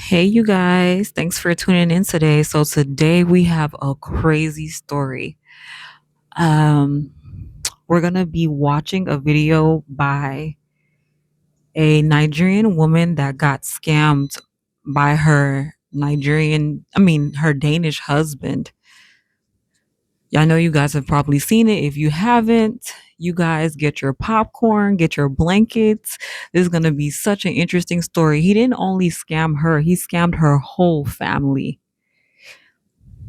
Hey, you guys. Thanks for tuning in today. So, today we have a crazy story. Um, we're going to be watching a video by a Nigerian woman that got scammed by her Danish husband. Yeah, I know you guys have probably seen it. If you haven't, you guys get your popcorn, get your blankets. This is going to be such an interesting story. He didn't only scam her, he scammed her whole family.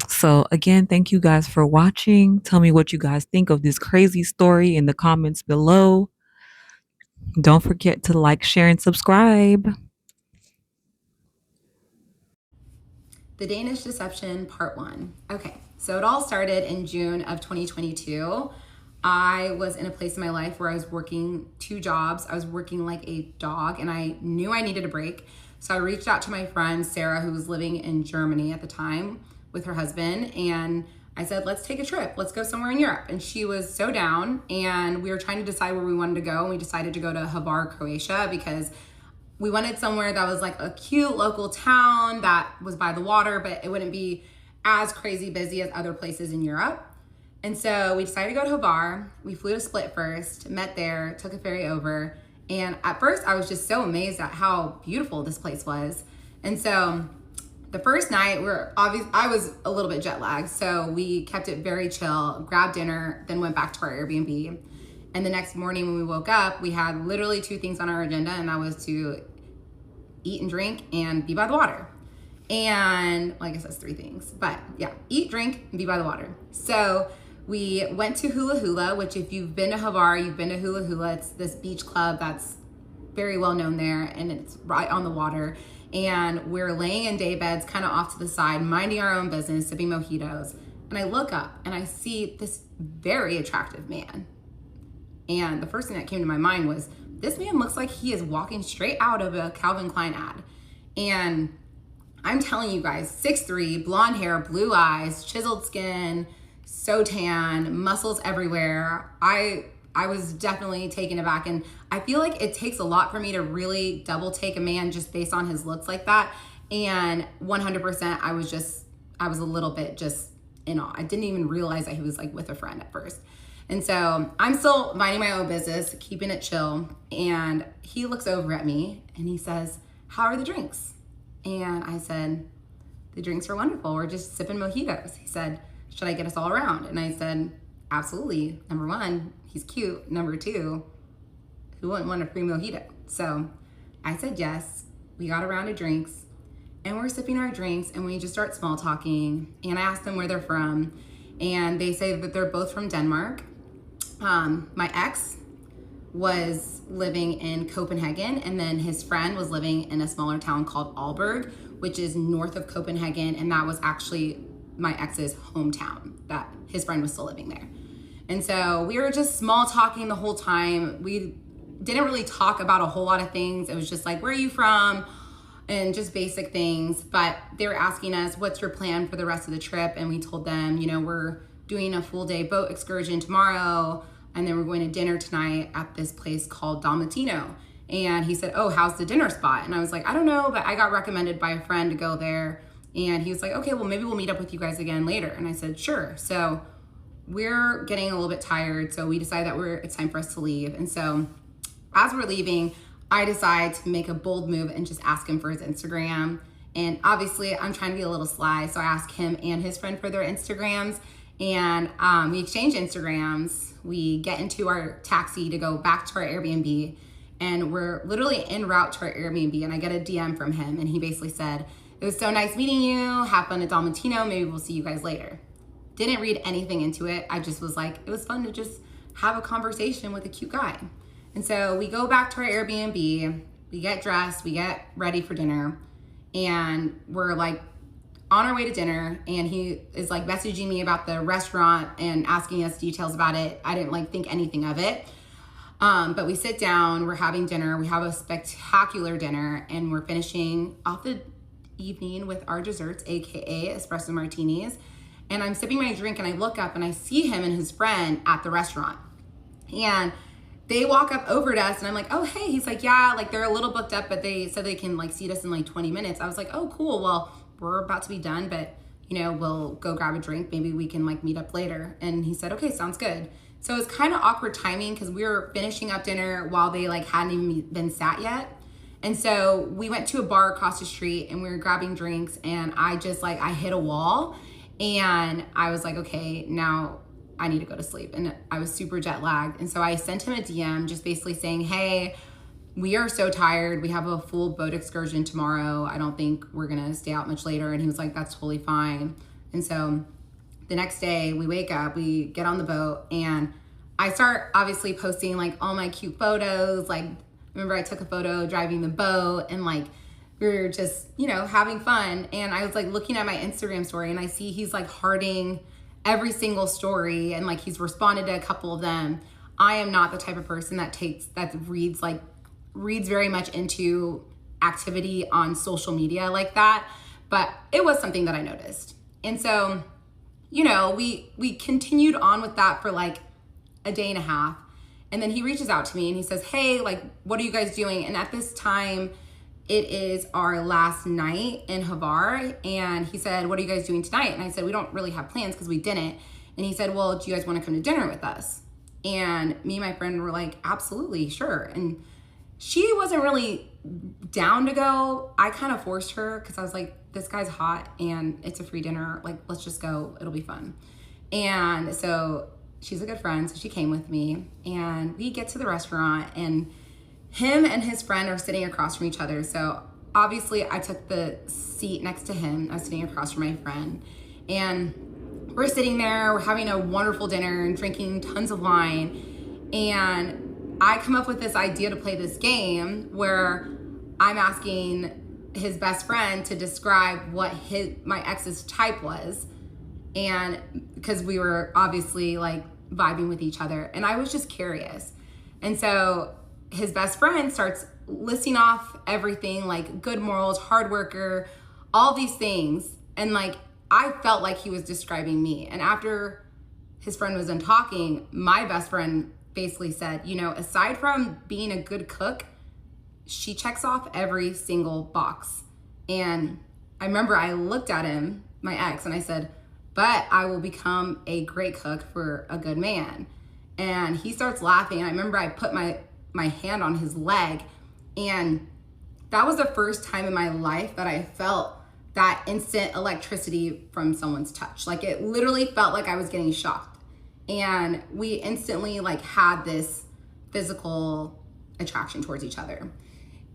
So, again, thank you guys for watching. Tell me what you guys think of this crazy story in the comments below. Don't forget to like, share, and subscribe. The Danish Deception, Part 1. Okay, so it all started in June of 2022. I was in a place in my life where I was working two jobs. I was working like a dog, and I knew I needed a break. So I reached out to my friend, Sarah, who was living in Germany at the time with her husband, and I said, let's take a trip. Let's go somewhere in Europe. And she was so down, and we were trying to decide where we wanted to go, and we decided to go to Hvar, Croatia, because we wanted somewhere that was like a cute local town that was by the water, but it wouldn't be as crazy busy as other places in Europe. And so we decided to go to Hvar. We flew to Split first, met there, took a ferry over. And at first I was just so amazed at how beautiful this place was. And so the first night I was a little bit jet lagged. So we kept it very chill, grabbed dinner, then went back to our Airbnb. And the next morning when we woke up, we had literally two things on our agenda, and that was to eat and drink and be by the water. And well, I guess that's three things, but yeah, eat, drink, and be by the water. So we went to Hula Hula, which if you've been to Hvar, you've been to Hula Hula. It's this beach club that's very well known there, and it's right on the water. And we're laying in day beds kind of off to the side, minding our own business, sipping mojitos. And I look up and I see this very attractive man. And the first thing that came to my mind was, this man looks like he is walking straight out of a Calvin Klein ad. And I'm telling you guys, 6'3", blonde hair, blue eyes, chiseled skin, so tan, muscles everywhere. I was definitely taken aback. And I feel like it takes a lot for me to really double take a man just based on his looks like that. And 100%, I was a little bit just in awe. I didn't even realize that he was like with a friend at first. And so I'm still minding my own business, keeping it chill. And he looks over at me and he says, how are the drinks? And I said, the drinks are wonderful. We're just sipping mojitos. He said, should I get us all around? And I said, absolutely. Number one, he's cute. Number two, who wouldn't want a free mojito? So I said yes. We got a round of drinks and we're sipping our drinks and we just start small talking. And I asked them where they're from. And they say that they're both from Denmark. My ex was living in Copenhagen, and then his friend was living in a smaller town called Aalborg, which is north of Copenhagen, and that was actually my ex's hometown, that his friend was still living there. And so we were just small talking the whole time. We didn't really talk about a whole lot of things. It was just like, where are you from? And just basic things. But they were asking us, what's your plan for the rest of the trip? And we told them, we're doing a full day boat excursion tomorrow, and then we're going to dinner tonight at this place called Dalmatino. And he said, oh, how's the dinner spot? And I was like, I don't know, but I got recommended by a friend to go there. And he was like, okay, well, maybe we'll meet up with you guys again later. And I said, sure. So we're getting a little bit tired, so we decided that it's time for us to leave. And so as we're leaving, I decide to make a bold move and just ask him for his Instagram. And obviously I'm trying to be a little sly, so I asked him and his friend for their Instagrams. And we exchange Instagrams. We get into our taxi to go back to our Airbnb, and we're literally en route to our Airbnb, and I get a DM from him, and he basically said, it was so nice meeting you, have fun at Dalmatino, maybe we'll see you guys later. Didn't read anything into it. I just was like, it was fun to just have a conversation with a cute guy. And so we go back to our Airbnb, we get dressed, we get ready for dinner, and we're like on our way to dinner, and he is like messaging me about the restaurant and asking us details about it. I didn't think anything of it. But we sit down, we're having dinner, we have a spectacular dinner, and we're finishing off the evening with our desserts, AKA espresso martinis. And I'm sipping my drink and I look up and I see him and his friend at the restaurant. And they walk up over to us and I'm like, oh, hey. He's like, yeah, like they're a little booked up, but they said they can like seat us in like 20 minutes. I was like, oh, cool. Well, we're about to be done, but you know, we'll go grab a drink. Maybe we can like meet up later. And he said, okay, sounds good. So it was kind of awkward timing because we were finishing up dinner while they like hadn't even been sat yet. And so we went to a bar across the street and we were grabbing drinks, and I just like, I hit a wall and I was like, okay, now I need to go to sleep. And I was super jet lagged. And so I sent him a DM just basically saying, hey, we are so tired. We have a full boat excursion tomorrow. I don't think we're going to stay out much later. And he was like, that's totally fine. And so the next day we wake up, we get on the boat, and I start obviously posting like all my cute photos. Like, remember I took a photo driving the boat, and like we were just, you know, having fun. And I was like looking at my Instagram story, and I see he's like hearting every single story, and like he's responded to a couple of them. I am not the type of person that reads very much into activity on social media like that, but it was something that I noticed. And so, you know, we continued on with that for like a day and a half. And then he reaches out to me and he says, hey, like, what are you guys doing? And at this time, it is our last night in Havar. And he said, what are you guys doing tonight? And I said, we don't really have plans because we didn't. And he said, well, do you guys want to come to dinner with us? And me and my friend were like, absolutely, sure. And she wasn't really down to go. I kind of forced her because I was like, this guy's hot and it's a free dinner. Like, let's just go. It'll be fun. And so she's a good friend. So she came with me, and we get to the restaurant, and him and his friend are sitting across from each other. So obviously I took the seat next to him. I was sitting across from my friend, and we're sitting there, we're having a wonderful dinner and drinking tons of wine. And I come up with this idea to play this game where I'm asking his best friend to describe what my ex's type was. And because we were obviously like vibing with each other, and I was just curious. And so his best friend starts listing off everything, like good morals, hard worker, all these things. And like, I felt like he was describing me. And after his friend was done talking, my best friend basically said, you know, aside from being a good cook, she checks off every single box. And I remember I looked at him, my ex, and I said, but I will become a great cook for a good man. And he starts laughing. I remember I put my hand on his leg, and that was the first time in my life that I felt that instant electricity from someone's touch. Like, it literally felt like I was getting shocked. And we instantly like had this physical attraction towards each other.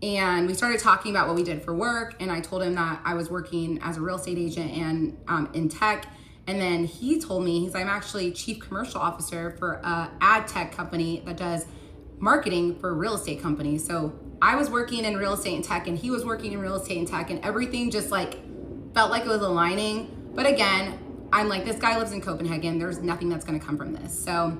And we started talking about what we did for work. And I told him that I was working as a real estate agent and in tech. And then he told me, I'm actually chief commercial officer for a ad tech company that does marketing for real estate companies. So I was working in real estate and tech, and he was working in real estate and tech, and everything just like felt like it was aligning. But again, I'm like, this guy lives in Copenhagen. There's nothing that's going to come from this. So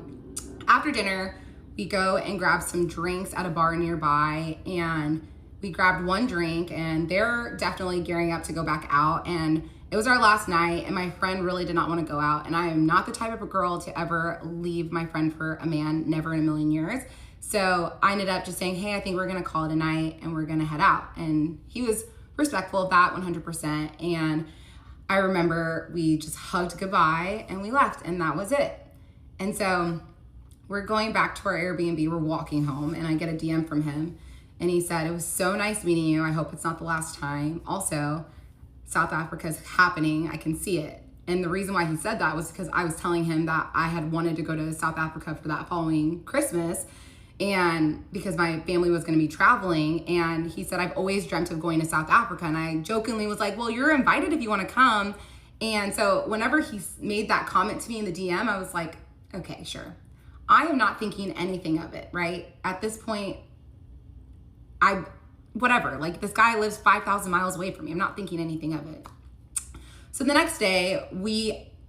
after dinner, we go and grab some drinks at a bar nearby, and we grabbed one drink, and they're definitely gearing up to go back out. And it was our last night, and my friend really did not want to go out. And I am not the type of a girl to ever leave my friend for a man, never in a million years. So I ended up just saying, hey, I think we're going to call it a night and we're going to head out. And he was respectful of that 100%. And I remember we just hugged goodbye and we left, and that was it. And so we're going back to our Airbnb. We're walking home, and I get a DM from him, and he said, it was so nice meeting you. I hope it's not the last time. Also, South Africa's happening. I can see it. And the reason why he said that was because I was telling him that I had wanted to go to South Africa for that following Christmas, and because my family was going to be traveling. And he said, I've always dreamt of going to South Africa. And I jokingly was like, well, you're invited if you want to come. And so whenever he made that comment to me in the DM, I was like, okay, sure. I am not thinking anything of it, right? At this point, whatever, like, this guy lives 5,000 miles away from me. I'm not thinking anything of it. So the next day,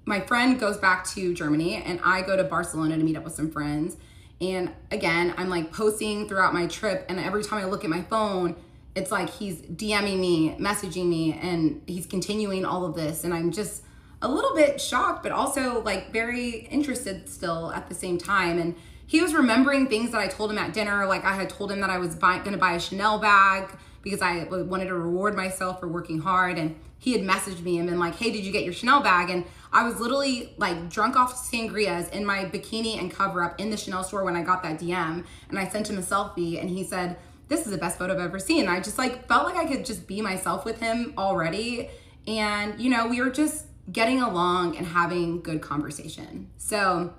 my friend goes back to Germany, and I go to Barcelona to meet up with some friends. And again, I'm like posting throughout my trip, and every time I look at my phone, it's like he's DMing me, messaging me, and he's continuing all of this. And I'm just a little bit shocked, but also like very interested still at the same time. And he was remembering things that I told him at dinner. Like I had told him that I was going to buy a Chanel bag because I wanted to reward myself for working hard. And he had messaged me and been like, hey, did you get your Chanel bag? And I was literally like drunk off sangrias in my bikini and cover up in the Chanel store when I got that DM. And I sent him a selfie and he said, this is the best photo I've ever seen. And I just like felt like I could just be myself with him already. And, you know, we were just getting along and having good conversation. So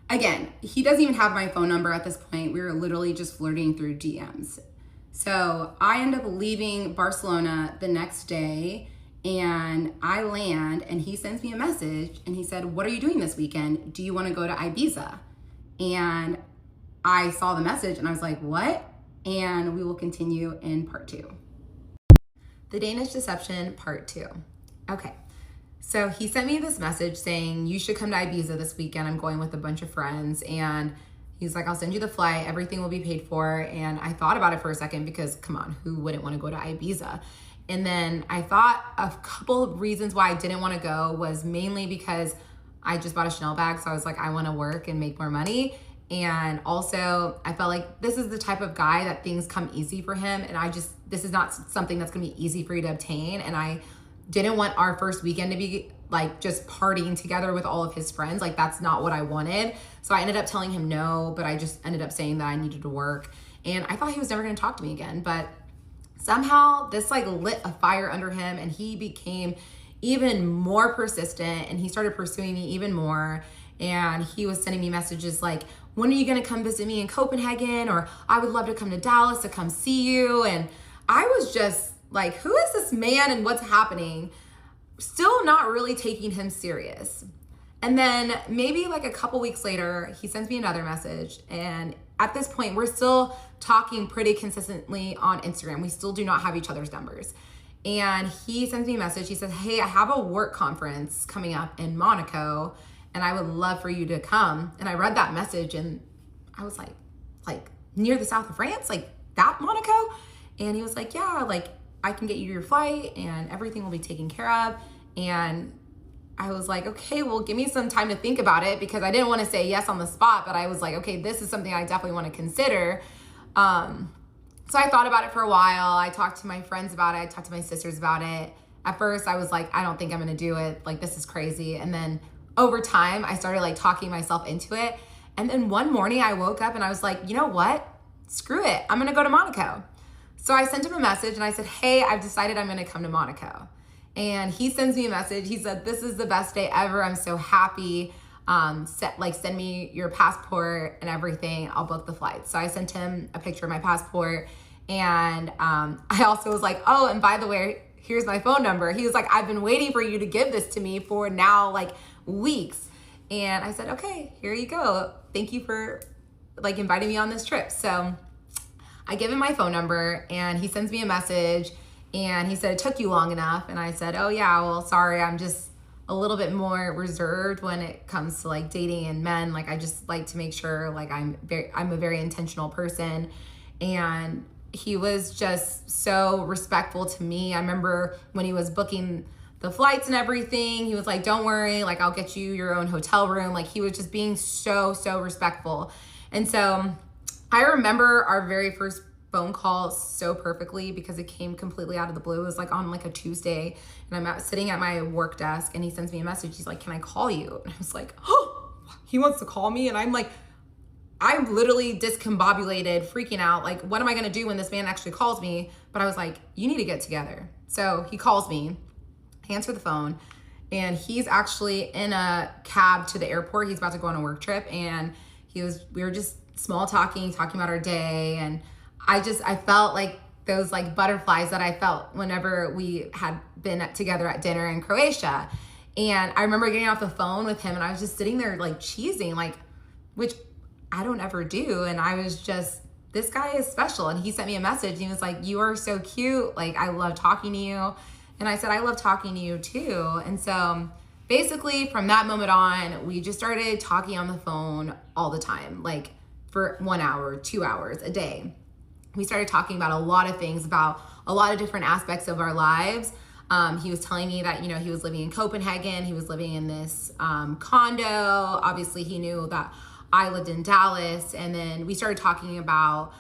again, he doesn't even have my phone number at this point. We were literally just flirting through DMs. So I end up leaving Barcelona the next day and I land and he sends me a message and he said, what are you doing this weekend? Do you want to go to Ibiza? And I saw the message and I was like, what? And we will continue in part 2. The Danish Deception, part 2. Okay. So he sent me this message saying, you should come to Ibiza this weekend. I'm going with a bunch of friends. And he's like, I'll send you the flight. Everything will be paid for. And I thought about it for a second because, come on, who wouldn't want to go to Ibiza? And then I thought a couple of reasons why I didn't want to go was mainly because I just bought a Chanel bag. So I was like, I want to work and make more money. And also I felt like this is the type of guy that things come easy for him. And this is not something that's going to be easy for you to obtain. And I didn't want our first weekend to be like just partying together with all of his friends. Like that's not what I wanted. So I ended up telling him no, but I just ended up saying that I needed to work. And I thought he was never going to talk to me again. But somehow this like lit a fire under him and he became even more persistent and he started pursuing me even more. And he was sending me messages like, when are you going to come visit me in Copenhagen? Or I would love to come to Dallas to come see you. And I was just like, who is this man and what's happening? Still not really taking him serious. And then maybe like a couple weeks later, he sends me another message. And at this point, we're still talking pretty consistently on Instagram. We still do not have each other's numbers. And he sends me a message. He says, hey, I have a work conference coming up in Monaco and I would love for you to come. And I read that message and I was like near the south of France, like that Monaco? And he was like, yeah, like I can get you your flight and everything will be taken care of. And I was like, okay, well, give me some time to think about it because I didn't want to say yes on the spot, but I was like, okay, this is something I definitely want to consider. So I thought about it for a while. I talked to my friends about it. I talked to my sisters about it. At first I was like, I don't think I'm going to do it. Like, this is crazy. And then over time I started like talking myself into it. And then one morning I woke up and I was like, you know what? Screw it. I'm going to go to Monaco. So I sent him a message and I said, hey, I've decided I'm going to come to Monaco. And he sends me a message. He said, this is the best day ever. I'm so happy. Send me your passport and everything. I'll book the flight. So I sent him a picture of my passport. And I also was like, oh, and by the way, here's my phone number. He was like, I've been waiting for you to give this to me for now like weeks. And I said, okay, here you go. Thank you for like inviting me on this trip. So I give him my phone number and he sends me a message and he said, it took you long enough. And I said, oh yeah, well, sorry. I'm just a little bit more reserved when it comes to like dating and men. Like I just like to make sure like I'm a very intentional person. And he was just so respectful to me. I remember when he was booking the flights and everything, he was like, don't worry, like I'll get you your own hotel room. Like he was just being so respectful. And so I remember our very first phone call so perfectly because it came completely out of the blue. It was like on like a Tuesday and I'm sitting at my work desk and he sends me a message. He's like, can I call you? And I was like, oh, he wants to call me. And I'm like, I'm literally discombobulated, freaking out. Like, what am I gonna do when this man actually calls me? But I was like, you need to get together. So he calls me, I answer the phone, and he's actually in a cab to the airport. He's about to go on a work trip. And we were just small talking about our day. And I felt like those like butterflies that I felt whenever we had been together at dinner in Croatia. And I remember getting off the phone with him and I was just sitting there like cheesing, like, which I don't ever do. And I was just, this guy is special. And he sent me a message and he was like, you are so cute. Like, I love talking to you. And I said, I love talking to you too. And so basically from that moment on, we just started talking on the phone all the time, like for 1 hour, 2 hours a day. We started talking about a lot of things, about a lot of different aspects of our lives. He was telling me that, he was living in Copenhagen. He was living in this condo. Obviously, he knew that I lived in Dallas. And then we started talking about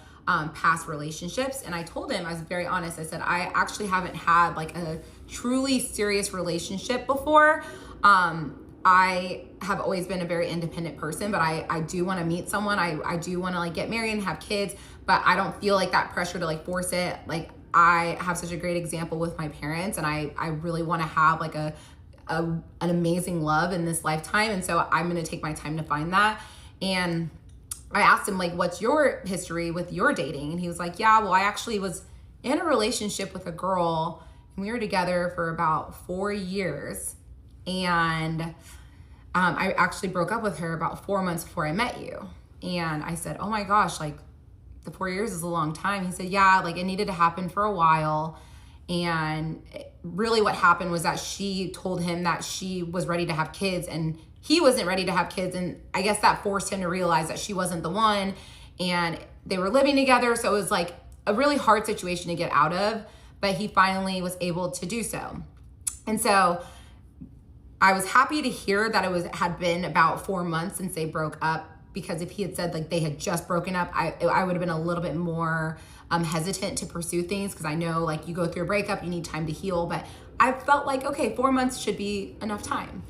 past relationships. And I told him, I was very honest. I said, I actually haven't had like a truly serious relationship before. I have always been a very independent person, but I do want to meet someone. I do want to like get married and have kids, but I don't feel like that pressure to like force it. Like I have such a great example with my parents, and I really want to have like an amazing love in this lifetime. And so I'm going to take my time to find that. And I asked him like, what's your history with your dating? And he was like, yeah, well, I actually was in a relationship with a girl and we were together for about 4 years. And I actually broke up with her about 4 months before I met you. And I said, oh my gosh, like the 4 years is a long time. He said, yeah, like it needed to happen for a while. And really what happened was that she told him that she was ready to have kids and he wasn't ready to have kids. And I guess that forced him to realize that she wasn't the one, and they were living together. So it was like a really hard situation to get out of, but he finally was able to do so. And so I was happy to hear that had been about 4 months since they broke up, because if he had said like they had just broken up, I would have been a little bit more hesitant to pursue things, because I know like you go through a breakup, you need time to heal. But I felt like, okay, 4 months should be enough time.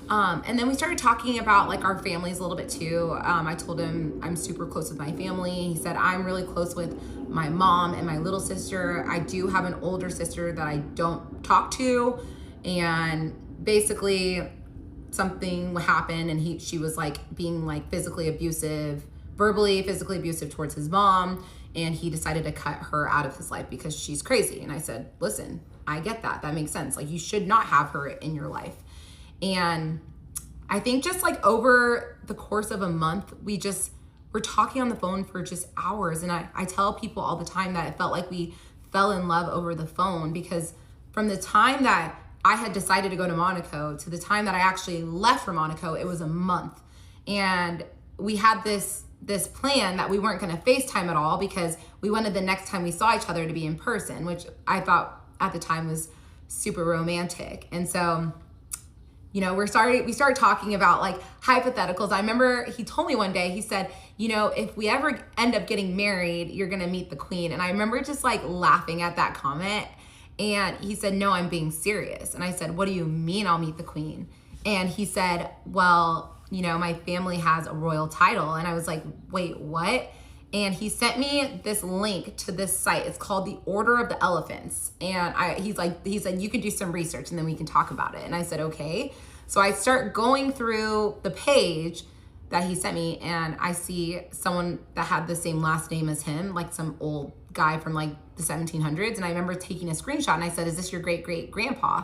And then we started talking about like our families a little bit too. I told him I'm super close with my family. He said I'm really close with my mom and my little sister. I do have an older sister that I don't talk to, and basically something happened and she was like being like physically abusive, verbally, physically abusive towards his mom. And he decided to cut her out of his life because she's crazy. And I said, listen, I get that. That makes sense. Like you should not have her in your life. And I think just like over the course of a month, we're talking on the phone for just hours. And I tell people all the time that it felt like we fell in love over the phone, because from the time that I had decided to go to Monaco to the time that I actually left for Monaco, it was a month. And we had this plan that we weren't going to FaceTime at all, because we wanted the next time we saw each other to be in person, which I thought at the time was super romantic. And so, you know, we started talking about like hypotheticals. I remember he told me one day, he said, you know, if we ever end up getting married, you're going to meet the queen. And I remember just like laughing at that comment. And he said, no, I'm being serious. And I said, what do you mean I'll meet the queen? And he said, well, you know, my family has a royal title. And I was like, wait, what? And he sent me this link to this site. It's called the Order of the Elephants. And he said, you can do some research and then we can talk about it. And I said, okay. So I start going through the page that he sent me, and I see someone that had the same last name as him, like some old guy from like the 1700s. And I remember taking a screenshot and I said, is this your great great grandpa?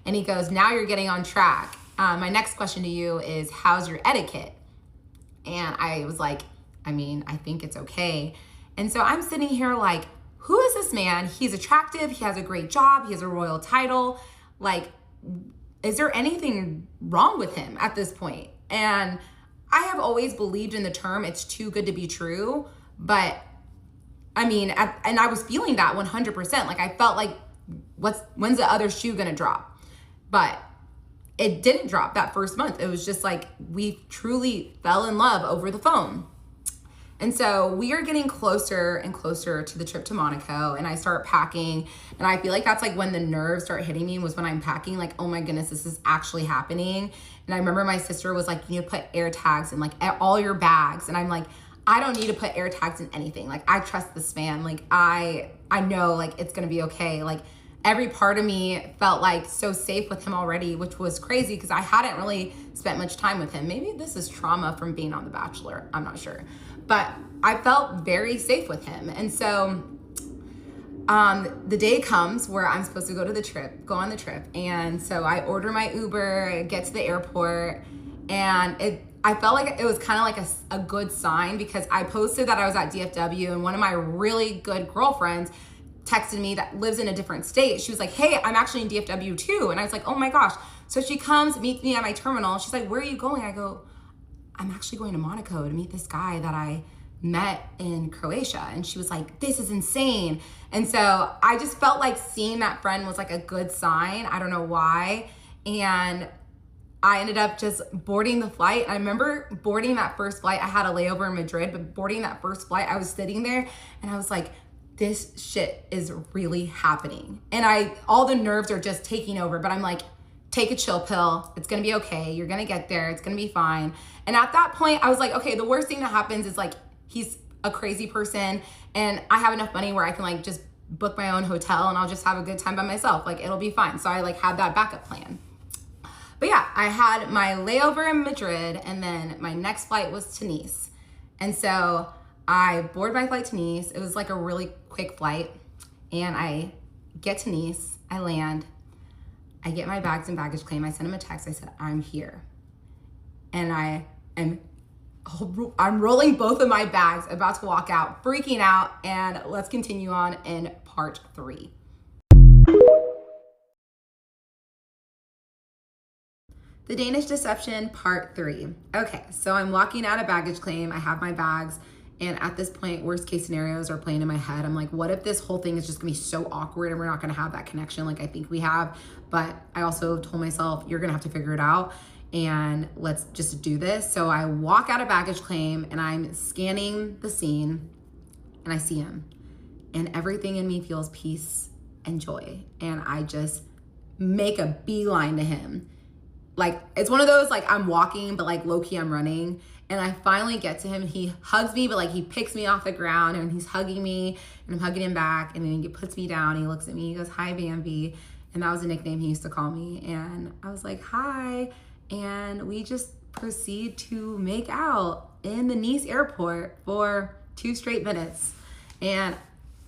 And he goes, now you're getting on track. My next question to you is, how's your etiquette? And I was like, I mean, I think it's okay. And so I'm sitting here like, who is this man? He's attractive. He has a great job. He has a royal title. Like, is there anything wrong with him at this point? And I have always believed in the term, it's too good to be true. But I mean, and I was feeling that 100%. Like I felt like, when's the other shoe gonna drop? But it didn't drop that first month. It was just like, we truly fell in love over the phone. And so we are getting closer and closer to the trip to Monaco, and I start packing, and I feel like that's like when the nerves start hitting me, was when I'm packing, like, oh my goodness, this is actually happening. And I remember my sister was like, you need to put air tags in like all your bags. And I'm like, I don't need to put air tags in anything. Like I trust this man. Like I know like it's gonna be okay. Like every part of me felt like so safe with him already, which was crazy because I hadn't really spent much time with him. Maybe this is trauma from being on The Bachelor, I'm not sure. But I felt very safe with him. And so the day comes where I'm supposed to go on the trip. And so I order my Uber, get to the airport, and I felt like it was kind of like a good sign, because I posted that I was at DFW, and one of my really good girlfriends texted me that lives in a different state. She was like, hey, I'm actually in DFW too. And I was like, oh my gosh. So she comes, meets me at my terminal. She's like, where are you going? I go, I'm actually going to Monaco to meet this guy that I met in Croatia. And she was like, this is insane. And so I just felt like seeing that friend was like a good sign. I don't know why. And I ended up just boarding the flight. I remember boarding that first flight. I had a layover in Madrid, but boarding that first flight, I was sitting there and I was like, this shit is really happening. And all the nerves are just taking over, but I'm like, take a chill pill. It's gonna be okay. You're gonna get there. It's gonna be fine. And at that point, I was like, okay, the worst thing that happens is like, he's a crazy person and I have enough money where I can like just book my own hotel and I'll just have a good time by myself. Like it'll be fine. So I like had that backup plan. But yeah, I had my layover in Madrid and then my next flight was to Nice. And so I board my flight to Nice. It was like a really quick flight. And I get to Nice, I land, I get my bags and baggage claim. I sent him a text. I said, I'm here. And I'm rolling both of my bags, about to walk out, freaking out. And let's continue on in part 3. The Danish deception, part 3. Okay, so I'm walking out of baggage claim. I have my bags. And at this point, worst case scenarios are playing in my head. I'm like, what if this whole thing is just gonna be so awkward and we're not gonna have that connection like I think we have? But I also told myself, you're gonna have to figure it out and let's just do this. So I walk out of baggage claim and I'm scanning the scene and I see him. And everything in me feels peace and joy. And I just make a beeline to him. Like, it's one of those, like, I'm walking, but like low-key I'm running. And I finally get to him. He hugs me, but like he picks me off the ground and he's hugging me and I'm hugging him back. And then he puts me down. He looks at me. He goes, hi, Bambi. And that was a nickname he used to call me. And I was like, hi. And we just proceed to make out in the Nice airport for 2 straight minutes. And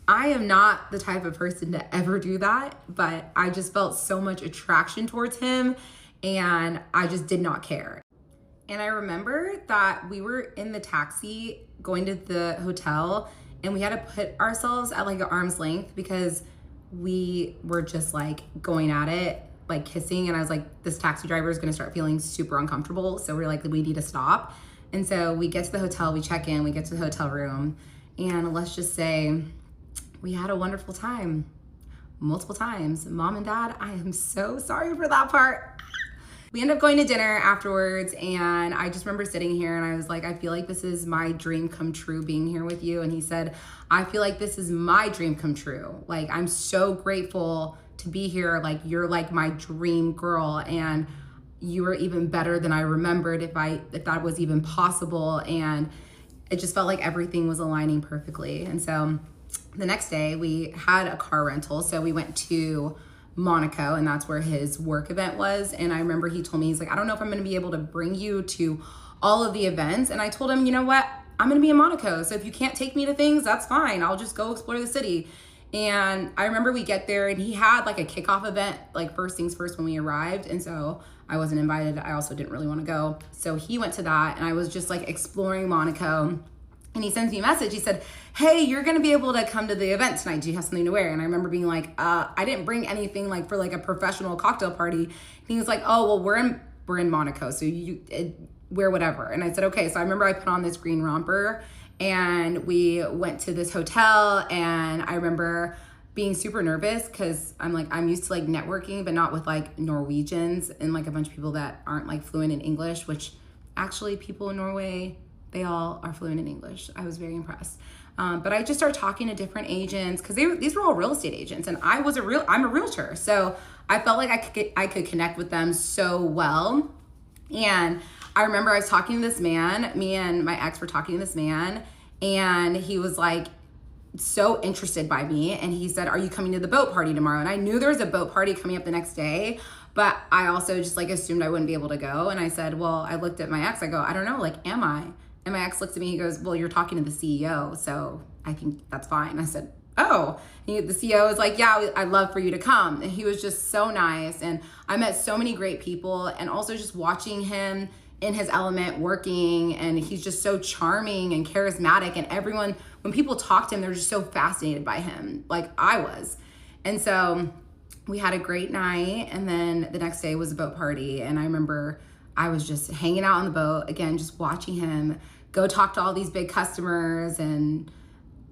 I am not the type of person to ever do that, but I just felt so much attraction towards him and I just did not care. And I remember that we were in the taxi going to the hotel and we had to put ourselves at like an arm's length because we were just like going at it, like kissing. And I was like, this taxi driver is gonna start feeling super uncomfortable. So we're like, we need to stop. And so we get to the hotel, we check in, we get to the hotel room. And let's just say we had a wonderful time, multiple times. Mom and Dad, I am so sorry for that part. We ended up going to dinner afterwards and I just remember sitting here and I was like, I feel like this is my dream come true being here with you. And he said, I feel like this is my dream come true. Like, I'm so grateful to be here. Like, you're like my dream girl and you were even better than I remembered if that was even possible. And it just felt like everything was aligning perfectly. And so the next day we had a car rental. So we went to Monaco and that's where his work event was. And I remember he told me, he's like, I don't know if I'm going to be able to bring you to all of the events. And I told him, you know what? I'm going to be in Monaco. So if you can't take me to things, that's fine. I'll just go explore the city. And I remember we get there and he had like a kickoff event, like first things first when we arrived. And so I wasn't invited. I also didn't really want to go. So he went to that and I was just like exploring Monaco. And he sends me a message. He said, hey, you're going to be able to come to the event tonight. Do you have something to wear? And I remember being like, I didn't bring anything like for like a professional cocktail party. And he was like, oh, well, we're in Monaco. So you wear whatever. And I said, okay. So I remember I put on this green romper and we went to this hotel. And I remember being super nervous because I'm used to like networking, but not with like Norwegians and like a bunch of people that aren't like fluent in English, which actually people in Norway, they all are fluent in English. I was very impressed. But I just started talking to different agents because these were all real estate agents and I'm a realtor. So I felt like I could connect with them so well. And I remember I was talking to this man, me and my ex were talking to this man and he was like so interested by me. And he said, are you coming to the boat party tomorrow? And I knew there was a boat party coming up the next day, but I also just like assumed I wouldn't be able to go. And I said, well, I looked at my ex, I go, I don't know, like, am I? And my ex looks at me, he goes, well, you're talking to the CEO, so I think that's fine. I said, oh. The CEO was like, yeah, I'd love for you to come. And he was just so nice. And I met so many great people and also just watching him in his element working. And he's just so charming and charismatic. And everyone, when people talk to him, they're just so fascinated by him, like I was. And so we had a great night. And then the next day was a boat party. And I remember I was just hanging out on the boat, again, just watching him go talk to all these big customers. And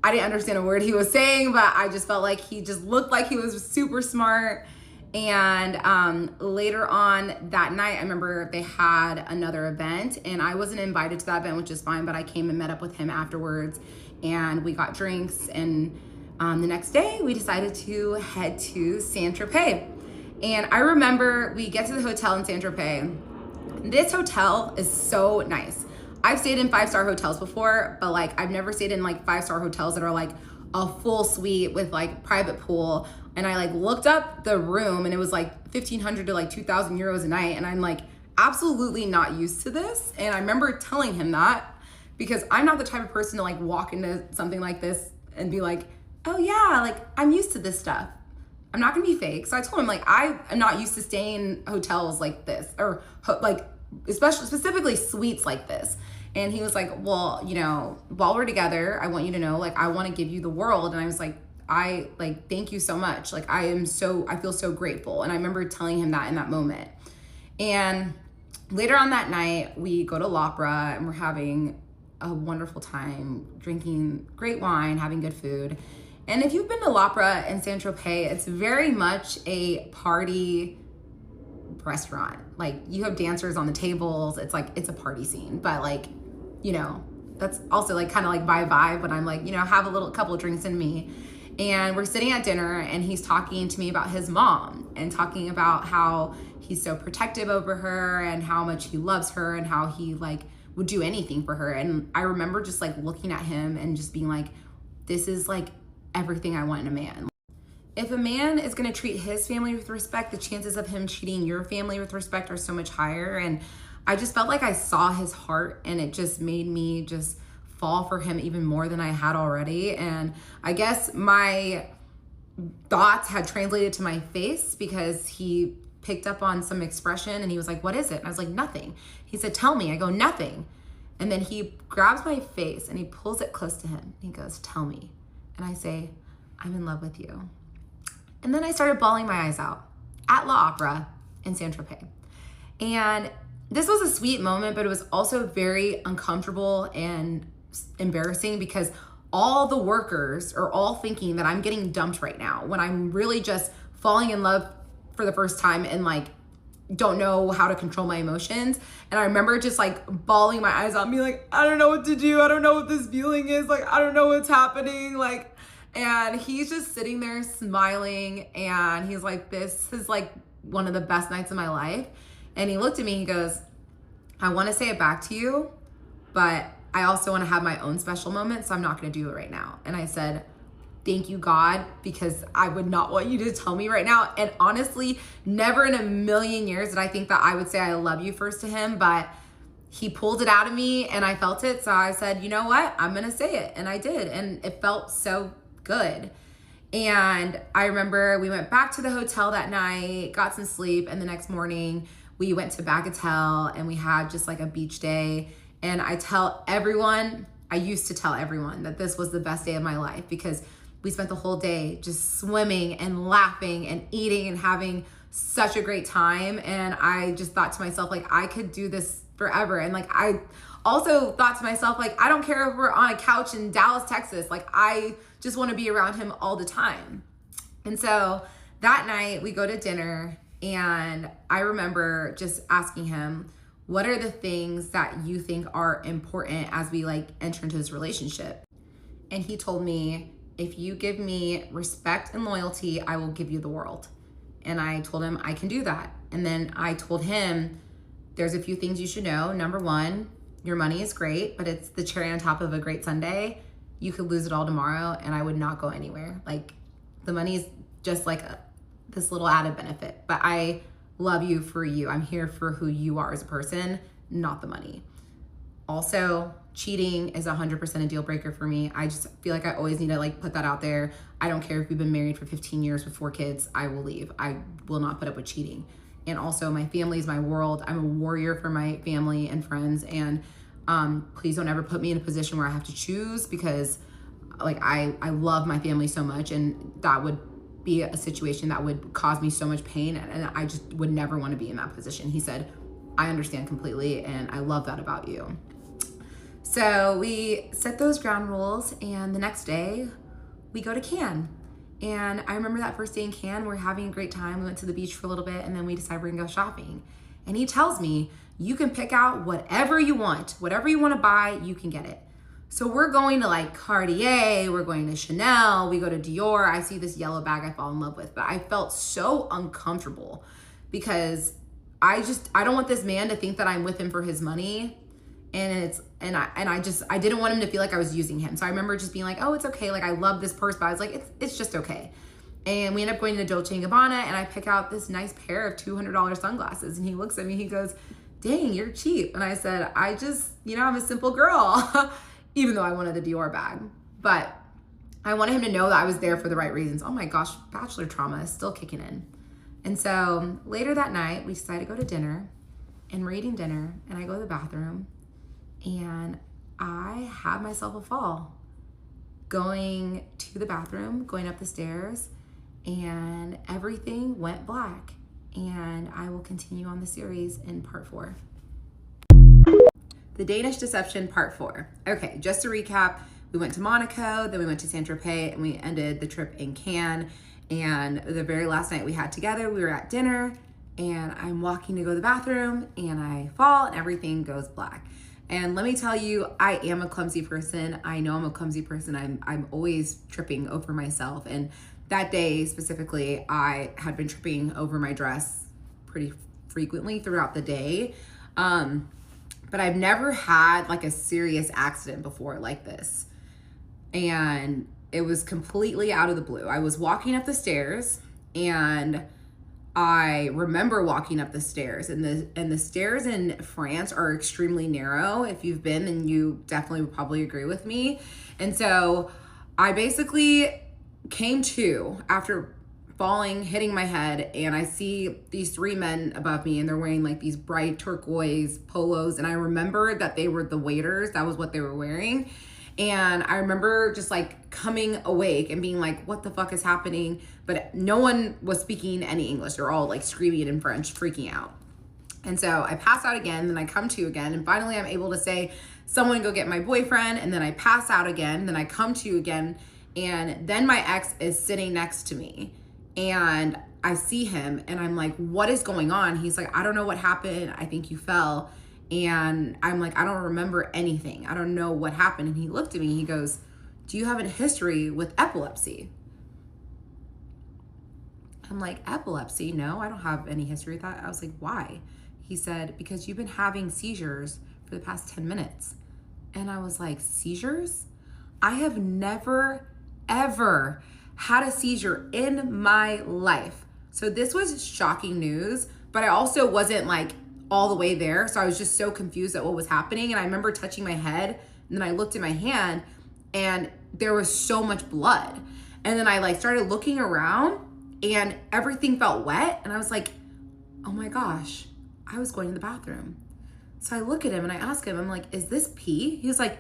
I didn't understand a word he was saying, but I just felt like he just looked like he was super smart. And later on that night, I remember they had another event, and I wasn't invited to that event, which is fine, but I came and met up with him afterwards, and we got drinks. And the next day, we decided to head to Saint-Tropez. And I remember we get to the hotel in Saint-Tropez. This hotel is so nice. I've stayed in 5-star hotels before, but like I've never stayed in like 5-star hotels that are like a full suite with like private pool. And I like looked up the room, and it was like 1,500 to like 2,000 euros a night. And I'm like absolutely not used to this. And I remember telling him that, because I'm not the type of person to like walk into something like this and be like, oh yeah, like I'm used to this stuff. I'm not gonna be fake. So I told him, like, I am not used to staying in hotels like this, or like especially specifically suites like this. And he was like, well, you know, while we're together, I want you to know, like, I want to give you the world. And I was like, thank you so much. Like, I feel so grateful. And I remember telling him that in that moment. And later on that night, we go to L'Opera, and we're having a wonderful time, drinking great wine, having good food. And if you've been to L'Opera in Saint-Tropez, it's very much a party restaurant. Like, you have dancers on the tables. It's like, it's a party scene. But like, you know, that's also like kind of like my vibe when I'm like, you know, have a couple of drinks in me. And we're sitting at dinner, and he's talking to me about his mom, and talking about how he's so protective over her, and how much he loves her, and how he like would do anything for her. And I remember just like looking at him and just being like, this is like everything I want in a man. If a man is going to treat his family with respect, the chances of him treating your family with respect are so much higher. And I just felt like I saw his heart, and it just made me just fall for him even more than I had already. And I guess my thoughts had translated to my face, because he picked up on some expression, and he was like, what is it? And I was like, nothing. He said, tell me. I go, nothing. And then he grabs my face, and he pulls it close to him. He goes, tell me. And I say, I'm in love with you. And then I started bawling my eyes out at L'Opera in Saint-Tropez. And this was a sweet moment, but it was also very uncomfortable and embarrassing, because all the workers are all thinking that I'm getting dumped right now, when I'm really just falling in love for the first time, and like don't know how to control my emotions. And I remember just like bawling my eyes out and being like, I don't know what to do. I don't know what this feeling is. Like, I don't know what's happening. Like, and he's just sitting there smiling, and he's like, this is like one of the best nights of my life. And he looked at me, he goes, I want to say it back to you, but I also want to have my own special moment, so I'm not going to do it right now. And I said, thank you, God, because I would not want you to tell me right now. And honestly, never in a million years did I think that I would say I love you first to him, but he pulled it out of me, and I felt it. So I said, you know what? I'm going to say it. And I did. And it felt so good. And I remember we went back to the hotel that night, got some sleep, and the next morning we went to Bagatelle, and we had just like a beach day. And I used to tell everyone that this was the best day of my life, because we spent the whole day just swimming and laughing and eating and having such a great time. And I just thought to myself, like, I could do this forever. And like, I also thought to myself, like, I don't care if we're on a couch in Dallas, Texas, like, I just want to be around him all the time. And so that night we go to dinner, and I remember just asking him, what are the things that you think are important as we like enter into this relationship? And he told me, if you give me respect and loyalty, I will give you the world. And I told him I can do that. And then I told him, there's a few things you should know. Number one, your money is great, but it's the cherry on top of a great sundae. You could lose it all tomorrow, and I would not go anywhere. Like, the money is just like this little added benefit, but I love you for you. I'm here for who you are as a person, not the money. Also, cheating is 100% a deal breaker for me. I just feel like I always need to like put that out there. I don't care if we've been married for 15 years with 4 kids, I will leave. I will not put up with cheating. And also, my family is my world. I'm a warrior for my family and friends. And please don't ever put me in a position where I have to choose, because like I love my family so much, and that would be a situation that would cause me so much pain, and I just would never want to be in that position. He said, I understand completely, and I love that about you. So we set those ground rules, and the next day we go to Cannes. And I remember that first day in Cannes, we're having a great time. We went to the beach for a little bit and then we decided we're gonna go shopping. And he tells me, you can pick out whatever you want to buy, you can get it. So we're going to like Cartier, we're going to Chanel, we go to Dior. I see this yellow bag I fall in love with, but I felt so uncomfortable because I don't want this man to think that I'm with him for his money. And I didn't want him to feel like I was using him. So I remember just being like, oh, it's okay. Like, I love this purse, but I was like, it's just okay. And we end up going to Dolce & Gabbana and I pick out this nice pair of $200 sunglasses. And he looks at me, he goes, dang, you're cheap. And I said, I'm a simple girl, even though I wanted the Dior bag. But I wanted him to know that I was there for the right reasons. Oh my gosh, bachelor trauma is still kicking in. And so later that night, we decided to go to dinner, and we're eating dinner, and I go to the bathroom, and I had myself a fall going to the bathroom, going up the stairs, and everything went black. And I will continue on the series in part 4. The Danish Deception, part 4. Okay, just to recap, we went to Monaco, then we went to Saint-Tropez, and we ended the trip in Cannes. And the very last night we had together, we were at dinner, and I'm walking to go to the bathroom, and I fall, and everything goes black. And let me tell you, I am a clumsy person. I know I'm a clumsy person. I'm always tripping over myself. And that day specifically, I had been tripping over my dress pretty frequently throughout the day. But I've never had like a serious accident before like this. And it was completely out of the blue. I was walking up the stairs, and I remember walking up the stairs, and the stairs in France are extremely narrow. If you've been, then you definitely would probably agree with me. And so I basically came to after falling, hitting my head, and I see these 3 men above me, and they're wearing like these bright turquoise polos. And I remember that they were the waiters. That was what they were wearing. And I remember just like coming awake and being like, what the fuck is happening? But no one was speaking any English. They're all like screaming in French, freaking out. And so I pass out again, then I come to again. And finally I'm able to say, someone go get my boyfriend. And then I pass out again, then I come to again. And then my ex is sitting next to me. And I see him and I'm like, what is going on? He's like, I don't know what happened. I think you fell. And I'm like, I don't remember anything. I don't know what happened. And he looked at me, he goes, do you have a history with epilepsy? I'm like, epilepsy? No, I don't have any history with that. I was like, why? He said, because you've been having seizures for the past 10 minutes. And I was like, seizures? I have never, ever had a seizure in my life. So this was shocking news, but I also wasn't like all the way there. So I was just so confused at what was happening. And I remember touching my head, and then I looked at my hand and there was so much blood. And then I like started looking around and everything felt wet. And I was like, oh my gosh, I was going to the bathroom. So I look at him and I ask him, I'm like, is this pee? He was like,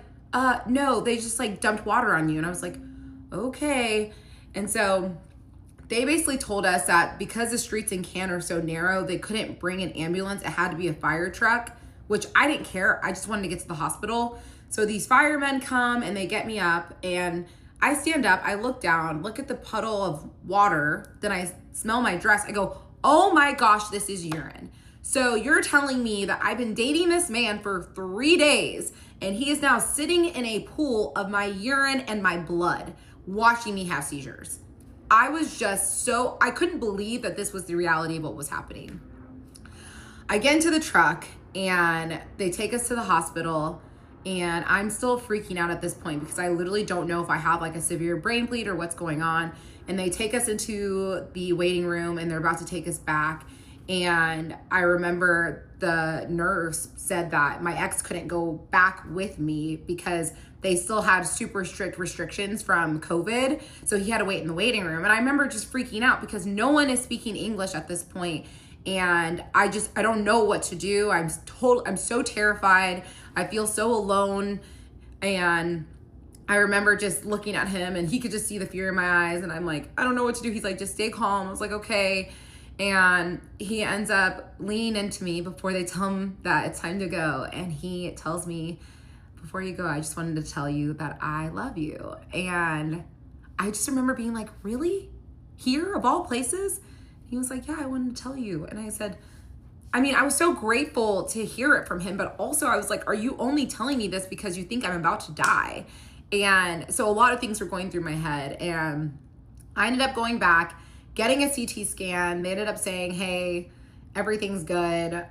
no, they just like dumped water on you. And I was like, okay. And so they basically told us that because the streets in Cannes are so narrow, they couldn't bring an ambulance. It had to be a fire truck, which I didn't care. I just wanted to get to the hospital. So these firemen come and they get me up, and I stand up, I look down, look at the puddle of water, then I smell my dress. I go, oh my gosh, this is urine. So you're telling me that I've been dating this man for 3 days and he is now sitting in a pool of my urine and my blood, watching me have seizures. I was just I couldn't believe that this was the reality of what was happening. I get into the truck and they take us to the hospital, and I'm still freaking out at this point because I literally don't know if I have like a severe brain bleed or what's going on. And they take us into the waiting room and they're about to take us back. And I remember the nurse said that my ex couldn't go back with me because they still had super strict restrictions from COVID. So he had to wait in the waiting room. And I remember just freaking out because no one is speaking English at this point. And I don't know what to do. I'm so terrified. I feel so alone. And I remember just looking at him and he could just see the fear in my eyes. And I'm like, I don't know what to do. He's like, just stay calm. I was like, okay. And he ends up leaning into me before they tell him that it's time to go. And he tells me, before you go, I just wanted to tell you that I love you. And I just remember being like, really? Here of all places? He was like, yeah, I wanted to tell you. And I said, I mean, I was so grateful to hear it from him, but also I was like, are you only telling me this because you think I'm about to die? And so a lot of things were going through my head, and I ended up going back, getting a CT scan. They ended up saying, hey, everything's good.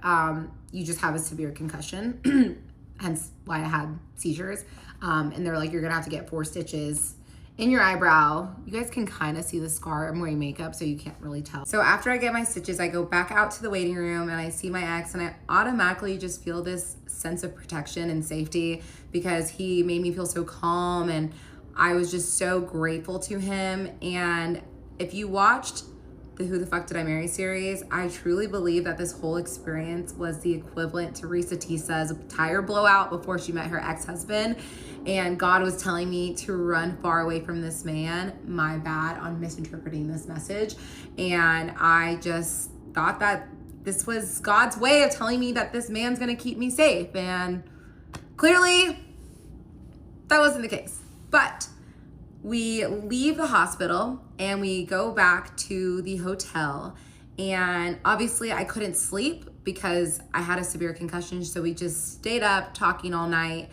You just have a severe concussion, hence why I had seizures. And they're like, you're gonna have to get 4 stitches in your eyebrow. You guys can kind of see the scar. I'm wearing makeup, so you can't really tell. So after I get my stitches, I go back out to the waiting room and I see my ex, and I automatically just feel this sense of protection and safety because he made me feel so calm, and I was just so grateful to him. And if you watched the Who the Fuck Did I Marry series, I truly believe that this whole experience was the equivalent to Risa Tisa's tire blowout before she met her ex-husband. And God was telling me to run far away from this man. My bad on misinterpreting this message. And I just thought that this was God's way of telling me that this man's gonna keep me safe. And clearly, that wasn't the case. But we leave the hospital and we go back to the hotel. And obviously I couldn't sleep because I had a severe concussion. So we just stayed up talking all night.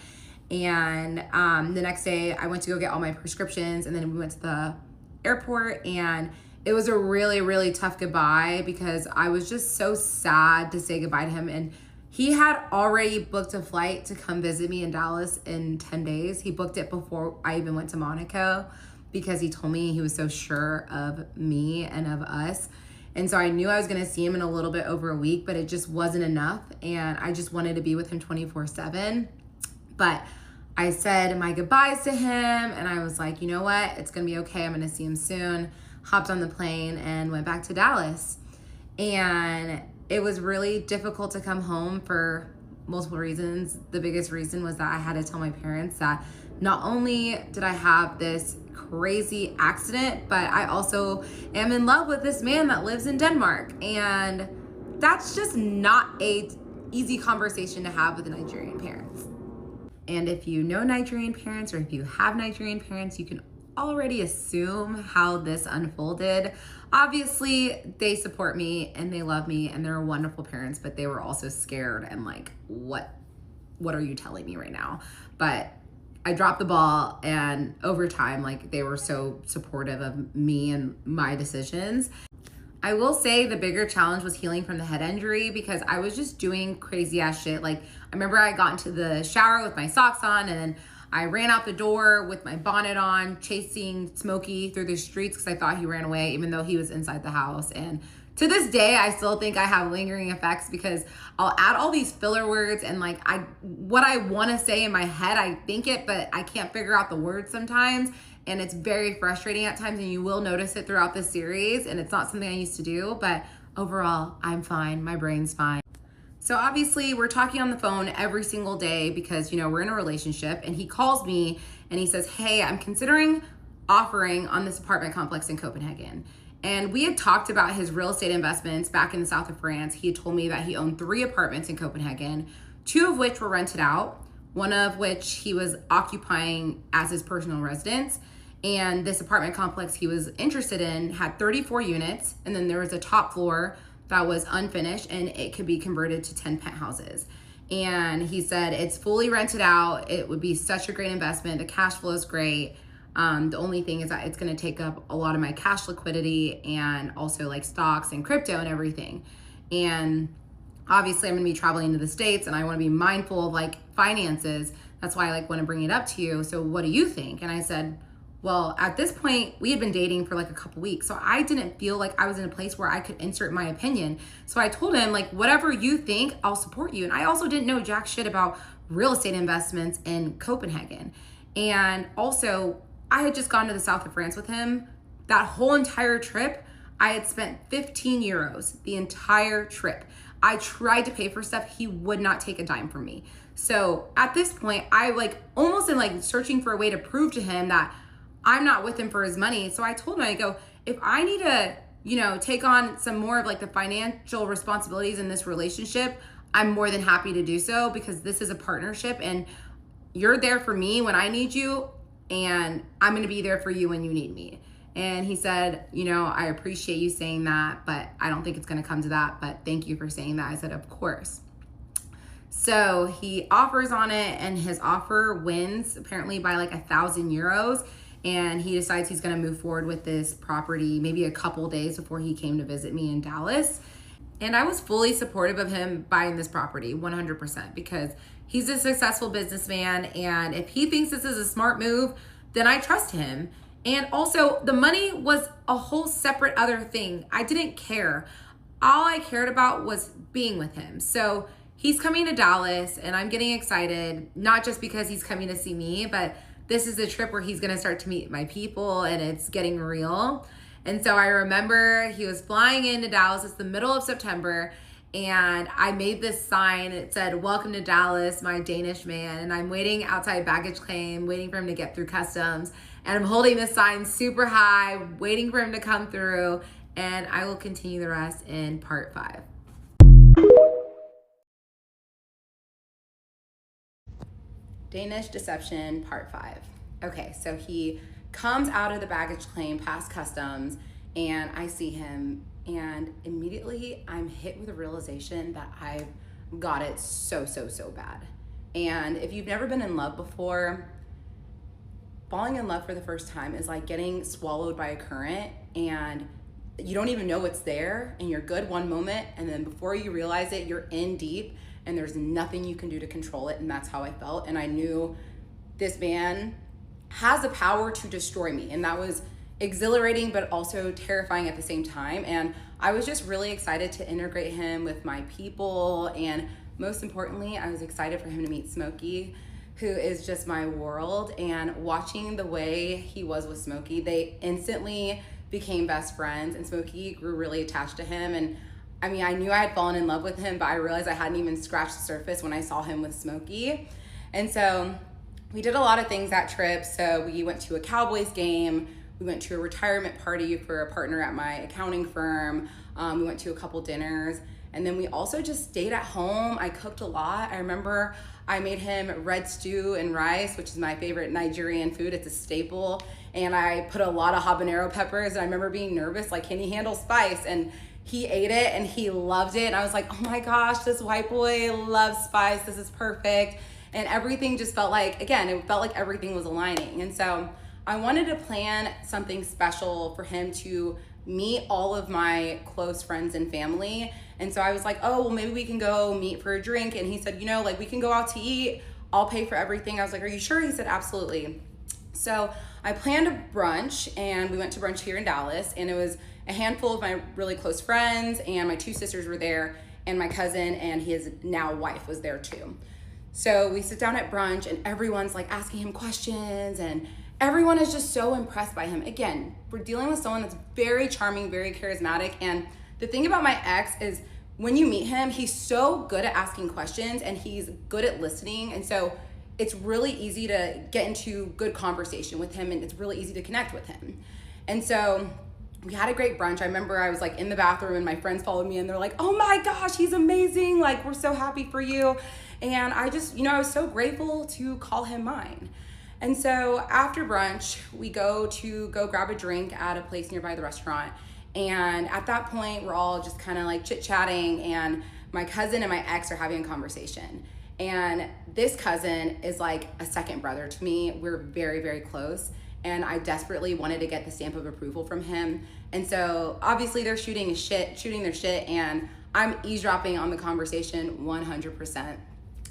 And the next day I went to go get all my prescriptions, and then we went to the airport, and it was a really, really tough goodbye because I was just so sad to say goodbye to him. And he had already booked a flight to come visit me in Dallas in 10 days. He booked it before I even went to Monaco because he told me he was so sure of me and of us. And so I knew I was gonna see him in a little bit over a week, but it just wasn't enough. And I just wanted to be with him 24/7. But I said my goodbyes to him, and I was like, you know what? It's gonna be okay. I'm gonna see him soon. Hopped on the plane and went back to Dallas. And it was really difficult to come home for multiple reasons. The biggest reason was that I had to tell my parents that not only did I have this crazy accident, but I also am in love with this man that lives in Denmark. And that's just not a easy conversation to have with the Nigerian parents. And if you know Nigerian parents, or if you have Nigerian parents, you can already assume how this unfolded. Obviously, they support me and they love me and they're wonderful parents, but they were also scared and like, what are you telling me right now? But I dropped the ball, and over time, like, they were so supportive of me and my decisions. I will say the bigger challenge was healing from the head injury because I was just doing crazy ass shit. Like, I remember I got into the shower with my socks on, and then I ran out the door with my bonnet on, chasing Smokey through the streets because I thought he ran away, even though he was inside the house. And to this day, I still think I have lingering effects because I'll add all these filler words, and like what I want to say in my head, I think it, but I can't figure out the words sometimes. And it's very frustrating at times, and you will notice it throughout the series, and it's not something I used to do, but overall, I'm fine. My brain's fine. So obviously we're talking on the phone every single day because, you know, we're in a relationship, and he calls me and he says, hey, I'm considering offering on this apartment complex in Copenhagen. And we had talked about his real estate investments back in the south of France. He had told me that he owned 3 apartments in Copenhagen, 2 of which were rented out, one of which he was occupying as his personal residence. And this apartment complex he was interested in had 34 units, and then there was a top floor that was unfinished, and it could be converted to 10 penthouses. And he said it's fully rented out. It would be such a great investment. The cash flow is great. The only thing is that it's going to take up a lot of my cash liquidity and also like stocks and crypto and everything. And obviously I'm going to be traveling to the States, and I want to be mindful of like finances. That's why I like want to bring it up to you. So what do you think? And I said, well, at this point, we had been dating for like a couple weeks, so I didn't feel like I was in a place where I could insert my opinion. So I told him, like, whatever you think, I'll support you. And I also didn't know jack shit about real estate investments in Copenhagen. And also, I had just gone to the south of France with him. That whole entire trip, I had spent 15 euros the entire trip. I tried to pay for stuff. He would not take a dime from me. So at this point, I like almost am like searching for a way to prove to him that I'm not with him for his money. So I told him, I go, if I need to, you know, take on some more of like the financial responsibilities in this relationship, I'm more than happy to do so because this is a partnership and you're there for me when I need you. and I'm going to be there for you when you need me. And he said, I appreciate you saying that, but I don't think it's going to come to that. But thank you for saying that. I said, of course. So he offers on it, and his offer wins apparently by like €1,000. And he decides he's going to move forward with this property maybe a couple days before he came to visit me in Dallas. And I was fully supportive of him buying this property, 100%, because he's a successful businessman. And if he thinks this is a smart move, then I trust him. And also, the money was a whole separate other thing. I didn't care. All I cared about was being with him. So he's coming to Dallas, and I'm getting excited, not just because he's coming to see me, but this is a trip where he's gonna start to meet my people, and it's getting real. And so I remember he was flying into Dallas. It's the middle of September, and I made this sign. It said, "Welcome to Dallas, my Danish man." And I'm waiting outside baggage claim, waiting for him to get through customs. And I'm holding this sign super high, waiting for him to come through. And I will continue the rest in part 5. Danish deception, part 5. Okay, so he comes out of the baggage claim past customs, and I see him, and immediately I'm hit with a realization that I've got it so bad. And if you've never been in love before, falling in love for the first time is like getting swallowed by a current, and you don't even know it's there, and you're good one moment, and then before you realize it, you're in deep, and there's nothing you can do to control it. And that's how I felt. And I knew this man has the power to destroy me, and that was exhilarating but also terrifying at the same time. And I was just really excited to integrate him with my people, and most importantly, I was excited for him to meet Smokey, who is just my world. And watching the way he was with Smokey, they instantly became best friends, and Smokey grew really attached to him. And I mean, I knew I had fallen in love with him, but I realized I hadn't even scratched the surface when I saw him with Smokey. And so we did a lot of things that trip. So we went to a Cowboys game. We went to a retirement party for a partner at my accounting firm. We went to a couple dinners. And then we also just stayed at home. I cooked a lot. I remember I made him red stew and rice, which is my favorite Nigerian food. It's a staple. And I put a lot of habanero peppers. And I remember being nervous, like, can he handle spice? And he ate it and he loved it. And I was like, oh my gosh, this white boy loves spice. This is perfect. And everything just felt like, again, it felt like everything was aligning. And so I wanted to plan something special for him to meet all of my close friends and family. And so I was like, oh, well, maybe we can go meet for a drink. And he said, like, we can go out to eat. I'll pay for everything. I was like, are you sure? He said, absolutely. So I planned a brunch, and we went to brunch here in Dallas, and it was a handful of my really close friends, and my 2 sisters were there, and my cousin and his now wife was there too. So we sit down at brunch, and everyone's like asking him questions, and everyone is just so impressed by him. Again, we're dealing with someone that's very charming, very charismatic. And the thing about my ex is when you meet him, he's so good at asking questions, and he's good at listening. And so it's really easy to get into good conversation with him, and it's really easy to connect with him. And so we had a great brunch. I remember I was like in the bathroom, and my friends followed me, and they're like, oh my gosh, he's amazing. Like, we're so happy for you. And I just, I was so grateful to call him mine. And so after brunch, we go grab a drink at a place nearby the restaurant. And at that point, we're all just kind of like chit-chatting, and my cousin and my ex are having a conversation. And this cousin is like a second brother to me. We're very, very close. And I desperately wanted to get the stamp of approval from him. And so obviously they're shooting their shit, and I'm eavesdropping on the conversation 100%.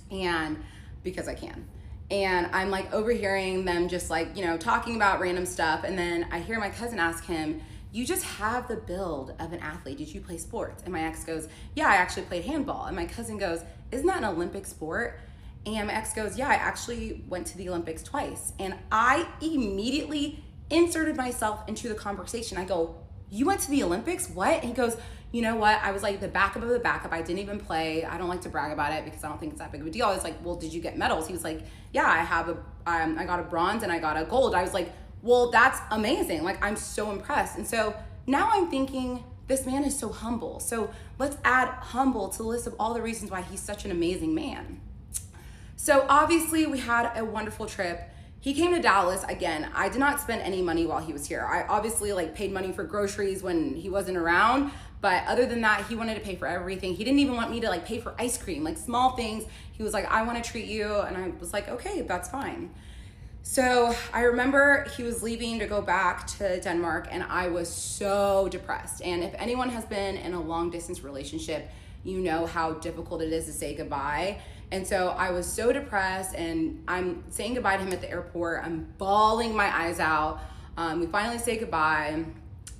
And because I can. And I'm like overhearing them just like, talking about random stuff. And then I hear my cousin ask him, you just have the build of an athlete. Did you play sports? And my ex goes, yeah, I actually played handball. And my cousin goes, isn't that an Olympic sport? And my ex goes, yeah, I actually went to the Olympics twice. And I immediately inserted myself into the conversation. I go, you went to the Olympics? What? And he goes, you know what? I was like the backup of the backup. I didn't even play. I don't like to brag about it because I don't think it's that big of a deal. I was like, well, did you get medals? He was like, yeah, I got a bronze and I got a gold. I was like, well, that's amazing. Like, I'm so impressed. And so now I'm thinking, this man is so humble. So let's add humble to the list of all the reasons why he's such an amazing man. So obviously we had a wonderful trip. he came to Dallas again. I did not spend any money while he was here. I obviously like paid money for groceries when he wasn't around, but other than that, he wanted to pay for everything. He didn't even want me to like pay for ice cream, like small things. He was like, I want to treat you. And I was like, okay, that's fine. So I remember he was leaving to go back to Denmark, and I was so depressed. And if anyone has been in a long distance relationship, you know how difficult it is to say goodbye. And so I was so depressed, and I'm saying goodbye to him at the airport. I'm bawling my eyes out. We finally say goodbye.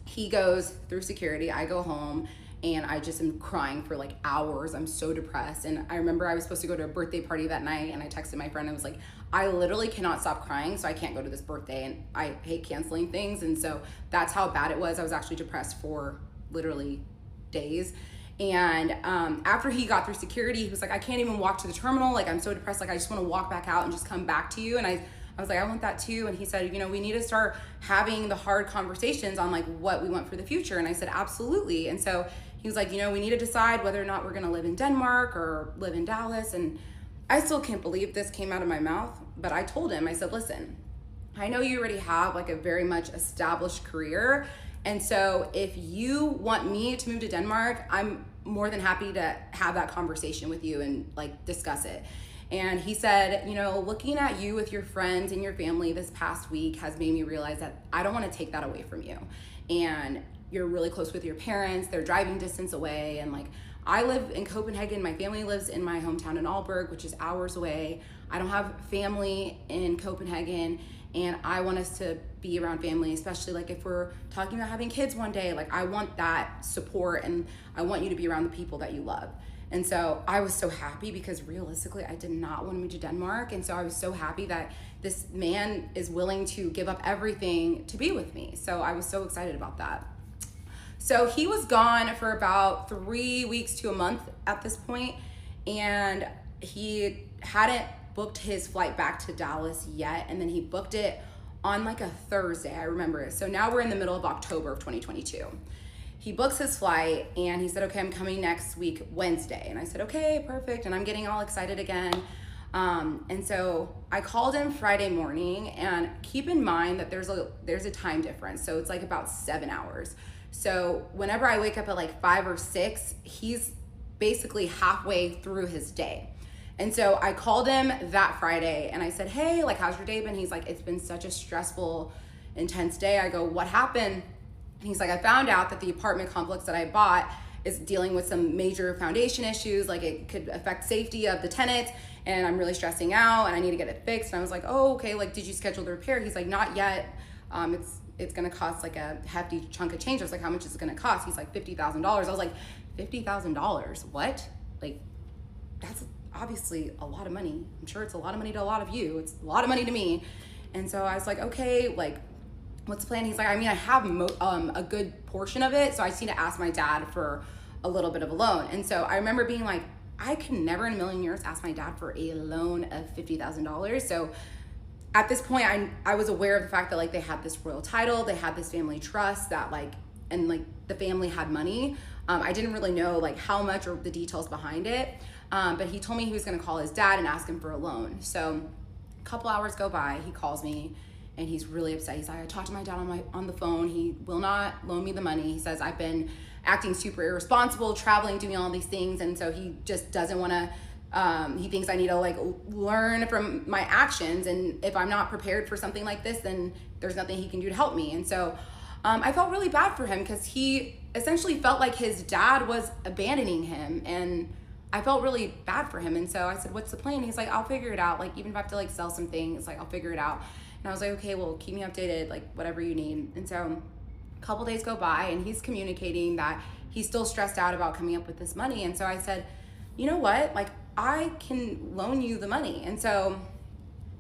He goes through security. I go home, and I just am crying for like hours. I'm so depressed. And I remember I was supposed to go to a birthday party that night, and I texted my friend. I was like, I literally cannot stop crying, so I can't go to this birthday, and I hate canceling things. And so that's how bad it was. I was actually depressed for literally days. And after he got through security, he was like, I can't even walk to the terminal. Like, I'm so depressed. Like, I just want to walk back out and just come back to you. And I was like, I want that too. And he said, you know, we need to start having the hard conversations on like what we want for the future. And I said, absolutely. And so he was like, you know, we need to decide whether or not we're going to live in Denmark or live in Dallas. And I still can't believe this came out of my mouth, but I told him, I said, listen, I know you already have like a very much established career. And so if you want me to move to Denmark, I'm more than happy to have that conversation with you and like discuss it. And he said, you know, looking at you with your friends and your family this past week has made me realize that I don't want to take that away from you. And you're really close with your parents, they're driving distance away. And like, I live in Copenhagen, my family lives in my hometown in Aalborg, which is hours away. I don't have family in Copenhagen, and I want us to be around family, especially like if we're talking about having kids one day. Like, I want that support, and I want you to be around the people that you love. And so I was so happy, because realistically, I did not want to move to Denmark. And so I was so happy that this man is willing to give up everything to be with me. So I was so excited about that. So he was gone for about 3 weeks to a month at this point, and he hadn't booked his flight back to Dallas yet. And then he booked it on like a Thursday, I remember it. So now we're in the middle of October of 2022. He books his flight, and he said, okay, I'm coming next week, Wednesday. And I said, okay, perfect. And I'm getting all excited again. And so I called him Friday morning, and keep in mind that there's a time difference. So it's like about 7 hours. So whenever I wake up at like 5 or 6, he's basically halfway through his day. And so I called him that Friday, and I said, hey, like, how's your day been? He's like, it's been such a stressful, intense day. I go, what happened? And he's like, I found out that the apartment complex that I bought is dealing with some major foundation issues. Like, it could affect safety of the tenants, and I'm really stressing out, and I need to get it fixed. And I was like, oh, okay. Like, did you schedule the repair? He's like, not yet. It's gonna cost like a hefty chunk of change. I was like, how much is it gonna cost? He's like, $50,000. I was like, $50,000? What? Like, that's obviously a lot of money. I'm sure it's a lot of money to a lot of you. It's a lot of money to me. And so I was like, okay, like, what's the plan? He's like, I mean, I have a good portion of it, so I just need to ask my dad for a little bit of a loan. And so I remember being like, I can never in a million years ask my dad for a loan of $50,000. So at this point, I was aware of the fact that like they had this royal title, they had this family trust that like, and like the family had money. I didn't really know like how much or the details behind it. But he told me he was gonna call his dad and ask him for a loan. So a couple hours go by, he calls me, and he's really upset. He's like, I talked to my dad on the phone. He will not loan me the money. He says, I've been acting super irresponsible, traveling, doing all these things. And so he just doesn't wanna, he thinks I need to like learn from my actions. And if I'm not prepared for something like this, then there's nothing he can do to help me. And so I felt really bad for him, because he essentially felt like his dad was abandoning him, and I felt really bad for him. And so I said, what's the plan? He's like, I'll figure it out. Like, even if I have to like sell some things, like, I'll figure it out. And I was like, okay, well, keep me updated, like whatever you need. And so a couple days go by, and he's communicating that he's still stressed out about coming up with this money. And so I said, you know what? Like, I can loan you the money. And so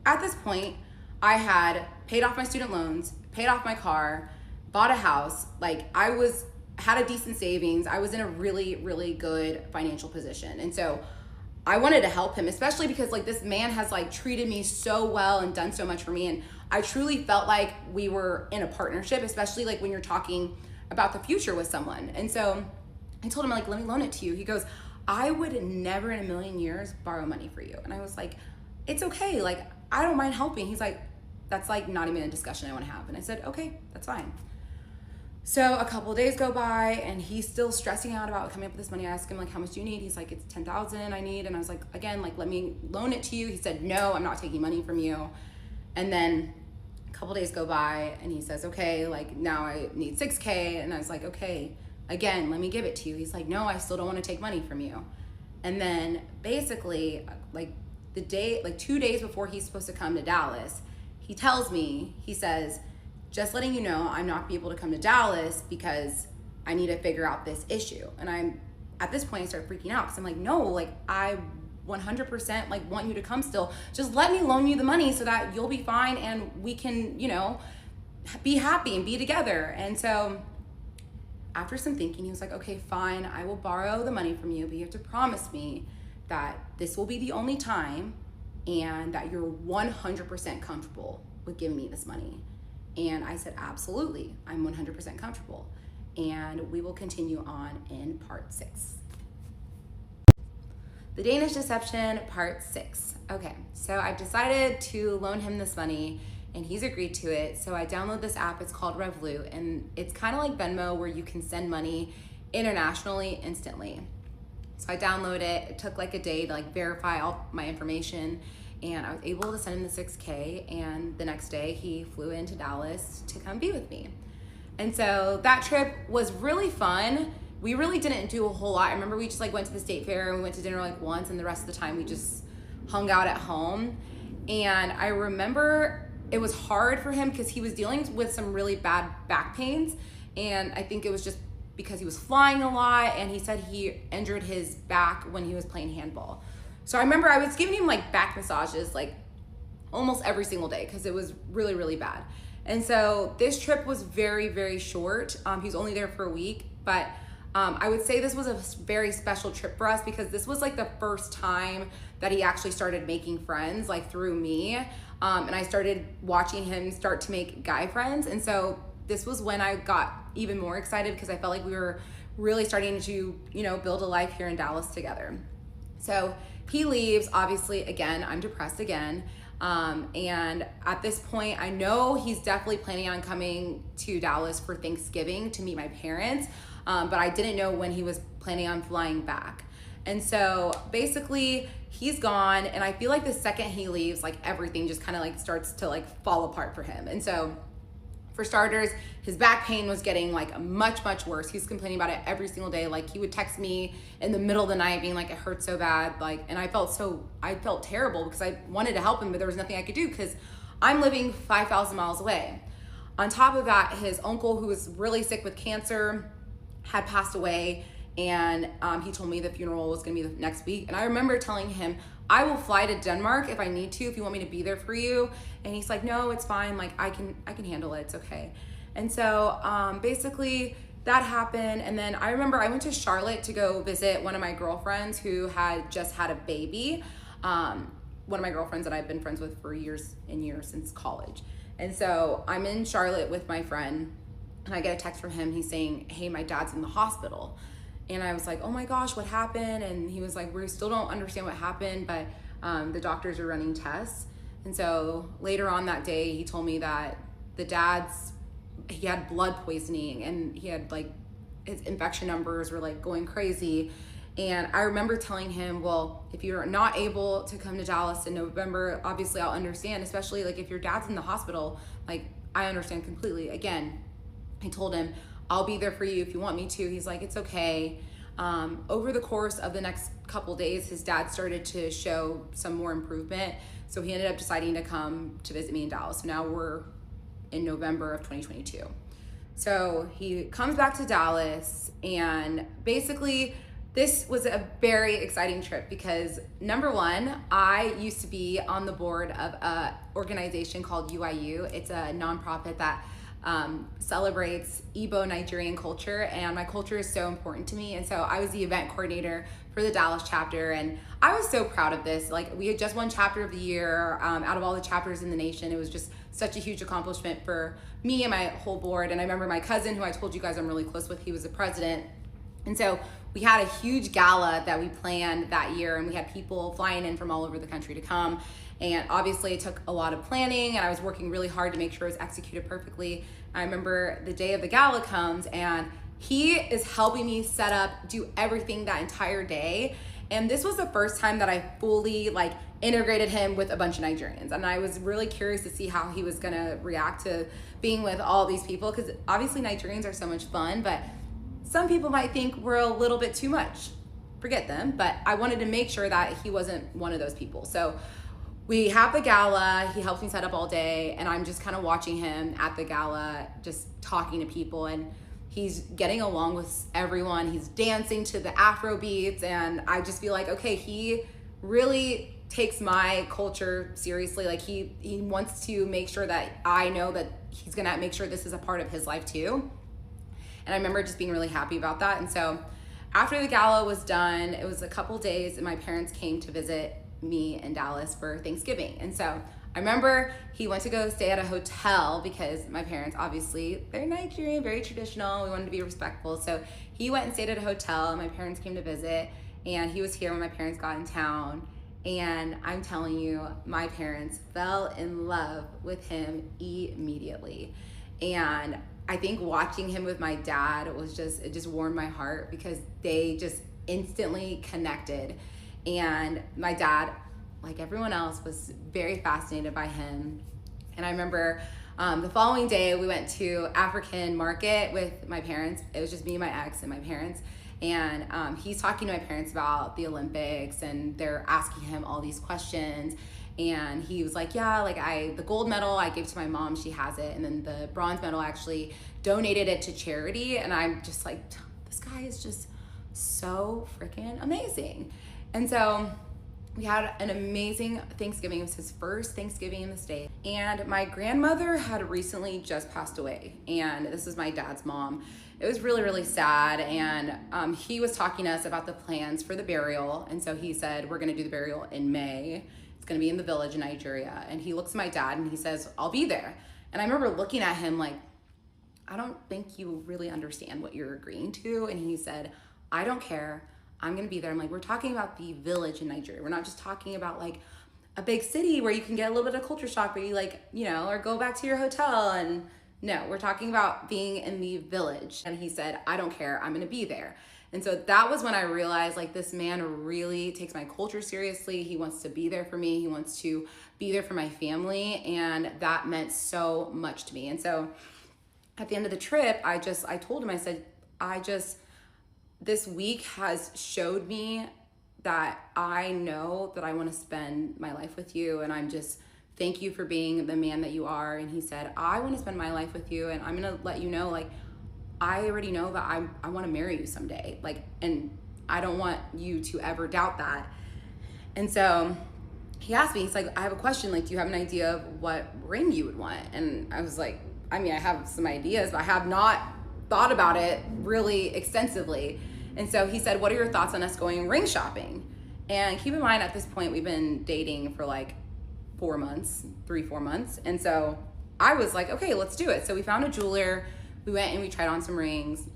at this point, I had paid off my student loans, paid off my car, bought a house. Like, had a decent savings. I was in a really, really good financial position. And so I wanted to help him, especially because like this man has like treated me so well and done so much for me. And I truly felt like we were in a partnership, especially like when you're talking about the future with someone. And so I told him, like, let me loan it to you. He goes, I would never in a million years borrow money for you. And I was like, it's okay. Like, I don't mind helping. He's like, that's like not even a discussion I want to have. And I said, okay, that's fine. So a couple of days go by and he's still stressing out about coming up with this money. I asked him, like, how much do you need? He's like, it's 10,000 I need. And I was like, again, like, let me loan it to you. He said, no, I'm not taking money from you. And then a couple of days go by and he says, okay, like, now I need 6K. And I was like, okay, again, let me give it to you. He's like, no, I still don't want to take money from you. And then basically, like, the day, like 2 days before he's supposed to come to Dallas, he tells me, he says, just letting you know, I'm not gonna be able to come to Dallas because I need to figure out this issue. And I'm, at this point, I start freaking out because I'm like, no, like, I 100% like want you to come still. Just let me loan you the money so that you'll be fine and we can, you know, be happy and be together. And so after some thinking, he was like, okay, fine, I will borrow the money from you, but you have to promise me that this will be the only time and that you're 100% comfortable with giving me this money. And I said, absolutely, I'm 100% comfortable. And we will continue on in part 6. The Danish Deception, part 6. Okay, so I've decided to loan him this money and he's agreed to it. So I download this app, it's called Revolut, and it's kind of like Venmo where you can send money internationally instantly. So I download it. It took like a day to like verify all my information, and I was able to send him the 6K, and the next day he flew into Dallas to come be with me. And so that trip was really fun. We really didn't do a whole lot. I remember we just like went to the state fair and we went to dinner like once, and the rest of the time we just hung out at home. And I remember it was hard for him because he was dealing with some really bad back pains, and I think it was just because he was flying a lot, and he said he injured his back when he was playing handball. So I remember I was giving him like back massages like almost every single day because it was really, really bad. And so this trip was very, very short. He was only there for a week, but I would say this was a very special trip for us because this was like the first time that he actually started making friends, like through me. And I started watching him start to make guy friends. And so this was when I got even more excited because I felt like we were really starting to, you know, build a life here in Dallas together. So he leaves, obviously, again, I'm depressed again. And at this point, I know he's definitely planning on coming to Dallas for Thanksgiving to meet my parents, but I didn't know when he was planning on flying back. And so basically he's gone, and I feel like the second he leaves, like everything just kind of like starts to like fall apart for him. And so for starters, his back pain was getting like much, much worse. He was complaining about it every single day. Like he would text me in the middle of the night being like, it hurts so bad. Like, and I felt terrible because I wanted to help him, but there was nothing I could do because I'm living 5,000 miles away. On top of that, his uncle, who was really sick with cancer, had passed away, and he told me the funeral was gonna be the next week. And I remember telling him, I will fly to Denmark if I need to, if you want me to be there for you. And he's like, no, it's fine. Like I can handle it. It's okay. And so basically that happened. And then I remember I went to Charlotte to go visit one of my girlfriends who had just had a baby. One of my girlfriends that I've been friends with for years and years since college. And so I'm in Charlotte with my friend, and I get a text from him. He's saying, hey, my dad's in the hospital. And I was like, oh my gosh, what happened? And he was like, we still don't understand what happened, but the doctors are running tests. And so later on that day, he told me that he had blood poisoning, and he had like, his infection numbers were like going crazy. And I remember telling him, well, if you're not able to come to Dallas in November, obviously I'll understand, especially like if your dad's in the hospital, like I understand completely. Again, I told him, I'll be there for you if you want me to. He's like, it's okay. Over the course of the next couple days, his dad started to show some more improvement. So he ended up deciding to come to visit me in Dallas. So now we're in November of 2022. So he comes back to Dallas, and basically this was a very exciting trip because number one, I used to be on the board of an organization called UIU. It's a nonprofit that celebrates Igbo Nigerian culture, and my culture is so important to me. And so I was the event coordinator for the Dallas chapter, and I was so proud of this. Like we had just won chapter of the year out of all the chapters in the nation. It was just such a huge accomplishment for me and my whole board. And I remember my cousin, who I told you guys I'm really close with, he was the president. And so we had a huge gala that we planned that year, and we had people flying in from all over the country to come. And obviously it took a lot of planning, and I was working really hard to make sure it was executed perfectly. I remember the day of the gala comes, and he is helping me set up, do everything that entire day. And this was the first time that I fully like integrated him with a bunch of Nigerians. And I was really curious to see how he was gonna react to being with all these people, because obviously Nigerians are so much fun, but some people might think we're a little bit too much. Forget them, but I wanted to make sure that he wasn't one of those people. So we have the gala, he helps me set up all day, and I'm just kind of watching him at the gala, just talking to people, and he's getting along with everyone. He's dancing to the Afro beats, and I just feel like, okay, he really takes my culture seriously. Like he wants to make sure that I know that he's gonna make sure this is a part of his life too. And I remember just being really happy about that. And so after the gala was done, it was a couple days, and my parents came to visit me in Dallas for Thanksgiving. And so I remember he went to go stay at a hotel because my parents, obviously, they're Nigerian, very traditional. We wanted to be respectful. So he went and stayed at a hotel, and my parents came to visit, and he was here when my parents got in town. And I'm telling you, my parents fell in love with him immediately. And I think watching him with my dad it just warmed my heart, because they just instantly connected. And my dad, like everyone else, was very fascinated by him. And I remember the following day we went to African market with my parents. It was just me, my ex, and my parents. And he's talking to my parents about the Olympics, and they're asking him all these questions. And he was like, yeah, like the gold medal I gave to my mom, she has it. And then the bronze medal, I actually donated it to charity. And I'm just like, this guy is just so freaking amazing. And so we had an amazing Thanksgiving. It was his first Thanksgiving in the States. And my grandmother had recently just passed away. And this is my dad's mom. It was really, really sad. And he was talking to us about the plans for the burial. And so he said, we're gonna do the burial in May. It's gonna be in the village in Nigeria. And he looks at my dad and he says, I'll be there. And I remember looking at him like, I don't think you really understand what you're agreeing to. And he said, I don't care. I'm gonna be there. I'm like, we're talking about the village in Nigeria. We're not just talking about like a big city where you can get a little bit of culture shock, where you like, or go back to your hotel. And no, we're talking about being in the village. And he said, I don't care, I'm gonna be there. And so that was when I realized like this man really takes my culture seriously. He wants to be there for me. He wants to be there for my family. And that meant so much to me. And so at the end of the trip, I told him, I said, this week has showed me that I know that I want to spend my life with you, and I'm just thank you for being the man that you are. And he said, I want to spend my life with you, and I'm gonna let you know, like, I already know that I want to marry you someday, like, and I don't want you to ever doubt that. And so he asked me, he's like, I have a question, like, do you have an idea of what ring you would want? And I was like, I mean, I have some ideas, but I have not thought about it really extensively. And so he said, what are your thoughts on us going ring shopping? And keep in mind, at this point, we've been dating for like 4 months. And so I was like, okay, let's do it. So we found a jeweler. We went and we tried on some rings.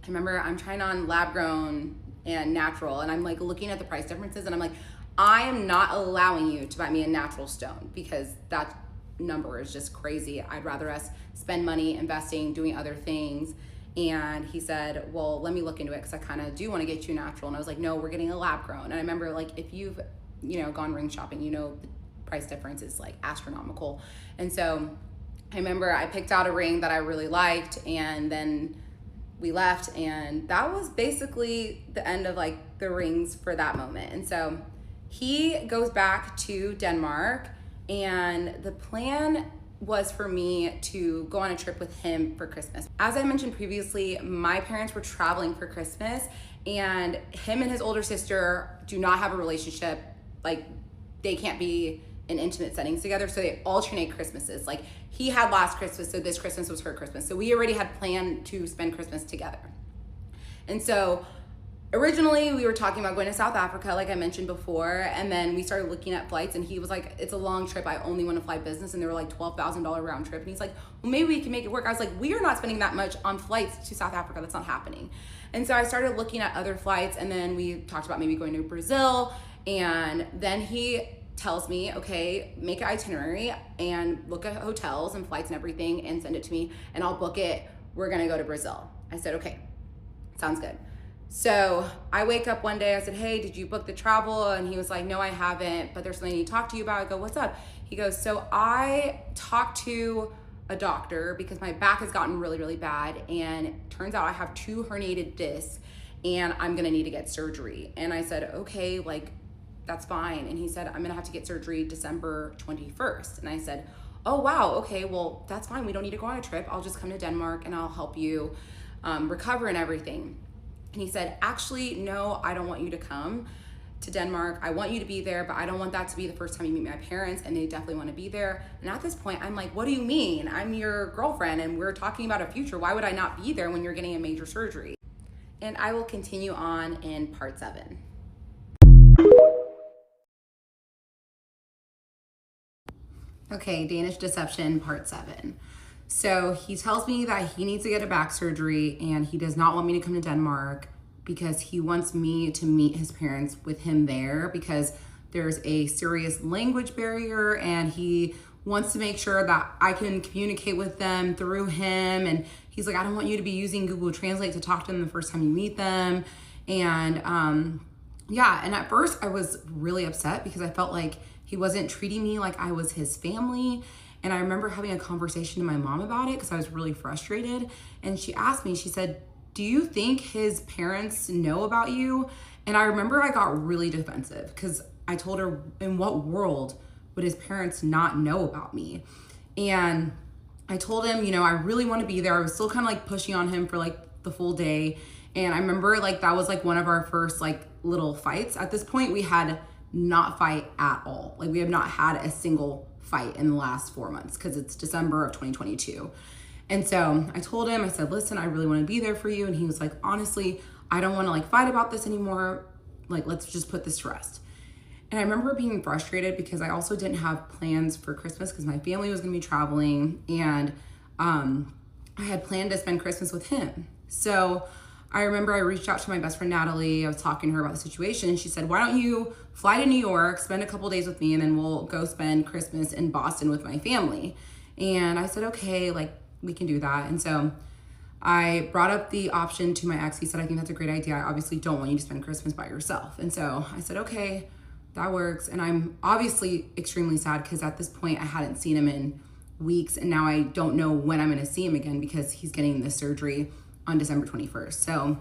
I remember I'm trying on lab grown and natural, and I'm like looking at the price differences, and I'm like, I am not allowing you to buy me a natural stone, because that number is just crazy. I'd rather us spend money investing, doing other things. And he said, well, let me look into it, because I kind of do want to get you natural. And I was like, no, we're getting a lab grown. And I remember, like, if you've gone ring shopping, the price difference is like astronomical. And so I remember I picked out a ring that I really liked, and then we left, and that was basically the end of like the rings for that moment. And so he goes back to Denmark, and the plan was for me to go on a trip with him for Christmas. As I mentioned previously, my parents were traveling for Christmas, and him and his older sister do not have a relationship. Like, they can't be in intimate settings together, so they alternate Christmases. Like, he had last Christmas, so this Christmas was her Christmas. So we already had planned to spend Christmas together. And so originally we were talking about going to South Africa, like I mentioned before, and then we started looking at flights, and he was like, it's a long trip, I only want to fly business, and they were like $12,000 round trip. And he's like, well, maybe we can make it work. I was like, we are not spending that much on flights to South Africa, that's not happening. And so I started looking at other flights, and then we talked about maybe going to Brazil. And then he tells me, okay, make an itinerary and look at hotels and flights and everything and send it to me, and I'll book it. We're gonna go to Brazil. I said, okay, sounds good. So I wake up one day, I said, hey, did you book the travel? And he was like, no, I haven't, but there's something I need to talk to you about. I go, what's up? He goes, so I talked to a doctor because my back has gotten really, really bad, and it turns out I have 2 herniated discs and I'm gonna need to get surgery. And I said, okay, like, that's fine. And he said, I'm gonna have to get surgery December 21st. And I said, oh wow, okay, well, that's fine. We don't need to go on a trip. I'll just come to Denmark and I'll help you recover and everything. And he said, actually, no, I don't want you to come to Denmark. I want you to be there, but I don't want that to be the first time you meet my parents, and they definitely want to be there. And at this point, I'm like, what do you mean? I'm your girlfriend and we're talking about a future. Why would I not be there when you're getting a major surgery? And I will continue on in part 7. Okay, Danish deception, part 7. So he tells me that he needs to get a back surgery and he does not want me to come to Denmark because he wants me to meet his parents with him there because there's a serious language barrier, and he wants to make sure that I can communicate with them through him. And he's like, I don't want you to be using Google Translate to talk to them the first time you meet them. And yeah, and at first I was really upset because I felt like he wasn't treating me like I was his family. And I remember having a conversation to my mom about it because I was really frustrated. And she asked me, she said, do you think his parents know about you? And I remember I got really defensive because I told her, in what world would his parents not know about me? And I told him, you know, I really want to be there. I was still kind of like pushing on him for like the full day. And I remember like that was like one of our first like little fights. At this point, we had not fight at all. Like we have not had a single fight in the last 4 months because it's December of 2022. And so I told him, I said, listen, I really want to be there for you. And he was like, honestly, I don't want to like fight about this anymore. Like, let's just put this to rest. And I remember being frustrated because I also didn't have plans for Christmas because my family was going to be traveling, and I had planned to spend Christmas with him. So I remember I reached out to my best friend, Natalie. I was talking to her about the situation, and she said, why don't you fly to New York, spend a couple days with me, and then we'll go spend Christmas in Boston with my family. And I said, okay, like we can do that. And so I brought up the option to my ex. He said, I think that's a great idea. I obviously don't want you to spend Christmas by yourself. And so I said, okay, that works. And I'm obviously extremely sad because at this point I hadn't seen him in weeks, and now I don't know when I'm going to see him again because he's getting this surgery on December 21st. So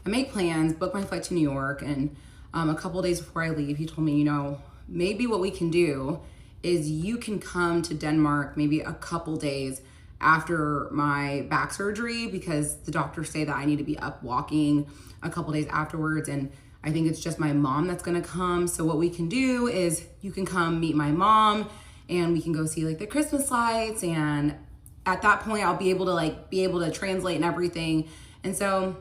I make plans, book my flight to New York, and a couple days before I leave, he told me, you know, maybe what we can do is you can come to Denmark maybe a couple days after my back surgery because the doctors say that I need to be up walking a couple days afterwards, and I think it's just my mom that's gonna come. So what we can do is you can come meet my mom and we can go see like the Christmas lights, and at that point I'll be able to translate and everything. And so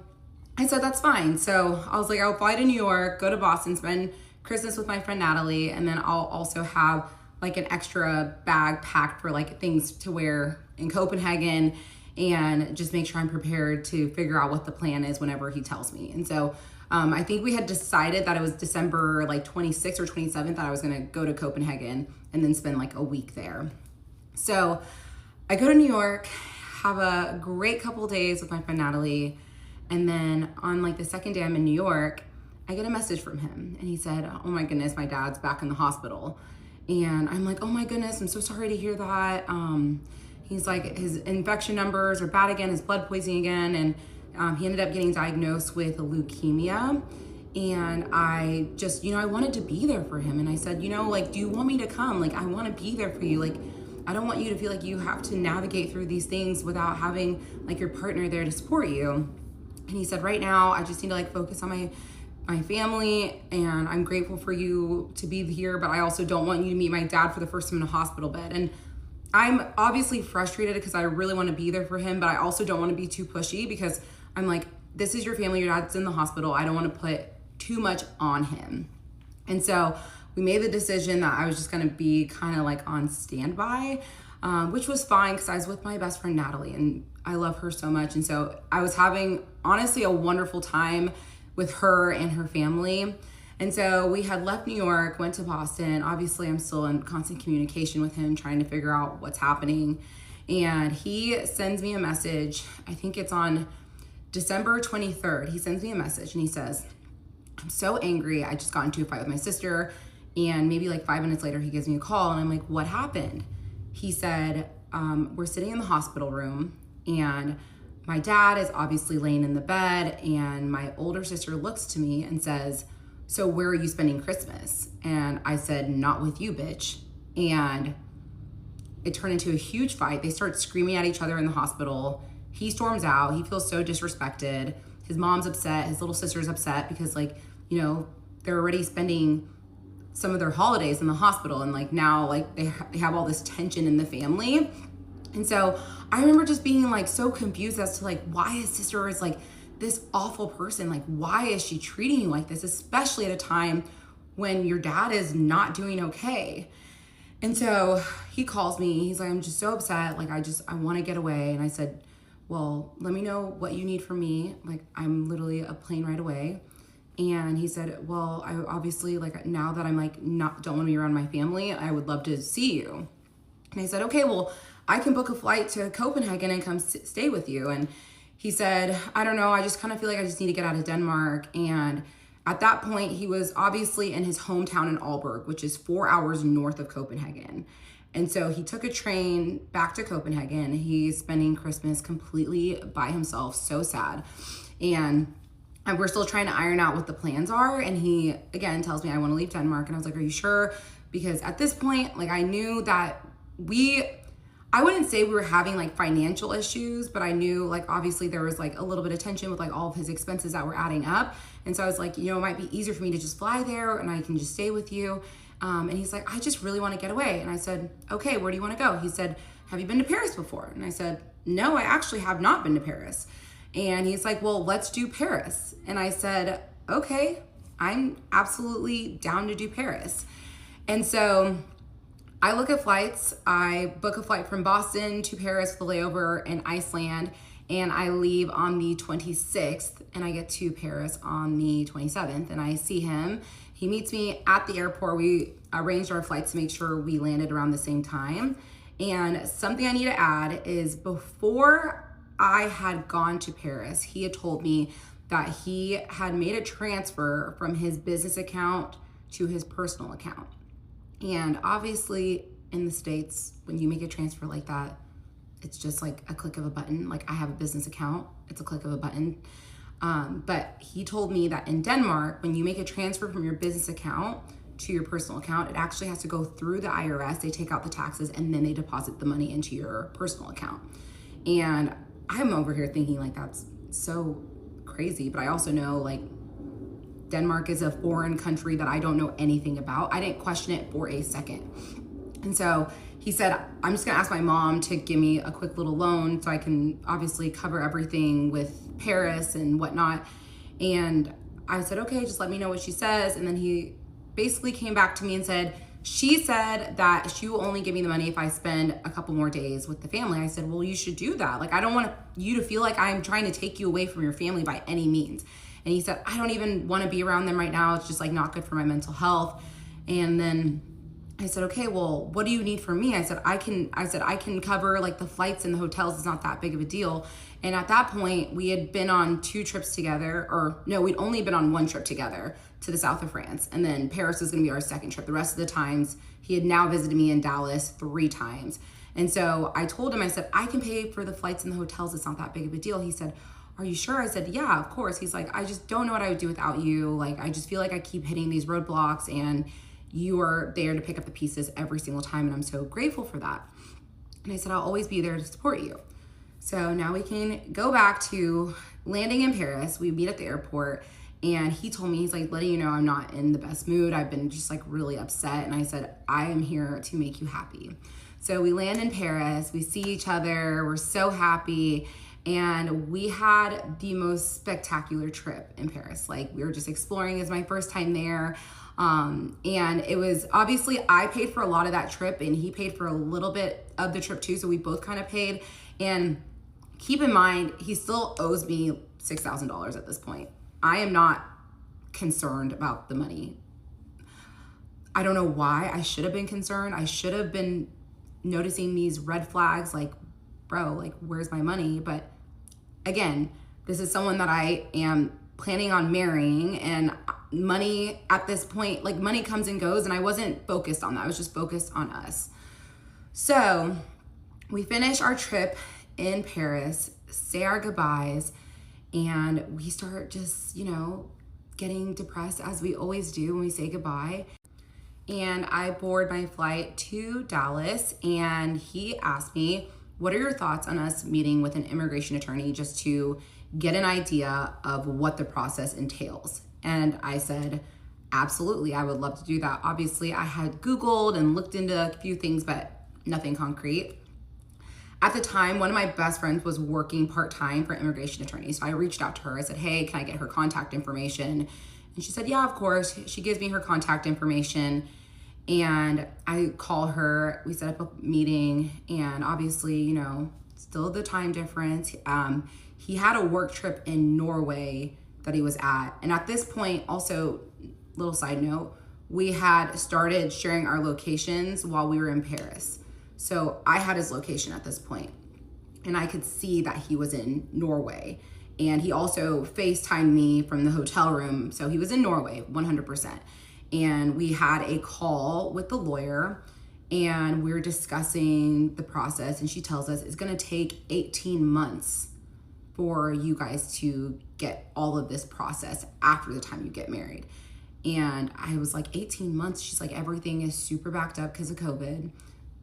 I said that's fine. So I was like, I'll fly to New York, go to Boston, spend Christmas with my friend Natalie, and then I'll also have like an extra bag packed for like things to wear in Copenhagen, and just make sure I'm prepared to figure out what the plan is whenever he tells me. And so I think we had decided that it was December like 26th or 27th that I was gonna go to Copenhagen and then spend like a week there. So I go to New York, have a great couple days with my friend Natalie, and then on like the second day I'm in New York, I get a message from him, and he said, oh my goodness, my dad's back in the hospital. And I'm like, oh my goodness, I'm so sorry to hear that. He's like, his infection numbers are bad again, his blood poisoning again, and he ended up getting diagnosed with leukemia. And I just, you know, I wanted to be there for him. And I said, you know, like, do you want me to come? Like, I want to be there for you. Like, I don't want you to feel like you have to navigate through these things without having like your partner there to support you. And he said, right now, I just need to like focus on my family, and I'm grateful for you to be here, but I also don't want you to meet my dad for the first time in a hospital bed. And I'm obviously frustrated because I really want to be there for him, but I also don't want to be too pushy because I'm like, this is your family, your dad's in the hospital. I don't want to put too much on him. And so we made the decision that I was just going to be kind of like on standby, which was fine because I was with my best friend Natalie, and I love her so much. And so I was having honestly a wonderful time with her and her family. And so we had left New York, went to Boston. Obviously, I'm still in constant communication with him, trying to figure out what's happening. And he sends me a message. I think it's on December 23rd. He sends me a message and he says, I'm so angry. I just got into a fight with my sister. And maybe like 5 minutes later, he gives me a call and I'm like, what happened? He said, we're sitting in the hospital room and my dad is obviously laying in the bed and my older sister looks to me and says, so where are you spending Christmas? And I said, not with you, bitch. And it turned into a huge fight. They start screaming at each other in the hospital. He storms out. He feels so disrespected. His mom's upset. His little sister's upset because like, you know, they're already spending some of their holidays in the hospital. And like now, like they have all this tension in the family. And so I remember just being like so confused as to like why his sister is like this awful person. Like, why is she treating you like this, especially at a time when your dad is not doing okay? And so he calls me. He's like, I'm just so upset. Like, I want to get away. And I said, well, let me know what you need from me. Like, I'm literally a plane right away. And he said, well, I obviously, like, now that I'm like, don't want to be around my family, I would love to see you. And I said, okay, well, I can book a flight to Copenhagen and come stay with you. And he said, I don't know, I just kind of feel like I just need to get out of Denmark. And at that point, he was obviously in his hometown in Aalborg, which is 4 hours north of Copenhagen. And so he took a train back to Copenhagen. He's spending Christmas completely by himself, so sad. And we're still trying to iron out what the plans are. And he, again, tells me, I want to leave Denmark. And I was like, are you sure? Because at this point, like I knew that I wouldn't say we were having like financial issues, but I knew like obviously there was like a little bit of tension with like all of his expenses that were adding up. And so I was like, you know, it might be easier for me to just fly there and I can just stay with you. And he's like, I just really want to get away. And I said, okay, where do you want to go? He said, have you been to Paris before? And I said, no, I actually have not been to Paris. And he's like, well, let's do Paris. And I said, okay, I'm absolutely down to do Paris. And so I look at flights. I book a flight from Boston to Paris with a layover in Iceland, and I leave on the 26th, and I get to Paris on the 27th, and I see him. He meets me at the airport. We arranged our flights to make sure we landed around the same time. And something I need to add is before I had gone to Paris, he had told me that he had made a transfer from his business account to his personal account. And obviously in the States, when you make a transfer like that, it's just like a click of a button. Like I have a business account, it's a click of a button. But he told me that in Denmark, when you make a transfer from your business account to your personal account, it actually has to go through the IRS. They take out the taxes and then they deposit the money into your personal account. And I'm over here thinking like that's so crazy, but I also know like Denmark is a foreign country that I don't know anything about. I didn't question it for a second. And so he said, I'm just gonna ask my mom to give me a quick little loan so I can obviously cover everything with Paris and whatnot. And I said, okay, just let me know what she says. And then he basically came back to me and said, she said that she will only give me the money if I spend a couple more days with the family. I said, well, you should do that. Like, I don't want you to feel like I'm trying to take you away from your family by any means. And he said, I don't even want to be around them right now. It's just like not good for my mental health. And then I said, okay, well, what do you need from me? I said, I can cover like the flights and the hotels. It's not that big of a deal. And at that point, we had been on 2 trips together, or no, we'd only been on 1 trip together to the south of France. And then Paris was going to be our second trip. The rest of the times, he had now visited me in Dallas 3 times. And so I told him, I said, I can pay for the flights and the hotels. It's not that big of a deal. He said, are you sure? I said, yeah, of course. He's like, I just don't know what I would do without you. Like, I just feel like I keep hitting these roadblocks and you are there to pick up the pieces every single time. And I'm so grateful for that. And I said, I'll always be there to support you. So now we can go back to landing in Paris. We meet at the airport and he told me, he's like, letting you know I'm not in the best mood. I've been just like really upset. And I said, I am here to make you happy. So we land in Paris, we see each other, we're so happy. And we had the most spectacular trip in Paris. Like we were just exploring. It was my first time there. And it was obviously I paid for a lot of that trip and he paid for a little bit of the trip too. So we both kind of paid. And Keep in mind, he still owes me $6,000 at this point. I am not concerned about the money. I don't know why I should have been concerned. I should have been noticing these red flags like, bro, like, where's my money? But again, this is someone that I am planning on marrying, and money at this point, like, money comes and goes, and I wasn't focused on that. I was just focused on us. So we finish our trip in Paris, say our goodbyes, and we start just, getting depressed as we always do when we say goodbye. And I board my flight to Dallas, and he asked me, what are your thoughts on us meeting with an immigration attorney just to get an idea of what the process entails? And I said, absolutely, I would love to do that. Obviously, I had Googled and looked into a few things, but nothing concrete. At the time, one of my best friends was working part-time for immigration attorneys. So I reached out to her. I said, hey, can I get her contact information? And she said, yeah, of course. She gives me her contact information. And I call her, we set up a meeting, and obviously, still the time difference. He had a work trip in Norway that he was at. And at this point, also, little side note, we had started sharing our locations while we were in Paris. So I had his location at this point, and I could see that he was in Norway. And he also FaceTimed me from the hotel room. So he was in Norway, 100%. And we had a call with the lawyer, and we were discussing the process. And she tells us it's going to take 18 months for you guys to get all of this process after the time you get married. And I was like, 18 months? She's like, everything is super backed up because of COVID.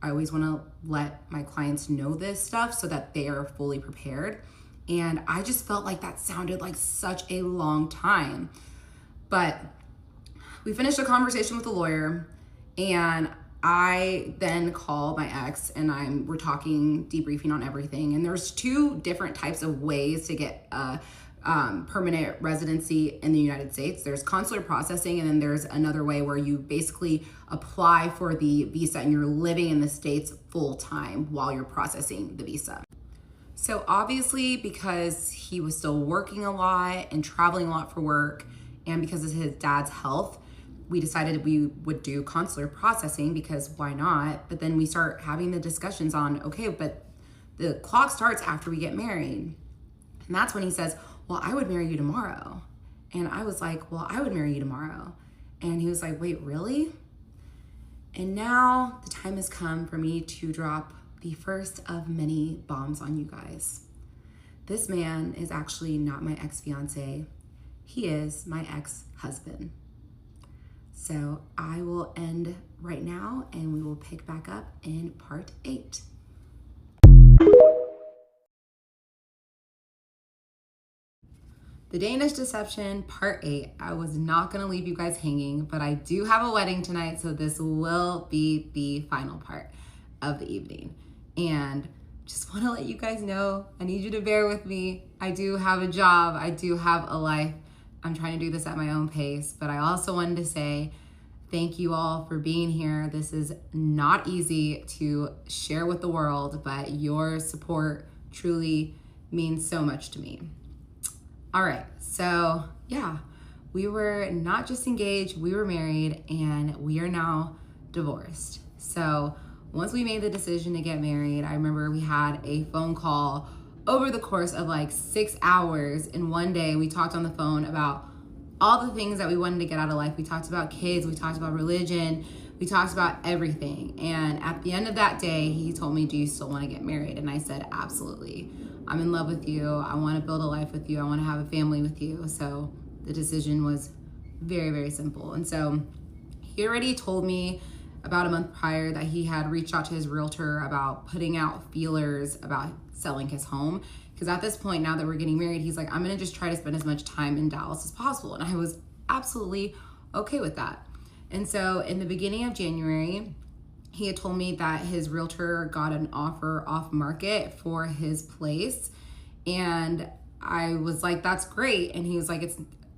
I always want to let my clients know this stuff so that they are fully prepared. And I just felt like that sounded like such a long time. But we finished a conversation with the lawyer, and I then call my ex, and we're talking, debriefing on everything. And there's two different types of ways to get permanent residency in the United States. There's consular processing, and then there's another way where you basically apply for the visa and you're living in the States full time while you're processing the visa. So obviously, because he was still working a lot and traveling a lot for work, and because of his dad's health, we decided we would do consular processing, because why not? But then we start having the discussions on, okay, but the clock starts after we get married. And that's when he says, well, I would marry you tomorrow. And I was like, well, I would marry you tomorrow. And he was like, wait, really? And now the time has come for me to drop the first of many bombs on you guys. This man is actually not my ex-fiance. He is my ex-husband. So I will end right now, and we will pick back up in part 8. The Danish Deception, part 8. I was not gonna leave you guys hanging, but I do have a wedding tonight, so this will be the final part of the evening. And just wanna let you guys know, I need you to bear with me. I do have a job, I do have a life. I'm trying to do this at my own pace, but I also wanted to say thank you all for being here. This is not easy to share with the world, but your support truly means so much to me. All right, so yeah, we were not just engaged, we were married, and we are now divorced. So once we made the decision to get married, I remember we had a phone call over the course of like 6 hours. In one day, we talked on the phone about all the things that we wanted to get out of life. We talked about kids, we talked about religion, we talked about everything. And at the end of that day, he told me, do you still want to get married? And I said, absolutely. I'm in love with you. I want to build a life with you. I want to have a family with you. So the decision was very, very simple. And so he already told me about a month prior that he had reached out to his realtor about putting out feelers about selling his home. Because at this point, now that we're getting married, he's like, I'm going to just try to spend as much time in Dallas as possible. And I was absolutely okay with that. And so in the beginning of January, he had told me that his realtor got an offer off market for his place. And I was like, that's great. And he was like,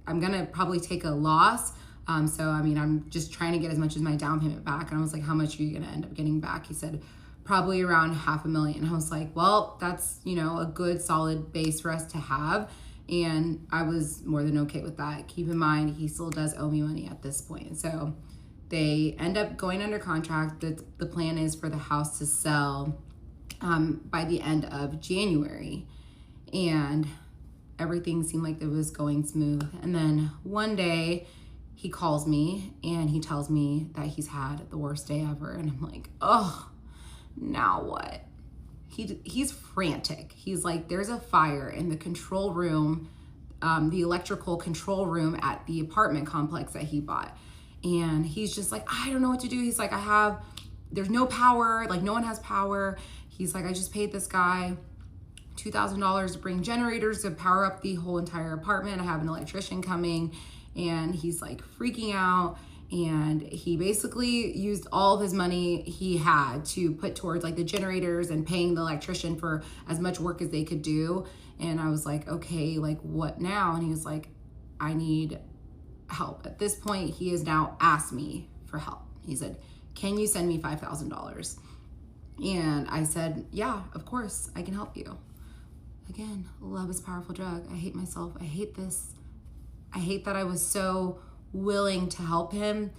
I'm going to probably take a loss. So, I mean, I'm just trying to get as much as my down payment back. And I was like, how much are you going to end up getting back? He said, probably around $500,000. I was like, well, that's, a good solid base for us to have. And I was more than okay with that. Keep in mind, he still does owe me money at this point. So they end up going under contract. The plan is for the house to sell by the end of January. And everything seemed like it was going smooth. And then one day he calls me and he tells me that he's had the worst day ever. And I'm like, oh, now what? He's frantic. He's like, there's a fire in the control room, the electrical control room at the apartment complex that he bought. And he's just like, I don't know what to do. He's like, there's no power. Like, no one has power. He's like, I just paid this guy $2,000 to bring generators to power up the whole entire apartment. I have an electrician coming. And he's like freaking out. And he basically used all of his money he had to put towards like the generators and paying the electrician for as much work as they could do. And I was like, okay, like what now? And he was like, I need help. At this point, he has now asked me for help. He said, can you send me $5,000? And I said, yeah, of course, I can help you. Again, love is a powerful drug. I hate myself. I hate this. I hate that I was so willing to help him,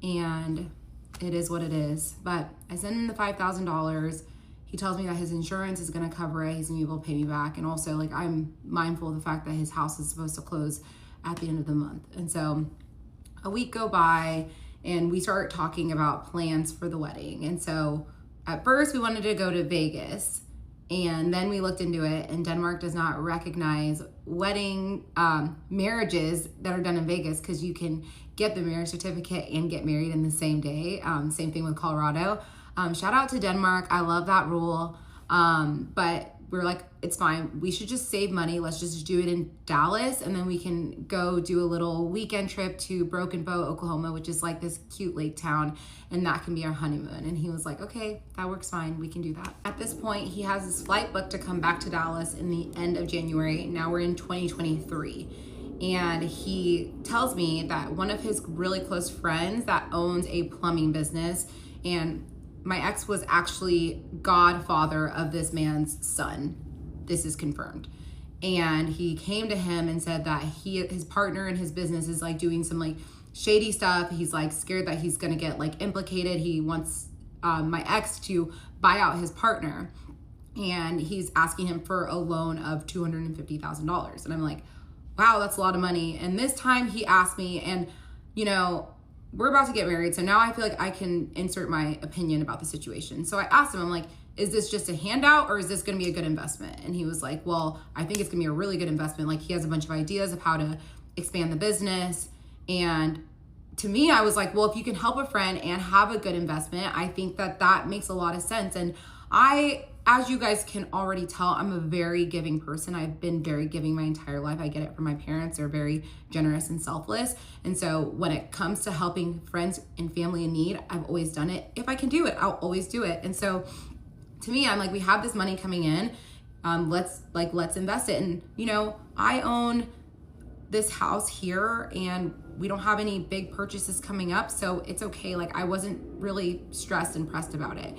and it is what it is. But I sent him the $5,000. He tells me that his insurance is going to cover it. He's going to be able to pay me back. And also, like, I'm mindful of the fact that his house is supposed to close at the end of the month. And so a week go by and we start talking about plans for the wedding. And so at first we wanted to go to Vegas, and then we looked into it, and Denmark does not recognize wedding marriages that are done in Vegas, because you can get the marriage certificate and get married in the same day. Same thing with Colorado. Shout out to Denmark. I love that rule. But we're like, it's fine. We should just save money. Let's just do it in Dallas, and then we can go do a little weekend trip to Broken Bow, Oklahoma, which is like this cute lake town, and that can be our honeymoon. And he was like, okay, that works fine. We can do that. At this point, he has his flight booked to come back to Dallas in the end of January. Now we're in 2023. And he tells me that one of his really close friends that owns a plumbing business, and my ex was actually godfather of this man's son. This is confirmed. And he came to him and said that his partner in his business is like doing some like shady stuff. He's like scared that he's gonna get like implicated. He wants my ex to buy out his partner, and he's asking him for a loan of $250,000. And I'm like, wow, that's a lot of money. And this time he asked me, and we're about to get married, so now I feel like I can insert my opinion about the situation. So I asked him, I'm like, is this just a handout, or is this going to be a good investment? And he was like, well, I think it's going to be a really good investment. Like, he has a bunch of ideas of how to expand the business. And to me, I was like, well, if you can help a friend and have a good investment, I think that makes a lot of sense. And as you guys can already tell, I'm a very giving person. I've been very giving my entire life. I get it from my parents. They're very generous and selfless. And so when it comes to helping friends and family in need, I've always done it. If I can do it, I'll always do it. And so to me, I'm like, we have this money coming in. Let's invest it. And I own this house here, and we don't have any big purchases coming up, so it's okay. Like, I wasn't really stressed and pressed about it.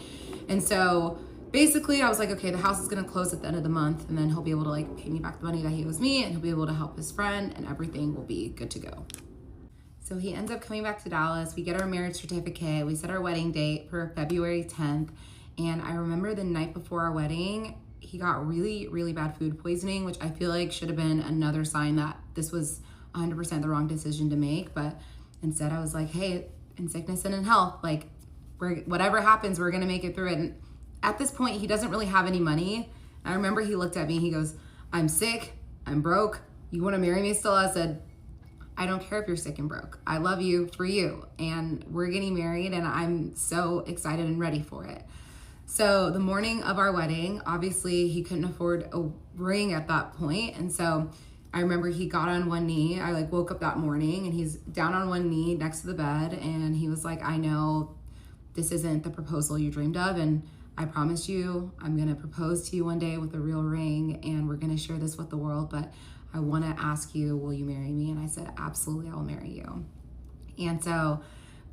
And so basically I was like, okay, the house is gonna close at the end of the month, and then he'll be able to like pay me back the money that he owes me, and he'll be able to help his friend, and everything will be good to go. So he ends up coming back to Dallas. We get our marriage certificate. We set our wedding date for February 10th. And I remember the night before our wedding, he got really, really bad food poisoning, which I feel like should have been another sign that this was 100% the wrong decision to make. But instead I was like, hey, in sickness and in health, like, whatever happens, we're gonna make it through it. And at this point, he doesn't really have any money. I remember he looked at me, he goes, I'm sick, I'm broke, you wanna marry me still? I said, I don't care if you're sick and broke. I love you for you, and we're getting married, and I'm so excited and ready for it. So the morning of our wedding, obviously he couldn't afford a ring at that point. And so I remember he got on one knee. I like woke up that morning, and he's down on one knee next to the bed. And he was like, I know this isn't the proposal you dreamed of, and I promise you I'm gonna propose to you one day with a real ring, and we're gonna share this with the world, but I wanna ask you, will you marry me? And I said, absolutely, I will marry you. And so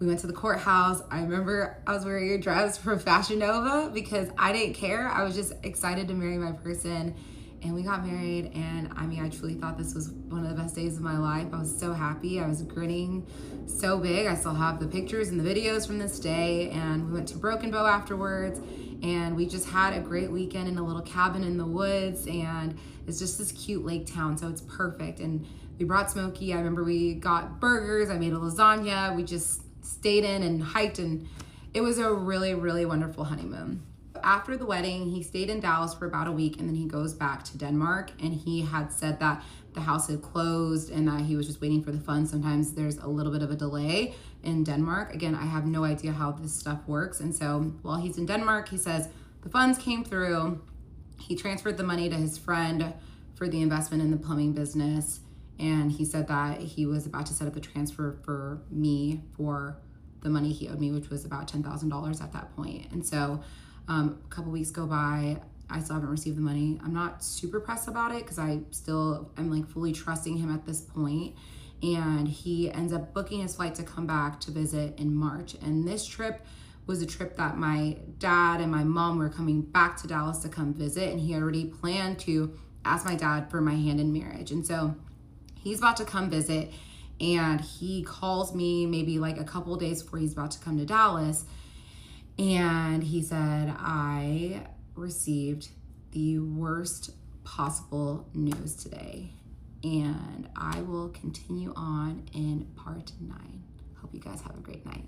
We went to the courthouse. I remember I was wearing a dress from Fashion Nova because I didn't care. I was just excited to marry my person. And we got married, and I mean, I truly thought this was one of the best days of my life. I was so happy. I was grinning so big. I still have the pictures and the videos from this day. And we went to Broken Bow afterwards, and we just had a great weekend in a little cabin in the woods. And it's just this cute lake town, so it's perfect. And we brought Smokey. I remember we got burgers. I made a lasagna. We just stayed in and hiked, and it was a really, really wonderful honeymoon. After the wedding, he stayed in Dallas for about a week, and then he goes back to Denmark. And he had said that the house had closed and that he was just waiting for the funds. Sometimes there's a little bit of a delay in Denmark. Again, I have no idea how this stuff works. And so while he's in Denmark, he says the funds came through. He transferred the money to his friend for the investment in the plumbing business. And he said that he was about to set up the transfer for me for the money he owed me, which was about $10,000 at that point. And so a couple weeks go by. I still haven't received the money. I'm not super pressed about it because I still am like fully trusting him at this point. And he ends up booking his flight to come back to visit in March. And this trip was a trip that my dad and my mom were coming back to Dallas to come visit. And he already planned to ask my dad for my hand in marriage. And so he's about to come visit, and he calls me maybe like a couple days before he's about to come to Dallas. And he said, I received the worst possible news today, and I will continue on in part 9. Hope you guys have a great night.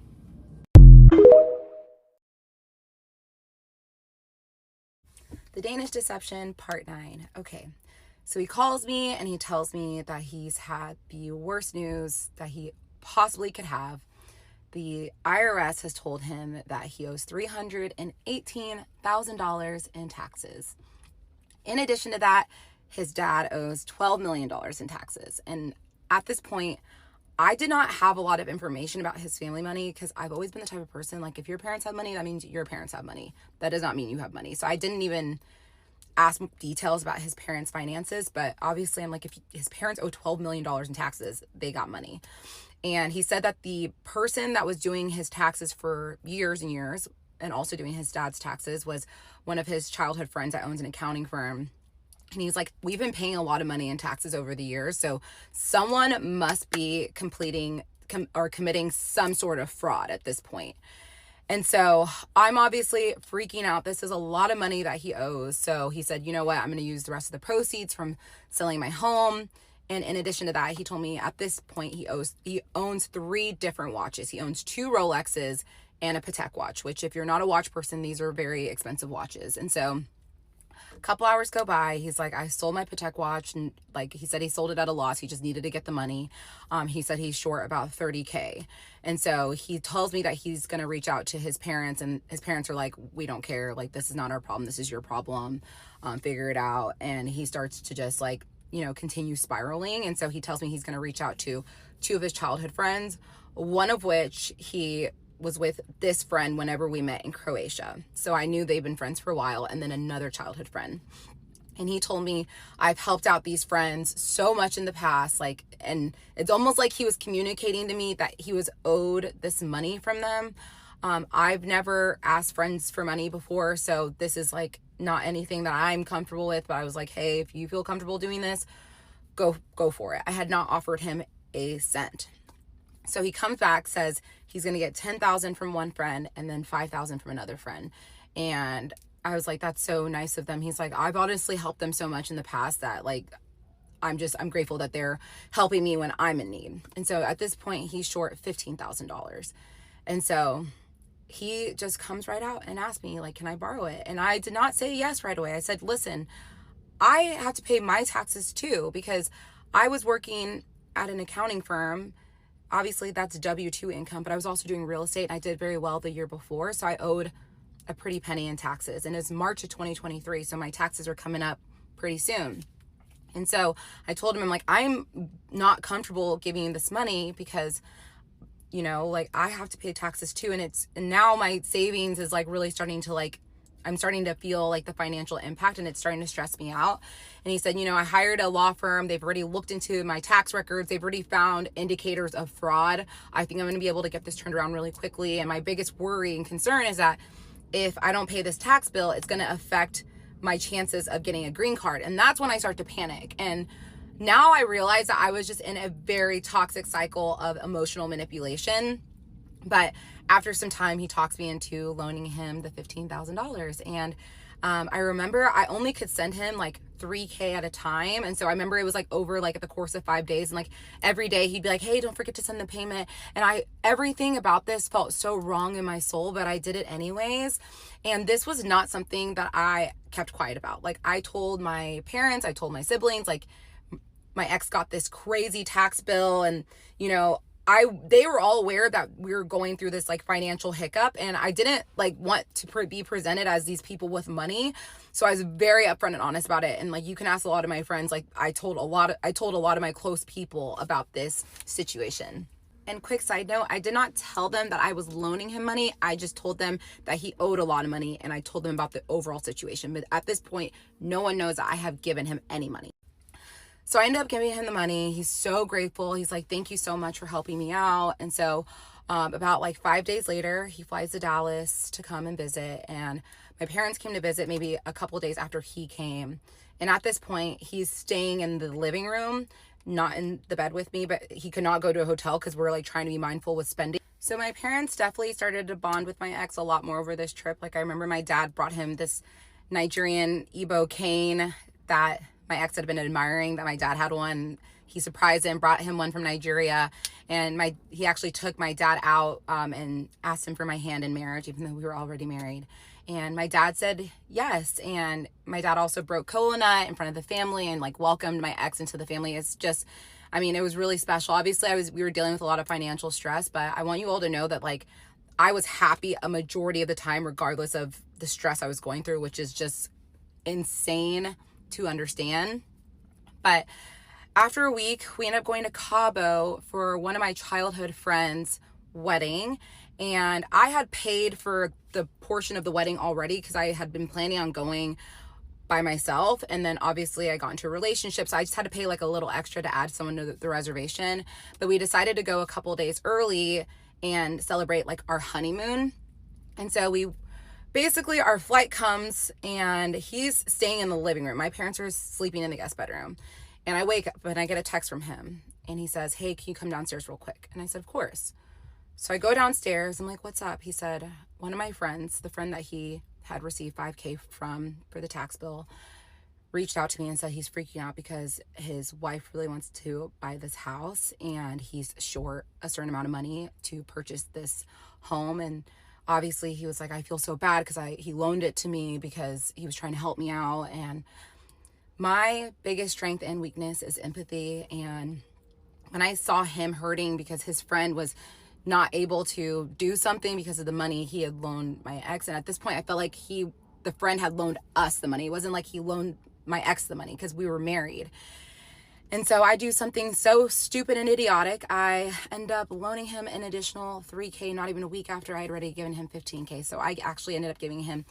The Danish Deception, part 9. Okay, so he calls me and he tells me that he's had the worst news that he possibly could have. The IRS has told him that he owes $318,000 in taxes. In addition to that, his dad owes $12 million in taxes. And at this point, I did not have a lot of information about his family money because I've always been the type of person, like, if your parents have money, that means your parents have money. That does not mean you have money. So I didn't even ask details about his parents' finances, but obviously I'm like, if his parents owe $12 million in taxes, they got money. And he said that the person that was doing his taxes for years and years and also doing his dad's taxes was one of his childhood friends that owns an accounting firm. And he's like, we've been paying a lot of money in taxes over the years, so someone must be committing some sort of fraud at this point. And so I'm obviously freaking out. This is a lot of money that he owes. So he said, you know what, I'm going to use the rest of the proceeds from selling my home. And in addition to that, he told me at this point he owns 3 different watches. He owns 2 Rolexes and a Patek watch, which if you're not a watch person, these are very expensive watches. And so a couple hours go by. He's like, I sold my Patek watch, and like he said, he sold it at a loss. He just needed to get the money. He said he's short about $30K. And so he tells me that he's going to reach out to his parents, and his parents are like, we don't care. Like, this is not our problem. This is your problem. Figure it out. And he starts to just like, continue spiraling. And so he tells me he's going to reach out to 2 of his childhood friends, one of which he was with this friend whenever we met in Croatia. So I knew they've been friends for a while, and then another childhood friend. And he told me, I've helped out these friends so much in the past, like, and it's almost like he was communicating to me that he was owed this money from them. I've never asked friends for money before, so this is like not anything that I'm comfortable with, but I was like, hey, if you feel comfortable doing this, go for it. I had not offered him a cent. So he comes back, says he's going to get $10,000 from one friend and then $5,000 from another friend. And I was like, that's so nice of them. He's like, I've honestly helped them so much in the past that like, I'm grateful that they're helping me when I'm in need. And so at this point, he's short $15,000. And so he just comes right out and asks me, like, can I borrow it? And I did not say yes right away. I said, listen, I have to pay my taxes too, because I was working at an accounting firm. Obviously that's W-2 income, but I was also doing real estate, and I did very well the year before. So I owed a pretty penny in taxes, and it's March of 2023. So my taxes are coming up pretty soon. And so I told him, I'm like, I'm not comfortable giving you this money because, like, I have to pay taxes too. And now my savings is like really starting to like I'm starting to feel like the financial impact, and it's starting to stress me out. And he said, I hired a law firm. They've already looked into my tax records. They've already found indicators of fraud. I think I'm going to be able to get this turned around really quickly. And my biggest worry and concern is that if I don't pay this tax bill, it's going to affect my chances of getting a green card. And that's when I start to panic. And now I realize that I was just in a very toxic cycle of emotional manipulation. But after some time, he talks me into loaning him the $15,000. And I remember I only could send him like $3,000 at a time. And so I remember it was like over like at the course of 5 days. And like every day he'd be like, hey, don't forget to send the payment. And everything about this felt so wrong in my soul, but I did it anyways. And this was not something that I kept quiet about. Like I told my parents, I told my siblings, like my ex got this crazy tax bill, and they were all aware that we were going through this like financial hiccup, and I didn't like want to be presented as these people with money. So I was very upfront and honest about it. And like, you can ask a lot of my friends, like I told a lot of my close people about this situation. And quick side note, I did not tell them that I was loaning him money. I just told them that he owed a lot of money, and I told them about the overall situation. But at this point, no one knows that I have given him any money. So I ended up giving him the money. He's so grateful. He's like, thank you so much for helping me out. And so about like 5 days later, he flies to Dallas to come and visit. And my parents came to visit maybe a couple days after he came. And at this point, he's staying in the living room, not in the bed with me, but he could not go to a hotel because we're like trying to be mindful with spending. So my parents definitely started to bond with my ex a lot more over this trip. Like I remember my dad brought him this Nigerian Igbo cane that my ex had been admiring, that my dad had one. He surprised him, brought him one from Nigeria. And he actually took my dad out and asked him for my hand in marriage, even though we were already married. And my dad said yes. And my dad also broke coconut in front of the family and like welcomed my ex into the family. It's just, it was really special. Obviously we were dealing with a lot of financial stress, but I want you all to know that like I was happy a majority of the time, regardless of the stress I was going through, which is just insane to understand. But after a week, we ended up going to Cabo for one of my childhood friends' wedding. And I had paid for the portion of the wedding already because I had been planning on going by myself. And then obviously I got into a relationship, so I just had to pay like a little extra to add someone to the reservation. But we decided to go a couple days early and celebrate like our honeymoon. And so basically our flight comes and he's staying in the living room. My parents are sleeping in the guest bedroom. And I wake up and I get a text from him. And he says, hey, can you come downstairs real quick? And I said, of course. So I go downstairs. I'm like, what's up? He said, one of my friends, the friend that he had received $5,000 from for the tax bill, reached out to me and said he's freaking out because his wife really wants to buy this house and he's short a certain amount of money to purchase this home. And obviously he was like, I feel so bad because he loaned it to me because he was trying to help me out. And my biggest strength and weakness is empathy. And when I saw him hurting because his friend was not able to do something because of the money he had loaned my ex, and at this point I felt like the friend had loaned us the money. It wasn't like he loaned my ex the money because we were married. And so I do something so stupid and idiotic. I end up loaning him an additional $3,000 not even a week after I had already given him $15,000. So I actually ended up giving him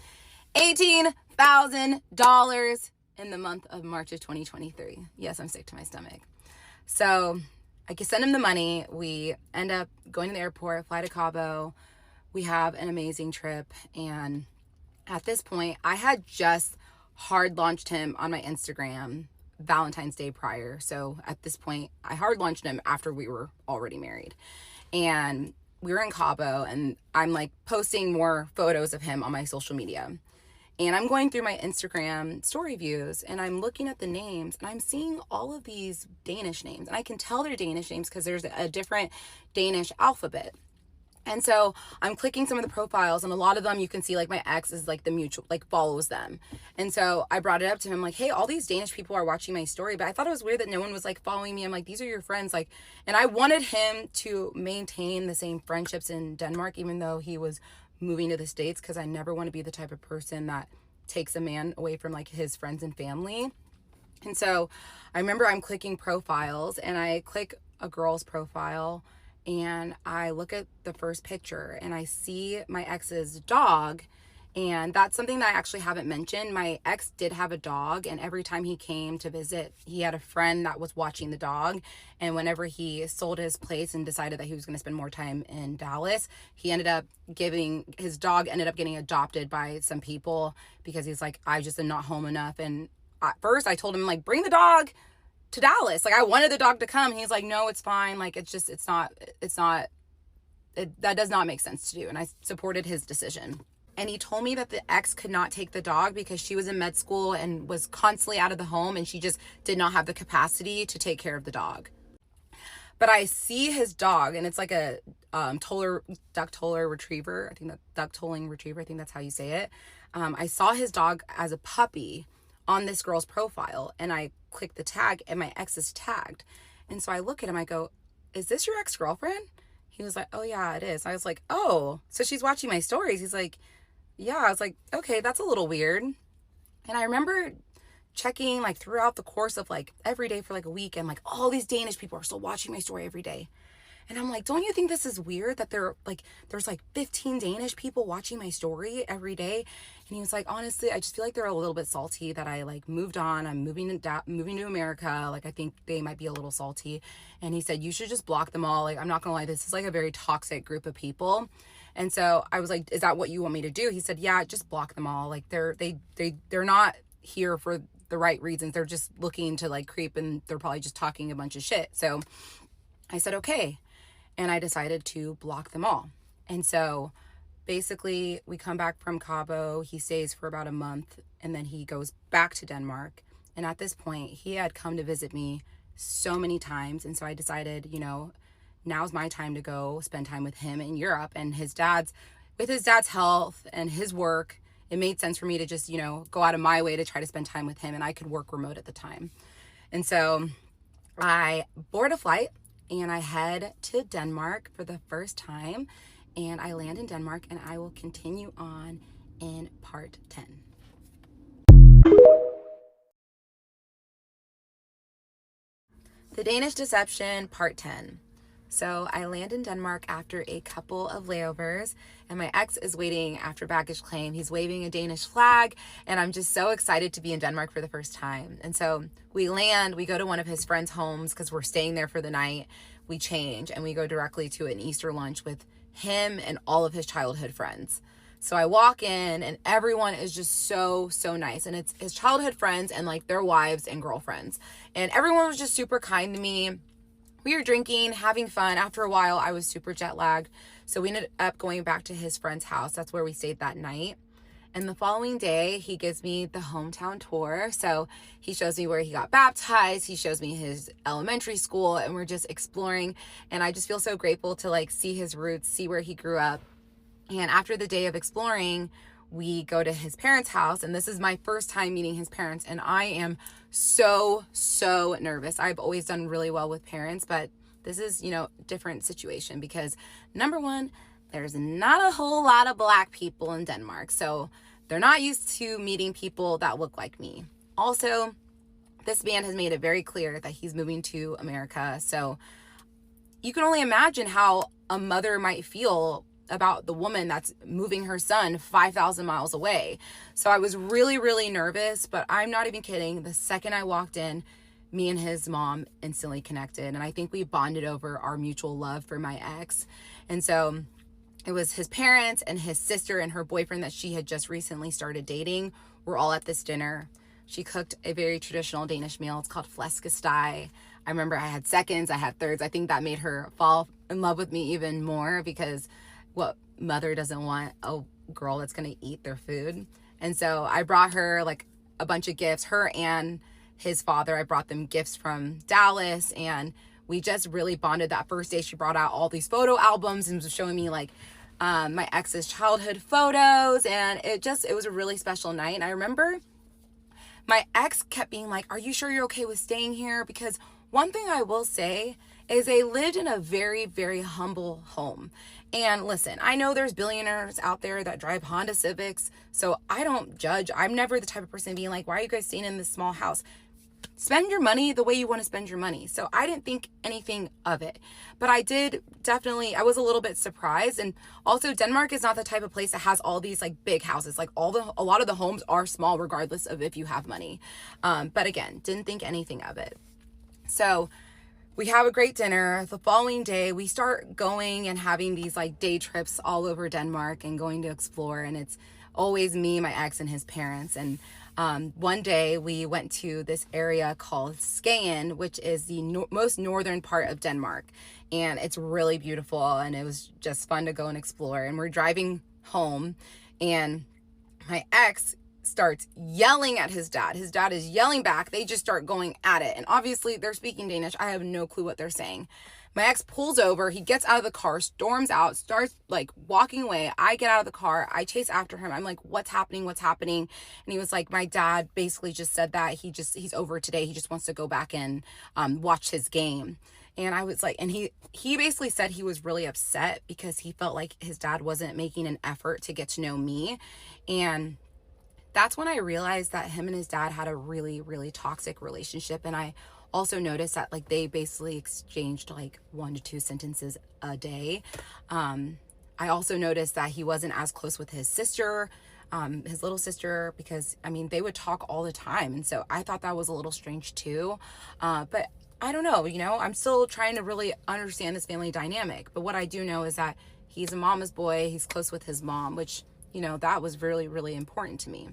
$18,000 in the month of March of 2023. Yes, I'm sick to my stomach. So I can send him the money. We end up going to the airport, fly to Cabo. We have an amazing trip. And at this point, I had just hard launched him on my Instagram Valentine's Day prior. So at this point, I hard launched him after we were already married. And we were in Cabo, and I'm like posting more photos of him on my social media. And I'm going through my Instagram story views and I'm looking at the names and I'm seeing all of these Danish names. And I can tell they're Danish names because there's a different Danish alphabet. And so I'm clicking some of the profiles, and a lot of them you can see like my ex is like the mutual, like follows them. And so I brought it up to him like, hey, all these Danish people are watching my story, but I thought it was weird that no one was like following me. I'm like, these are your friends. Like, and I wanted him to maintain the same friendships in Denmark, even though he was moving to the States, because I never want to be the type of person that takes a man away from like his friends and family. And so I remember I'm clicking profiles, and I click a girl's profile and I look at the first picture and I see my ex's dog, And that's something that I actually haven't mentioned. My ex did have a dog, and every time he came to visit, he had a friend that was watching the dog. And whenever he sold his place and decided that he was going to spend more time in Dallas, he ended up his dog ended up getting adopted by some people because he's like, I just am not home enough. And at first I told him, like, bring the dog to Dallas. Like, I wanted the dog to come. He's like, no, it's fine. Like, that does not make sense to do. And I supported his decision. And he told me that the ex could not take the dog because she was in med school and was constantly out of the home, and she just did not have the capacity to take care of the dog. But I see his dog, and it's like a duck-toller retriever. I think that duck-tolling retriever. I think that's how you say it. I saw his dog as a puppy on this girl's profile, and I clicked the tag, and my ex is tagged. And so I look at him, I go, is this your ex-girlfriend? He was like, oh yeah, it is. I was like, oh, so she's watching my stories. He's like, yeah. I was like, okay, that's a little weird. And I remember checking like throughout the course of like every day for like a week, and like all these Danish people are still watching my story every day. And I'm like, don't you think this is weird that there's like 15 Danish people watching my story every day? And he was like, honestly, I just feel like they're a little bit salty that I like moved on. I'm moving to America. Like, I think they might be a little salty. And he said, you should just block them all. Like, I'm not gonna lie, this is like a very toxic group of people. And so I was like, is that what you want me to do? He said, yeah, just block them all. Like, they're not here for the right reasons. They're just looking to like creep, and they're probably just talking a bunch of shit. So I said, okay. And I decided to block them all. And so basically we come back from Cabo, he stays for about a month, and then he goes back to Denmark. And at this point, he had come to visit me so many times. And so I decided, now's my time to go spend time with him in Europe. And with his dad's health and his work, it made sense for me to just, go out of my way to try to spend time with him. And I could work remote at the time. And so I board a flight, and I head to Denmark for the first time, and I land in Denmark, and I will continue on in part 10. The Danish Deception, part 10. So I land in Denmark after a couple of layovers, and my ex is waiting after baggage claim. He's waving a Danish flag, and I'm just so excited to be in Denmark for the first time. And so we land, we go to one of his friends' homes because we're staying there for the night. We change, and we go directly to an Easter lunch with him and all of his childhood friends. So I walk in, and everyone is just so, so nice. And it's his childhood friends and like their wives and girlfriends. And everyone was just super kind to me. We were drinking, having fun. After a while, I was super jet lagged. So we ended up going back to his friend's house. That's where we stayed that night. And the following day, he gives me the hometown tour. So he shows me where he got baptized. He shows me his elementary school, and we're just exploring. And I just feel so grateful to like see his roots, see where he grew up. And after the day of exploring, we go to his parents' house, and this is my first time meeting his parents, and I am so, so nervous. I've always done really well with parents, but this is, different situation because number one, there's not a whole lot of Black people in Denmark, so they're not used to meeting people that look like me. Also, this man has made it very clear that he's moving to America, so you can only imagine how a mother might feel about the woman that's moving her son 5,000 miles away. So I was really, really nervous, but I'm not even kidding. The second I walked in, me and his mom instantly connected. And I think we bonded over our mutual love for my ex. And so it was his parents and his sister and her boyfriend that she had just recently started dating. We're all at this dinner. She cooked a very traditional Danish meal. It's called flæskesteg. I remember I had seconds, I had thirds. I think that made her fall in love with me even more because what mother doesn't want a girl that's going to eat their food? And so I brought her like a bunch of gifts, her and his father. I brought them gifts from Dallas, and we just really bonded that first day. She brought out all these photo albums and was showing me like my ex's childhood photos, and it was a really special night. And I remember my ex kept being like, are you sure you're okay with staying here? Because one thing I will say is they lived in a very, very humble home. And listen, I know there's billionaires out there that drive Honda Civics, so I don't judge. I'm never the type of person being like, why are you guys staying in this small house? spend your money the way you want to spend your money. So I didn't think anything of it, but I was a little bit surprised. And also, Denmark is not the type of place that has all these like big houses. Like a lot of the homes are small regardless of if you have money. But again, didn't think anything of it. So we have a great dinner. The following day, we start going and having these like day trips all over Denmark and going to explore. And it's always me, my ex, and his parents. And one day we went to this area called Skagen, which is the most northern part of Denmark. And it's really beautiful. And it was just fun to go and explore. And we're driving home, and my ex starts yelling at his dad. His dad is yelling back. They just start going at it. And obviously they're speaking Danish. I have no clue what they're saying. My ex pulls over. He gets out of the car, storms out, starts like walking away. I get out of the car. I chase after him. I'm like, what's happening? What's happening? And he was like, my dad basically just said that he's over today. He just wants to go back and watch his game. And I was like, and he basically said he was really upset because he felt like his dad wasn't making an effort to get to know me. And that's when I realized that him and his dad had a really, really toxic relationship. And I also noticed that like they basically exchanged like 1 to 2 sentences a day. I also noticed that he wasn't as close with his sister, his little sister, because I mean, they would talk all the time. And so I thought that was a little strange too. But I don't know, I'm still trying to really understand this family dynamic. But what I do know is that he's a mama's boy. He's close with his mom, which, that was really, really important to me.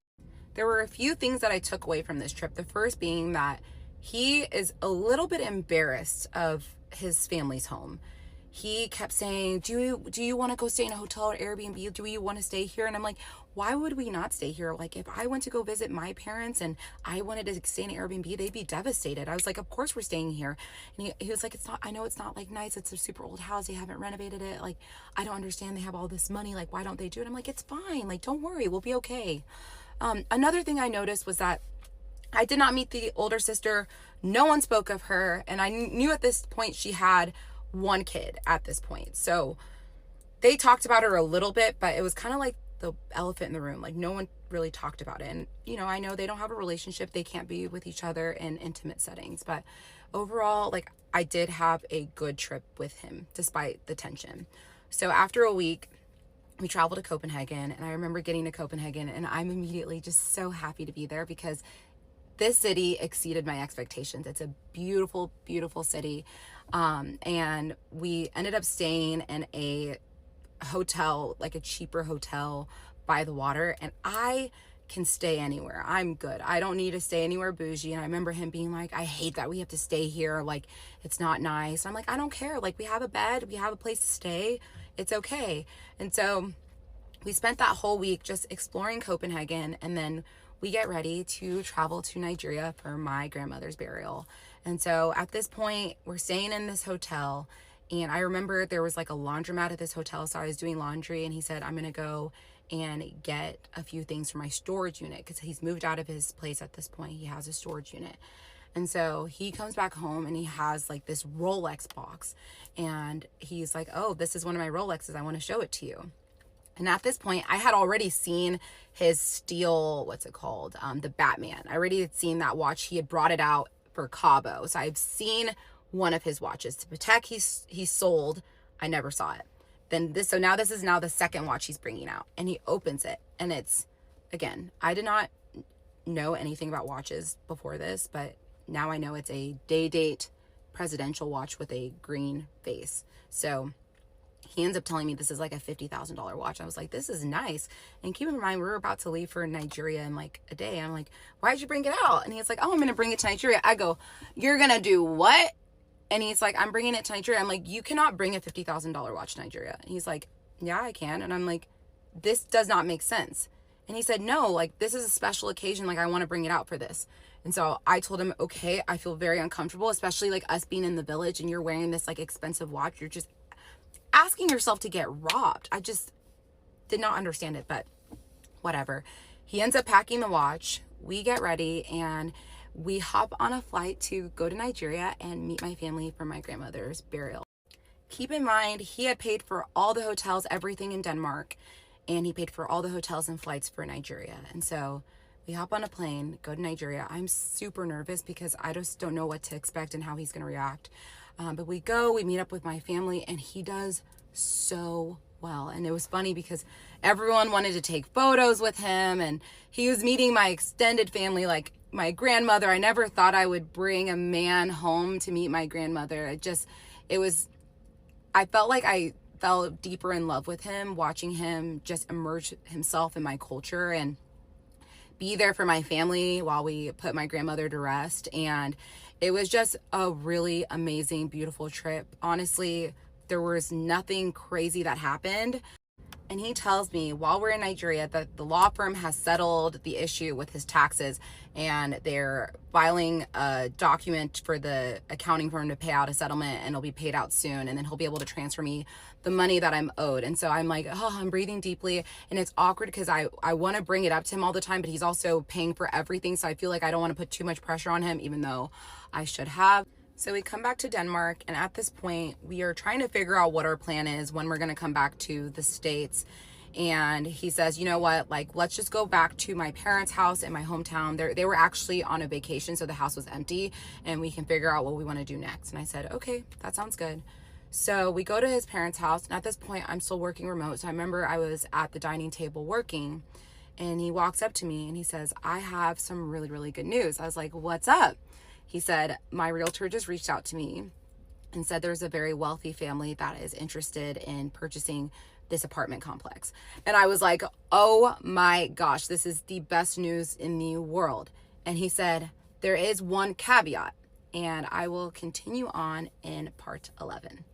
There were a few things that I took away from this trip. The first being that he is a little bit embarrassed of his family's home. He kept saying, do you want to go stay in a hotel or Airbnb? Do you want to stay here? And I'm like, why would we not stay here? Like, if I went to go visit my parents and I wanted to stay in an Airbnb, they'd be devastated. I was like, of course we're staying here. And he was like, I know it's not like nice. It's a super old house. They haven't renovated it. Like, I don't understand. They have all this money. Like, why don't they do it? I'm like, it's fine. Like, don't worry. We'll be okay. Another thing I noticed was that I did not meet the older sister. No one spoke of her. And I knew at this point she had one kid at this point. So they talked about her a little bit, but it was kind of like the elephant in the room. Like no one really talked about it. And, I know they don't have a relationship. They can't be with each other in intimate settings. But overall, like I did have a good trip with him despite the tension. So after a week, we traveled to Copenhagen, and I remember getting to Copenhagen and I'm immediately just so happy to be there because this city exceeded my expectations. It's a beautiful, beautiful city. And we ended up staying in a hotel, like a cheaper hotel by the water. And I can stay anywhere. I'm good. I don't need to stay anywhere bougie. And I remember him being like, I hate that we have to stay here. Like, it's not nice. I'm like, I don't care. Like, we have a bed, we have a place to stay. It's okay. And so we spent that whole week just exploring Copenhagen, and then we get ready to travel to Nigeria for my grandmother's burial. And so at this point, we're staying in this hotel, and I remember there was like a laundromat at this hotel, so I was doing laundry, and he said, I'm gonna go and get a few things for my storage unit, because he's moved out of his place at this point. He has a storage unit. And so he comes back home and he has like this Rolex box, and he's like, oh, this is one of my Rolexes. I want to show it to you. And at this point, I had already seen his steel, what's it called? The Batman. I already had seen that watch. He had brought it out for Cabo. So I've seen one of his watches. To Patek, he sold. I never saw it. So now this is now the second watch he's bringing out. And he opens it. And it's, again, I did not know anything about watches before this, but now I know it's a day-date presidential watch with a green face. So he ends up telling me this is like a $50,000 watch. I was like, this is nice. And keep in mind, we're about to leave for Nigeria in like a day. I'm like, why'd you bring it out? And he's like, oh, I'm going to bring it to Nigeria. I go, you're going to do what? And he's like, I'm bringing it to Nigeria. I'm like, you cannot bring a $50,000 watch to Nigeria. And he's like, yeah, I can. And I'm like, this does not make sense. And he said, no, like this is a special occasion. Like I want to bring it out for this. And so I told him, okay, I feel very uncomfortable, especially like us being in the village and you're wearing this like expensive watch. You're just asking yourself to get robbed. I just did not understand it, but whatever. He ends up packing the watch. We get ready and we hop on a flight to go to Nigeria and meet my family for my grandmother's burial. Keep in mind, he had paid for all the hotels, everything in Denmark, and he paid for all the hotels and flights for Nigeria. And so We hop on a plane, go to Nigeria. I'm super nervous because I just don't know what to expect and how he's going to react. But we meet up with my family, and he does so well. And it was funny because everyone wanted to take photos with him, and he was meeting my extended family, like my grandmother. I never thought I would bring a man home to meet my grandmother. I felt like I fell deeper in love with him, watching him just immerse himself in my culture and be there for my family while we put my grandmother to rest. And it was just a really amazing, beautiful trip. Honestly, there was nothing crazy that happened. And he tells me while we're in Nigeria that the law firm has settled the issue with his taxes, and they're filing a document for the accounting firm to pay out a settlement, and it'll be paid out soon. And then he'll be able to transfer me the money that I'm owed. And so I'm like, oh, I'm breathing deeply. And it's awkward because I want to bring it up to him all the time, but he's also paying for everything. So I feel like I don't want to put too much pressure on him, even though I should have. So we come back to Denmark, and at this point, we are trying to figure out what our plan is, when we're going to come back to the States. And he says, you know what, like, let's just go back to my parents' house in my hometown. They were actually on a vacation, so the house was empty, and we can figure out what we want to do next. And I said, okay, that sounds good. So we go to his parents' house, and at this point, I'm still working remote. So I remember I was at the dining table working, and he walks up to me, and he says, I have some really, really good news. I was like, what's up? He said, my realtor just reached out to me and said there's a very wealthy family that is interested in purchasing this apartment complex. And I was like, oh my gosh, this is the best news in the world. And he said, there is one caveat, and I will continue on in part 11.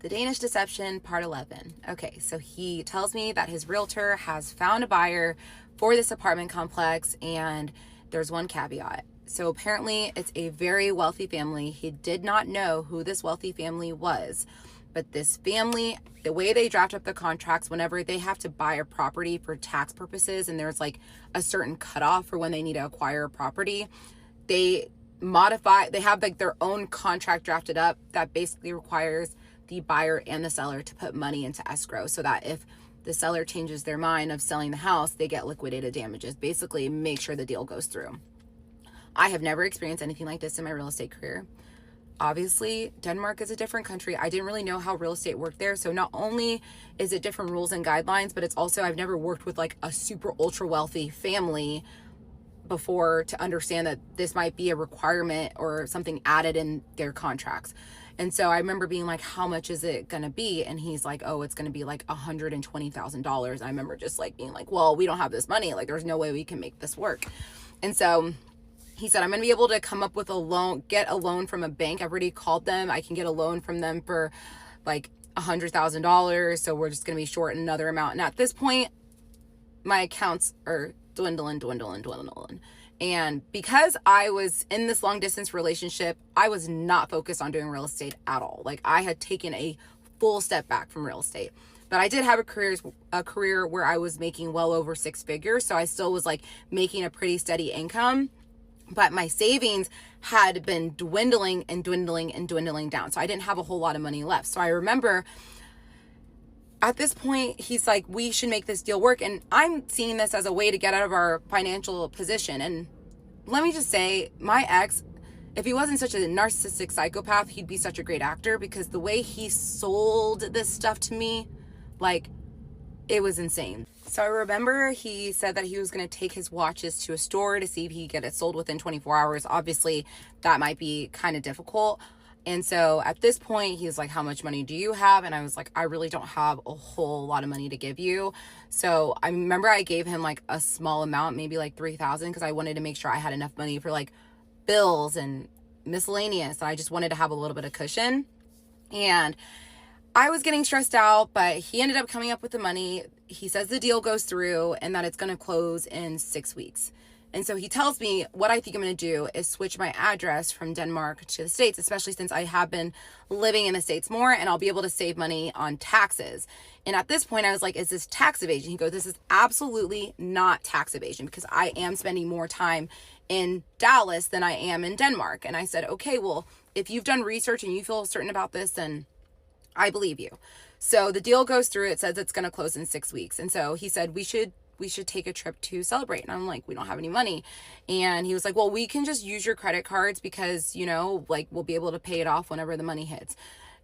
The Danish Deception, part 11. Okay, so he tells me that his realtor has found a buyer for this apartment complex, and there's one caveat. So apparently it's a very wealthy family. He did not know who this wealthy family was, but this family, the way they draft up the contracts, whenever they have to buy a property for tax purposes, and there's like a certain cutoff for when they need to acquire a property, they have like their own contract drafted up that basically requires the buyer and the seller to put money into escrow, so that if the seller changes their mind of selling the house, they get liquidated damages. Basically, make sure the deal goes through. I have never experienced anything like this in my real estate career. Obviously, Denmark is a different country. I didn't really know how real estate worked there. So not only is it different rules and guidelines, but it's also, I've never worked with like a super ultra wealthy family before to understand that this might be a requirement or something added in their contracts. And so I remember being like, how much is it going to be? And he's like, oh, it's going to be like $120,000. I remember just like being like, well, we don't have this money. Like, there's no way we can make this work. And so he said, I'm going to be able to come up with a loan, get a loan from a bank. I've already called them. I can get a loan from them for like $100,000. So we're just going to be short another amount. And at this point, my accounts are dwindling. And because I was in this long distance relationship, I was not focused on doing real estate at all. Like, I had taken a full step back from real estate. But I did have a career where I was making well over 6 figures. So I still was like making a pretty steady income. But my savings had been dwindling down. So I didn't have a whole lot of money left. So I remember at this point, he's like, we should make this deal work. And I'm seeing this as a way to get out of our financial position. And let me just say, my ex, if he wasn't such a narcissistic psychopath, he'd be such a great actor, because the way he sold this stuff to me, like, it was insane. So I remember he said that he was going to take his watches to a store to see if he could get it sold within 24 hours. Obviously, that might be kind of difficult. And so at this point, he's like, how much money do you have? And I was like, I really don't have a whole lot of money to give you. So I remember I gave him like a small amount, maybe like 3,000, because I wanted to make sure I had enough money for like bills and miscellaneous. And I just wanted to have a little bit of cushion. And I was getting stressed out, but he ended up coming up with the money. He says the deal goes through and that it's going to close in 6 weeks. And so he tells me what I think I'm going to do is switch my address from Denmark to the States, especially since I have been living in the States more, and I'll be able to save money on taxes. And at this point, I was like, is this tax evasion? He goes, this is absolutely not tax evasion, because I am spending more time in Dallas than I am in Denmark. And I said, okay, well, if you've done research and you feel certain about this, then I believe you. So the deal goes through. It says it's going to close in 6 weeks. And so he said, we should take a trip to celebrate. And I'm like, we don't have any money. And he was like, well, we can just use your credit cards because, like we'll be able to pay it off whenever the money hits.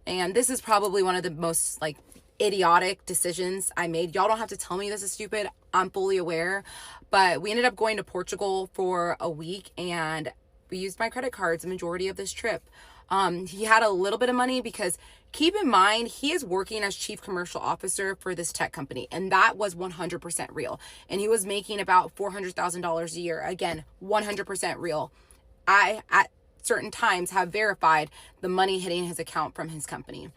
And this is probably one of the most like idiotic decisions I made. Y'all don't have to tell me this is stupid. I'm fully aware. But we ended up going to Portugal for a week, and we used my credit cards the majority of this trip. He had a little bit of money because keep in mind, he is working as chief commercial officer for this tech company. And that was 100% real. And he was making about $400,000 a year. Again, 100% real. I, at certain times, have verified the money hitting his account from his company.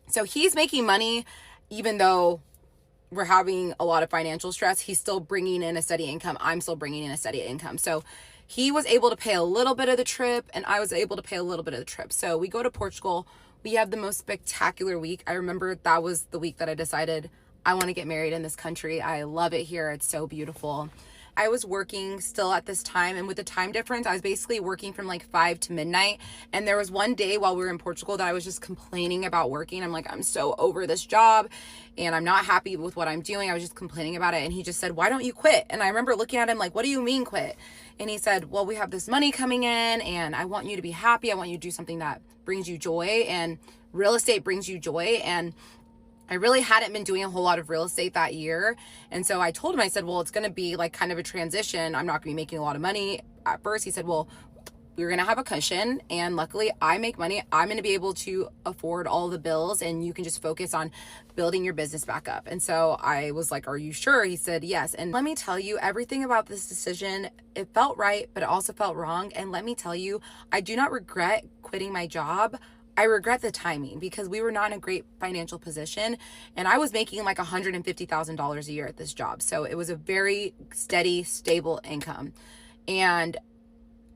So he's making money, even though we're having a lot of financial stress. He's still bringing in a steady income. I'm still bringing in a steady income. So he was able to pay a little bit of the trip, and I was able to pay a little bit of the trip. So we go to Portugal. We have the most spectacular week. I remember that was the week that I decided I want to get married in this country. I love it here. It's so beautiful. I was working still at this time, and with the time difference, I was basically working from like 5 to midnight. And there was one day while we were in Portugal that I was just complaining about working. I'm like, I'm so over this job and I'm not happy with what I'm doing. I was just complaining about it. And he just said, why don't you quit? And I remember looking at him like, what do you mean quit? And he said, well, we have this money coming in and I want you to be happy. I want you to do something that brings you joy, and real estate brings you joy. And I really hadn't been doing a whole lot of real estate that year. And so I told him, I said, well, it's going to be like kind of a transition. I'm not going to be making a lot of money at first. He said, well, we're going to have a cushion, and luckily I make money. I'm going to be able to afford all the bills, and you can just focus on building your business back up. And so I was like, are you sure? He said, yes. And let me tell you, everything about this decision, it felt right, but it also felt wrong. And let me tell you, I do not regret quitting my job. I regret the timing, because we were not in a great financial position, and I was making like $150,000 a year at this job. So it was a very steady, stable income. And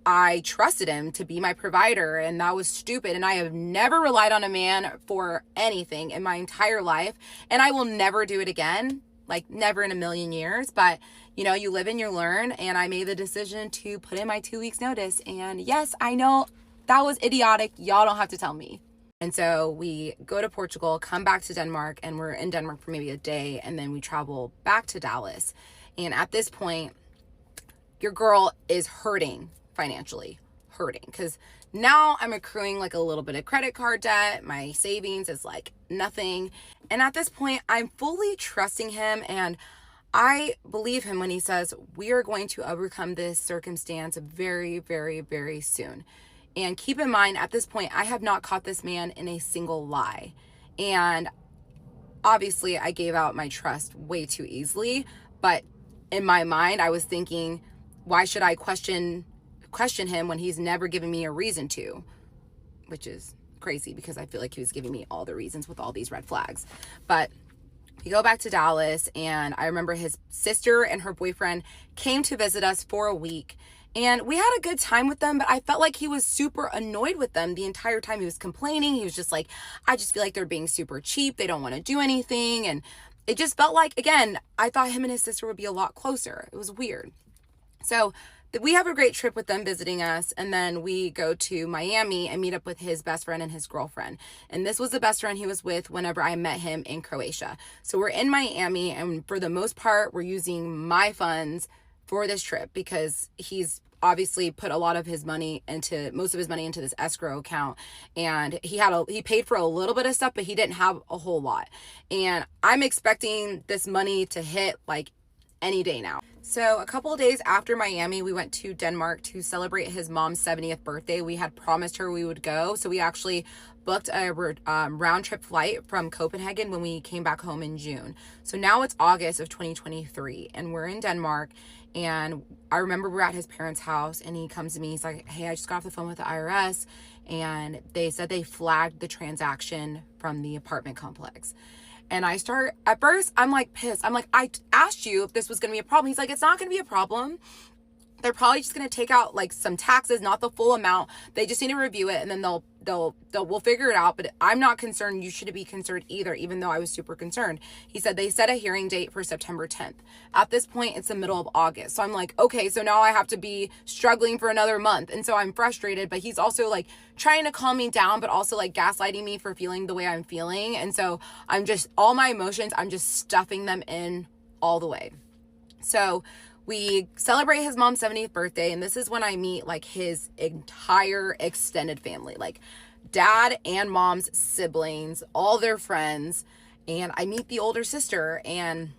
I trusted him to be my provider, and that was stupid. And I have never relied on a man for anything in my entire life, and I will never do it again, like never in a million years. But you live and you learn, and I made the decision to put in my 2 weeks notice. And yes, I know that was idiotic. Y'all don't have to tell me. And so we go to Portugal, come back to Denmark, and we're in Denmark for maybe a day, and then we travel back to Dallas. And at this point, your girl is hurting financially, because now I'm accruing like a little bit of credit card debt. My savings is like nothing. And at this point, I'm fully trusting him, and I believe him when he says we are going to overcome this circumstance very, very, very soon. And keep in mind, at this point, I have not caught this man in a single lie. And obviously, I gave out my trust way too easily. But in my mind, I was thinking, why should I question him when he's never given me a reason to? Which is crazy, because I feel like he was giving me all the reasons with all these red flags. But we go back to Dallas, and I remember his sister and her boyfriend came to visit us for a week. And we had a good time with them, but I felt like he was super annoyed with them the entire time. He was complaining. He was just like, I just feel like they're being super cheap. They don't want to do anything. And it just felt like, again, I thought him and his sister would be a lot closer. It was weird. So we have a great trip with them visiting us. And then we go to Miami and meet up with his best friend and his girlfriend. And this was the best friend he was with whenever I met him in Croatia. So we're in Miami, and for the most part, we're using my funds for this trip, because he's obviously put a lot of his money into most of his money into this escrow account, and he paid for a little bit of stuff, but he didn't have a whole lot. And I'm expecting this money to hit like any day now. So a couple of days after Miami, we went to Denmark to celebrate his mom's 70th birthday. We had promised her we would go, so we actually booked a round trip flight from Copenhagen when we came back home in June. So now it's August of 2023, and we're in Denmark. And I remember we're at his parents' house, and he comes to me. He's like, hey, I just got off the phone with the IRS, and they said they flagged the transaction from the apartment complex. And at first, I'm like pissed. I'm like, I asked you if this was going to be a problem. He's like, it's not going to be a problem. they're probably just going to take out like some taxes, not the full amount. They just need to review it, and then we'll figure it out. But I'm not concerned. You shouldn't be concerned either, even though I was super concerned. He said they set a hearing date for September 10th. At this point, it's the middle of August. So I'm like, okay, so now I have to be struggling for another month. And so I'm frustrated, but he's also like trying to calm me down, but also like gaslighting me for feeling the way I'm feeling. And so I'm just, all my emotions, I'm just stuffing them in all the way. So we celebrate his mom's 70th birthday, and this is when I meet like his entire extended family, like dad and mom's siblings, all their friends, and I meet the older sister, and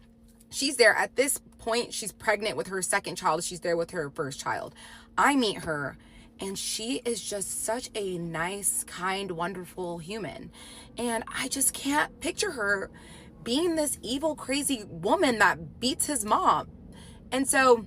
she's there. At this point, she's pregnant with her second child. She's there with her first child. I meet her, and she is just such a nice, kind, wonderful human, and I just can't picture her being this evil, crazy woman that beats his mom. And so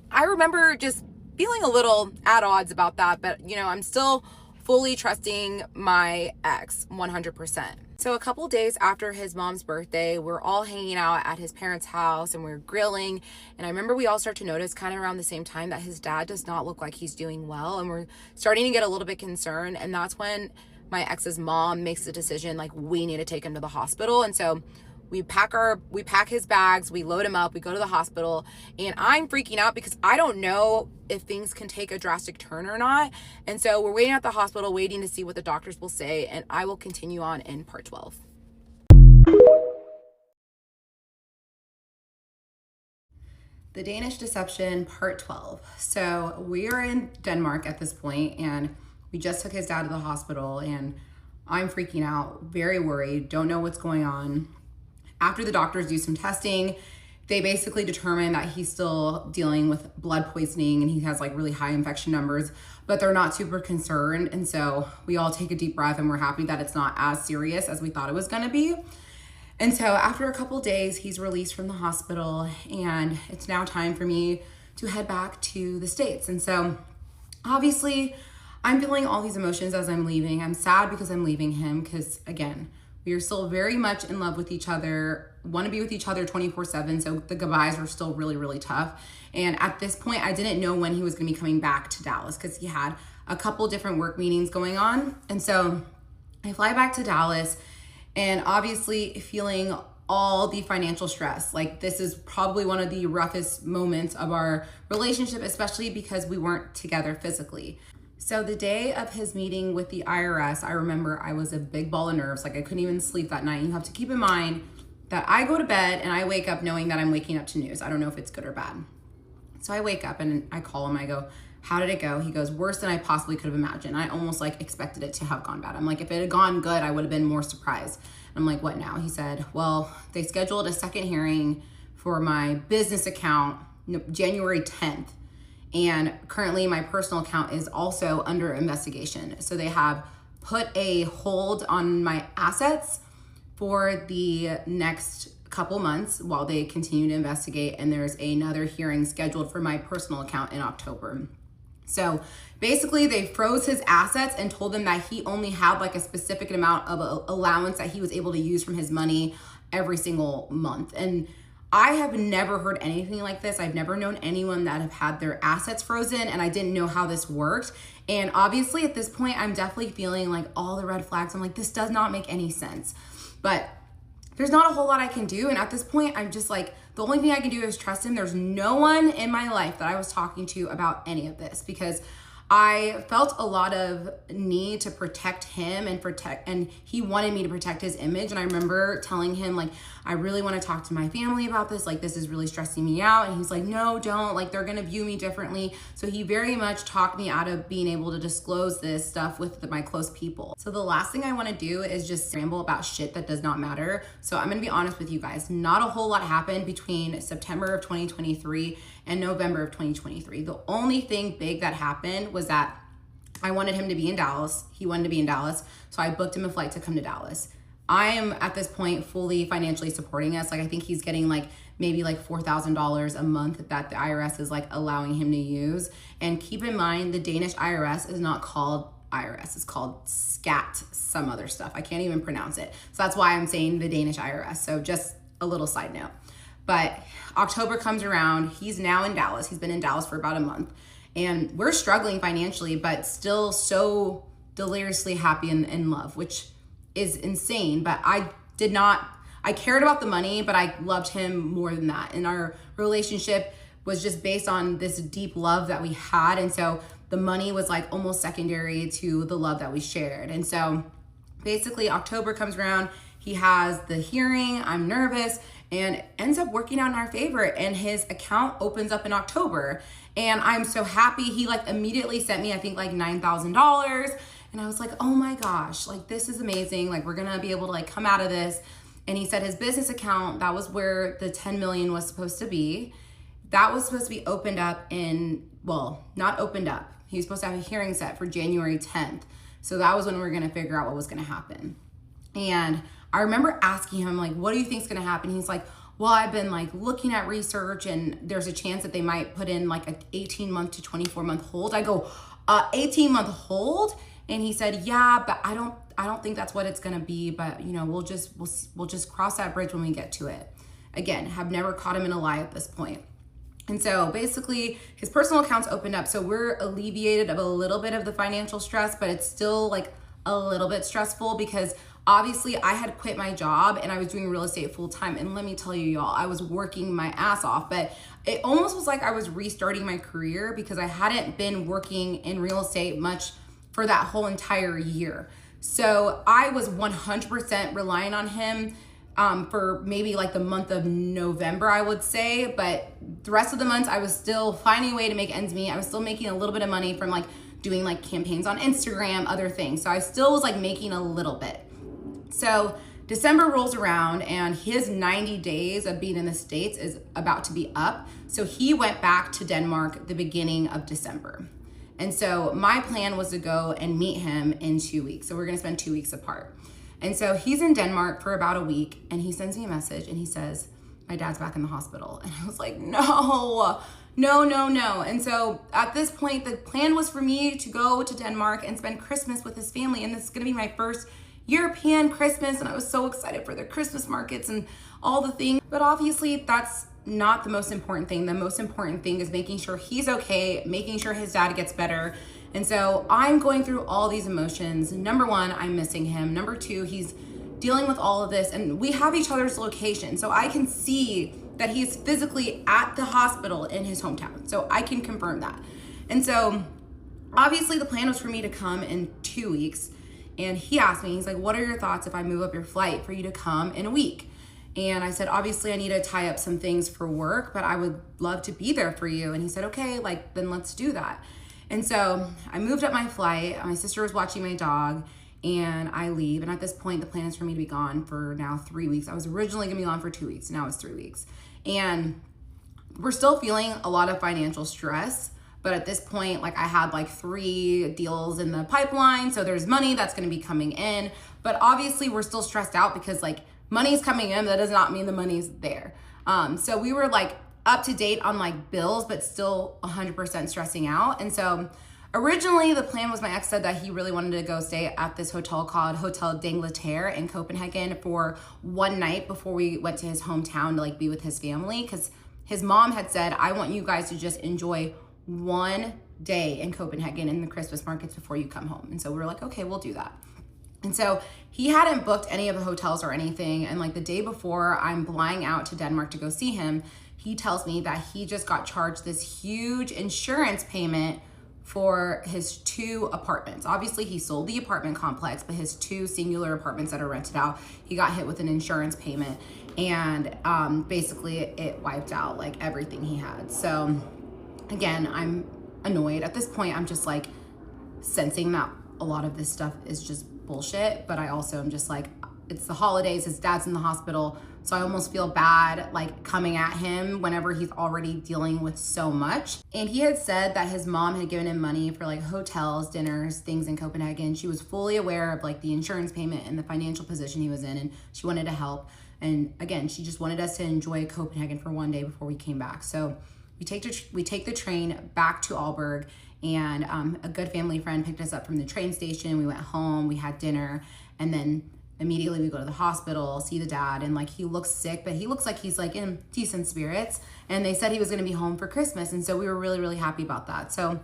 I remember just feeling a little at odds about that, but you know, I'm still fully trusting my ex 100%. So a couple days after his mom's birthday, we're all hanging out at his parents' house and we're grilling. And I remember we all start to notice kind of around the same time that his dad does not look like he's doing well. And we're starting to get a little bit concerned. And that's when my ex's mom makes the decision, like, we need to take him to the hospital. And so we pack his bags, we load him up, we go to the hospital, and I'm freaking out because I don't know if things can take a drastic turn or not. And so we're waiting at the hospital, waiting to see what the doctors will say, and I will continue on in part 12. The Danish Deception, part 12. So we are in Denmark at this point, and we just took his dad to the hospital, and I'm freaking out, very worried, don't know what's going on. After the doctors do some testing, they basically determine that he's still dealing with blood poisoning and he has like really high infection numbers, but they're not super concerned. And so we all take a deep breath and we're happy that it's not as serious as we thought it was gonna be. And so after a couple days, he's released from the hospital, and it's now time for me to head back to the States. And so obviously I'm feeling all these emotions as I'm leaving. I'm sad because I'm leaving him because, again, we are still very much in love with each other, want to be with each other 24/7. So the goodbyes are still really, really tough. And at this point, I didn't know when he was going to be coming back to Dallas because he had a couple different work meetings going on. And so I fly back to Dallas, and obviously feeling all the financial stress. Like, this is probably one of the roughest moments of our relationship, especially because we weren't together physically. So the day of his meeting with the IRS, I remember I was a big ball of nerves. Like, I couldn't even sleep that night. You have to keep in mind that I go to bed and I wake up knowing that I'm waking up to news. I don't know if it's good or bad. So I wake up and I call him. I go, how did it go? He goes, worse than I possibly could have imagined. I almost like expected it to have gone bad. I'm like, if it had gone good, I would have been more surprised. I'm like, what now? He said, well, they scheduled a second hearing for my business account January 10th. And currently my personal account is also under investigation. So they have put a hold on my assets for the next couple months while they continue to investigate. And there's another hearing scheduled for my personal account in October. So basically they froze his assets and told him that he only had like a specific amount of allowance that he was able to use from his money every single month. And I have never heard anything like this. I've never known anyone that have had their assets frozen, and I didn't know how this worked. And obviously at this point, I'm definitely feeling like all the red flags. I'm like, this does not make any sense. But there's not a whole lot I can do. And at this point, I'm just like, the only thing I can do is trust him. There's no one in my life that I was talking to about any of this, because I felt a lot of need to protect him and he wanted me to protect his image. And I remember telling him, like, I really want to talk to my family about this. Like, this is really stressing me out. And he's like, no, don't. Like, they're going to view me differently. So he very much talked me out of being able to disclose this stuff with my close people. So the last thing I want to do is just ramble about shit that does not matter. So I'm going to be honest with you guys. Not a whole lot happened between September of 2023 and November of 2023. The only thing big that happened was that I wanted him to be in Dallas. He wanted to be in Dallas. So I booked him a flight to come to Dallas. I am at this point fully financially supporting us. Like, I think he's getting like maybe like $4,000 a month that the IRS is like allowing him to use. And keep in mind, the Danish IRS is not called IRS. It's called SCAT, some other stuff. I can't even pronounce it. So that's why I'm saying the Danish IRS. So just a little side note. But October comes around. He's now in Dallas. He's been in Dallas for about a month. And we're struggling financially, but still so deliriously happy and in love, which is insane. But I cared about the money, but I loved him more than that. And our relationship was just based on this deep love that we had. And so the money was like almost secondary to the love that we shared. And so basically October comes around, he has the hearing, I'm nervous, and ends up working out in our favor, and his account opens up in October. And I'm so happy. He like immediately sent me, I think like $9,000. And I was like, oh my gosh, like this is amazing. Like we're gonna be able to like come out of this. And he said his business account, that was where the 10 million was supposed to be. That was supposed to be opened up well, not opened up. He was supposed to have a hearing set for January 10th. So that was when we were gonna figure out what was gonna happen. And I remember asking him, like, what do you think is gonna happen? He's like, well, I've been like looking at research and there's a chance that they might put in like an 18-month to 24-month hold. I go, 18-month hold? And he said, yeah, but I don't think that's what it's gonna be, but you know, we'll just cross that bridge when we get to it. Again, have never caught him in a lie at this point. And so basically his personal account's opened up. So we're alleviated of a little bit of the financial stress, but it's still like a little bit stressful because obviously I had quit my job and I was doing real estate full time. And let me tell you, y'all, I was working my ass off, but it almost was like I was restarting my career because I hadn't been working in real estate much for that whole entire year. So I was 100% relying on him for maybe like the month of November, I would say. But the rest of the months, I was still finding a way to make ends meet. I was still making a little bit of money from like doing like campaigns on Instagram, other things. So I still was like making a little bit. So December rolls around and his 90 days of being in the States is about to be up. So he went back to Denmark the beginning of December. And so my plan was to go and meet him in 2 weeks. So we're gonna spend 2 weeks apart. And so he's in Denmark for about a week and he sends me a message and he says, my dad's back in the hospital. And I was like, no. And so at this point, the plan was for me to go to Denmark and spend Christmas with his family. And this is gonna be my first European Christmas. And I was so excited for the Christmas markets and all the things. But obviously that's not the most important thing. The most important thing is making sure he's okay, making sure his dad gets better. And so I'm going through all these emotions. Number one, I'm missing him. Number two, he's dealing with all of this and we have each other's location. So I can see that he's physically at the hospital in his hometown. So I can confirm that. And so obviously the plan was for me to come in 2 weeks. And he asked me, he's like, what are your thoughts if I move up your flight for you to come in a week? And I said, obviously I need to tie up some things for work, but I would love to be there for you. And he said, okay, like then let's do that. And so I moved up my flight. My sister was watching my dog and I leave. And at this point, the plan is for me to be gone for now 3 weeks. I was originally gonna be gone for 2 weeks. Now it's 3 weeks. And we're still feeling a lot of financial stress. But at this point, like I had like 3 deals in the pipeline. So there's money that's gonna be coming in. But obviously we're still stressed out because like money's coming in, that does not mean the money's there. So we were like up to date on like bills, but still 100% stressing out. And so originally the plan was my ex said that he really wanted to go stay at this hotel called Hotel d'Angleterre in Copenhagen for 1 night before we went to his hometown to like be with his family. Cause his mom had said, I want you guys to just enjoy 1 day in Copenhagen in the Christmas markets before you come home. And so we were like, okay, we'll do that. And so he hadn't booked any of the hotels or anything. And like the day before I'm flying out to Denmark to go see him, he tells me that he just got charged this huge insurance payment for his 2 apartments. Obviously he sold the apartment complex, but his 2 singular apartments that are rented out, he got hit with an insurance payment and basically it wiped out like everything he had. So again, I'm annoyed. At this point, I'm just like sensing that a lot of this stuff is just bullshit, but I also am just like, it's the holidays, his dad's in the hospital, so I almost feel bad like coming at him whenever he's already dealing with so much. And he had said that his mom had given him money for like hotels, dinners, things in Copenhagen. She was fully aware of like the insurance payment and the financial position he was in, and she wanted to help. And again, she just wanted us to enjoy Copenhagen for 1 day before we came back. So we take the train back to Aalborg, and a good family friend picked us up from the train station. We went home, we had dinner, and then immediately we go to the hospital, see the dad, and like he looks sick, but he looks like he's like in decent spirits. And they said he was going to be home for Christmas. And so we were really, really happy about that. So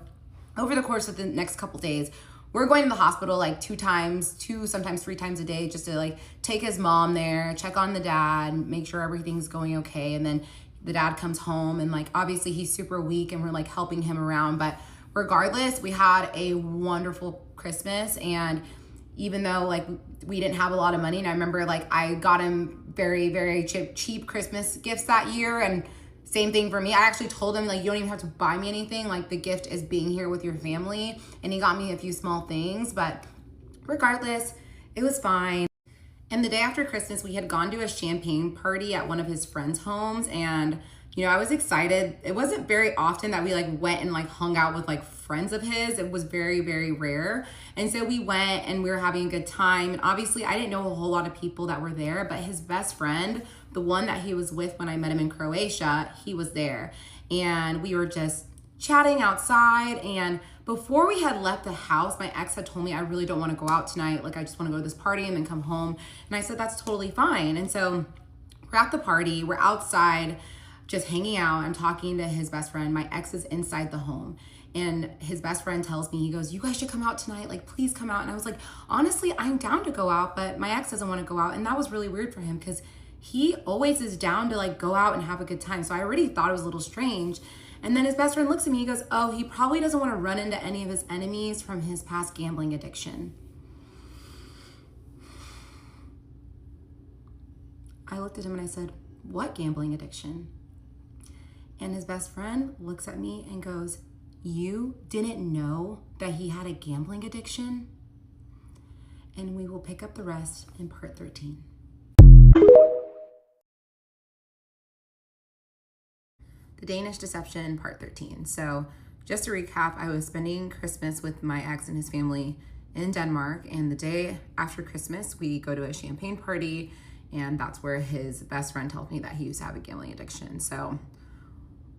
over the course of the next couple days, we're going to the hospital like two, sometimes 3 times a day, just to like take his mom there, check on the dad, make sure everything's going okay. And then the dad comes home, and like obviously he's super weak, and we're like helping him around. But regardless, we had a wonderful Christmas. And even though like we didn't have a lot of money, and I remember like I got him very, very cheap Christmas gifts that year, and same thing for me. I actually told him like, you don't even have to buy me anything. Like the gift is being here with your family. And he got me a few small things, but regardless, it was fine. And the day after Christmas, we had gone to a champagne party at one of his friends' homes. And, you know, I was excited. It wasn't very often that we like went and like hung out with like friends of his. It was very, very rare. And so we went and we were having a good time. And obviously I didn't know a whole lot of people that were there, but his best friend, the one that he was with when I met him in Croatia, he was there. And we were just chatting outside. And before we had left the house, my ex had told me, I really don't want to go out tonight. Like, I just want to go to this party and then come home. And I said, that's totally fine. And so we're at the party, we're outside just hanging out. I'm talking to his best friend. My ex is inside the home. And his best friend tells me, he goes, you guys should come out tonight. Like, please come out. And I was like, honestly, I'm down to go out, but my ex doesn't want to go out. And that was really weird for him because he always is down to like go out and have a good time. So I already thought it was a little strange. And then his best friend looks at me, he goes, oh, he probably doesn't want to run into any of his enemies from his past gambling addiction. I looked at him and I said, what gambling addiction? And his best friend looks at me and goes, you didn't know that he had a gambling addiction? And we will pick up the rest in part 13. The Danish Deception, part 13. So just to recap, I was spending Christmas with my ex and his family in Denmark. And the day after Christmas, we go to a champagne party. And that's where his best friend told me that he used to have a gambling addiction. So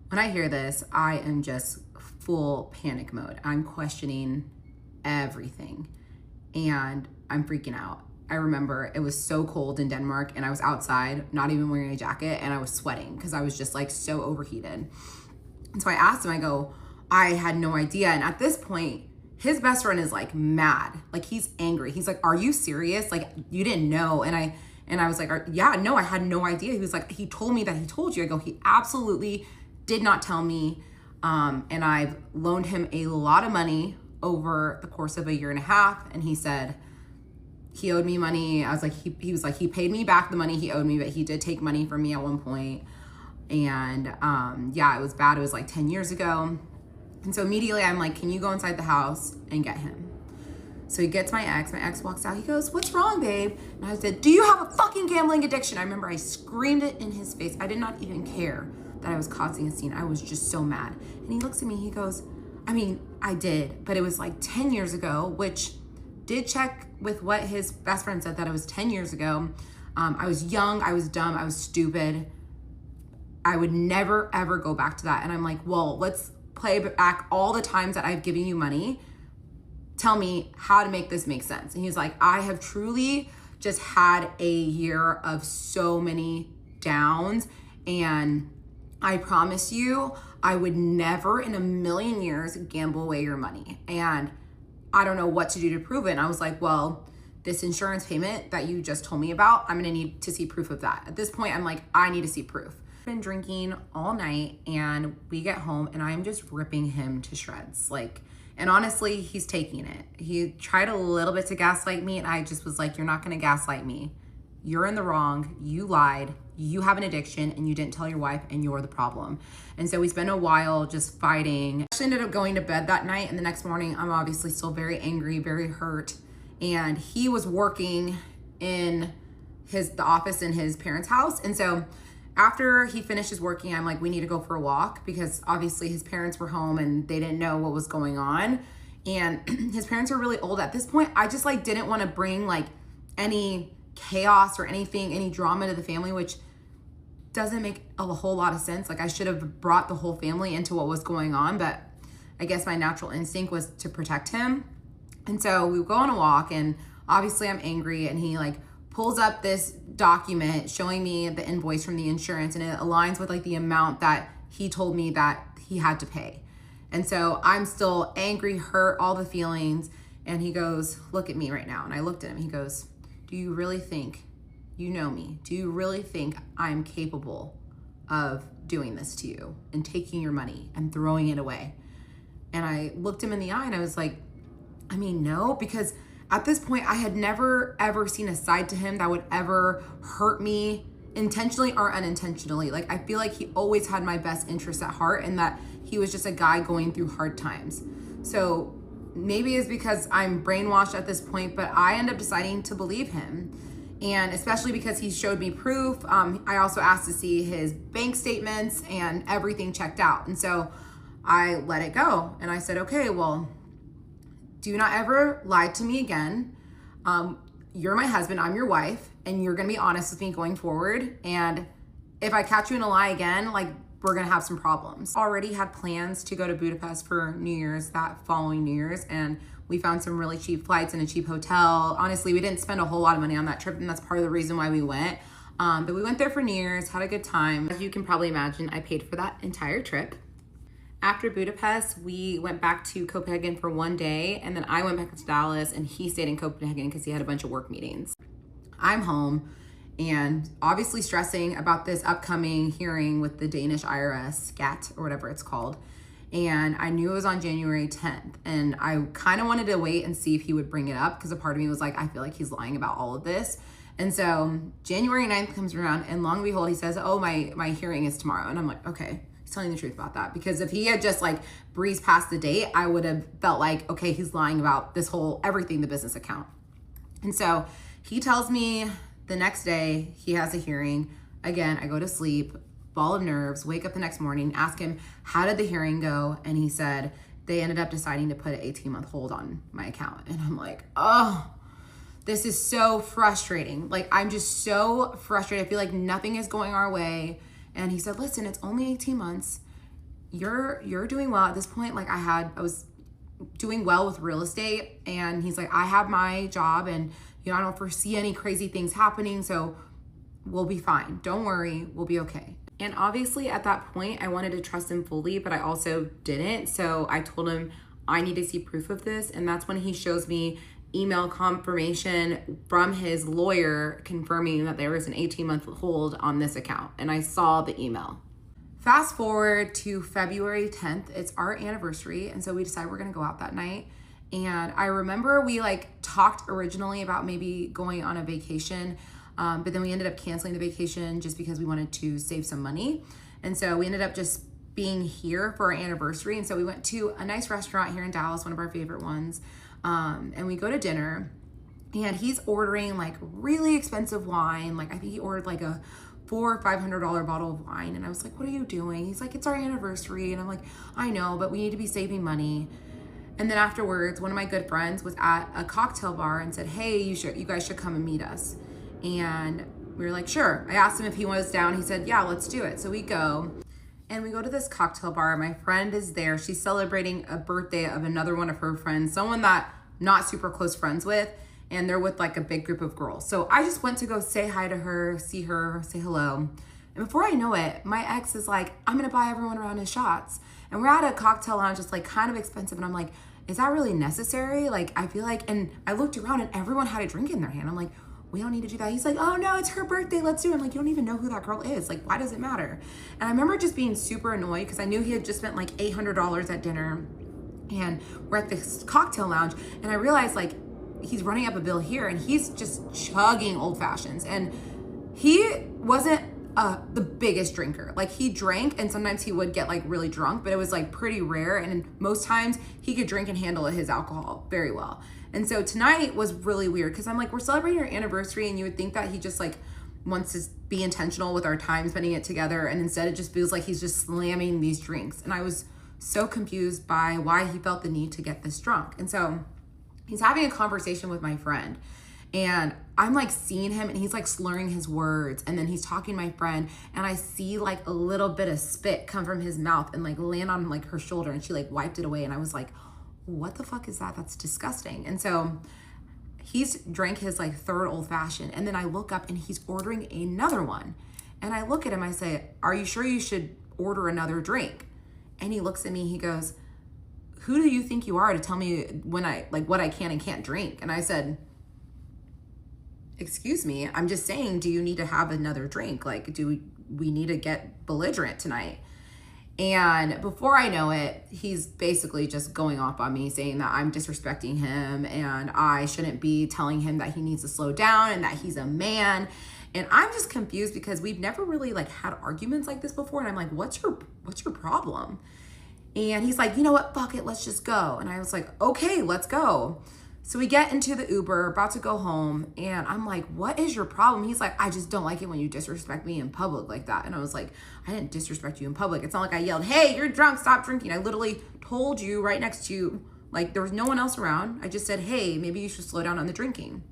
when I hear this, I am just full panic mode. I'm questioning everything and I'm freaking out. I remember it was so cold in Denmark and I was outside, not even wearing a jacket, and I was sweating because I was just like so overheated. And so I asked him, I go, I had no idea. And at this point, his best friend is like mad. Like he's angry. He's like, are you serious? Like you didn't know? And I was like, yeah, no, I had no idea. He was like, he told me that he told you. I go, he absolutely did not tell me. And I've loaned him a lot of money over the course of a year and a half. And he said, he owed me money. I was like, he was like, he paid me back the money he owed me, but he did take money from me at one point. And yeah, it was bad. It was like 10 years ago. And so immediately I'm like, can you go inside the house and get him? So he gets my ex walks out. He goes, what's wrong, babe? And I said, do you have a fucking gambling addiction? I remember I screamed it in his face. I did not even care that I was causing a scene. I was just so mad. And he looks at me, he goes, I mean, I did, but it was like 10 years ago, which did check with what his best friend said, that it was 10 years ago. I was young, I was dumb, I was stupid. I would never, ever go back to that. And I'm like, well, let's play back all the times that I've given you money. Tell me how to make this make sense. And he's like, I have truly just had a year of so many downs, and I promise you, I would never in a million years gamble away your money. And I don't know what to do to prove it. And I was like, well, this insurance payment that you just told me about, I'm gonna need to see proof of that. At this point, I'm like, I need to see proof. Been drinking all night and we get home and I'm just ripping him to shreds. Like, and honestly, he's taking it. He tried a little bit to gaslight me and I just was like, you're not gonna gaslight me. You're in the wrong, you lied, you have an addiction and you didn't tell your wife and you're the problem. And so we spent a while just fighting. I actually ended up going to bed that night, and the next morning I'm obviously still very angry, very hurt. And he was working in the office in his parents' house. And so after he finishes working, I'm like, we need to go for a walk, because obviously his parents were home and they didn't know what was going on. And his parents are really old at this point. I just like didn't want to bring like any chaos or anything, any drama to the family, which doesn't make a whole lot of sense. Like I should have brought the whole family into what was going on, but I guess my natural instinct was to protect him. And so we go on a walk and obviously I'm angry, and he like pulls up this document showing me the invoice from the insurance, and it aligns with like the amount that he told me that he had to pay. And so I'm still angry, hurt, all the feelings. And he goes, look at me right now. And I looked at him. He goes, do you really think, you know me, do you really think I'm capable of doing this to you and taking your money and throwing it away? And I looked him in the eye and I was like, I mean, no, because at this point I had never ever seen a side to him that would ever hurt me intentionally or unintentionally. Like, I feel like he always had my best interests at heart and that he was just a guy going through hard times. So maybe it's because I'm brainwashed at this point, but I end up deciding to believe him. And especially because he showed me proof. I also asked to see his bank statements and everything checked out. And so I let it go. And I said, okay, well, do not ever lie to me again. You're my husband, I'm your wife, and you're gonna be honest with me going forward. And if I catch you in a lie again, like, we're gonna have some problems. Already had plans to go to Budapest for New Year's, that following New Year's, and we found some really cheap flights and a cheap hotel. Honestly, we didn't spend a whole lot of money on that trip, and that's part of the reason why we went. But we went there for New Year's, had a good time. As you can probably imagine, I paid for that entire trip. After Budapest, we went back to Copenhagen for one day, and then I went back to Dallas, and he stayed in Copenhagen because he had a bunch of work meetings. I'm home and obviously stressing about this upcoming hearing with the Danish IRS, SCAT, or whatever it's called. And I knew it was on January 10th, and I kind of wanted to wait and see if he would bring it up because a part of me was like, I feel like he's lying about all of this. And so January 9th comes around, and long and behold, he says, oh, my hearing is tomorrow. And I'm like, okay, he's telling the truth about that. Because if he had just like breezed past the date, I would have felt like, okay, he's lying about this whole everything, the business account. And so he tells me the next day he has a hearing. Again, I go to sleep, ball of nerves, wake up the next morning, ask him, how did the hearing go? And he said, they ended up deciding to put an 18-month hold on my account. And I'm like, oh, this is so frustrating. Like, I'm just so frustrated. I feel like nothing is going our way. And he said, listen, it's only 18 months. You're doing well at this point. Like, I was doing well with real estate. And he's like, I have my job and, you know, I don't foresee any crazy things happening. So we'll be fine. Don't worry. We'll be okay. And obviously at that point, I wanted to trust him fully, but I also didn't. So I told him I need to see proof of this. And that's when he shows me email confirmation from his lawyer confirming that there was an 18-month hold on this account. And I saw the email. Fast forward to February 10th. It's our anniversary. And so we decided we're going to go out that night. And I remember we like talked originally about maybe going on a vacation. But then we ended up canceling the vacation just because we wanted to save some money. And so we ended up just being here for our anniversary. And so we went to a nice restaurant here in Dallas, one of our favorite ones. And we go to dinner, and he's ordering like really expensive wine. Like, I think he ordered like a $400 or $500 bottle of wine. And I was like, what are you doing? He's like, it's our anniversary. And I'm like, I know, but we need to be saving money. And then afterwards, one of my good friends was at a cocktail bar and said, hey, you guys should come and meet us. And we were like, sure. I asked him if he was down. He said, yeah, let's do it. So we go. And we go to this cocktail bar. My friend is there. She's celebrating a birthday of another one of her friends, someone that not super close friends with. And they're with like a big group of girls. So I just went to go say hi to her, see her, say hello. And before I know it, my ex is like, I'm going to buy everyone around his shots. And we're at a cocktail lounge, just like kind of expensive. And I'm like, is that really necessary? Like, I feel like, and I looked around and everyone had a drink in their hand. I'm like, we don't need to do that. He's like, oh no, it's her birthday, let's do it. I'm like, you don't even know who that girl is. Like, why does it matter? And I remember just being super annoyed because I knew he had just spent like $800 at dinner, and we're at this cocktail lounge, and I realized like he's running up a bill here and he's just chugging old fashions. And he wasn't the biggest drinker. Like, he drank, and sometimes he would get like really drunk, but it was like pretty rare. And most times he could drink and handle his alcohol very well. And so tonight was really weird because I'm like, we're celebrating our anniversary, and you would think that he just like wants to be intentional with our time spending it together. And instead it just feels like he's just slamming these drinks. And I was so confused by why he felt the need to get this drunk. And so he's having a conversation with my friend, and I'm like seeing him, and he's like slurring his words, and then he's talking to my friend, and I see like a little bit of spit come from his mouth and like land on like her shoulder, and she like wiped it away. And I was like, what the fuck is that? That's disgusting. And so He's drank his like third old fashioned. And then I look up and he's ordering another one. And I look at him, I say, are you sure you should order another drink? And he looks at me, he goes, who do you think you are to tell me when what I can and can't drink? And I said, excuse me, I'm just saying, do you need to have another drink? Like, do we need to get belligerent tonight? And before I know it, he's basically just going off on me, saying that I'm disrespecting him and I shouldn't be telling him that he needs to slow down and that he's a man. And I'm just confused because we've never really like had arguments like this before. And I'm like, what's your problem? And he's like, you know what? Fuck it. Let's just go. And I was like, okay, let's go. So we get into the Uber, about to go home, and I'm like, what is your problem? He's like, I just don't like it when you disrespect me in public like that. And I was like, I didn't disrespect you in public. It's not like I yelled, hey, you're drunk, stop drinking. I literally told you right next to you, like there was no one else around. I just said, hey, maybe you should slow down on the drinking.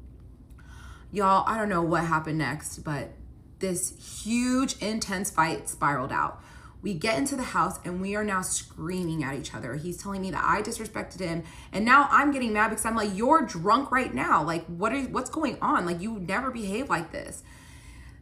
Y'all, I don't know what happened next, but this huge, intense fight spiraled out. We get into the house and we are now screaming at each other. He's telling me that I disrespected him. And now I'm getting mad because I'm like, you're drunk right now. Like, what's going on? Like, you never behave like this.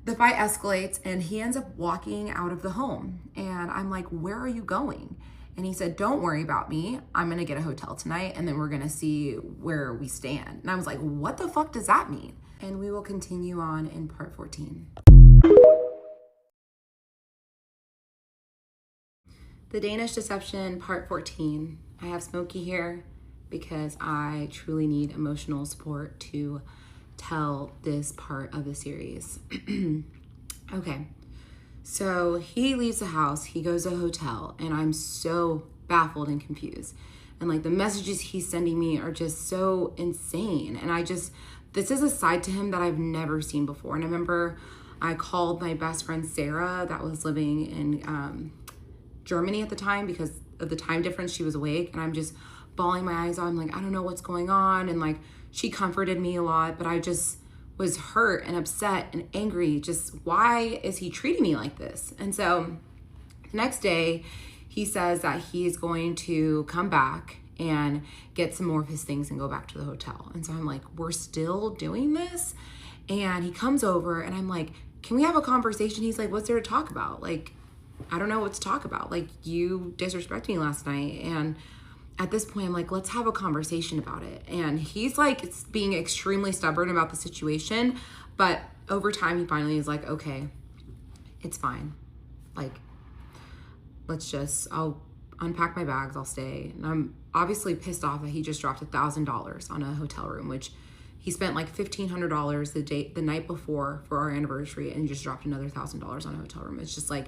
The fight escalates and he ends up walking out of the home. And I'm like, where are you going? And he said, don't worry about me. I'm going to get a hotel tonight and then we're going to see where we stand. And I was like, what the fuck does that mean? And we will continue on in part 14. The Danish Deception, part 14. I have Smokey here because I truly need emotional support to tell this part of the series. Okay, so he leaves the house, he goes to a hotel, and I'm so baffled and confused. And like the messages he's sending me are just so insane. And this is a side to him that I've never seen before. And I remember I called my best friend Sarah that was living in Germany at the time because of the time difference. She was awake and I'm just bawling my eyes out. I'm like, I don't know what's going on. And like, she comforted me a lot, but I just was hurt and upset and angry. Just why is he treating me like this? And so the next day he says that he's going to come back and get some more of his things and go back to the hotel. And so I'm like, we're still doing this? And he comes over and I'm like, can we have a conversation? He's like, what's there to talk about? Like, I don't know what to talk about. Like, you disrespected me last night. And at this point, I'm like, let's have a conversation about it. And he's like, it's being extremely stubborn about the situation. But over time, he finally is like, okay, it's fine. Like, I'll unpack my bags, I'll stay. And I'm obviously pissed off that he just dropped $1,000 on a hotel room, which he spent like $1,500 the night before for our anniversary, and he just dropped another $1,000 on a hotel room. It's just like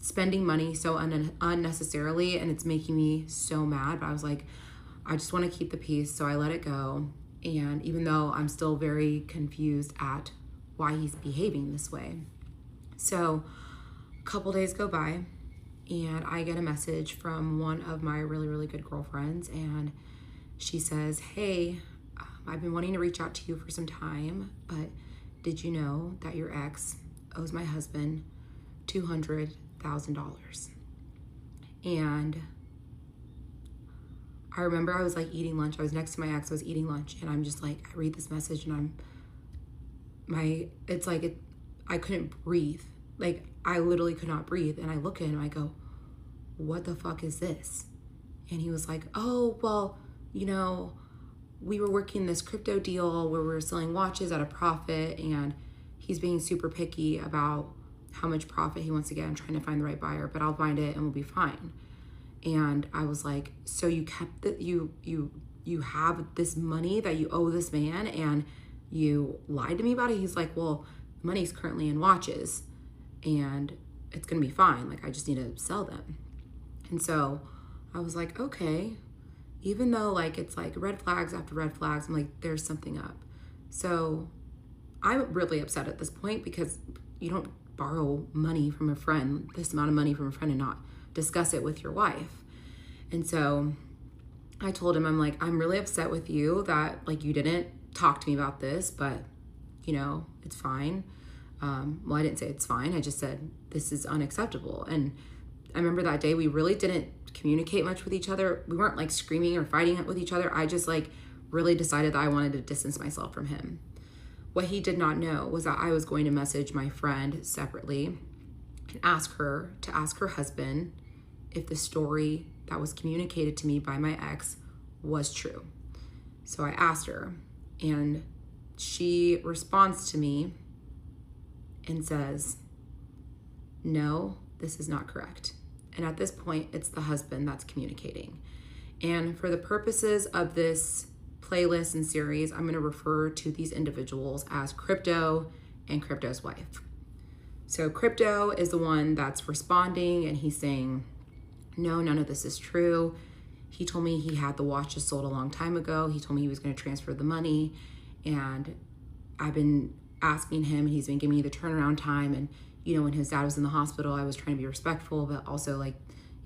spending money so unnecessarily, and it's making me so mad. But I was like, I just want to keep the peace, so I let it go. And even though I'm still very confused at why he's behaving this way. So a couple days go by and I get a message from one of my really, really good girlfriends, and she says, hey, I've been wanting to reach out to you for some time, but did you know that your ex owes my husband $200,000? And I remember I was like eating lunch. I was next to my ex, I was eating lunch, and I'm just like, I read this message and I couldn't breathe. Like, I literally could not breathe. And I look at him and I go, what the fuck is this? And he was like, oh, well, you know, we were working this crypto deal where we were selling watches at a profit, and he's being super picky about how much profit he wants to get. I'm trying to find the right buyer, but I'll find it and we'll be fine. And I was like, so you kept that, you have this money that you owe this man and you lied to me about it? He's like, well, money's currently in watches and it's gonna be fine. Like, I just need to sell them. And so I was like, okay, even though like it's like red flags after red flags, I'm like, there's something up. So I'm really upset at this point because you don't borrow money from a friend, this amount of money from a friend, and not discuss it with your wife. And so I told him, I'm like, I'm really upset with you that like you didn't talk to me about this, but you know, it's fine. Well, I didn't say it's fine. I just said, this is unacceptable. And I remember that day we really didn't communicate much with each other. We weren't like screaming or fighting with each other. I just like really decided that I wanted to distance myself from him. What he did not know was that I was going to message my friend separately and ask her to ask her husband if the story that was communicated to me by my ex was true. So I asked her, and she responds to me and says, no, this is not correct. And at this point, it's the husband that's communicating. And for the purposes of this playlist and series, I'm going to refer to these individuals as Crypto and Crypto's wife. So Crypto is the one that's responding, and he's saying, no, none of this is true. He told me he had the watches sold a long time ago. He told me he was going to transfer the money, and I've been asking him, and he's been giving me the turnaround time. And, you know, when his dad was in the hospital, I was trying to be respectful, but also like,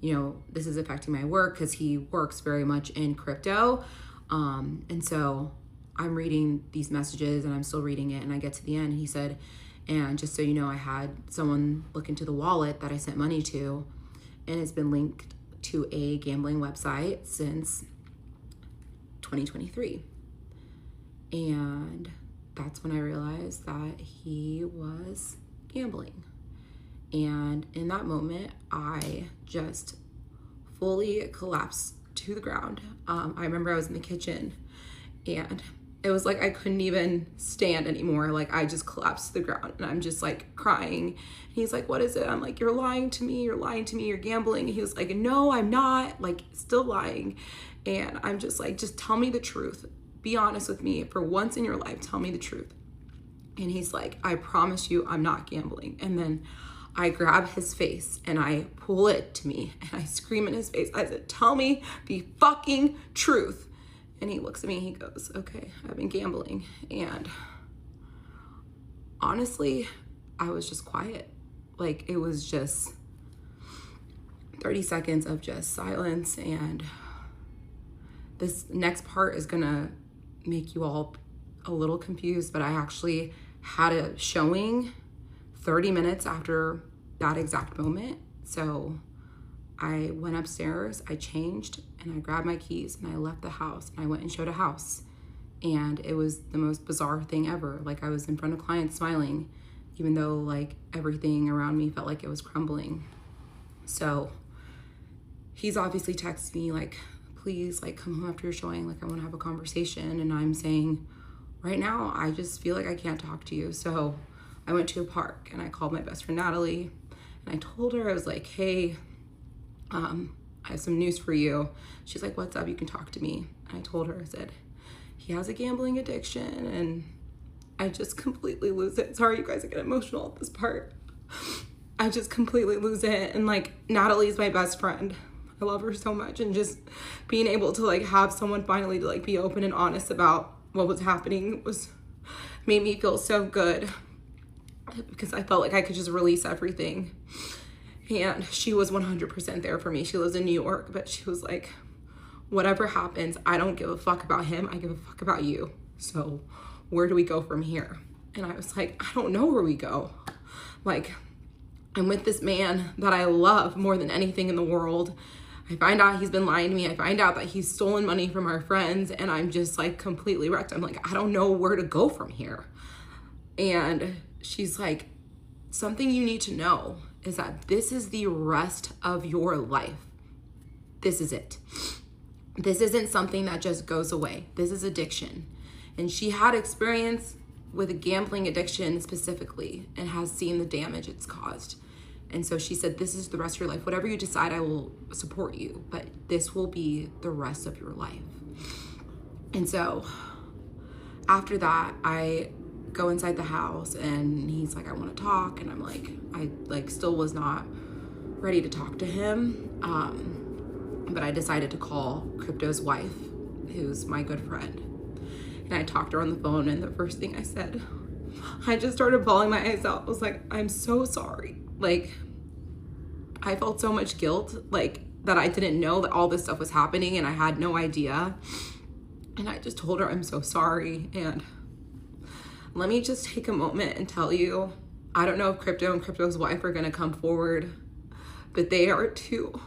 you know, this is affecting my work because he works very much in crypto. And so I'm reading these messages and I'm still reading it. And I get to the end and he said, and just so you know, I had someone look into the wallet that I sent money to, and it's been linked to a gambling website since 2023. And that's when I realized that he was gambling. And in that moment, I just fully collapsed to the ground. I remember I was in the kitchen and it was like I couldn't even stand anymore. Like I just collapsed to the ground and I'm just like crying. And he's like, what is it? I'm like, you're lying to me. You're lying to me. You're gambling. And he was like, no, I'm not. Like still lying. And I'm just like, just tell me the truth. Be honest with me. For once in your life, tell me the truth. And he's like, I promise you I'm not gambling. And then I grab his face and I pull it to me and I scream in his face. I said, tell me the fucking truth. And he looks at me and he goes, okay, I've been gambling. And honestly, I was just quiet. Like it was just 30 seconds of just silence. And this next part is gonna make you all a little confused, but I actually had a showing 30 minutes after that exact moment. So I went upstairs, I changed, and I grabbed my keys and I left the house and I went and showed a house. And it was the most bizarre thing ever. Like I was in front of clients smiling, even though like everything around me felt like it was crumbling. So he's obviously texted me like, please like come home after your showing. Like I want to have a conversation. And I'm saying, right now, I just feel like I can't talk to you. So I went to a park and I called my best friend Natalie and I told her, I was like, hey, I have some news for you. She's like, what's up? You can talk to me. And I told her, I said, he has a gambling addiction, and I just completely lose it. Sorry, you guys, I get emotional at this part. I just completely lose it. And like, Natalie's my best friend. I love her so much. And just being able to like have someone finally to like be open and honest about what was happening made me feel so good, because I felt like I could just release everything. And she was 100% there for me. She lives in New York, but she was like, whatever happens, I don't give a fuck about him. I give a fuck about you. So where do we go from here? And I was like, I don't know where we go. Like, I'm with this man that I love more than anything in the world. I find out he's been lying to me. I find out that he's stolen money from our friends, and I'm just like completely wrecked. I'm like, I don't know where to go from here. And she's like, something you need to know is that this is the rest of your life. This is it. This isn't something that just goes away. This is addiction. And she had experience with a gambling addiction specifically and has seen the damage it's caused. And so she said, this is the rest of your life. Whatever you decide, I will support you, but this will be the rest of your life. And so after that, I go inside the house and he's like, I want to talk. And I'm like, I like still was not ready to talk to him. But I decided to call Crypto's wife, who's my good friend. And I talked to her on the phone, and the first thing I said, I just started bawling my eyes out. I was like, I'm so sorry. Like, I felt so much guilt, like that I didn't know that all this stuff was happening and I had no idea. And I just told her, I'm so sorry. And let me just take a moment and tell you, I don't know if Crypto and Crypto's wife are gonna come forward, but they are two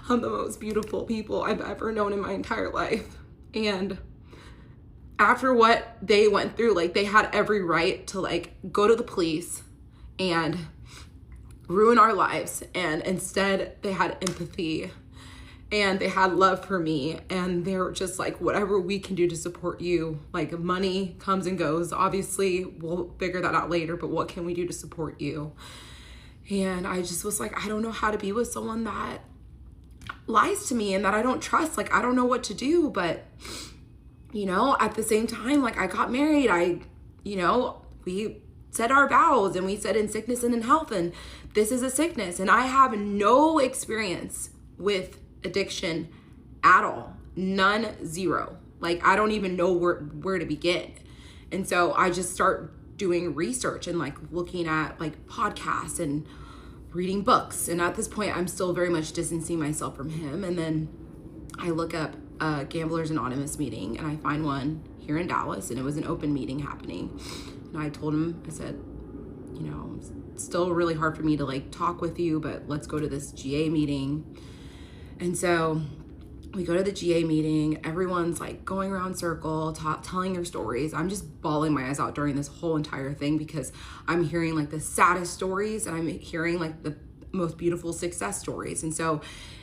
of the most beautiful people I've ever known in my entire life. And after what they went through, like, they had every right to like go to the police and ruin our lives. And instead they had empathy and they had love for me, and they're just like, whatever we can do to support you. Like, money comes and goes, obviously we'll figure that out later, but what can we do to support you? And I just was like, I don't know how to be with someone that lies to me and that I don't trust. Like, I don't know what to do. But you know, at the same time, like, I got married, we said our vows, and we said in sickness and in health, and this is a sickness, and I have no experience with addiction at all. None, zero. Like, I don't even know where to begin. And so I just start doing research and like looking at like podcasts and reading books. And at this point, I'm still very much distancing myself from him. And then I look up a Gamblers Anonymous meeting, and I find one here in Dallas, and it was an open meeting happening. And I told him, I said, you know, it's still really hard for me to like talk with you, but let's go to this GA meeting. And so we go to the GA meeting. Everyone's like going around circle, telling their stories. I'm just bawling my eyes out during this whole entire thing, because I'm hearing like the saddest stories, and I'm hearing like the most beautiful success stories. And so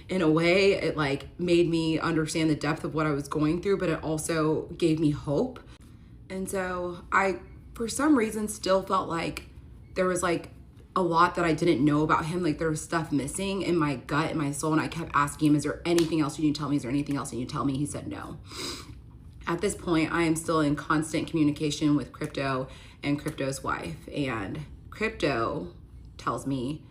in a way, it like made me understand the depth of what I was going through, but it also gave me hope. And so I, for some reason, still felt like there was like a lot that I didn't know about him. Like, there was stuff missing in my gut and my soul. And I kept asking him, is there anything else you need to tell me? Is there anything else you need to tell me? He said no. At this point, I am still in constant communication with Crypto and Crypto's wife. And Crypto tells me,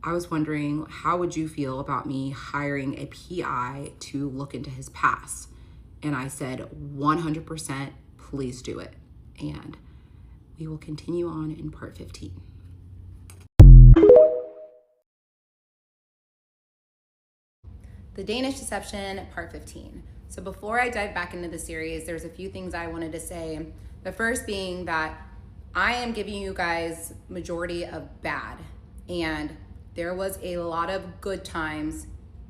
I was wondering, how would you feel about me hiring a PI to look into his past? And I said, 100%, please do it. And we will continue on in part 15. The Danish Deception, part 15. So before I dive back into the series, there's a few things I wanted to say. The first being that I am giving you guys majority of bad, and there was a lot of good times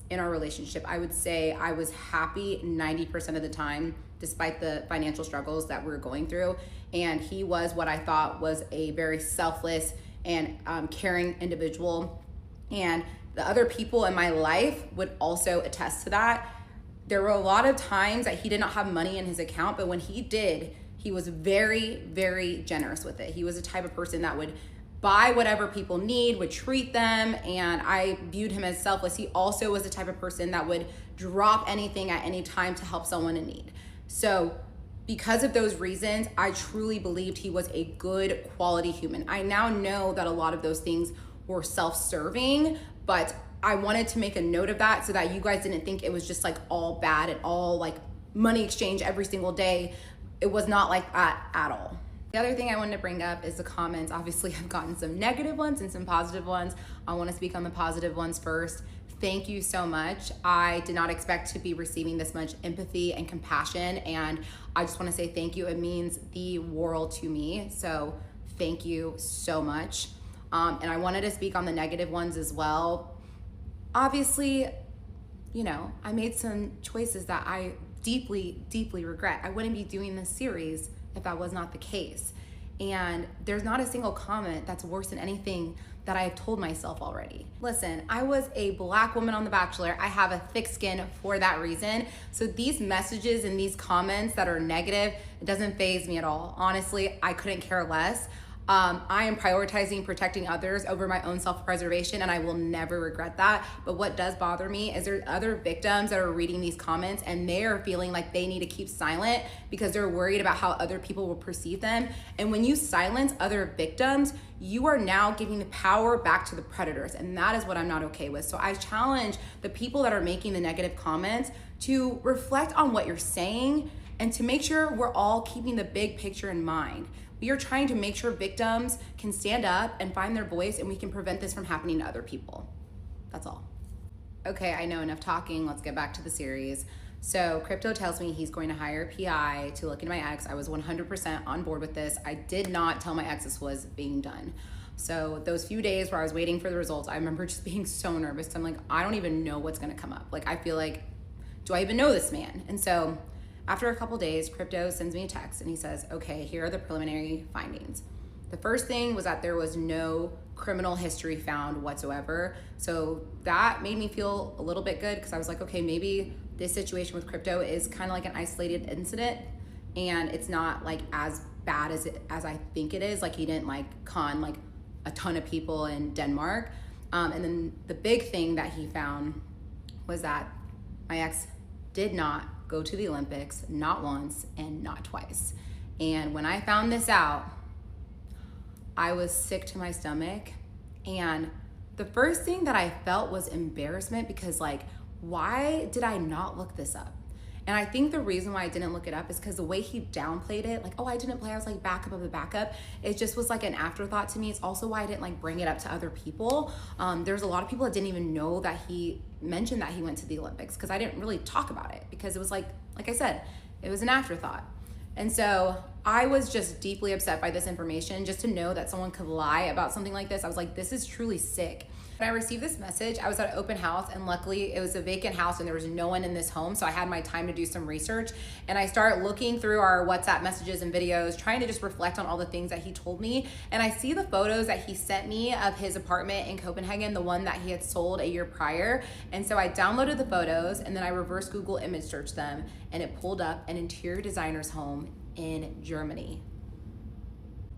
in our relationship. I would say I was happy 90% of the time, despite the financial struggles that we were going through. And he was what I thought was a very selfless and caring individual. And the other people in my life would also attest to that. There were a lot of times that he did not have money in his account, but when he did, he was very, very generous with it. He was the type of person that would buy whatever people need, would treat them, and I viewed him as selfless. He also was the type of person that would drop anything at any time to help someone in need. So because of those reasons, I truly believed he was a good quality human. I now know that a lot of those things were self-serving, but I wanted to make a note of that so that you guys didn't think it was just like all bad and all like money exchange every single day. It was not like that at all. The other thing I wanted to bring up is the comments. Obviously, I've gotten some negative ones and some positive ones. I want to speak on the positive ones first. Thank you so much. I did not expect to be receiving this much empathy and compassion, and I just want to say thank you. It means the world to me, so thank you so much. And I wanted to speak on the negative ones as well. Obviously, you know, I made some choices that I deeply, deeply regret. I wouldn't be doing this series if that was not the case. And there's not a single comment that's worse than anything that I have told myself already. Listen, I was a Black woman on The Bachelor. I have a thick skin for that reason. So these messages and these comments that are negative, it doesn't faze me at all. Honestly, I couldn't care less. I am prioritizing protecting others over my own self-preservation, and I will never regret that. But what does bother me is there's other victims that are reading these comments and they are feeling like they need to keep silent because they're worried about how other people will perceive them. And when you silence other victims, you are now giving the power back to the predators, and that is what I'm not okay with. So I challenge the people that are making the negative comments to reflect on what you're saying and to make sure we're all keeping the big picture in mind. We are trying to make sure victims can stand up and find their voice, and we can prevent this from happening to other people. That's all. Okay, I know, enough talking. Let's get back to the series. So Crypto tells me he's going to hire a PI to look into my ex. I was 100% on board with this. I did not tell my ex this was being done. So those few days where I was waiting for the results, I remember just being so nervous. I'm like, I don't even know what's gonna come up. Like, I feel like, do I even know this man? And so After a couple days, Crypto sends me a text and he says, okay, here are the preliminary findings. The first thing was that there was no criminal history found whatsoever. So that made me feel a little bit good, because I was like, okay, maybe this situation with Crypto is kind of like an isolated incident and it's not like as bad as I think it is. Like, he didn't like con like a ton of people in Denmark. And then the big thing that he found was that my ex did not go to the Olympics, not once and not twice. And when I found this out, I was sick to my stomach. And the first thing that I felt was embarrassment, because like, why did I not look this up? And I think the reason why I didn't look it up is because the way he downplayed it, like, oh, I didn't play, I was like backup of the backup. It just was like an afterthought to me. It's also why I didn't like bring it up to other people. There's a lot of people that didn't even know that he mentioned that he went to the Olympics, because I didn't really talk about it, because it was like I said, it was an afterthought. And so I was just deeply upset by this information. Just to know that someone could lie about something like this, I was like, this is truly sick. When I received this message, I was at an open house, and luckily it was a vacant house and there was no one in this home. So I had my time to do some research, and I started looking through our WhatsApp messages and videos, trying to just reflect on all the things that he told me. And I see the photos that he sent me of his apartment in Copenhagen, the one that he had sold a year prior. And so I downloaded the photos, and then I reverse Google image searched them, and it pulled up an interior designer's home in Germany.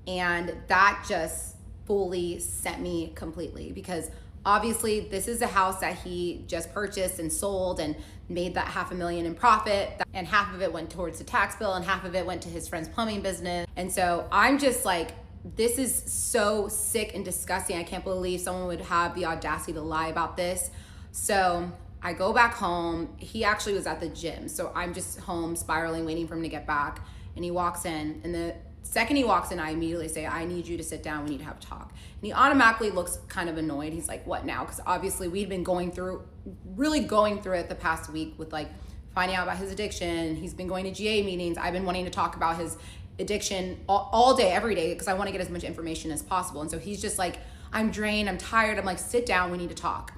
And that just fully sent me completely, because obviously this is a house that he just purchased and sold and made that $500,000 in profit, and half of it went towards the tax bill and half of it went to his friend's plumbing business. And so I'm just like, this is so sick and disgusting. I can't believe someone would have the audacity to lie about this. So I go back home. He actually was at the gym, so I'm just home spiraling, waiting for him to get back. And he walks in, and the second he walks in, I immediately say, I need you to sit down, we need to have a talk. And he automatically looks kind of annoyed. He's like, what now? Because obviously we'd been really going through it the past week with like finding out about his addiction. He's been going to GA meetings. I've been wanting to talk about his addiction all day, every day, because I want to get as much information as possible. And so he's just like, I'm drained, I'm tired. I'm like, sit down, we need to talk.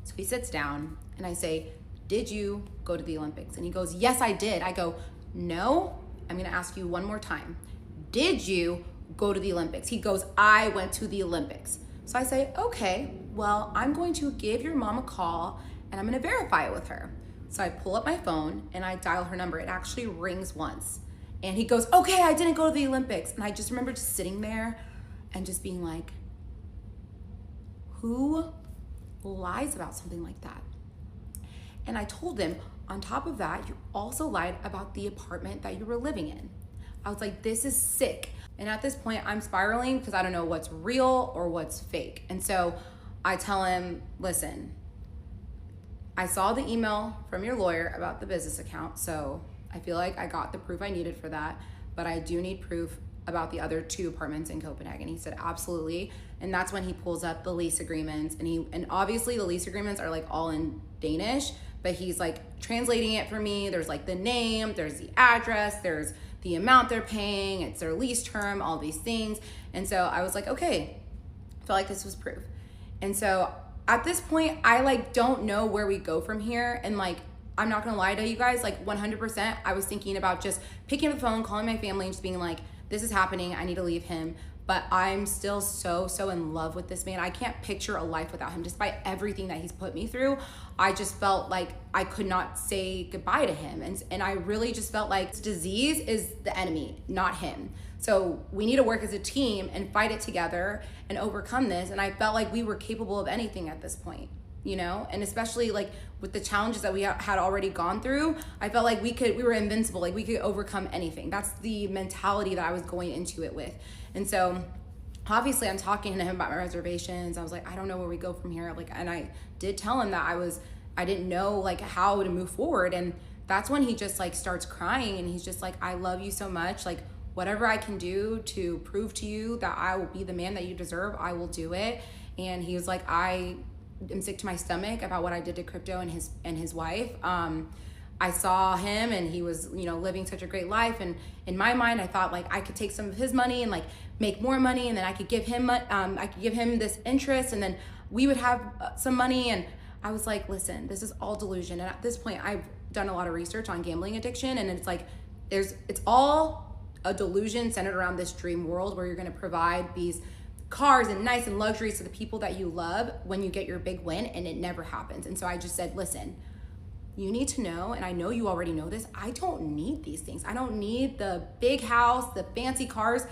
So he sits down, and I say, did you go to the Olympics? And he goes, yes, I did. I go, no, I'm gonna ask you one more time. Did you go to the Olympics? He goes, I went to the Olympics. So I say, okay, well, I'm going to give your mom a call, and I'm gonna verify it with her. So I pull up my phone and I dial her number. It actually rings once. And he goes, okay, I didn't go to the Olympics. And I just remember just sitting there and just being like, who lies about something like that? And I told him, on top of that, you also lied about the apartment that you were living in. I was like, this is sick. And at this point, I'm spiraling because I don't know what's real or what's fake. And so I tell him, listen, I saw the email from your lawyer about the business account, so I feel like I got the proof I needed for that, but I do need proof about the other 2 apartments in Copenhagen. He said, absolutely. And that's when he pulls up the lease agreements, and obviously the lease agreements are like all in Danish, but he's like translating it for me. There's like the name, there's the address, there's the amount they're paying, it's their lease term, all these things. And so I was like, okay, I felt like this was proof. And so at this point, I like don't know where we go from here. And like, I'm not gonna lie to you guys, like 100%, I was thinking about just picking up the phone, calling my family, and just being like, this is happening, I need to leave him. But I'm still so in love with this man. I can't picture a life without him. Despite everything that he's put me through, I just felt like I could not say goodbye to him. And I really just felt like this disease is the enemy, not him. So we need to work as a team and fight it together and overcome this. And I felt like we were capable of anything at this point, you know? And especially like with the challenges that we had already gone through, I felt like we were invincible, like we could overcome anything. That's the mentality that I was going into it with. And so obviously I'm talking to him about my reservations. I was like, I don't know where we go from here. Like, and I did tell him that I didn't know like how to move forward. And that's when he just like starts crying, and he's just like, I love you so much. Like, whatever I can do to prove to you that I will be the man that you deserve, I will do it. And he was like, I am sick to my stomach about what I did to Crypto and his wife. I saw him, and he was, you know, living such a great life. And in my mind, I thought like I could take some of his money and like make more money, and then I could give him this interest, and then we would have some money. And I was like, listen, this is all delusion. And at this point, done a lot of research on gambling addiction, and it's like it's all a delusion centered around this dream world where you're going to provide these cars and nice and luxuries to the people that you love when you get your big win, and it never happens. And so I just said, listen, you need to know, and I know you already know this, I don't need these things. I don't need the big house, the fancy cars.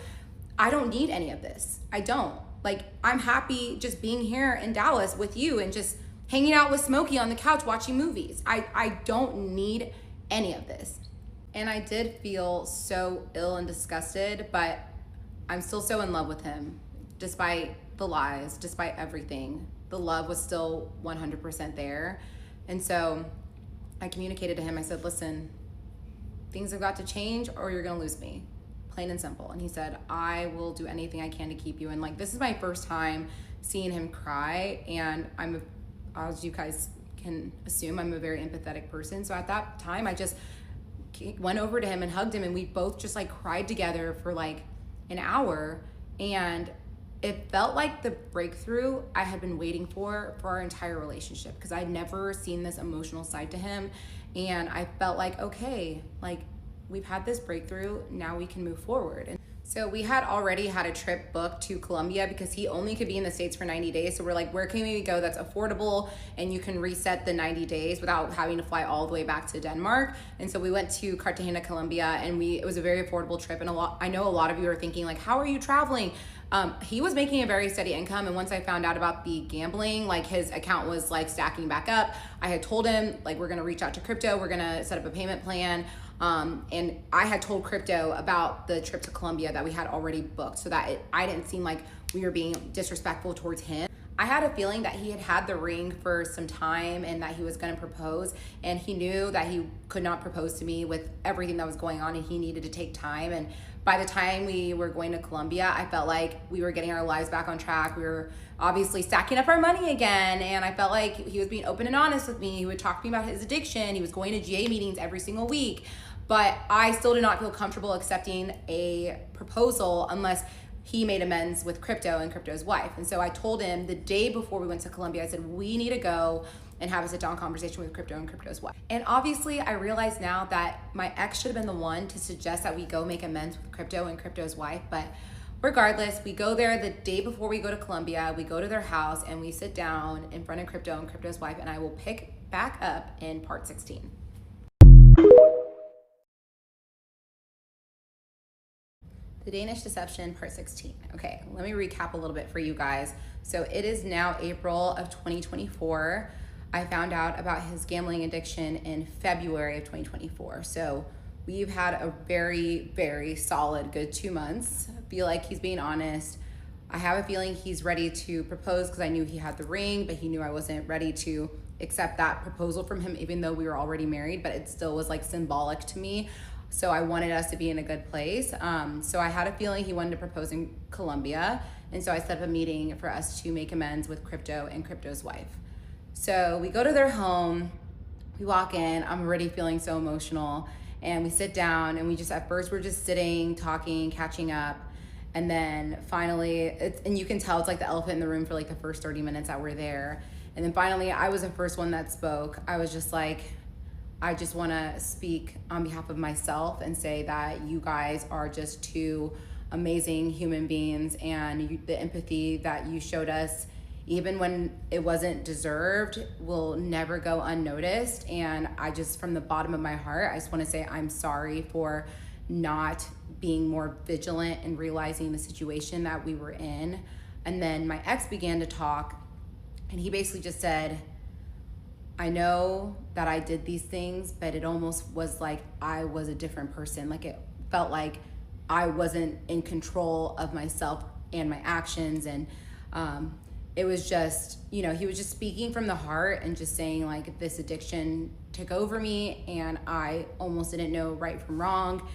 I don't need any of this. I don't. Like, I'm happy just being here in Dallas with you and just hanging out with Smokey on the couch watching movies. I don't need any of this. And I did feel so ill and disgusted, but I'm still so in love with him. Despite the lies, despite everything, the love was still 100% there. And so I communicated to him, I said, listen, things have got to change or you're gonna lose me, plain and simple. And he said, I will do anything I can to keep you. And like, this is my first time seeing him cry, and as you guys can assume, I'm a very empathetic person. So at that time, I just went over to him and hugged him, and we both just like cried together for like an hour. And it felt like the breakthrough I had been waiting for our entire relationship, because I'd never seen this emotional side to him. And I felt like, okay, like we've had this breakthrough, now we can move forward. And so we had already had a trip booked to Colombia because he only could be in the States for 90 days. So we're like, where can we go that's affordable and you can reset the 90 days without having to fly all the way back to Denmark? And so we went to Cartagena, Colombia, and it was a very affordable trip. And I know a lot of you are thinking like, how are you traveling? He was making a very steady income, and once I found out about the gambling, like his account was like stacking back up. I had told him like, we're gonna reach out to crypto, we're gonna set up a payment plan. And I had told crypto about the trip to Colombia that we had already booked, so that I didn't seem like we were being disrespectful towards him. I had a feeling that he had the ring for some time and that he was gonna propose, and he knew that he could not propose to me with everything that was going on, and he needed to take time. And by the time we were going to Colombia, I felt like we were getting our lives back on track. We were obviously stacking up our money again, and I felt like he was being open and honest with me. He would talk to me about his addiction. He was going to GA meetings every single week, but I still did not feel comfortable accepting a proposal unless he made amends with crypto and crypto's wife. And so I told him the day before we went to Colombia, I said, we need to go and have a sit down conversation with crypto and crypto's wife. And obviously I realize now that my ex should have been the one to suggest that we go make amends with crypto and crypto's wife. But regardless, we go there the day before we go to Colombia, we go to their house and we sit down in front of crypto and crypto's wife, and I will pick back up in part 16. The Danish Deception, part 16. Okay, let me recap a little bit for you guys. So it is now April of 2024. I found out about his gambling addiction in February of 2024. So we've had a very, very solid good 2 months. I feel like he's being honest. I have a feeling he's ready to propose because I knew he had the ring, but he knew I wasn't ready to accept that proposal from him, even though we were already married, but it still was like symbolic to me. So I wanted us to be in a good place. So I had a feeling he wanted to propose in Colombia. And so I set up a meeting for us to make amends with crypto and crypto's wife. So we go to their home, we walk in, I'm already feeling so emotional. And we sit down and at first we're just sitting, talking, catching up. And then finally, and you can tell it's like the elephant in the room for like the first 30 minutes that we're there. And then finally, I was the first one that spoke. I was just like, I just want to speak on behalf of myself and say that you guys are just two amazing human beings, and the empathy that you showed us, even when it wasn't deserved, will never go unnoticed. And I just, from the bottom of my heart, I just want to say I'm sorry for not being more vigilant and realizing the situation that we were in. And then my ex began to talk, and he basically just said, I know that I did these things, but it almost was like I was a different person. Like it felt like I wasn't in control of myself and my actions. And it was just, he was just speaking from the heart and just saying like this addiction took over me and I almost didn't know right from wrong.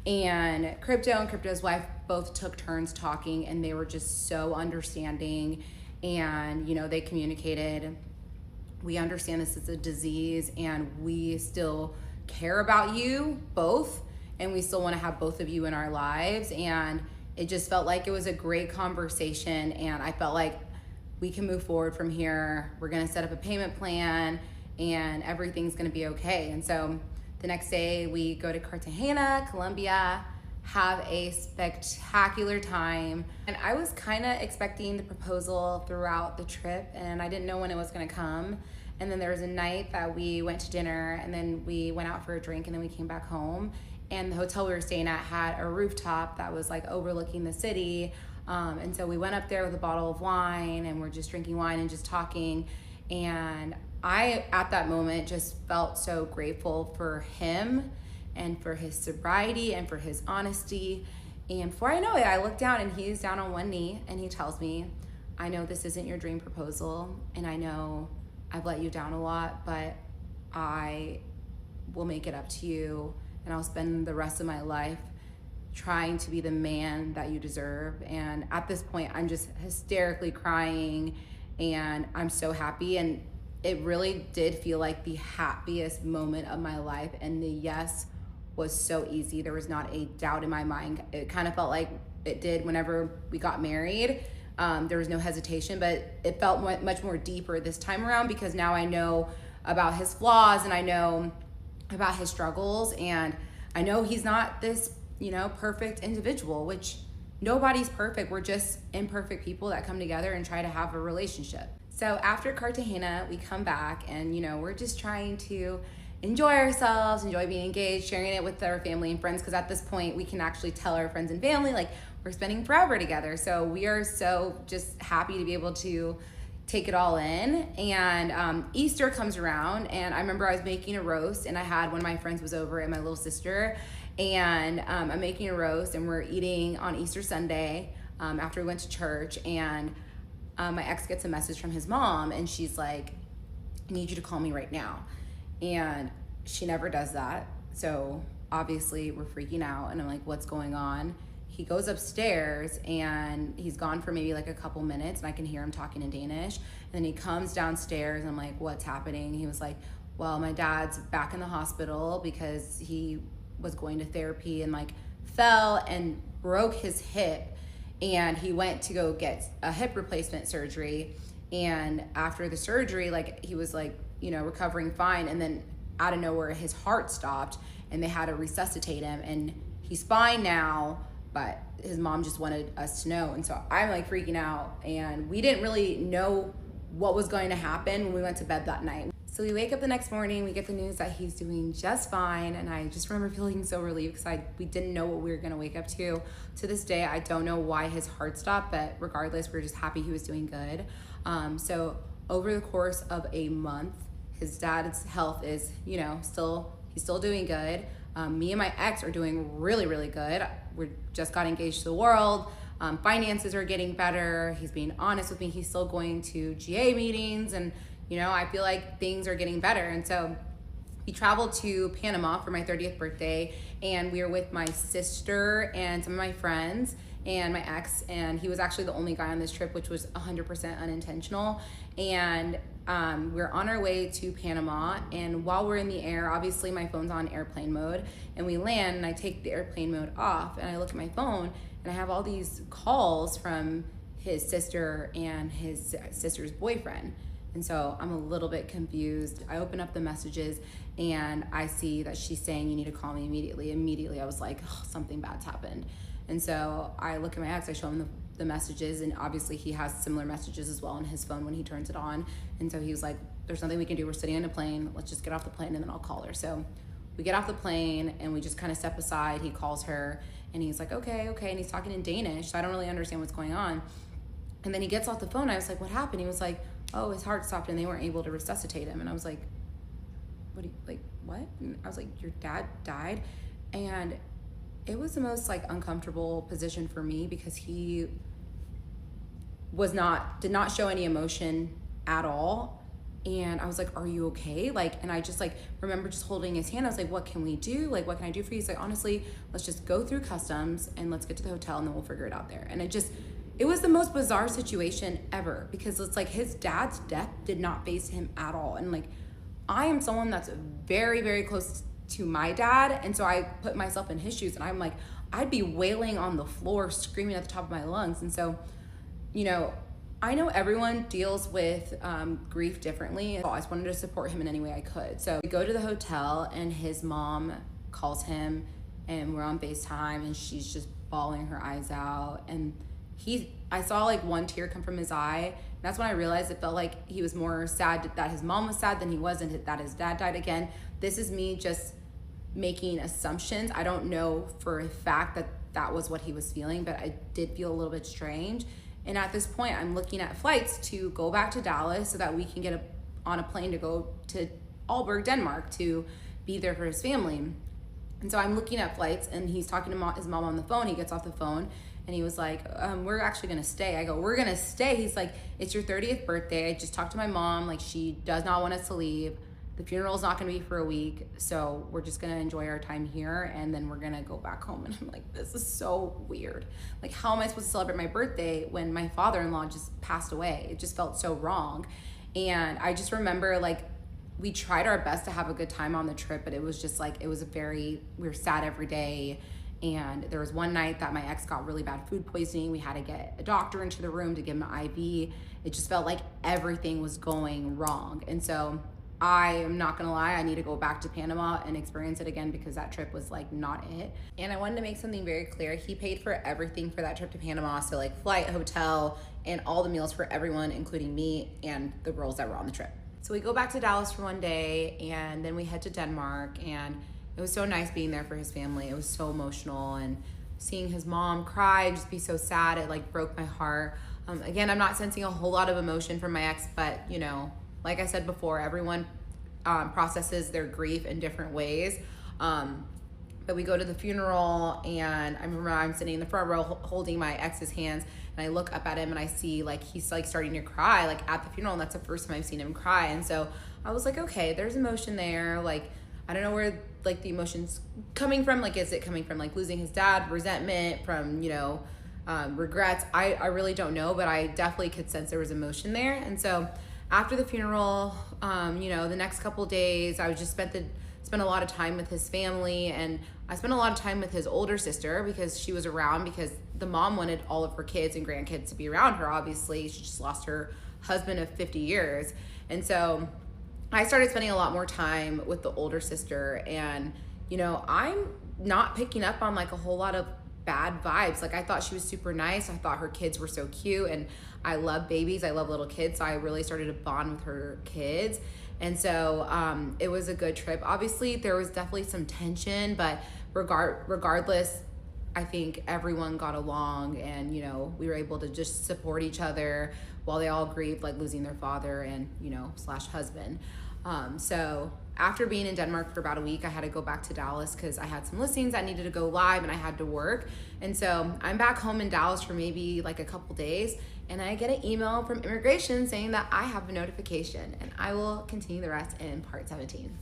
And crypto and crypto's wife both took turns talking, and they were just so understanding. And, they communicated, we understand this is a disease and we still care about you both, and we still want to have both of you in our lives. And it just felt like it was a great conversation, and I felt like we can move forward from here. We're going to set up a payment plan, and everything's gonna be okay. And so the next day we go to Cartagena, Colombia, have a spectacular time. And I was kind of expecting the proposal throughout the trip, and I didn't know when it was gonna come. And then there was a night that we went to dinner, and then we went out for a drink, and then we came back home. And the hotel we were staying at had a rooftop that was like overlooking the city. And so we went up there with a bottle of wine, and we're just drinking wine and just talking. And I, at that moment, just felt so grateful for him and for his sobriety and for his honesty. And before I know it, I look down and he's down on one knee and he tells me, I know this isn't your dream proposal, and I know I've let you down a lot, but I will make it up to you, and I'll spend the rest of my life trying to be the man that you deserve. And at this point, I'm just hysterically crying, and I'm so happy. And it really did feel like the happiest moment of my life. And the yes was so easy. There was not a doubt in my mind. It kind of felt like it did whenever we got married. There was no hesitation, but it felt much more deeper this time around, because now I know about his flaws, and I know about his struggles, and I know he's not this, perfect individual, which nobody's perfect. We're just imperfect people that come together and try to have a relationship. So after Cartagena, we come back, and we're just trying to enjoy ourselves, enjoy being engaged, sharing it with our family and friends, because at this point we can actually tell our friends and family, like, we're spending forever together. So we are so just happy to be able to take it all in. And Easter comes around, and I remember I was making a roast, and I had one of my friends was over, and my little sister, and I'm making a roast, and we're eating on Easter Sunday after we went to church. And my ex gets a message from his mom, and she's like, I need you to call me right now. And she never does that. So obviously we're freaking out, and I'm like, what's going on? He goes upstairs, and he's gone for maybe like a couple minutes, and I can hear him talking in Danish. And then he comes downstairs, and I'm like, what's happening? He was like, well, my dad's back in the hospital because he was going to therapy and like fell and broke his hip, and he went to go get a hip replacement surgery. And after the surgery, like, he was like, recovering fine, and then out of nowhere his heart stopped, and they had to resuscitate him, and he's fine now, but his mom just wanted us to know. And so I'm like freaking out, and we didn't really know what was going to happen when we went to bed that night. So we wake up the next morning, we get the news that he's doing just fine, and I just remember feeling so relieved, because we didn't know what we were gonna wake up to. To this day, I don't know why his heart stopped, but regardless, we're just happy he was doing good. So over the course of a month, his dad's health is, he's still doing good. Me and my ex are doing really, really good. We just got engaged to the world. Finances are getting better. He's being honest with me. He's still going to GA meetings, and, I feel like things are getting better. And so we traveled to Panama for my 30th birthday, and we were with my sister and some of my friends and my ex, and he was actually the only guy on this trip, which was 100% unintentional. And we're on our way to Panama, and while we're in the air, obviously my phone's on airplane mode, and we land, and I take the airplane mode off, and I look at my phone, and I have all these calls from his sister and his sister's boyfriend. And so I'm a little bit confused. I open up the messages, and I see that she's saying, you need to call me immediately. Immediately I was like, oh, something bad's happened. And so I look at my ex, I show him the messages, and obviously he has similar messages as well on his phone when he turns it on. And so he was like, there's nothing we can do. We're sitting on a plane. Let's just get off the plane, and then I'll call her. So we get off the plane, and we just kind of step aside. He calls her, and he's like, okay. And he's talking in Danish, so I don't really understand what's going on. And then he gets off the phone. I was like, what happened? He was like, oh, his heart stopped, and they weren't able to resuscitate him. And I was like, what? And I was like, your dad died? And it was the most like uncomfortable position for me, because he did not show any emotion at all. And I was like, are you okay? And I just remember just holding his hand. I was like, what can we do? What can I do for you? He's like, honestly, let's just go through customs, and let's get to the hotel, and then we'll figure it out there. And it was the most bizarre situation ever, because it's like his dad's death did not faze him at all. And I am someone that's very, very close to my dad, and so I put myself in his shoes, and I'm like, I'd be wailing on the floor, screaming at the top of my lungs. And so, I know everyone deals with grief differently. I just wanted to support him in any way I could. So we go to the hotel and his mom calls him and we're on FaceTime and she's just bawling her eyes out. And I saw like one tear come from his eye. And that's when I realized it felt like he was more sad that his mom was sad than he was and that his dad died. Again, this is me just making assumptions. I don't know for a fact that that was what he was feeling, but I did feel a little bit strange. And at this point, I'm looking at flights to go back to Dallas so that we can get on a plane to go to Aalborg, Denmark, to be there for his family. And so I'm looking at flights, and he's talking to his mom on the phone. He gets off the phone, and he was like, we're actually gonna stay. I go, we're gonna stay? He's like, it's your 30th birthday. I just talked to my mom. Like, she does not want us to leave. The funeral's not gonna be for a week, so we're just gonna enjoy our time here, and then we're gonna go back home. And I'm like, this is so weird. Like, how am I supposed to celebrate my birthday when my father-in-law just passed away? It just felt so wrong. And I just remember, like, we tried our best to have a good time on the trip, but it was just like, we were sad every day. And there was one night that my ex got really bad food poisoning. We had to get a doctor into the room to give him an IV. It just felt like everything was going wrong. And so I am not gonna lie, I need to go back to Panama and experience it again because that trip was like not it. And I wanted to make something very clear. He paid for everything for that trip to Panama. So like flight, hotel, and all the meals for everyone, including me and the girls that were on the trip. So we go back to Dallas for one day and then we head to Denmark, and it was so nice being there for his family. It was so emotional, and seeing his mom cry, just be so sad, it like broke my heart. Again, I'm not sensing a whole lot of emotion from my ex, but you know, like I said before, everyone processes their grief in different ways. But we go to the funeral, and I remember I'm sitting in the front row holding my ex's hands, and I look up at him and I see like he's like starting to cry like at the funeral, and that's the first time I've seen him cry. And so I was like, okay, there's emotion there. Like, I don't know where like the emotion's coming from. Like, is it coming from like losing his dad, resentment, from, you know, regrets? I really don't know, but I definitely could sense there was emotion there. And so after the funeral, you know, the next couple days, I just spent a lot of time with his family, and I spent a lot of time with his older sister because she was around, because the mom wanted all of her kids and grandkids to be around her. Obviously, she just lost her husband of 50 years. And so I started spending a lot more time with the older sister, and, you know, I'm not picking up on like a whole lot of bad vibes. Like, I thought she was super nice. I thought her kids were so cute, and I love babies. I love little kids. So I really started to bond with her kids. And so it was a good trip. Obviously, there was definitely some tension, but regardless, I think everyone got along, and, you know, we were able to just support each other while they all grieved, like losing their father and, you know, / husband. So after being in Denmark for about a week, I had to go back to Dallas because I had some listings that needed to go live and I had to work. And so I'm back home in Dallas for maybe like a couple days, and I get an email from immigration saying that I have a notification, and I will continue the rest in part 17.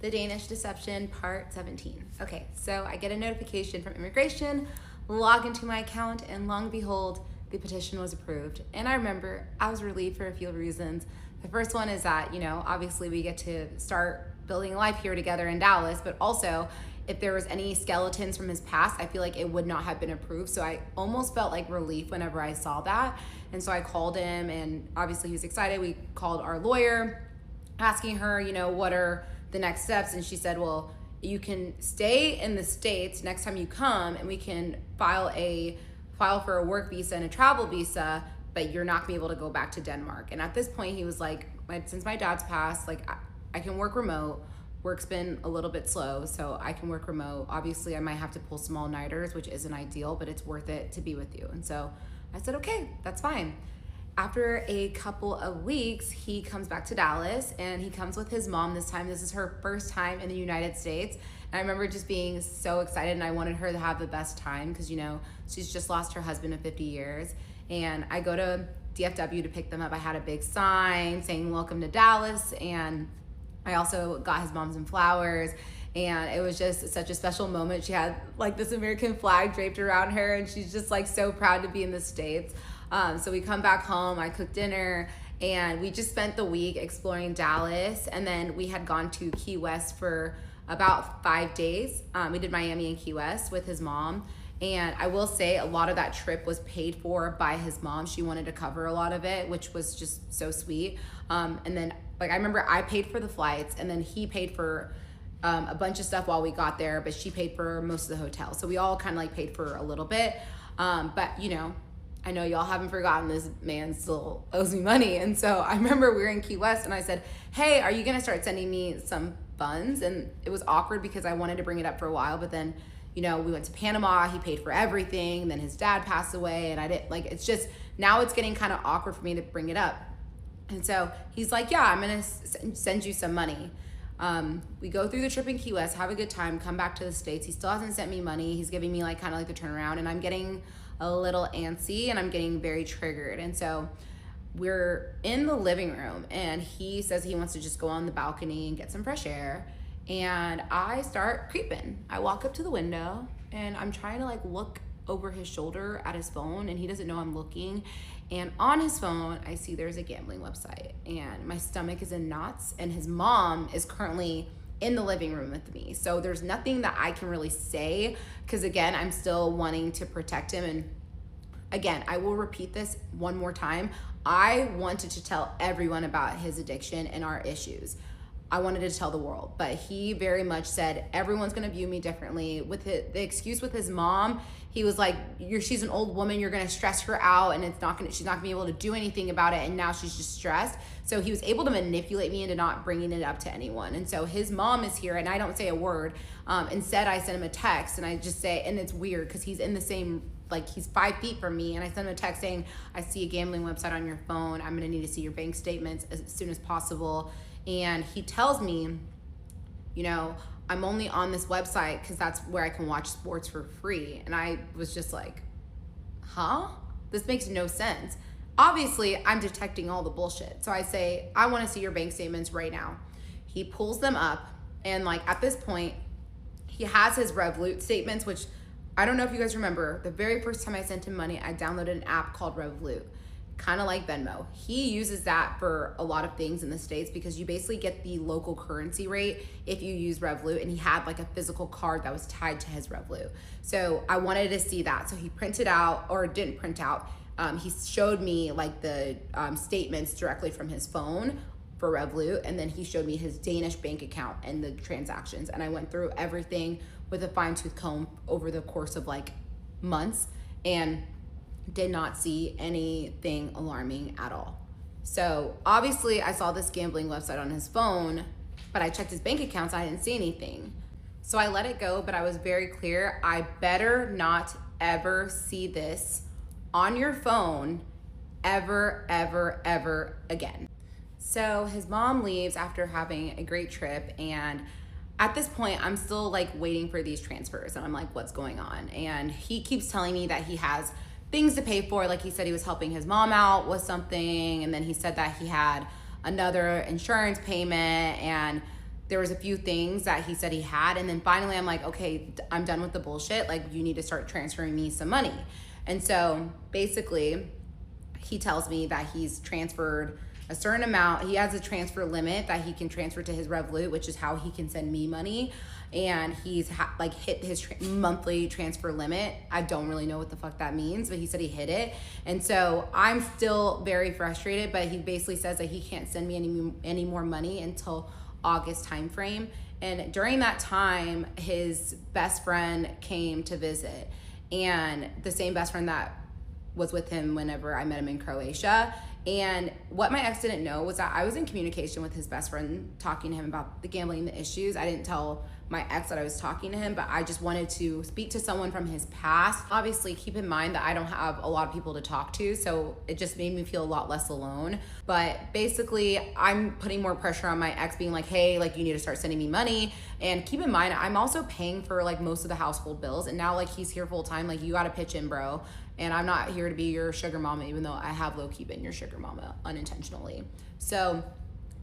The Danish Deception, part 17. Okay, so I get a notification from immigration, log into my account, and long behold, the petition was approved. And I remember I was relieved for a few reasons. The first one is that, you know, obviously we get to start building life here together in Dallas, but also if there was any skeletons from his past, I feel like it would not have been approved. So I almost felt like relief whenever I saw that. And so I called him, and obviously he was excited. We called our lawyer, asking her, you know, what are the next steps? And she said, well, you can stay in the States next time you come, and we can file for a work visa and a travel visa, but you're not gonna be able to go back to Denmark. And at this point, he was like, since my dad's passed, like I can work remote. Work's been a little bit slow, so I can work remote. Obviously, I might have to pull some all-nighters, which isn't ideal, but it's worth it to be with you. And so I said, okay, that's fine. After a couple of weeks, he comes back to Dallas, and he comes with his mom this time. This is her first time in the United States. And I remember just being so excited, and I wanted her to have the best time because, you know, she's just lost her husband of 50 years. And I go to DFW to pick them up. I had a big sign saying, welcome to Dallas. And I also got his mom some flowers. And it was just such a special moment. She had like this American flag draped around her, and she's just like so proud to be in the States. So we come back home, I cooked dinner, and we just spent the week exploring Dallas. And then we had gone to Key West for about 5 days. We did Miami and Key West with his mom. And I will say a lot of that trip was paid for by his mom. She wanted to cover a lot of it, which was just so sweet. And then like I remember I paid for the flights, and then he paid for a bunch of stuff while we got there, but she paid for most of the hotel. So we all kind of like paid for a little bit. But you know, I know y'all haven't forgotten this man still owes me money. And so I remember we were in Key West and I said, hey, are you gonna start sending me some funds? And it was awkward because I wanted to bring it up for a while, but then, you know, we went to Panama, he paid for everything, and then his dad passed away, and I didn't, like, it's just, now it's getting kind of awkward for me to bring it up. And so he's like, yeah, I'm gonna send you some money. We go through the trip in Key West, have a good time, come back to the States. He still hasn't sent me money. He's giving me like kind of like the turnaround, and I'm getting a little antsy and I'm getting very triggered. And so we're in the living room and he says he wants to just go on the balcony and get some fresh air. And I start creeping. I walk up to the window and I'm trying to like look over his shoulder at his phone, and he doesn't know I'm looking. And on his phone, I see there's a gambling website, and my stomach is in knots, and his mom is currently in the living room with me. So there's nothing that I can really say, because again, I'm still wanting to protect him. And again, I will repeat this one more time. I wanted to tell everyone about his addiction and our issues. I wanted to tell the world, but he very much said everyone's gonna view me differently. With the excuse with his mom, he was like, she's an old woman, you're gonna stress her out, and she's not gonna be able to do anything about it, and now she's just stressed. So he was able to manipulate me into not bringing it up to anyone. And so his mom is here, and I don't say a word. Instead, I send him a text, and I just say, and it's weird because he's in the same, like he's 5 feet from me, and I send him a text saying, I see a gambling website on your phone. I'm gonna need to see your bank statements as soon as possible. And he tells me, you know, I'm only on this website because that's where I can watch sports for free. And I was just like, huh? This makes no sense. Obviously, I'm detecting all the bullshit. So I say, I want to see your bank statements right now. He pulls them up, and like at this point, he has his Revolut statements, which I don't know if you guys remember, the very first time I sent him money, I downloaded an app called Revolut, kind of like Venmo. He uses that for a lot of things in the States because you basically get the local currency rate if you use Revolut, and he had like a physical card that was tied to his Revolut. So I wanted to see that. So he printed out, or didn't print out, he showed me like the statements directly from his phone for Revolut, and then he showed me his Danish bank account and the transactions. And I went through everything with a fine-tooth comb over the course of like months, and did not see anything alarming at all. So obviously I saw this gambling website on his phone, but I checked his bank accounts, I didn't see anything. So I let it go, but I was very clear, I better not ever see this on your phone ever, ever, ever again. So his mom leaves after having a great trip, and at this point, I'm still like waiting for these transfers, and I'm like, what's going on? And he keeps telling me that he has things to pay for. Like he said he was helping his mom out with something, and then he said that he had another insurance payment, and there was a few things that he said he had. And then finally I'm like, okay, I'm done with the bullshit. Like, you need to start transferring me some money. And so basically he tells me that he's transferred a certain amount. He has a transfer limit that he can transfer to his Revolut, which is how he can send me money. And he's like hit his monthly transfer limit. I don't really know what the fuck that means, but he said he hit it. And so I'm still very frustrated, but he basically says that he can't send me any more money until August timeframe. And during that time, his best friend came to visit, and the same best friend that was with him whenever I met him in Croatia. And what my ex didn't know was that I was in communication with his best friend, talking to him about the gambling, the issues. I didn't tell my ex that I was talking to him, but I just wanted to speak to someone from his past. Obviously, keep in mind that I don't have a lot of people to talk to, so it just made me feel a lot less alone. But basically, I'm putting more pressure on my ex, being like, hey, like, you need to start sending me money. And keep in mind, I'm also paying for like most of the household bills, and now like he's here full time. Like, you gotta pitch in, bro. And I'm not here to be your sugar mama, even though I have low-key been your sugar mama unintentionally. So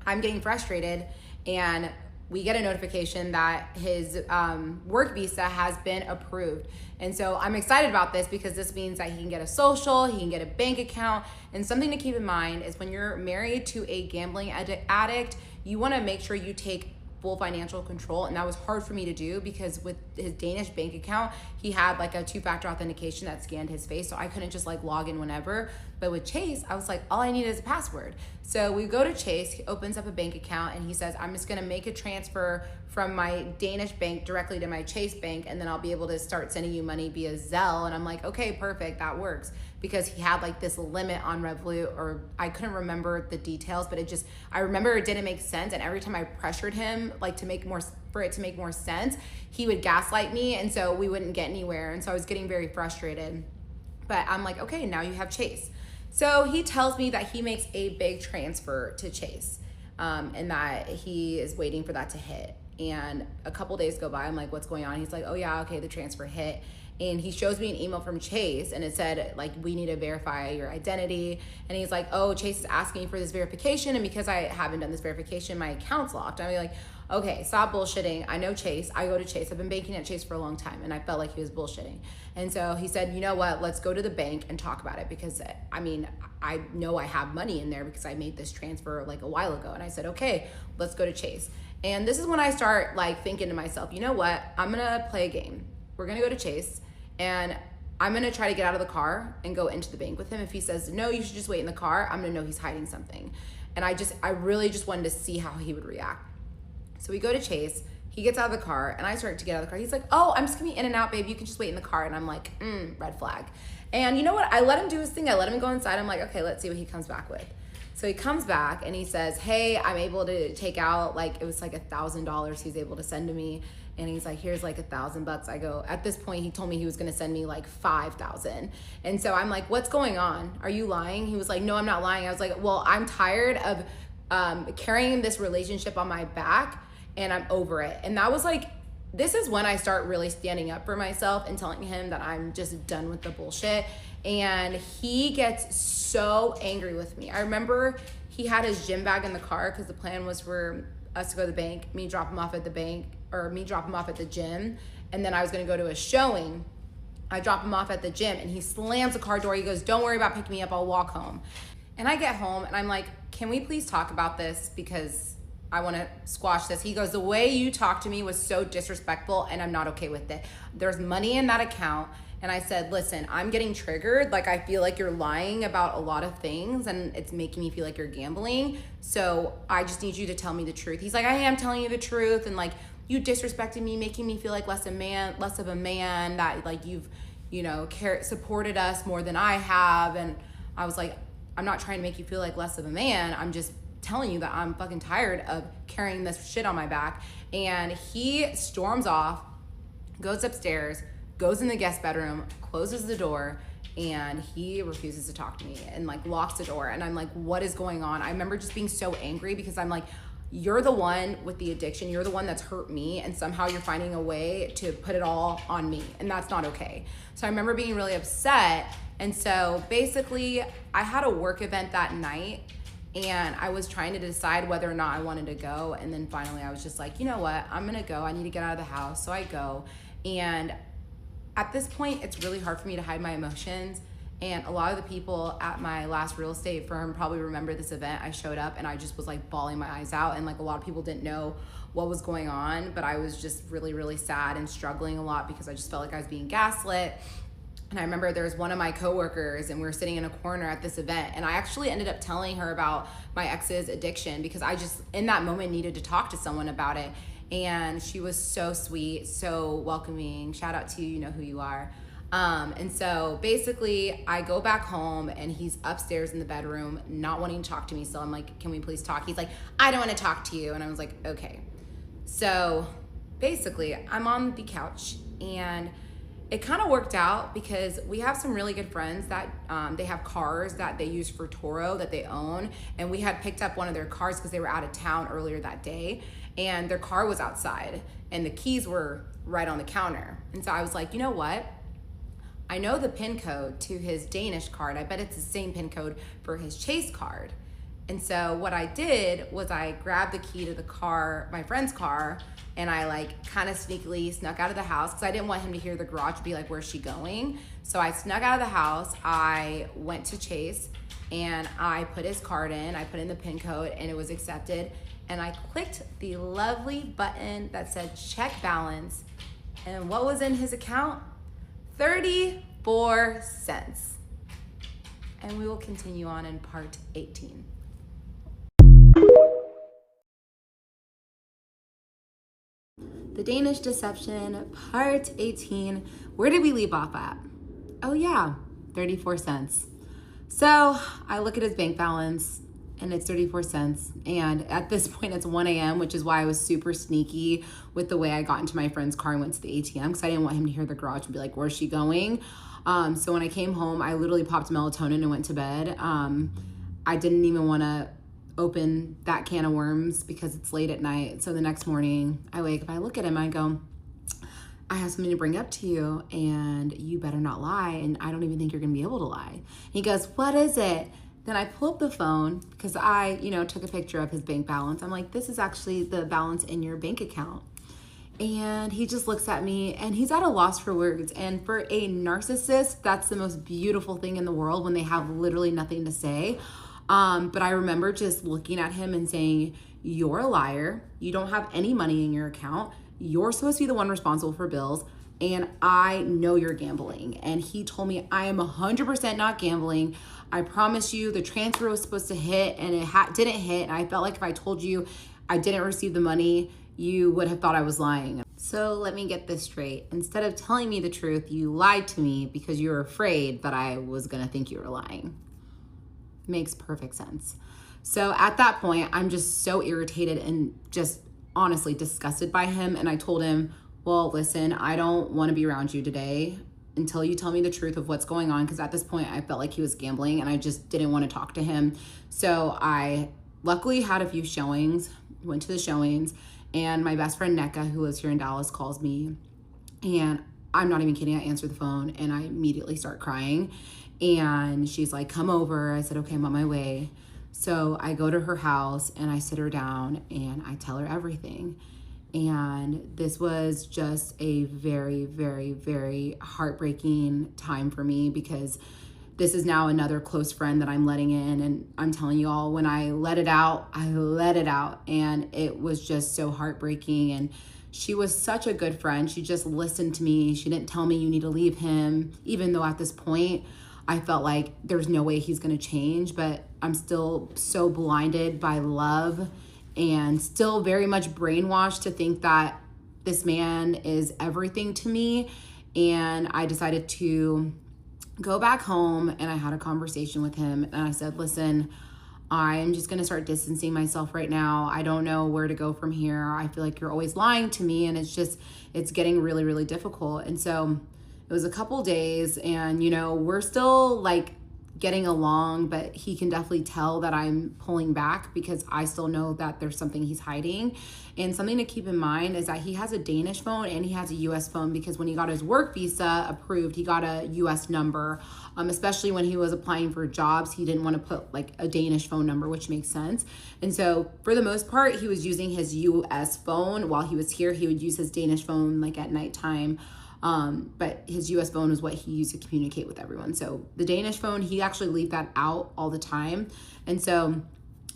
I'm getting frustrated, and we get a notification that his work visa has been approved. And so I'm excited about this because this means that he can get a social, he can get a bank account. And something to keep in mind is when you're married to a gambling addict, you wanna make sure you take full financial control. And that was hard for me to do because with his Danish bank account, he had like a 2-factor authentication that scanned his face. So I couldn't just like log in whenever. But with Chase, I was like, all I need is a password. So we go to Chase, he opens up a bank account and he says, I'm just gonna make a transfer from my Danish bank directly to my Chase bank, and then I'll be able to start sending you money via Zelle. And I'm like, okay, perfect, that works. Because he had like this limit on Revolut, or I couldn't remember the details, but I remember it didn't make sense. And every time I pressured him like for it to make more sense, he would gaslight me, and so we wouldn't get anywhere. And so I was getting very frustrated. But I'm like, okay, now you have Chase. So he tells me that he makes a big transfer to Chase, and that he is waiting for that to hit. And a couple days go by, I'm like, what's going on? He's like, oh yeah, okay, the transfer hit. And he shows me an email from Chase, and it said like, we need to verify your identity. And he's like, oh, Chase is asking for this verification, and because I haven't done this verification, my account's locked. I'm like, okay, stop bullshitting. I know Chase. I go to Chase. I've been banking at Chase for a long time, and I felt like he was bullshitting. And so he said, you know what, let's go to the bank and talk about it, because I mean, I know I have money in there because I made this transfer like a while ago. And I said, okay, let's go to Chase. And this is when I start like thinking to myself, you know what, I'm gonna play a game. We're gonna go to Chase, and I'm gonna try to get out of the car and go into the bank with him. If he says, no, you should just wait in the car, I'm gonna know he's hiding something. And I really just wanted to see how he would react. So we go to Chase, he gets out of the car, and I start to get out of the car. He's like, oh, I'm just gonna be in and out, babe. You can just wait in the car. And I'm like, red flag. And you know what? I let him do his thing. I let him go inside. I'm like, okay, let's see what he comes back with. So he comes back and he says, hey, I'm able to take out, like, it was like $1,000 he's able to send to me. And he's like, here's like $1,000. I go, at this point, he told me he was gonna send me like 5,000. And so I'm like, what's going on? Are you lying? He was like, no, I'm not lying. I was like, well, I'm tired of carrying this relationship on my back, and I'm over it. And that was like, this is when I start really standing up for myself and telling him that I'm just done with the bullshit. And he gets so angry with me. I remember he had his gym bag in the car because the plan was for us to go to the bank, me drop him off at the bank, or me drop him off at the gym, and then I was gonna go to a showing. I drop him off at the gym, and he slams the car door. He goes, don't worry about picking me up, I'll walk home. And I get home and I'm like, can we please talk about this, because I wanna squash this. He goes, the way you talked to me was so disrespectful, and I'm not okay with it. There's money in that account. And I said, listen, I'm getting triggered. Like, I feel like you're lying about a lot of things, and it's making me feel like you're gambling. So I just need you to tell me the truth. He's like, I am telling you the truth. And like, you disrespected me, making me feel like less of a man, that like you've, supported us more than I have. And I was like, I'm not trying to make you feel like less of a man. I'm just telling you that I'm fucking tired of carrying this shit on my back. And he storms off, goes upstairs, goes in the guest bedroom, closes the door, and he refuses to talk to me and like locks the door. And I'm like, what is going on? I remember just being so angry because I'm like, you're the one with the addiction. You're the one that's hurt me, and somehow you're finding a way to put it all on me, and that's not okay. So I remember being really upset. And so basically I had a work event that night, and I was trying to decide whether or not I wanted to go. And then finally I was just like, you know what, I'm gonna go. I need to get out of the house. So I go. And at this point, it's really hard for me to hide my emotions. And a lot of the people at my last real estate firm probably remember this event. I showed up and I just was like bawling my eyes out. And like a lot of people didn't know what was going on, but I was just really, really sad and struggling a lot because I just felt like I was being gaslit. And I remember there was one of my coworkers, and we were sitting in a corner at this event, and I actually ended up telling her about my ex's addiction because I just, in that moment, needed to talk to someone about it. And she was so sweet, so welcoming. Shout out to you, you know who you are. And so basically I go back home, and he's upstairs in the bedroom not wanting to talk to me. So I'm like, can we please talk? He's like, I don't want to talk to you. And I was like, okay. So basically I'm on the couch, and it kind of worked out because we have some really good friends that they have cars that they use for Toro that they own. And we had picked up one of their cars because they were out of town earlier that day, and their car was outside and the keys were right on the counter. And so I was like, you know what? I know the PIN code to his Danish card. I bet it's the same PIN code for his Chase card. And so what I did was I grabbed the key to the car, my friend's car, and I like kind of sneakily snuck out of the house because I didn't want him to hear the garage be like, where's she going? So I snuck out of the house. I went to Chase and I put his card in, I put in the PIN code, and it was accepted. and I clicked the lovely button that said check balance. And what was in his account? 34 cents. And we will continue on in part 18. The Danish Deception, part 18. Where did we leave off at? Oh yeah, 34 cents. So I look at his bank balance and it's 34 cents. And at this point it's 1 a.m., which is why I was super sneaky with the way I got into my friend's car and went to the ATM because I didn't want him to hear the garage and be like, where's she going? So when I came home, I literally popped melatonin and went to bed. I didn't even want to open that can of worms because it's late at night. So the next morning I wake up, I look at him, I go, I have something to bring up to you and you better not lie. And I don't even think you're gonna be able to lie. He goes, what is it? Then I pull up the phone because I, took a picture of his bank balance. I'm like, this is actually the balance in your bank account. And he just looks at me and he's at a loss for words. And for a narcissist, that's the most beautiful thing in the world when they have literally nothing to say. But I remember just looking at him and saying, you're a liar. You don't have any money in your account. You're supposed to be the one responsible for bills. And I know you're gambling. And he told me, I am 100% not gambling. I promise you the transfer was supposed to hit and it didn't hit. And I felt like if I told you I didn't receive the money, you would have thought I was lying. So let me get this straight. Instead of telling me the truth, you lied to me because you were afraid that I was gonna think you were lying. Makes perfect sense. So at that point, I'm just so irritated and just honestly disgusted by him. And I told him, well, listen, I don't want to be around you today until you tell me the truth of what's going on. Because at this point, I felt like he was gambling and I just didn't want to talk to him. So I luckily had a few showings, went to the showings, and my best friend, Neka, who lives here in Dallas, calls me. And I'm not even kidding. I answer the phone and I immediately start crying. And she's like, come over. I said, okay, I'm on my way. So I go to her house and I sit her down and I tell her everything. And this was just a very, very, very heartbreaking time for me because this is now another close friend that I'm letting in. And I'm telling you all, when I let it out, I let it out. And it was just so heartbreaking. And she was such a good friend. She just listened to me. She didn't tell me you need to leave him, even though at this point, I felt like there's no way he's gonna change, but I'm still so blinded by love and still very much brainwashed to think that this man is everything to me. And I decided to go back home and I had a conversation with him and I said, listen, I'm just gonna start distancing myself right now. I don't know where to go from here. I feel like you're always lying to me and it's getting really, really difficult. And so it was a couple days and, we're still like getting along, but he can definitely tell that I'm pulling back because I still know that there's something he's hiding. And something to keep in mind is that he has a Danish phone and he has a US phone because when he got his work visa approved, he got a US number, especially when he was applying for jobs. He didn't want to put like a Danish phone number, which makes sense. And so for the most part, he was using his US phone. While he was here, he would use his Danish phone like at nighttime. But his US phone was what he used to communicate with everyone. So the Danish phone, he actually leave that out all the time. And so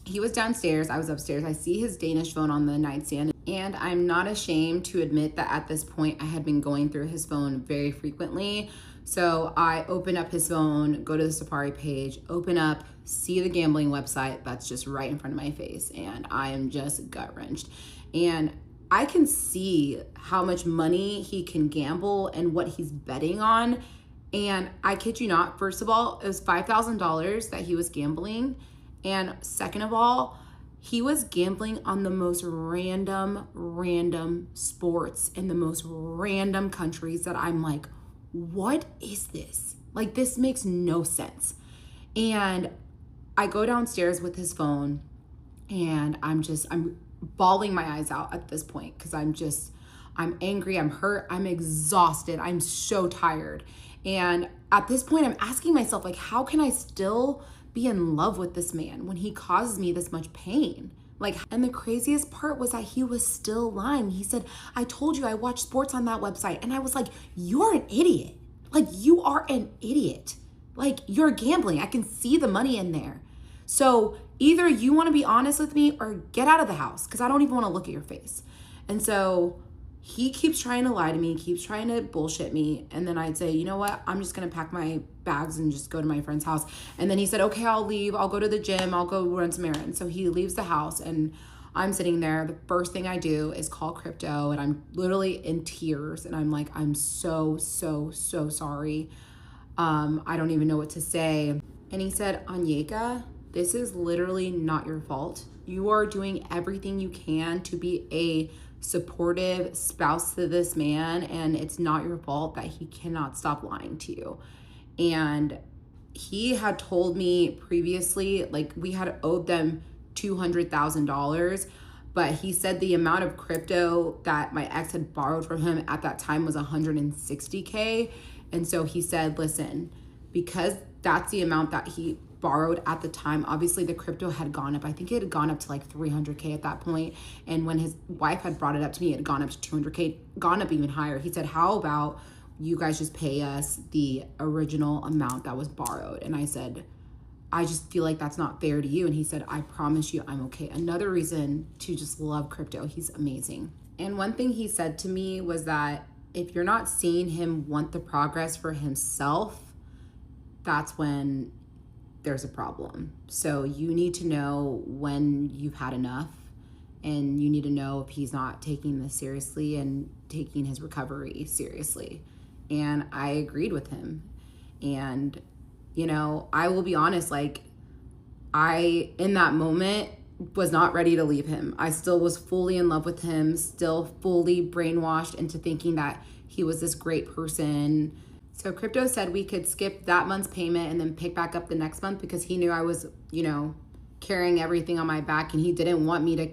he was downstairs, I was upstairs. I see his Danish phone on the nightstand. And I'm not ashamed to admit that at this point I had been going through his phone very frequently. So I open up his phone, go to the Safari page, open up, see the gambling website that's just right in front of my face. And I am just gut wrenched. And I can see how much money he can gamble and what he's betting on. And I kid you not, first of all, it was $5,000 that he was gambling. And second of all, he was gambling on the most random sports in the most random countries that I'm like, what is this? Like, this makes no sense. And I go downstairs with his phone and I'm bawling my eyes out at this point because I'm angry, I'm hurt, I'm exhausted, I'm so tired. And at this point, I'm asking myself, like, how can I still be in love with this man when he causes me this much pain? Like, and the craziest part was that he was still lying. He said, I told you I watch sports on that website. And I was like, you're an idiot. Like, you are an idiot. Like, you're gambling. I can see the money in there. So either you want to be honest with me or get out of the house because I don't even want to look at your face. And so he keeps trying to lie to me, keeps trying to bullshit me. And then I'd say, you know what? I'm just going to pack my bags and just go to my friend's house. And then he said, okay, I'll leave. I'll go to the gym. I'll go run some errands. So he leaves the house and I'm sitting there. The first thing I do is call crypto and I'm literally in tears. And I'm like, I'm so sorry. I don't even know what to say. And he said, Anyeka, this is literally not your fault. You are doing everything you can to be a supportive spouse to this man, and it's not your fault that he cannot stop lying to you. And he had told me previously, like we had owed them $200,000, but he said the amount of crypto that my ex had borrowed from him at that time was 160K. And so he said, listen, because that's the amount that he borrowed at the time, obviously the crypto had gone up. I think it had gone up to like 300K at that point. And when his wife had brought it up to me, it had gone up to 200K, gone up even higher. He said, how about you guys just pay us the original amount that was borrowed? And I said, I just feel like that's not fair to you. And he said, I promise you I'm okay. Another reason to just love crypto. He's amazing. And one thing he said to me was that if you're not seeing him want the progress for himself, that's when there's a problem. So you need to know when you've had enough, and you need to know if he's not taking this seriously and taking his recovery seriously. And I agreed with him. And, you know, I will be honest, like I, in that moment, was not ready to leave him. I still was fully in love with him, still fully brainwashed into thinking that he was this great person. So crypto said we could skip that month's payment and then pick back up the next month because he knew I was, you know, carrying everything on my back and he didn't want me to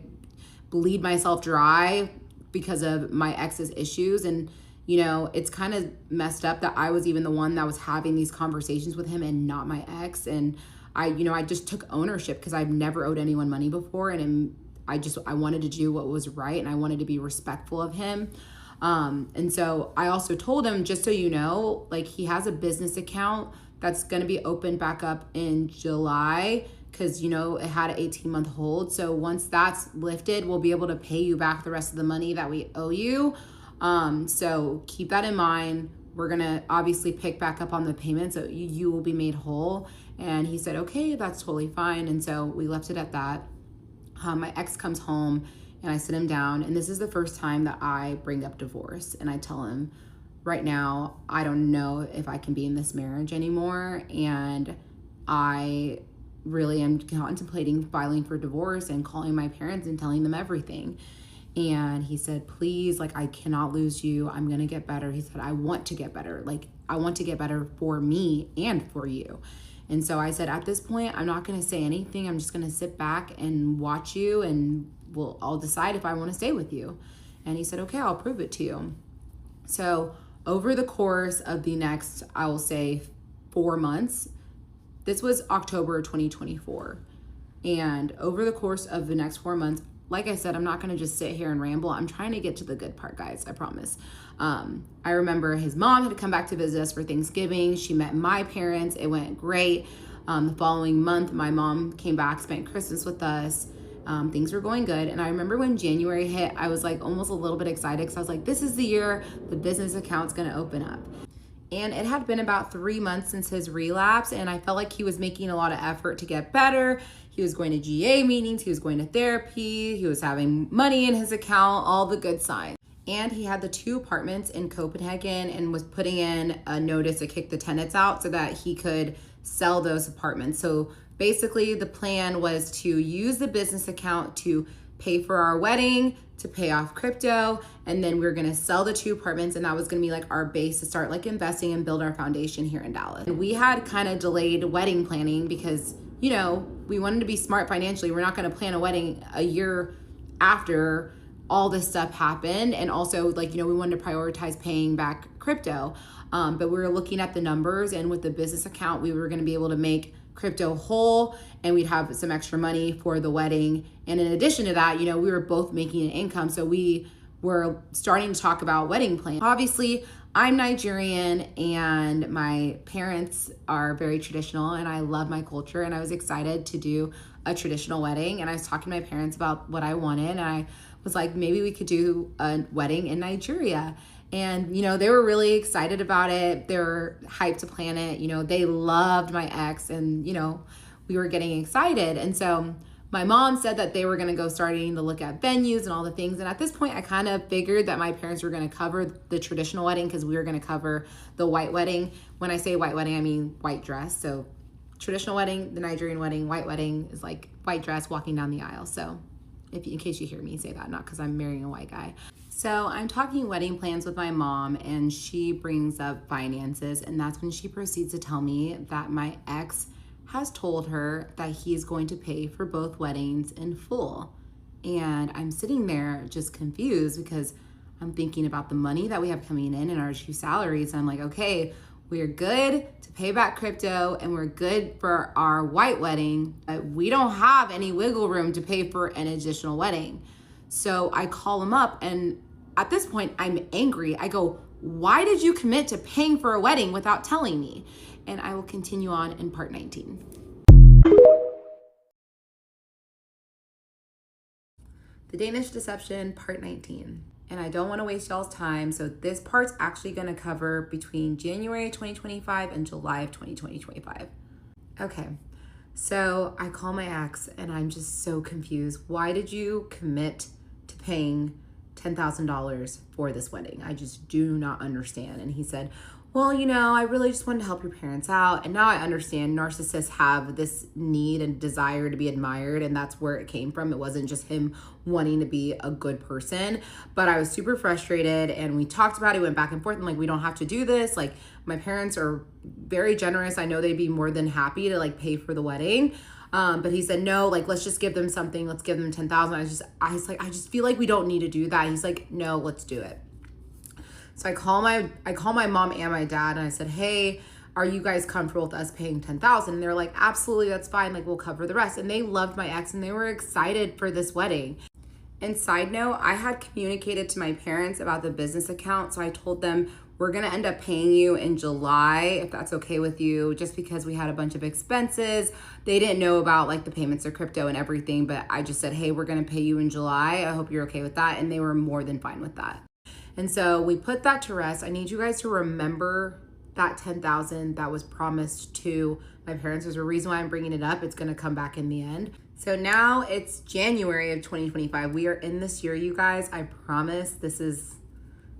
bleed myself dry because of my ex's issues. And, you know, it's kind of messed up that I was even the one that was having these conversations with him and not my ex. And I just took ownership because I've never owed anyone money before. And I wanted to do what was right and I wanted to be respectful of him. And so I also told him, just so you know, like he has a business account that's going to be opened back up in July because, you know, it had an 18-month hold. So once that's lifted, we'll be able to pay you back the rest of the money that we owe you. So keep that in mind. We're going to obviously pick back up on the payment. So you will be made whole. And he said, okay, that's totally fine. And so we left it at that. My ex comes home and I sit him down, and this is the first time that I bring up divorce. And I tell him, right now, I don't know if I can be in this marriage anymore. And I really am contemplating filing for divorce and calling my parents and telling them everything. And he said, please, like, I cannot lose you. I'm going to get better. He said, I want to get better. Like, I want to get better for me and for you. And so I said, at this point, I'm not going to say anything. I'm just going to sit back and watch you, and I'll decide if I want to stay with you. And he said, okay, I'll prove it to you. So over the course of the next, I will say 4 months, this was October 2024. And over the course of the next 4 months, like I said, I'm not going to just sit here and ramble. I'm trying to get to the good part, guys. I promise. I remember his mom had come back to visit us for Thanksgiving. She met my parents. It went great. The following month, my mom came back, spent Christmas with us. Things were going good. And I remember when January hit, I was like almost a little bit excited because I was like, this is the year the business account's going to open up. And it had been about 3 months since his relapse. And I felt like he was making a lot of effort to get better. He was going to GA meetings. He was going to therapy. He was having money in his account, all the good signs. And he had the 2 apartments in Copenhagen and was putting in a notice to kick the tenants out so that he could sell those apartments. So basically the plan was to use the business account to pay for our wedding, to pay off crypto, and then we were gonna sell the 2 apartments, and that was gonna be like our base to start like investing and build our foundation here in Dallas. And we had kind of delayed wedding planning because, you know, we wanted to be smart financially. We're not gonna plan a wedding a year after all this stuff happened. And also, like, you know, we wanted to prioritize paying back crypto. But we were looking at the numbers, and with the business account, we were gonna be able to make crypto whole, and we'd have some extra money for the wedding. And in addition to that, you know, we were both making an income, so we were starting to talk about wedding plans. Obviously, I'm Nigerian and my parents are very traditional and I love my culture, and I was excited to do a traditional wedding, and I was talking to my parents about what I wanted, and I was like, maybe we could do a wedding in Nigeria. And, they were really excited about it. They were hyped to plan it. They loved my ex, and, we were getting excited. And so my mom said that they were going to go starting to look at venues and all the things. And at this point, I kind of figured that my parents were going to cover the traditional wedding because we were going to cover the white wedding. When I say white wedding, I mean white dress. So traditional wedding, the Nigerian wedding, white wedding is like white dress walking down the aisle. So in case you hear me say that, not because I'm marrying a white guy. So I'm talking wedding plans with my mom, and she brings up finances. And that's when she proceeds to tell me that my ex has told her that he's going to pay for both weddings in full. And I'm sitting there just confused because I'm thinking about the money that we have coming in and our two salaries. And I'm like, okay, we're good to pay back crypto and we're good for our white wedding, but we don't have any wiggle room to pay for an additional wedding. So I call him up, and at this point I'm angry. I go, why did you commit to paying for a wedding without telling me? And I will continue on in part 19. The Danish Deception, part 19. And I don't want to waste y'all's time, so this part's actually going to cover between January 2025 and July of 2025. Okay, so I call my ex, and I'm just so confused. Why did you commit to paying $10,000 for this wedding? I just do not understand. And he said, well, I really just wanted to help your parents out. And now I understand narcissists have this need and desire to be admired, and that's where it came from. It wasn't just him wanting to be a good person. But I was super frustrated, and we talked about it, went back and forth. I'm like, we don't have to do this. Like, my parents are very generous. I know they'd be more than happy to pay for the wedding. But he said, no, let's just give them something. Let's give them 10,000. I was like, I just feel like we don't need to do that. He's like, no, let's do it. So I call my mom and my dad, and I said, hey, are you guys comfortable with us paying 10,000? And they're like, absolutely, that's fine. We'll cover the rest. And they loved my ex, and they were excited for this wedding. And side note, I had communicated to my parents about the business account. So I told them, we're going to end up paying you in July, if that's okay with you, just because we had a bunch of expenses. They didn't know about the payments of crypto and everything, but I just said, hey, we're going to pay you in July. I hope you're okay with that. And they were more than fine with that. And so we put that to rest. I need you guys to remember that 10,000 that was promised to my parents. There's a reason why I'm bringing it up. It's going to come back in the end. So now it's January of 2025. We are in this year, you guys. I promise this is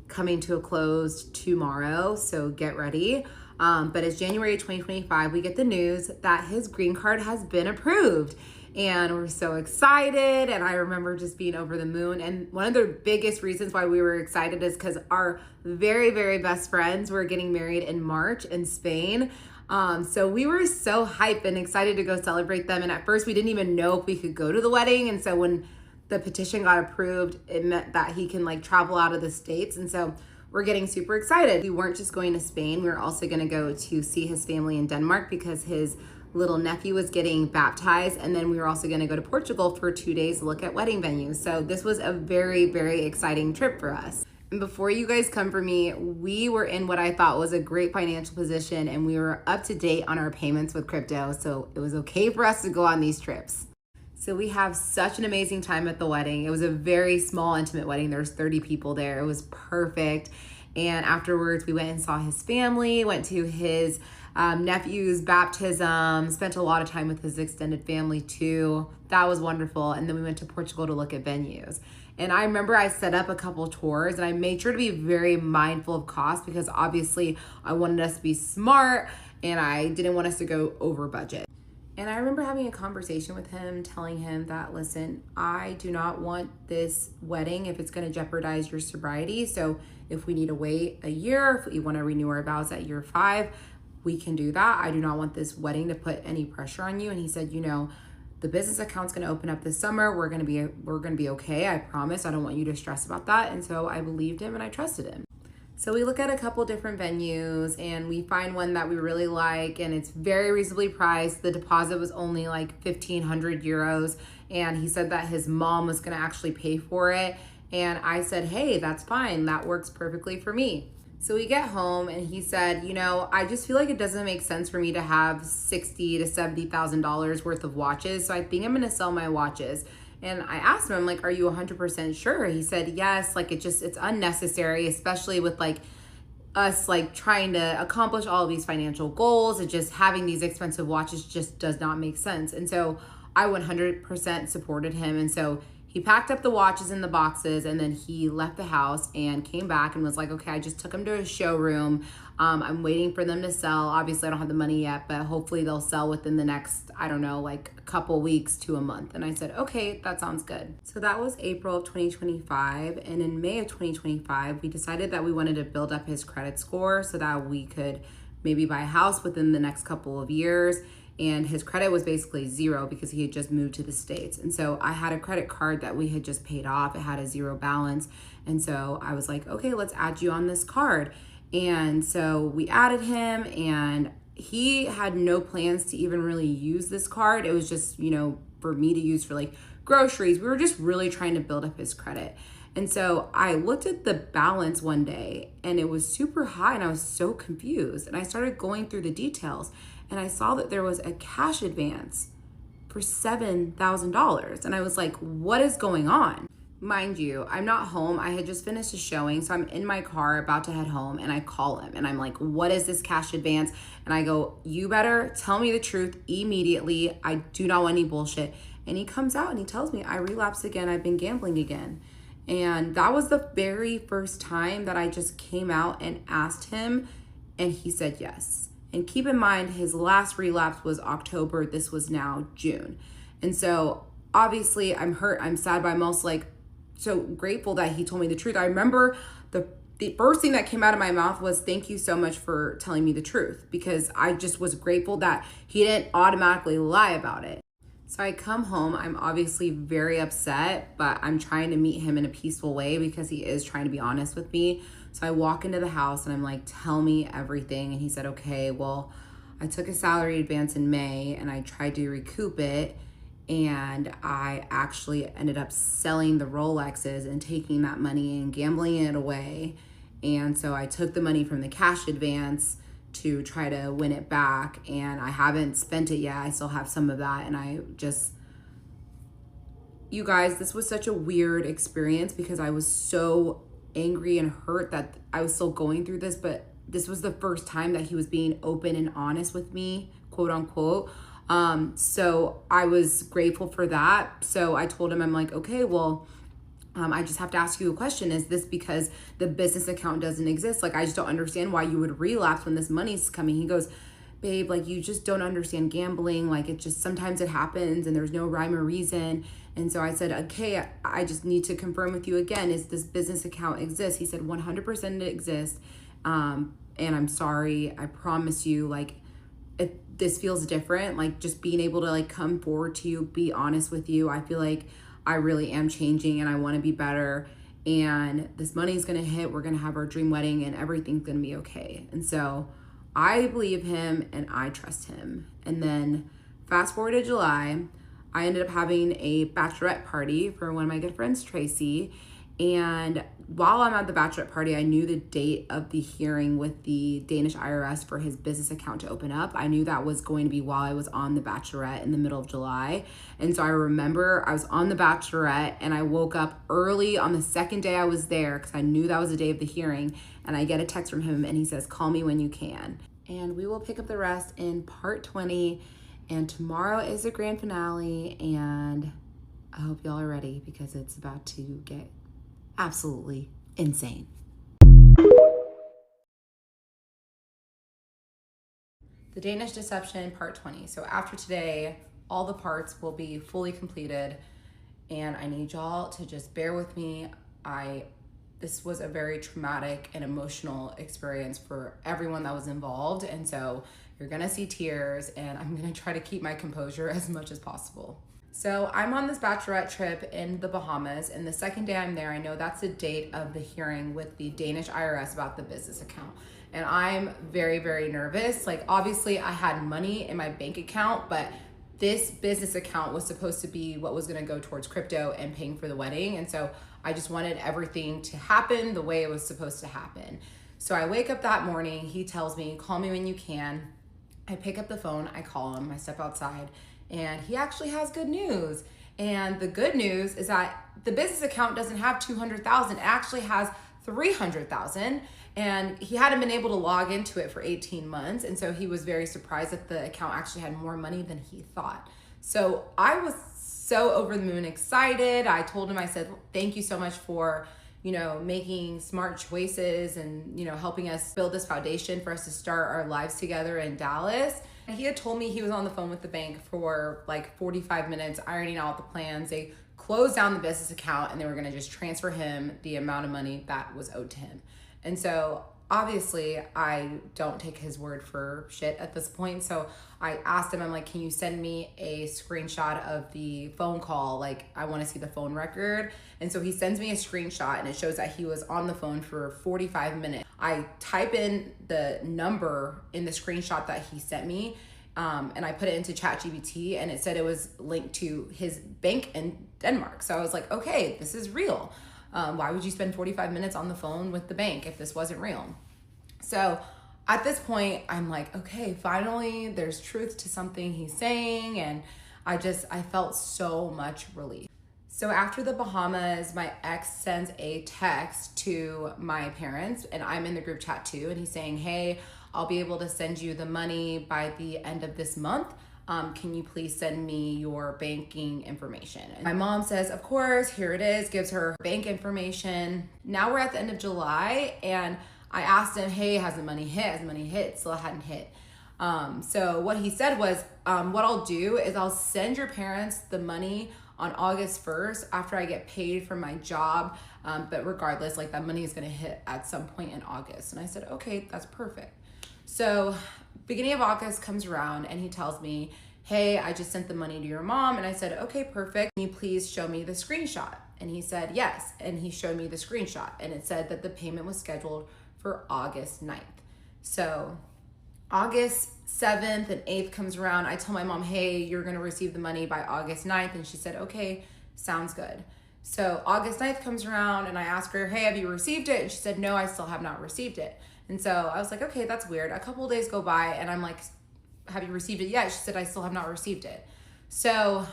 coming to a close tomorrow, so get ready. But it's January 2025. We get the news that his green card has been approved. And we're so excited. And I remember just being over the moon. And one of the biggest reasons why we were excited is because our very, very best friends were getting married in March in Spain. So we were so hyped and excited to go celebrate them. And at first we didn't even know if we could go to the wedding. And so when the petition got approved, it meant that he can travel out of the States. And so we're getting super excited. We weren't just going to Spain. We were also going to go to see his family in Denmark because his little nephew was getting baptized. And then we were also going to go to Portugal for 2 days to look at wedding venues. So this was a very, very exciting trip for us. And before you guys come for me, we were in what I thought was a great financial position, and we were up to date on our payments with crypto. So it was okay for us to go on these trips. So we have such an amazing time at the wedding. It was a very small, intimate wedding. There was 30 people there. It was perfect. And afterwards, we went and saw his family, went to his nephew's baptism, spent a lot of time with his extended family too. That was wonderful. And then we went to Portugal to look at venues. And I remember I set up a couple tours, and I made sure to be very mindful of cost because obviously I wanted us to be smart and I didn't want us to go over budget. And I remember having a conversation with him, telling him that, listen, I do not want this wedding if it's going to jeopardize your sobriety. So if we need to wait a year, if we want to renew our vows at year 5, we can do that. I do not want this wedding to put any pressure on you. And he said, the business account's going to open up this summer. We're going to be okay. I promise. I don't want you to stress about that. And so I believed him and I trusted him. So we look at a couple different venues and we find one that we really like, and it's very reasonably priced. The deposit was only 1,500 euros. And he said that his mom was going to actually pay for it. And I said, hey, that's fine. That works perfectly for me. So we get home and he said, I just feel like it doesn't make sense for me to have $60,000 to $70,000 worth of watches. So I think I'm going to sell my watches. And I asked him, I'm like, are you 100% sure? He said, yes, like it's unnecessary, especially with like us like trying to accomplish all of these financial goals, and just having these expensive watches just does not make sense. And so I 100% supported him. And so he packed up the watches in the boxes, and then he left the house and came back and was like, okay, I just took them to a showroom. I'm waiting for them to sell. Obviously, I don't have the money yet, but hopefully they'll sell within the next, I don't know, like a couple weeks to a month. And I said, okay, that sounds good. So that was April of 2025. And in May of 2025, we decided that we wanted to build up his credit score so that we could maybe buy a house within the next couple of years. And his credit was basically zero because he had just moved to the States. And so I had a credit card that we had just paid off. It had a zero balance. And so I was like, okay, let's add you on this card. And so we added him, and he had no plans to even really use this card. It was just, for me to use for like groceries. We were just really trying to build up his credit. And so I looked at the balance one day, and it was super high, and I was so confused. And I started going through the details, and I saw that there was a cash advance for $7,000. And I was like, what is going on? Mind you, I'm not home. I had just finished a showing, so I'm in my car about to head home, and I call him and I'm like, what is this cash advance? And I go, you better tell me the truth immediately. I do not want any bullshit. And he comes out and he tells me, I relapsed again. I've been gambling again. And that was the very first time that I just came out and asked him, and he said yes. And keep in mind, his last relapse was October. This was now June. And so obviously I'm hurt, I'm sad, but I'm also like so grateful that he told me the truth. I remember the first thing that came out of my mouth was, thank you so much for telling me the truth, because I just was grateful that he didn't automatically lie about it. So I come home, I'm obviously very upset, but I'm trying to meet him in a peaceful way because he is trying to be honest with me. So I walk into the house and I'm like, tell me everything. And he said, okay, well, I took a salary advance in May and I tried to recoup it. And I actually ended up selling the Rolexes and taking that money and gambling it away. And so I took the money from the cash advance to try to win it back. And I haven't spent it yet. I still have some of that. And you guys, this was such a weird experience because I was so angry and hurt that I was still going through this, but this was the first time that he was being open and honest with me, quote unquote. So I was grateful for that. So I told him, I'm like, okay, well, I just have to ask you a question. Is this because the business account doesn't exist? Like, I just don't understand why you would relapse when this money's coming. He goes, babe, like, you just don't understand gambling. Like, it just, sometimes it happens and there's no rhyme or reason. And so I said, okay, I just need to confirm with you again, is this business account exist? He said, 100% it exists. And I'm sorry, I promise you, like, this feels different. Like, just being able to like come forward to you, be honest with you. I feel like I really am changing and I want to be better. And this money's going to hit. We're going to have our dream wedding and everything's going to be okay. And so I believe him and I trust him. And then fast forward to July, I ended up having a bachelorette party for one of my good friends, Tracy. And while I'm at the bachelorette party, I knew the date of the hearing with the Danish IRS for his business account to open up. I knew that was going to be while I was on the bachelorette in the middle of July. And so I remember I was on the bachelorette and I woke up early on the second day I was there because I knew that was the day of the hearing. And I get a text from him and he says, call me when you can. And we will pick up the rest in part 20. And tomorrow is the grand finale. And I hope y'all are ready because it's about to get absolutely insane. The Danish Deception, part 20. So after today, all the parts will be fully completed, and I need y'all to just bear with me. This was a very traumatic and emotional experience for everyone that was involved, and so you're gonna see tears, and I'm gonna try to keep my composure as much as possible. So I'm on this bachelorette trip in the Bahamas, and the second day I'm there, I know that's the date of the hearing with the Danish IRS about the business account. And I'm very, very nervous. Like, obviously I had money in my bank account, but this business account was supposed to be what was gonna go towards crypto and paying for the wedding. And so I just wanted everything to happen the way it was supposed to happen. So I wake up that morning, he tells me, call me when you can. I pick up the phone, I call him, I step outside, and he actually has good news. And the good news is that the business account doesn't have 200,000, it actually has 300,000, and he hadn't been able to log into it for 18 months. And so he was very surprised that the account actually had more money than he thought. So I was so over the moon excited. I told him, I said, thank you so much for, making smart choices and, helping us build this foundation for us to start our lives together in Dallas. And he had told me he was on the phone with the bank for like 45 minutes, ironing out the plans. They closed down the business account and they were gonna just transfer him the amount of money that was owed to him. And so obviously I don't take his word for shit at this point. So I asked him, I'm like, can you send me a screenshot of the phone call? Like, I want to see the phone record. And so he sends me a screenshot and it shows that he was on the phone for 45 minutes. I type in the number in the screenshot that he sent me, and I put it into ChatGPT, and it said it was linked to his bank in Denmark. So I was like, okay, this is real. Why would you spend 45 minutes on the phone with the bank if this wasn't real? So at this point, I'm like, okay, finally there's truth to something he's saying. And I felt so much relief. So after the Bahamas, my ex sends a text to my parents, and I'm in the group chat too. And he's saying, hey, I'll be able to send you the money by the end of this month. Can you please send me your banking information? And my mom says, of course, here it is, gives her bank information. Now we're at the end of July, and I asked him, hey, has the money hit? Has the money hit? Still hadn't hit. So what he said was, what I'll do is I'll send your parents the money on August 1st after I get paid from my job. But regardless, like, that money is gonna hit at some point in August. And I said, okay, that's perfect. So beginning of August comes around and he tells me, hey, I just sent the money to your mom. And I said, okay, perfect. Can you please show me the screenshot? And he said, yes. And he showed me the screenshot, and it said that the payment was scheduled for August 9th. So August 7th and 8th comes around. I tell my mom, hey, you're gonna receive the money by August 9th. And she said, okay, sounds good. So August 9th comes around and I ask her, hey, have you received it? And she said, no, I still have not received it. And so I was like, okay, that's weird. A couple of days go by and I'm like, have you received it yet? She said, I still have not received it. So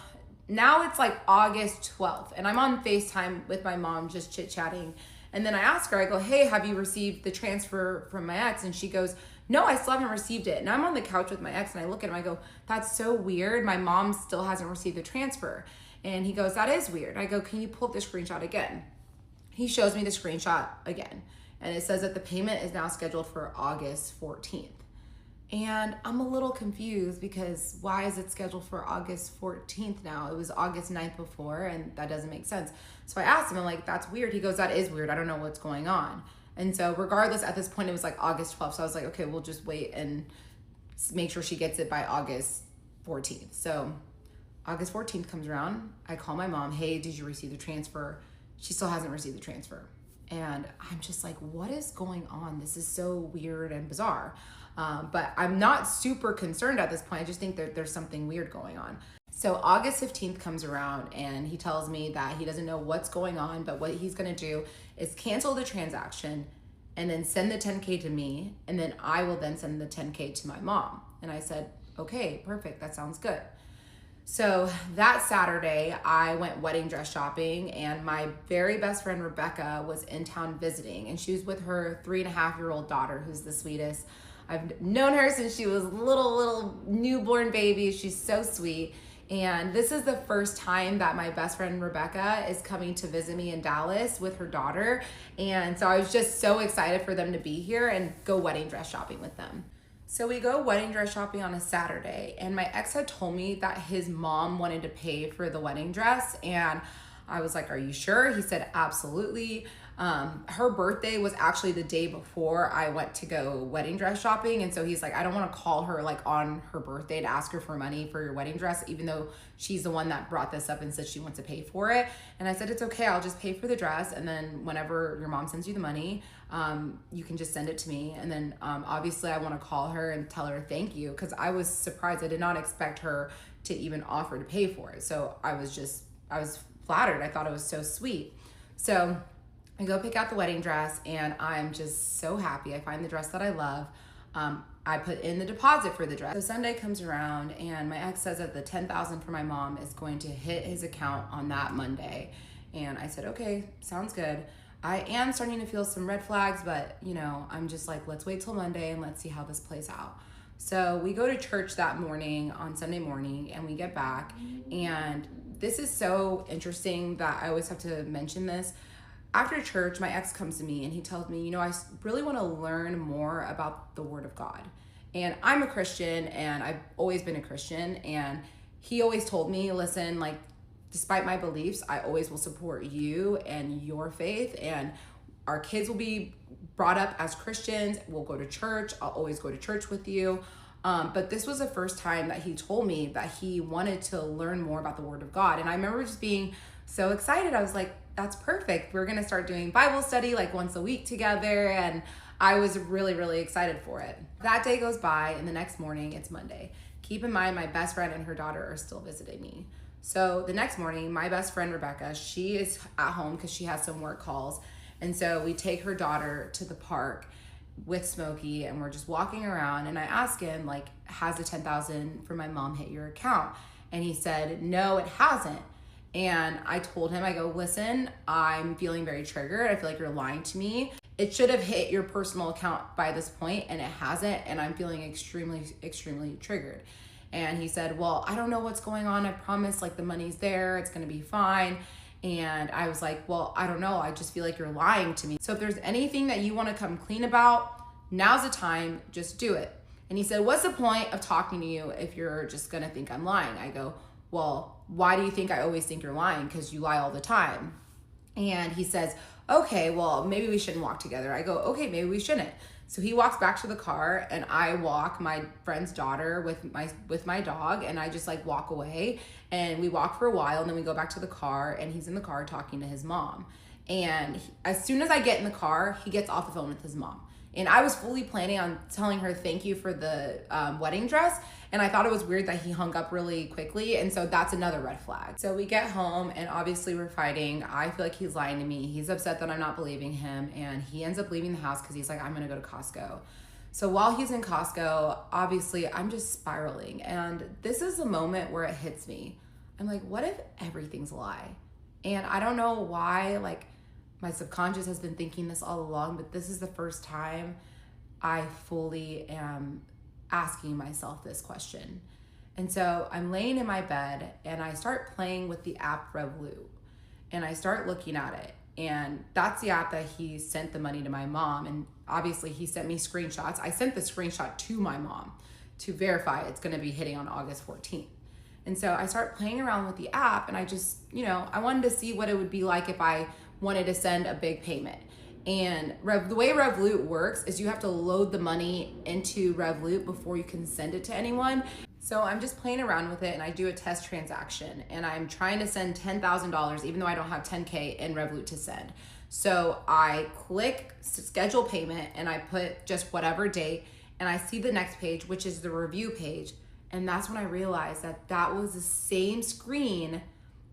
now it's like August 12th and I'm on FaceTime with my mom just chit-chatting. And then I ask her, I go, hey, have you received the transfer from my ex? And she goes, no, I still haven't received it. And I'm on the couch with my ex and I look at him, I go, that's so weird. My mom still hasn't received the transfer. And he goes, that is weird. I go, can you pull up the screenshot again? He shows me the screenshot again. And it says that the payment is now scheduled for August 14th. And I'm a little confused because why is it scheduled for August 14th now? It was August 9th before, and that doesn't make sense. So I asked him, I'm like, that's weird. He goes, that is weird. I don't know what's going on. And so regardless, at this point, it was like August 12th. So I was like, okay, we'll just wait and make sure she gets it by August 14th. So August 14th comes around. I call my mom, hey, did you receive the transfer? She still hasn't received the transfer. And I'm just like, what is going on? This is so weird and bizarre. But I'm not super concerned at this point. I just think that there's something weird going on. So August 15th comes around and he tells me that he doesn't know what's going on, but what he's gonna do is cancel the transaction and then send the 10K to me. And then I will then send the 10K to my mom. And I said, okay, perfect, that sounds good. So that Saturday, I went wedding dress shopping, and my very best friend Rebecca was in town visiting, and she was with her 3.5-year-old daughter, who's the sweetest. I've known her since she was little newborn baby. She's so sweet. And this is the first time that my best friend Rebecca is coming to visit me in Dallas with her daughter. And so I was just so excited for them to be here and go wedding dress shopping with them. So we go wedding dress shopping on a Saturday, and my ex had told me that his mom wanted to pay for the wedding dress, and I was like, are you sure? He said, absolutely. Her birthday was actually the day before I went to go wedding dress shopping. And so he's like, I don't want to call her like on her birthday to ask her for money for your wedding dress, even though she's the one that brought this up and said she wants to pay for it. And I said, it's okay. I'll just pay for the dress. And then whenever your mom sends you the money, you can just send it to me. And then obviously I want to call her and tell her thank you, because I was surprised. I did not expect her to even offer to pay for it. So I was flattered. I thought it was so sweet. So I go pick out the wedding dress and I'm just so happy. I find the dress that I love. I put in the deposit for the dress. So Sunday comes around and my ex says that the $10,000 for my mom is going to hit his account on that Monday. And I said, okay, sounds good. I am starting to feel some red flags, but you know, I'm just like, let's wait till Monday and let's see how this plays out. So we go to church that morning on Sunday morning and we get back. And this is so interesting that I always have to mention this. After church, my ex comes to me and he tells me, you know, I really want to learn more about the Word of God. And I'm a Christian and I've always been a Christian. And he always told me, listen, like, despite my beliefs, I always will support you and your faith. And our kids will be brought up as Christians. We'll go to church. I'll always go to church with you. But this was the first time that he told me that he wanted to learn more about the Word of God. And I remember just being so excited. I was like, that's perfect. We're going to start doing Bible study like once a week together. And I was really, really excited for it. That day goes by and the next morning it's Monday. Keep in mind, my best friend and her daughter are still visiting me. So the next morning, my best friend, Rebecca, she is at home because she has some work calls. And so we take her daughter to the park with Smokey and we're just walking around and I ask him, like, has the $10,000 for my mom hit your account? And he said, no, it hasn't. And I told him, I go, listen, I'm feeling very triggered. I feel like you're lying to me. It should have hit your personal account by this point and it hasn't. And I'm feeling extremely, extremely triggered. And he said, well, I don't know what's going on. I promise, like, the money's there. It's going to be fine. And I was like, well, I don't know. I just feel like you're lying to me. So if there's anything that you want to come clean about, now's the time, just do it. And he said, what's the point of talking to you if you're just going to think I'm lying? I go, well, why do you think I always think you're lying? Because you lie all the time. And he says, okay, well, maybe we shouldn't walk together. I go, okay, maybe we shouldn't. So he walks back to the car and I walk my friend's daughter with my dog and I just like walk away and we walk for a while and then we go back to the car and he's in the car talking to his mom. And as soon as I get in the car, he gets off the phone with his mom. And I was fully planning on telling her thank you for the wedding dress. And I thought it was weird that he hung up really quickly. And so that's another red flag. So we get home and obviously we're fighting. I feel like he's lying to me. He's upset that I'm not believing him. And he ends up leaving the house because he's like, I'm going to go to Costco. So while he's in Costco, obviously I'm just spiraling. And this is the moment where it hits me. I'm like, what if everything's a lie? And I don't know why, like, my subconscious has been thinking this all along, but this is the first time I fully am asking myself this question. And so I'm laying in my bed and I start playing with the app Revolut and I start looking at it. And that's the app that he sent the money to my mom. And obviously he sent me screenshots. I sent the screenshot to my mom to verify it's going to be hitting on August 14th. And so I start playing around with the app and I just, you know, I wanted to see what it would be like if I wanted to send a big payment. And the way Revolut works is you have to load the money into Revolut before you can send it to anyone. So I'm just playing around with it and I do a test transaction and I'm trying to send $10,000 even though I don't have 10K in Revolut to send. So I click schedule payment and I put just whatever date and I see the next page, which is the review page. And that's when I realized that that was the same screen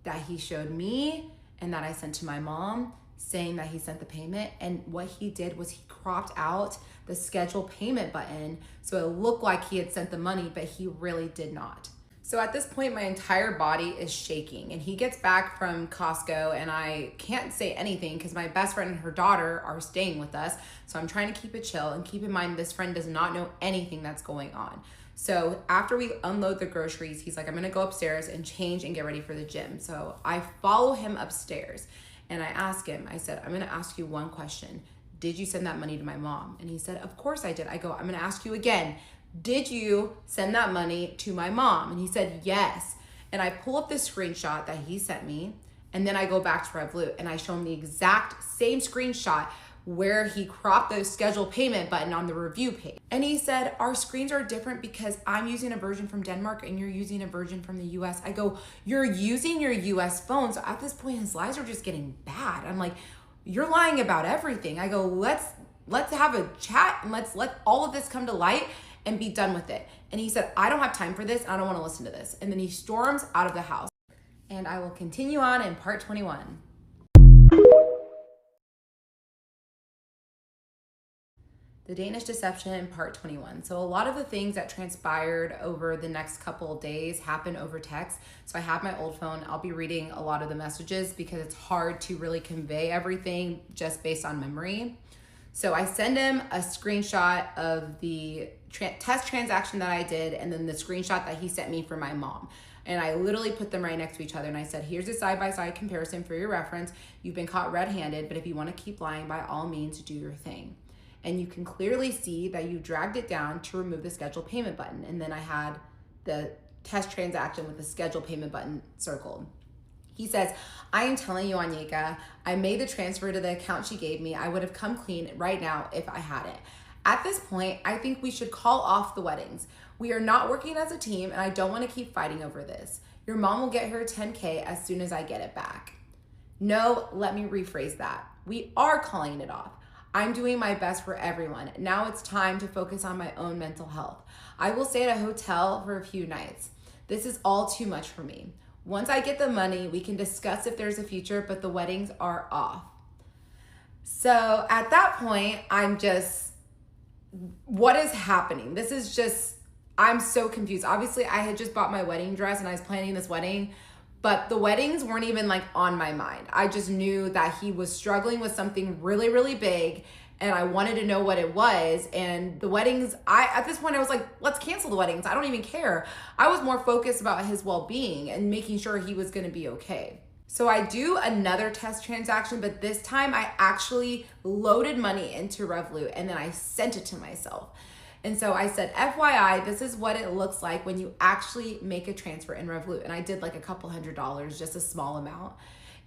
that he showed me and that I sent to my mom saying that he sent the payment. And what he did was he cropped out the schedule payment button so it looked like he had sent the money, but he really did not. So at this point, my entire body is shaking and he gets back from Costco and I can't say anything because my best friend and her daughter are staying with us. So I'm trying to keep it chill and keep in mind this friend does not know anything that's going on. So after we unload the groceries, he's like, I'm gonna go upstairs and change and get ready for the gym. So I follow him upstairs and I ask him, I said, I'm gonna ask you one question. Did you send that money to my mom? And he said, of course I did. I go, I'm gonna ask you again. Did you send that money to my mom? And he said, yes. And I pull up the screenshot that he sent me. And then I go back to Revolut and I show him the exact same screenshot where he cropped the schedule payment button on the review page. And he said, our screens are different because I'm using a version from Denmark and you're using a version from the US. I go, you're using your US phone. So at this point, his lies are just getting bad. I'm like, you're lying about everything. I go, let's have a chat and let's let all of this come to light and be done with it. And he said, I don't have time for this. I don't want to listen to this. And then he storms out of the house. And I will continue on in part 21. The Danish Deception, part 21. So a lot of the things that transpired over the next couple of days happened over text. So I have my old phone. I'll be reading a lot of the messages because it's hard to really convey everything just based on memory. So I send him a screenshot of the test transaction that I did and then the screenshot that he sent me for my mom. And I literally put them right next to each other. And I said, here's a side-by-side comparison for your reference. You've been caught red-handed, but if you want to keep lying, by all means, do your thing. And you can clearly see that you dragged it down to remove the schedule payment button. And then I had the test transaction with the schedule payment button circled. He says, I am telling you, Anyeka, I made the transfer to the account she gave me. I would have come clean right now if I had it. At this point, I think we should call off the weddings. We are not working as a team, and I don't want to keep fighting over this. Your mom will get her $10K as soon as I get it back. No, let me rephrase that. We are calling it off. I'm doing my best for everyone. Now it's time to focus on my own mental health. I will stay at a hotel for a few nights. This is all too much for me. Once I get the money, we can discuss if there's a future, but the weddings are off. So at that point, I'm just, what is happening? This is just, I'm so confused. Obviously, I had just bought my wedding dress and I was planning this wedding, but the weddings weren't even like on my mind. I just knew that he was struggling with something really, really big and I wanted to know what it was. And the weddings, at this point I was like, let's cancel the weddings. I don't even care. I was more focused about his well-being and making sure he was gonna be okay. So I do another test transaction, but this time I actually loaded money into Revolut and then I sent it to myself. And so I said, FYI, this is what it looks like when you actually make a transfer in Revolut. And I did like a couple $100s, just a small amount.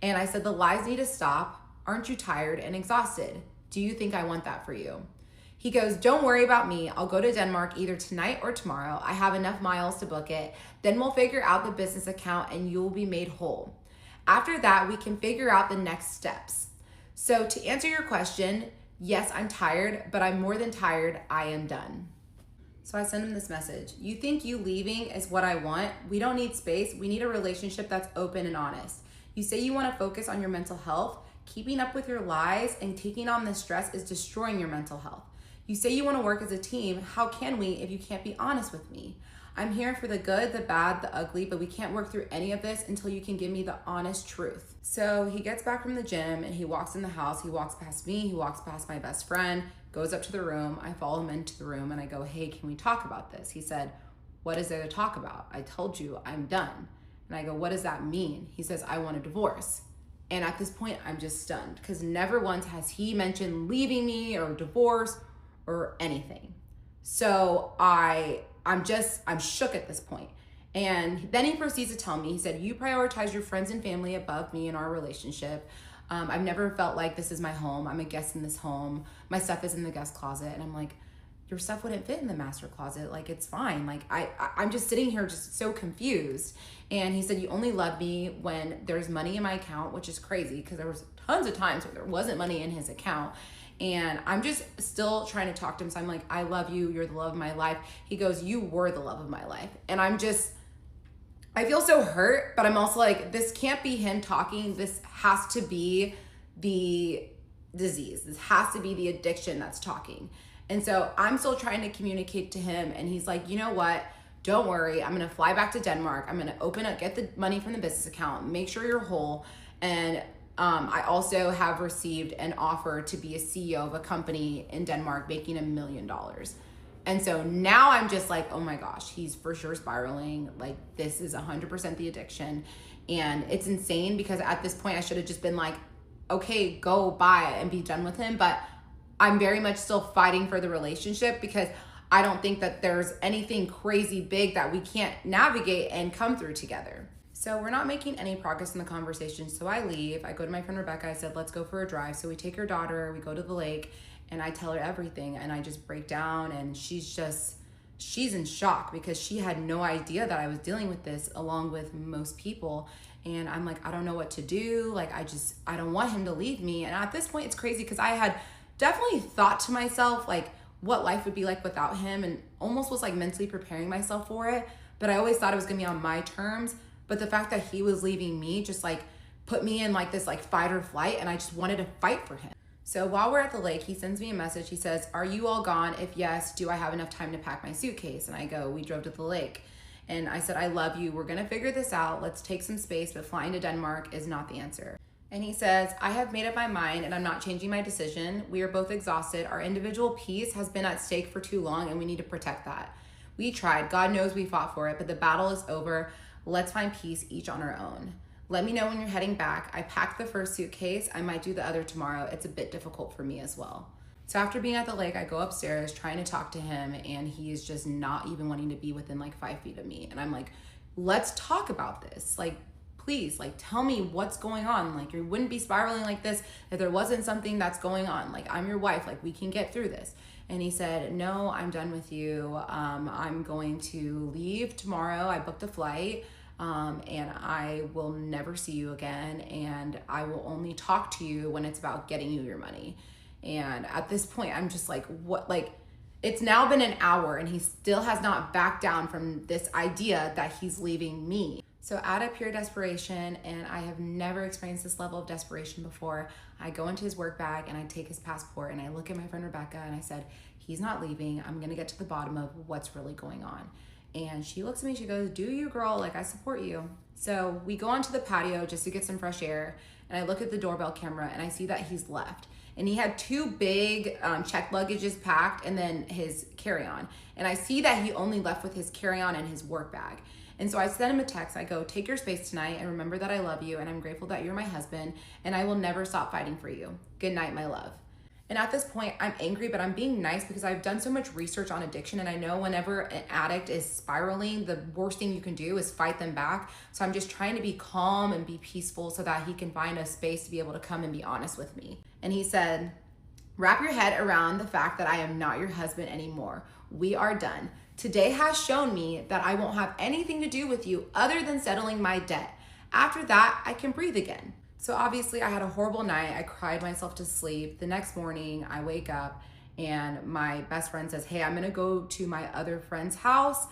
And I said, the lies need to stop. Aren't you tired and exhausted? Do you think I want that for you? He goes, don't worry about me. I'll go to Denmark either tonight or tomorrow. I have enough miles to book it. Then we'll figure out the business account and you will be made whole. After that, we can figure out the next steps. So to answer your question, yes, I'm tired, but I'm more than tired. I am done. So I sent him this message. You think you leaving is what I want? We don't need space. We need a relationship that's open and honest. You say you want to focus on your mental health. Keeping up with your lies and taking on the stress is destroying your mental health. You say you want to work as a team. How can we if you can't be honest with me? I'm here for the good, the bad, the ugly, but we can't work through any of this until you can give me the honest truth. So he gets back from the gym and he walks in the house. He walks past me. He walks past my best friend, goes up to the room. I follow him into the room and I go, hey, can we talk about this? He said, what is there to talk about? I told you I'm done. And I go, what does that mean? He says, I want a divorce. And at this point, I'm just stunned because never once has he mentioned leaving me or divorce or anything. So I'm shook at this point. And then he proceeds to tell me, he said, you prioritize your friends and family above me in our relationship. I've never felt like this is my home. I'm a guest in this home. My stuff is in the guest closet. And I'm like, your stuff wouldn't fit in the master closet. Like, it's fine. Like, I'm just sitting here just so confused. And he said, you only love me when there's money in my account, which is crazy because there was tons of times where there wasn't money in his account. And I'm just still trying to talk to him. So I'm like, I love you. You're the love of my life. He goes, you were the love of my life. And I feel so hurt, but I'm also like, this can't be him talking. This has to be the disease. This has to be the addiction that's talking. And so I'm still trying to communicate to him. And he's like, you know what? Don't worry. I'm going to fly back to Denmark. I'm going to get the money from the business account, make sure you're whole. And I also have received an offer to be a CEO of a company in Denmark making $1 million. And so now I'm just like, oh my gosh, he's for sure spiraling. Like, this is 100% the addiction. And it's insane because at this point I should have just been like, okay, go buy it and be done with him. But I'm very much still fighting for the relationship because I don't think that there's anything crazy big that we can't navigate and come through together. So we're not making any progress in the conversation. So I leave. I go to my friend Rebecca. I said, let's go for a drive. So we take her daughter, we go to the lake, and I tell her everything. And I just break down, and she's in shock because she had no idea that I was dealing with this along with most people. And I'm like, I don't know what to do. Like, I don't want him to leave me. And at this point, it's crazy because I had definitely thought to myself, like, what life would be like without him, and almost was like mentally preparing myself for it. But I always thought it was gonna be on my terms. But the fact that he was leaving me just like put me in like this like fight or flight, and I just wanted to fight for him. So while we're at the lake, he sends me a message. He says, "Are you all gone? If yes, do I have enough time to pack my suitcase?" And I go, "We drove to the lake." And I said, "I love you. We're going to figure this out. Let's take some space, but flying to Denmark is not the answer." And he says, "I have made up my mind and I'm not changing my decision. We are both exhausted. Our individual peace has been at stake for too long and we need to protect that. We tried. God knows we fought for it, but the battle is over. Let's find peace each on our own. Let me know when you're heading back. I packed the first suitcase. I might do the other tomorrow. It's a bit difficult for me as well." So after being at the lake, I go upstairs trying to talk to him, and he is just not even wanting to be within like 5 feet of me. And I'm like, "Let's talk about this. Like, please, like, tell me what's going on. Like, you wouldn't be spiraling like this if there wasn't something that's going on. Like, I'm your wife. Like, we can get through this." And he said, "No, I'm done with you. I'm going to leave tomorrow. I booked a flight. And I will never see you again. And I will only talk to you when it's about getting you your money." And at this point, I'm just like, what? Like, it's now been an hour and he still has not backed down from this idea that he's leaving me. So out of pure desperation, and I have never experienced this level of desperation before, I go into his work bag and I take his passport and I look at my friend Rebecca and I said, "He's not leaving. I'm going to get to the bottom of what's really going on." And she looks at me, she goes, "Do you, girl? Like, I support you." So we go onto the patio just to get some fresh air. And I look at the doorbell camera and I see that he's left. And he had 2 big check luggages packed and then his carry-on. And I see that he only left with his carry-on and his work bag. And so I sent him a text. I go, "Take your space tonight and remember that I love you and I'm grateful that you're my husband and I will never stop fighting for you. Good night, my love." And at this point, I'm angry, but I'm being nice because I've done so much research on addiction. And I know whenever an addict is spiraling, the worst thing you can do is fight them back. So I'm just trying to be calm and be peaceful so that he can find a space to be able to come and be honest with me. And he said, "Wrap your head around the fact that I am not your husband anymore. We are done. Today has shown me that I won't have anything to do with you other than settling my debt. After that, I can breathe again." So obviously I had a horrible night. I cried myself to sleep. The next morning I wake up and my best friend says, "Hey, I'm gonna go to my other friend's house."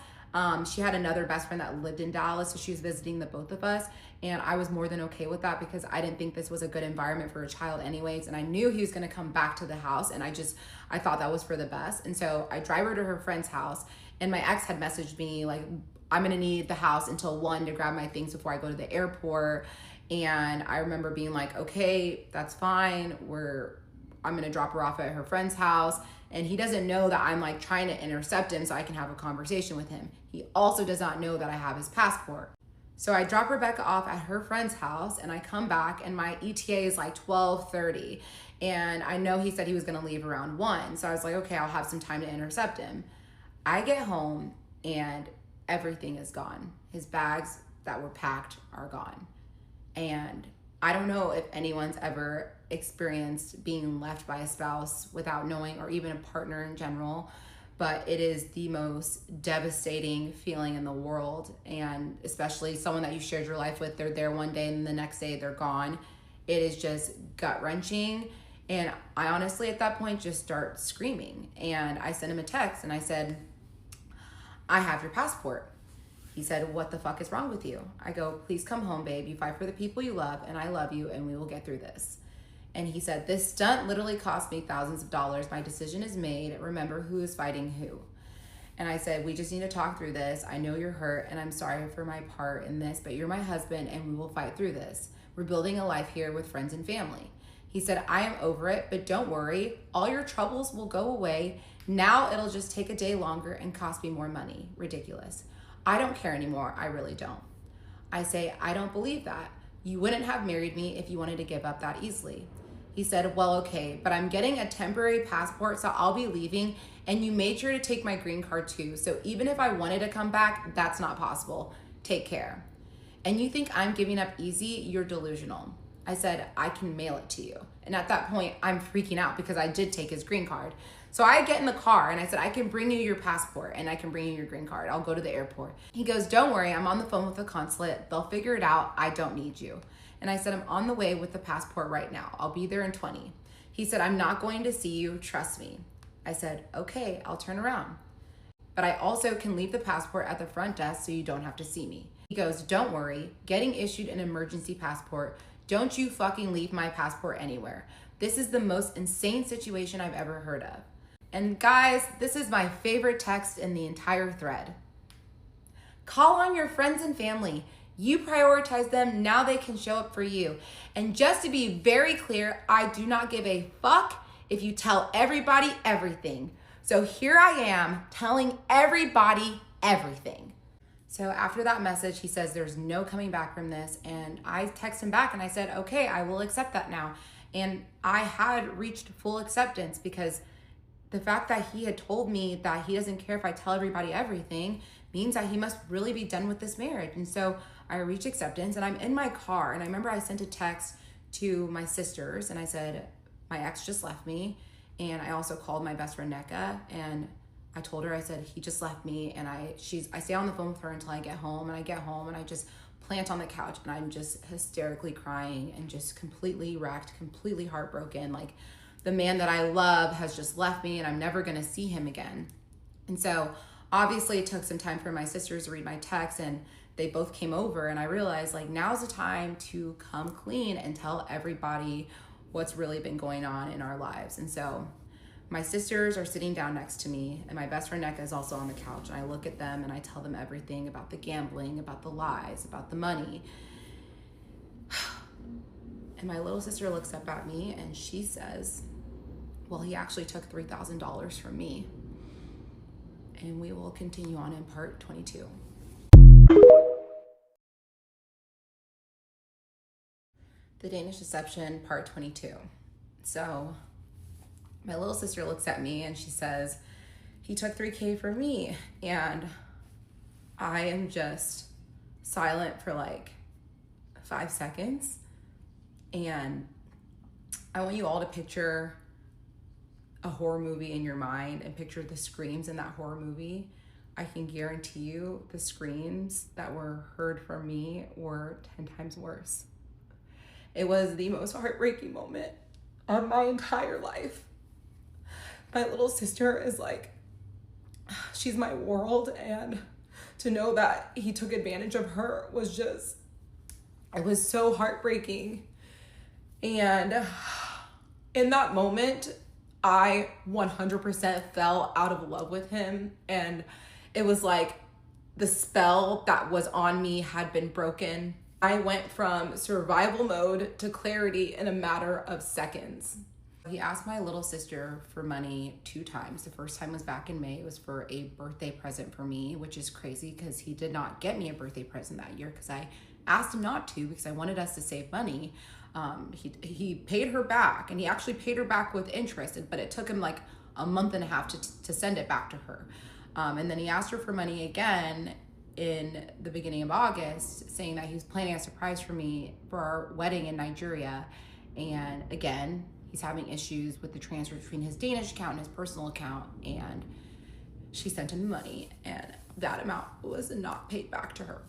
She had another best friend that lived in Dallas, so she was visiting the both of us. And I was more than okay with that because I didn't think this was a good environment for a child anyways. And I knew he was gonna come back to the house and I thought that was for the best. And so I drive her to her friend's house and my ex had messaged me like, "I'm gonna need the house until 1 to grab my things before I go to the airport." And I remember being like, "Okay, that's fine. I'm gonna drop her off at her friend's house." And he doesn't know that I'm like trying to intercept him so I can have a conversation with him. He also does not know that I have his passport. So I drop Rebecca off at her friend's house and I come back and my ETA is like 12:30. And I know he said he was gonna leave around 1. So I was like, okay, I'll have some time to intercept him. I get home and everything is gone. His bags that were packed are gone. And I don't know if anyone's ever experienced being left by a spouse without knowing, or even a partner in general, but it is the most devastating feeling in the world. And especially someone that you shared your life with, they're there one day and the next day they're gone. It is just gut-wrenching. And I honestly at that point just start screaming. And I sent him a text and I said, "I have your passport." He said, "What the fuck is wrong with you?" I go, "Please come home, babe. You fight for the people you love, and I love you, and we will get through this." And he said, "This stunt literally cost me thousands of dollars. My decision is made. Remember who is fighting who." And I said, "We just need to talk through this. I know you're hurt, and I'm sorry for my part in this, but you're my husband, and we will fight through this. We're building a life here with friends and family." He said, "I am over it, but don't worry. All your troubles will go away. Now it'll just take a day longer and cost me more money. Ridiculous. I don't care anymore. I really don't." I say, "I don't believe that. You wouldn't have married me if you wanted to give up that easily." He said, "Well, okay, but I'm getting a temporary passport, so I'll be leaving, and you made sure to take my green card too, so even if I wanted to come back, that's not possible. Take care. And you think I'm giving up easy? You're delusional." I said, "I can mail it to you." And at that point, I'm freaking out because I did take his green card. So I get in the car and I said, "I can bring you your passport and I can bring you your green card. I'll go to the airport." He goes, "Don't worry, I'm on the phone with the consulate. They'll figure it out. I don't need you." And I said, "I'm on the way with the passport right now. I'll be there in 20. He said, "I'm not going to see you. Trust me." I said, "Okay, I'll turn around. But I also can leave the passport at the front desk so you don't have to see me." He goes, "Don't worry, getting issued an emergency passport. Don't you fucking leave my passport anywhere. This is the most insane situation I've ever heard of. And guys, this is my favorite text in the entire thread. Call on your friends and family. You prioritize them, now they can show up for you. And just to be very clear, I do not give a fuck if you tell everybody everything. So here I am telling everybody everything. So after that message, he says there's no coming back from this. And I text him back and I said, okay, I will accept that now. And I had reached full acceptance because the fact that he had told me that he doesn't care if I tell everybody everything means that he must really be done with this marriage. And so I reached acceptance and I'm in my car. And I remember I sent a text to my sisters and I said, my ex just left me. And I also called my best friend Neka and I told her, I said, he just left me. And I stay on the phone with her until I get home. And I get home and I just plant on the couch and I'm just hysterically crying and just completely wrecked, completely heartbroken. Like, the man that I love has just left me and I'm never gonna see him again. And so obviously it took some time for my sisters to read my text and they both came over and I realized like now's the time to come clean and tell everybody what's really been going on in our lives. And so my sisters are sitting down next to me and my best friend Neka is also on the couch and I look at them and I tell them everything about the gambling, about the lies, about the money. And my little sister looks up at me and she says, well, he actually took $3,000 from me. And we will continue on in part 22. The Danish Deception, part 22. So my little sister looks at me and she says, he took $3,000 from me. And I am just silent for like 5 seconds. And I want you all to picture a horror movie in your mind and picture the screams in that horror movie. I can guarantee you the screams that were heard from me were 10 times worse. It was the most heartbreaking moment of my entire life. My little sister is like, she's my world, and to know that he took advantage of her was just, it was so heartbreaking. And in that moment, I 100% fell out of love with him. And it was like the spell that was on me had been broken. I went from survival mode to clarity in a matter of seconds. He asked my little sister for money 2 times. The first time was back in May. It was for a birthday present for me, which is crazy because he did not get me a birthday present that year because I asked him not to because I wanted us to save money. He paid her back and he actually paid her back with interest, but it took him like a month and a half to send it back to her. And then he asked her for money again in the beginning of August, saying that he was planning a surprise for me for our wedding in Nigeria. And again, he's having issues with the transfer between his Danish account and his personal account. And she sent him money and that amount was not paid back to her.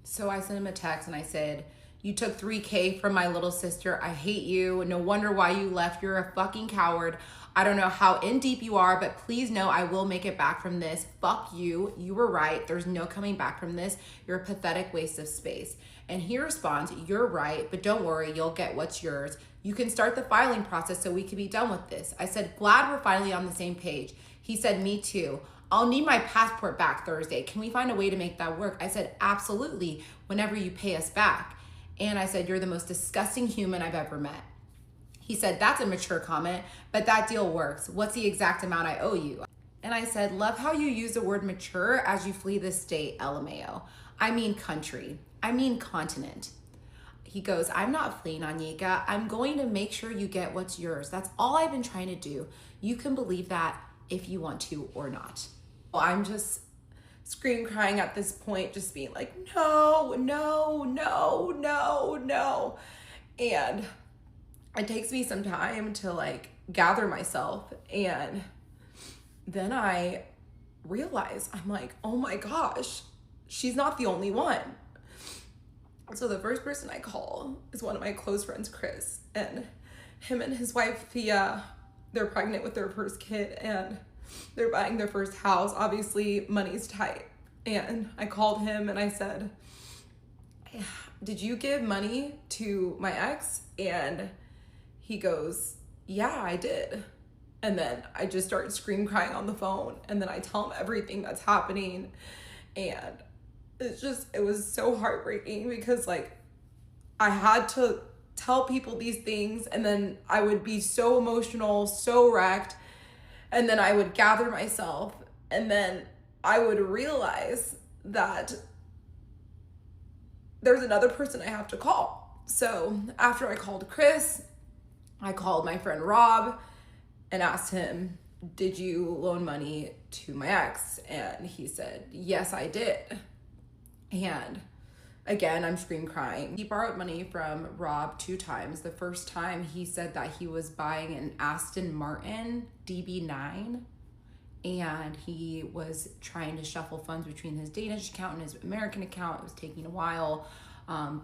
So I sent him a text and I said, you took $3,000 from my little sister. I hate you. No wonder why you left. You're a fucking coward. I don't know how in deep you are, but please know I will make it back from this. Fuck you. You were right. There's no coming back from this. You're a pathetic waste of space. And he responds, you're right, but don't worry. You'll get what's yours. You can start the filing process so we can be done with this. I said, glad we're finally on the same page. He said, me too. I'll need my passport back Thursday. Can we find a way to make that work? I said, absolutely, whenever you pay us back. And I said, you're the most disgusting human I've ever met. He said, that's a mature comment, but that deal works. What's the exact amount I owe you? And I said, love how you use the word mature as you flee the state, LMAO. I mean country. I mean continent. He goes, I'm not fleeing, Anyeka. I'm going to make sure you get what's yours. That's all I've been trying to do. You can believe that if you want to or not. Well, I'm just scream crying at this point, just being like, no, no, no, no, no. And it takes me some time to like gather myself. And then I realize, I'm like, oh my gosh, she's not the only one. So the first person I call is one of my close friends, Chris, and him and his wife, Thea, they're pregnant with their first kid and they're buying their first house. Obviously, money's tight. And I called him and I said, did you give money to my ex? And he goes, yeah, I did. And then I just started scream crying on the phone. And then I tell him everything that's happening. And it was so heartbreaking because like I had to tell people these things, and then I would be so emotional, so wrecked. And then I would gather myself, and then I would realize that there's another person I have to call. So after I called Chris, I called my friend Rob and asked him, did you loan money to my ex? And he said, yes, I did. And again, I'm scream crying. He borrowed money from Rob 2 times. The first time he said that he was buying an Aston Martin DB9, and he was trying to shuffle funds between his Danish account and his American account. It was taking a while.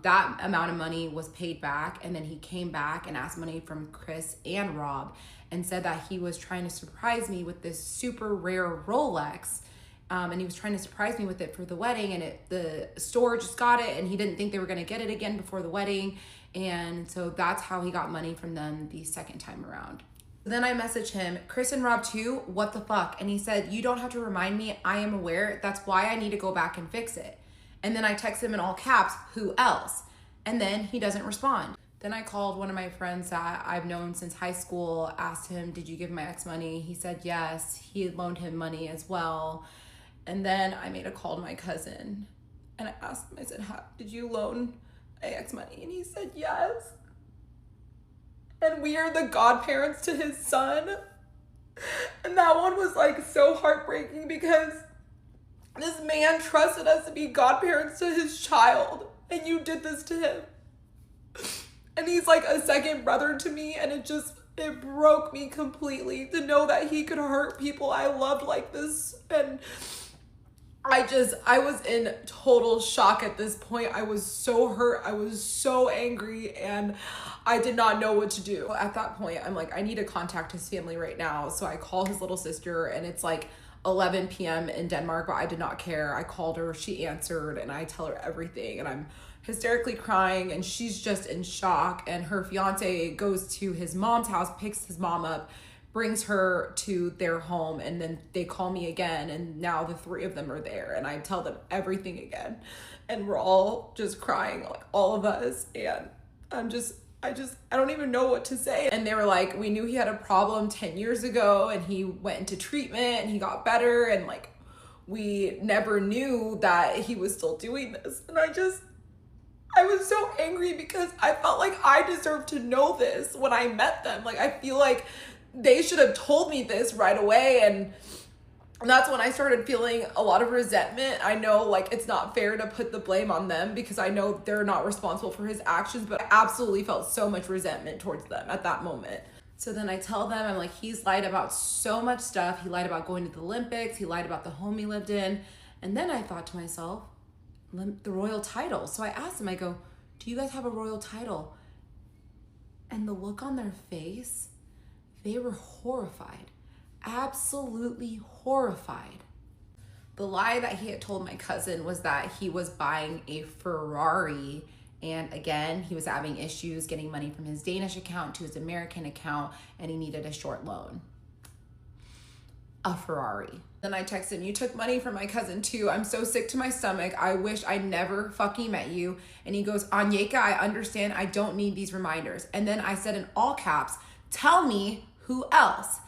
That amount of money was paid back, and then he came back and asked money from Chris and Rob and said that he was trying to surprise me with this super rare Rolex. And he was trying to surprise me with it for the wedding, and the store just got it, and he didn't think they were going to get it again before the wedding. And so that's how he got money from them the second time around. Then I messaged him, Chris and Rob too, what the fuck? And he said, you don't have to remind me, I am aware. That's why I need to go back and fix it. And then I text him in all caps, who else? And then he doesn't respond. Then I called one of my friends that I've known since high school, asked him, did you give my ex money? He said yes. He had loaned him money as well. And then I made a call to my cousin, and I asked him, I said, did you loan my ex money? And he said yes. And we are the godparents to his son. And that one was like so heartbreaking because this man trusted us to be godparents to his child, and you did this to him. And he's like a second brother to me, and it broke me completely to know that he could hurt people I loved like this. And I was in total shock at this point. I was so hurt. I was so angry, and I did not know what to do. At that point, I'm like, I need to contact his family right now. So I call his little sister, and it's like 11 p.m. in Denmark, but I did not care. I called her, she answered, and I tell her everything, and I'm hysterically crying, and she's just in shock. And her fiance goes to his mom's house, picks his mom up, brings her to their home, and then they call me again, and now the 3 of them are there, and I tell them everything again, and we're all just crying, like all of us. And I don't even know what to say. And they were like, we knew he had a problem 10 years ago, and he went into treatment and he got better, and like we never knew that he was still doing this. And I was so angry because I felt like I deserved to know this when I met them. Like, I feel like they should have told me this right away. And that's when I started feeling a lot of resentment. I know like it's not fair to put the blame on them because I know they're not responsible for his actions, but I absolutely felt so much resentment towards them at that moment. So then I tell them, I'm like, he's lied about so much stuff. He lied about going to the Olympics. He lied about the home he lived in. And then I thought to myself, the royal title. So I asked him, I go, do you guys have a royal title? And the look on their face, they were horrified, absolutely horrified. The lie that he had told my cousin was that he was buying a Ferrari, and again, he was having issues getting money from his Danish account to his American account, and he needed a short loan. A Ferrari. Then I texted him, you took money from my cousin too. I'm so sick to my stomach. I wish I never fucking met you. And he goes, Anyeka, I understand. I don't need these reminders. And then I said in all caps, tell me who else.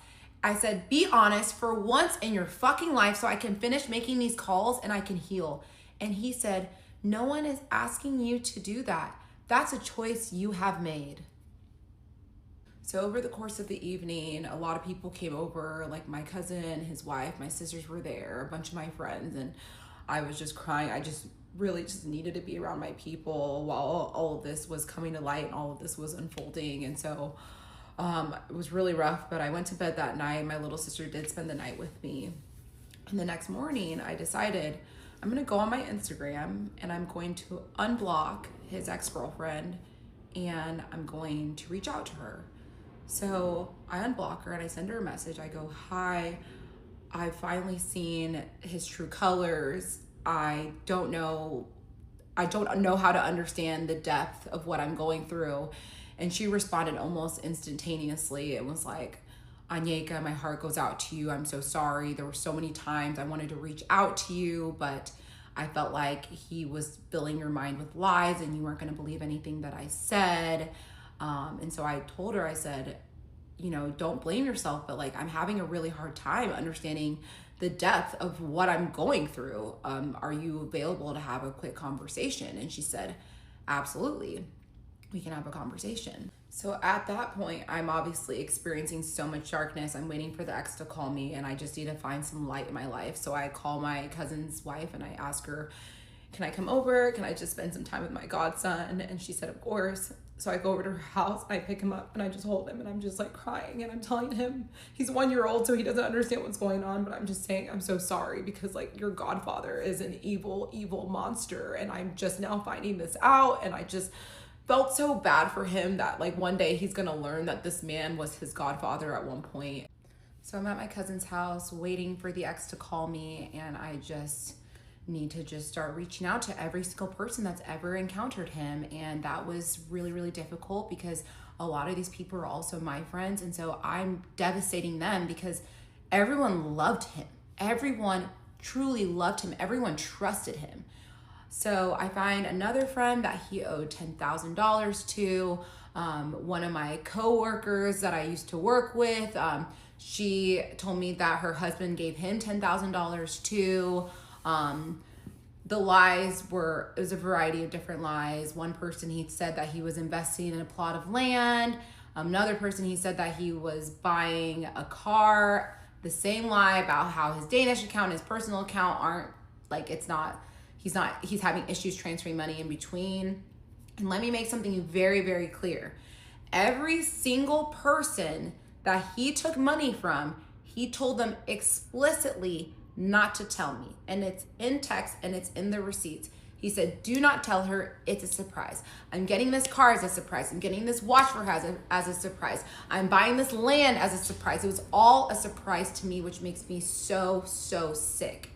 I said, be honest for once in your fucking life so I can finish making these calls and I can heal. And he said, no one is asking you to do that. That's a choice you have made. So over the course of the evening, a lot of people came over, like my cousin, his wife, my sisters were there, a bunch of my friends, and I was just crying. I just really just needed to be around my people while all of this was coming to light and all of this was unfolding. And so it was really rough, but I went to bed that night. My little sister did spend the night with me. And the next morning, I decided I'm going to go on my Instagram and I'm going to unblock his ex-girlfriend and I'm going to reach out to her. So I unblock her and I send her a message. I go, hi, I've finally seen his true colors. I don't know how to understand the depth of what I'm going through. And she responded almost instantaneously. It was like, Anyeka, my heart goes out to you. I'm so sorry. There were so many times I wanted to reach out to you, but I felt like he was filling your mind with lies and you weren't going to believe anything that I said. And so I told her, I said, you know, don't blame yourself, but like, I'm having a really hard time understanding the depth of what I'm going through. Are you available to have a quick conversation? And she said, absolutely, we can have a conversation. So at that point, I'm obviously experiencing so much darkness. I'm waiting for the ex to call me and I just need to find some light in my life. So I call my cousin's wife and I ask her, can I come over? Can I just spend some time with my godson? And she said, of course. So I go over to her house, I pick him up and I just hold him and I'm just like crying and I'm telling him, he's 1 year old, so he doesn't understand what's going on, but I'm just saying, I'm so sorry because like your godfather is an evil, evil monster. And I'm just now finding this out. And I just felt so bad for him that like one day he's gonna learn that this man was his godfather at one point. So I'm at my cousin's house waiting for the ex to call me and I just need to just start reaching out to every single person that's ever encountered him. And that was really, really difficult because a lot of these people are also my friends. And so I'm devastating them because everyone loved him. Everyone truly loved him. Everyone trusted him. So I find another friend that he owed $10,000 to. One of my coworkers that I used to work with, she told me that her husband gave him $10,000 to. The lies were, it was a variety of different lies. One person, he said that he was investing in a plot of land. Another person, he said that he was buying a car. The same lie about how his Danish account, his personal account aren't, like, it's not, he's having issues transferring money in between. And let me make something very, very clear. Every single person that he took money from, he told them explicitly not to tell me. And it's in text and it's in the receipts. He said, do not tell her, it's a surprise. I'm getting this car as a surprise. I'm getting this watch for her as a surprise. I'm buying this land as a surprise. It was all a surprise to me, which makes me so, so sick.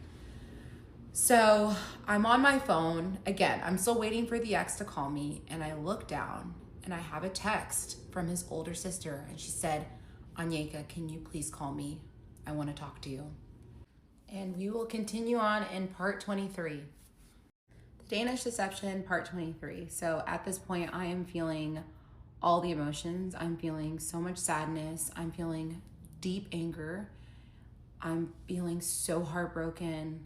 So I'm on my phone. Again, I'm still waiting for the ex to call me. And I look down and I have a text from his older sister. And she said, Anyeka, can you please call me? I want to talk to you. And we will continue on in part 23. The Danish Deception, part 23. So at this point, I am feeling all the emotions. I'm feeling so much sadness. I'm feeling deep anger. I'm feeling so heartbroken.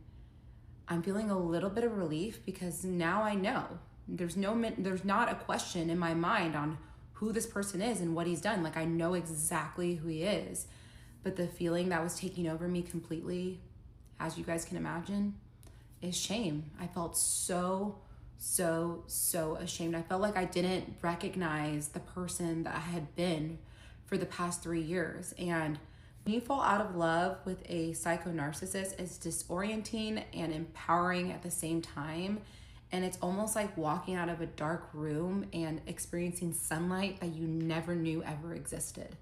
I'm feeling a little bit of relief because now I know. There's not a question in my mind on who this person is and what he's done. Like, I know exactly who he is. But the feeling that was taking over me completely, as you guys can imagine, is shame. I felt so ashamed. I felt like I didn't recognize the person that I had been for the past 3 years. And when you fall out of love with a psycho-narcissist, it's disorienting and empowering at the same time. And it's almost like walking out of a dark room and experiencing sunlight that you never knew ever existed.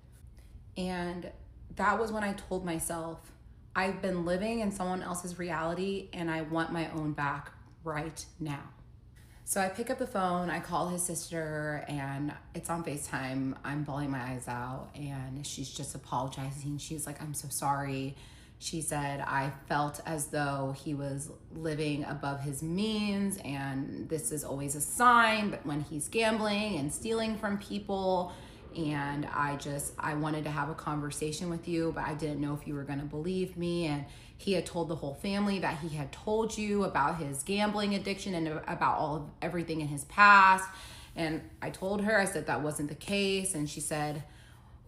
And that was when I told myself, I've been living in someone else's reality and I want my own back right now. So I pick up the phone, I call his sister, and it's on FaceTime. I'm bawling my eyes out and she's just apologizing. She's like, I'm so sorry. She said, I felt as though he was living above his means, and this is always a sign that when he's gambling and stealing from people. And I wanted to have a conversation with you, but I didn't know if you were gonna believe me. And he had told the whole family that he had told you about his gambling addiction and about everything in his past. And I told her, I said that wasn't the case. And she said,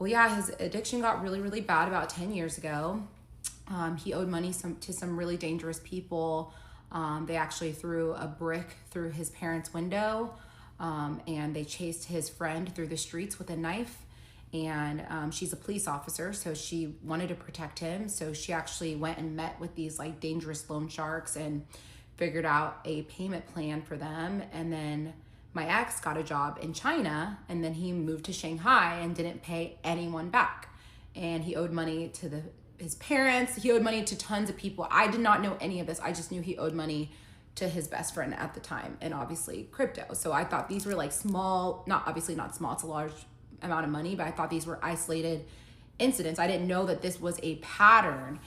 well, yeah, his addiction got really, really bad about 10 years ago. He owed money to some really dangerous people. They actually threw a brick through his parents' window. And they chased his friend through the streets with a knife. And she's a police officer, so she wanted to protect him. So she actually went and met with these like dangerous loan sharks and figured out a payment plan for them. And then my ex got a job in China, and then he moved to Shanghai and didn't pay anyone back. And he owed money to his parents. He owed money to tons of people. I did not know any of this. I just knew he owed money to his best friend at the time, and obviously crypto. So I thought these were like small, not small, it's a large amount of money, but I thought these were isolated incidents. I didn't know that this was a pattern.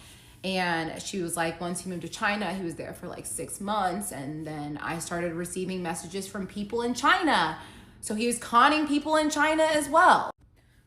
And she was like, once he moved to China, he was there for like 6 months. And then I started receiving messages from people in China. So he was conning people in China as well.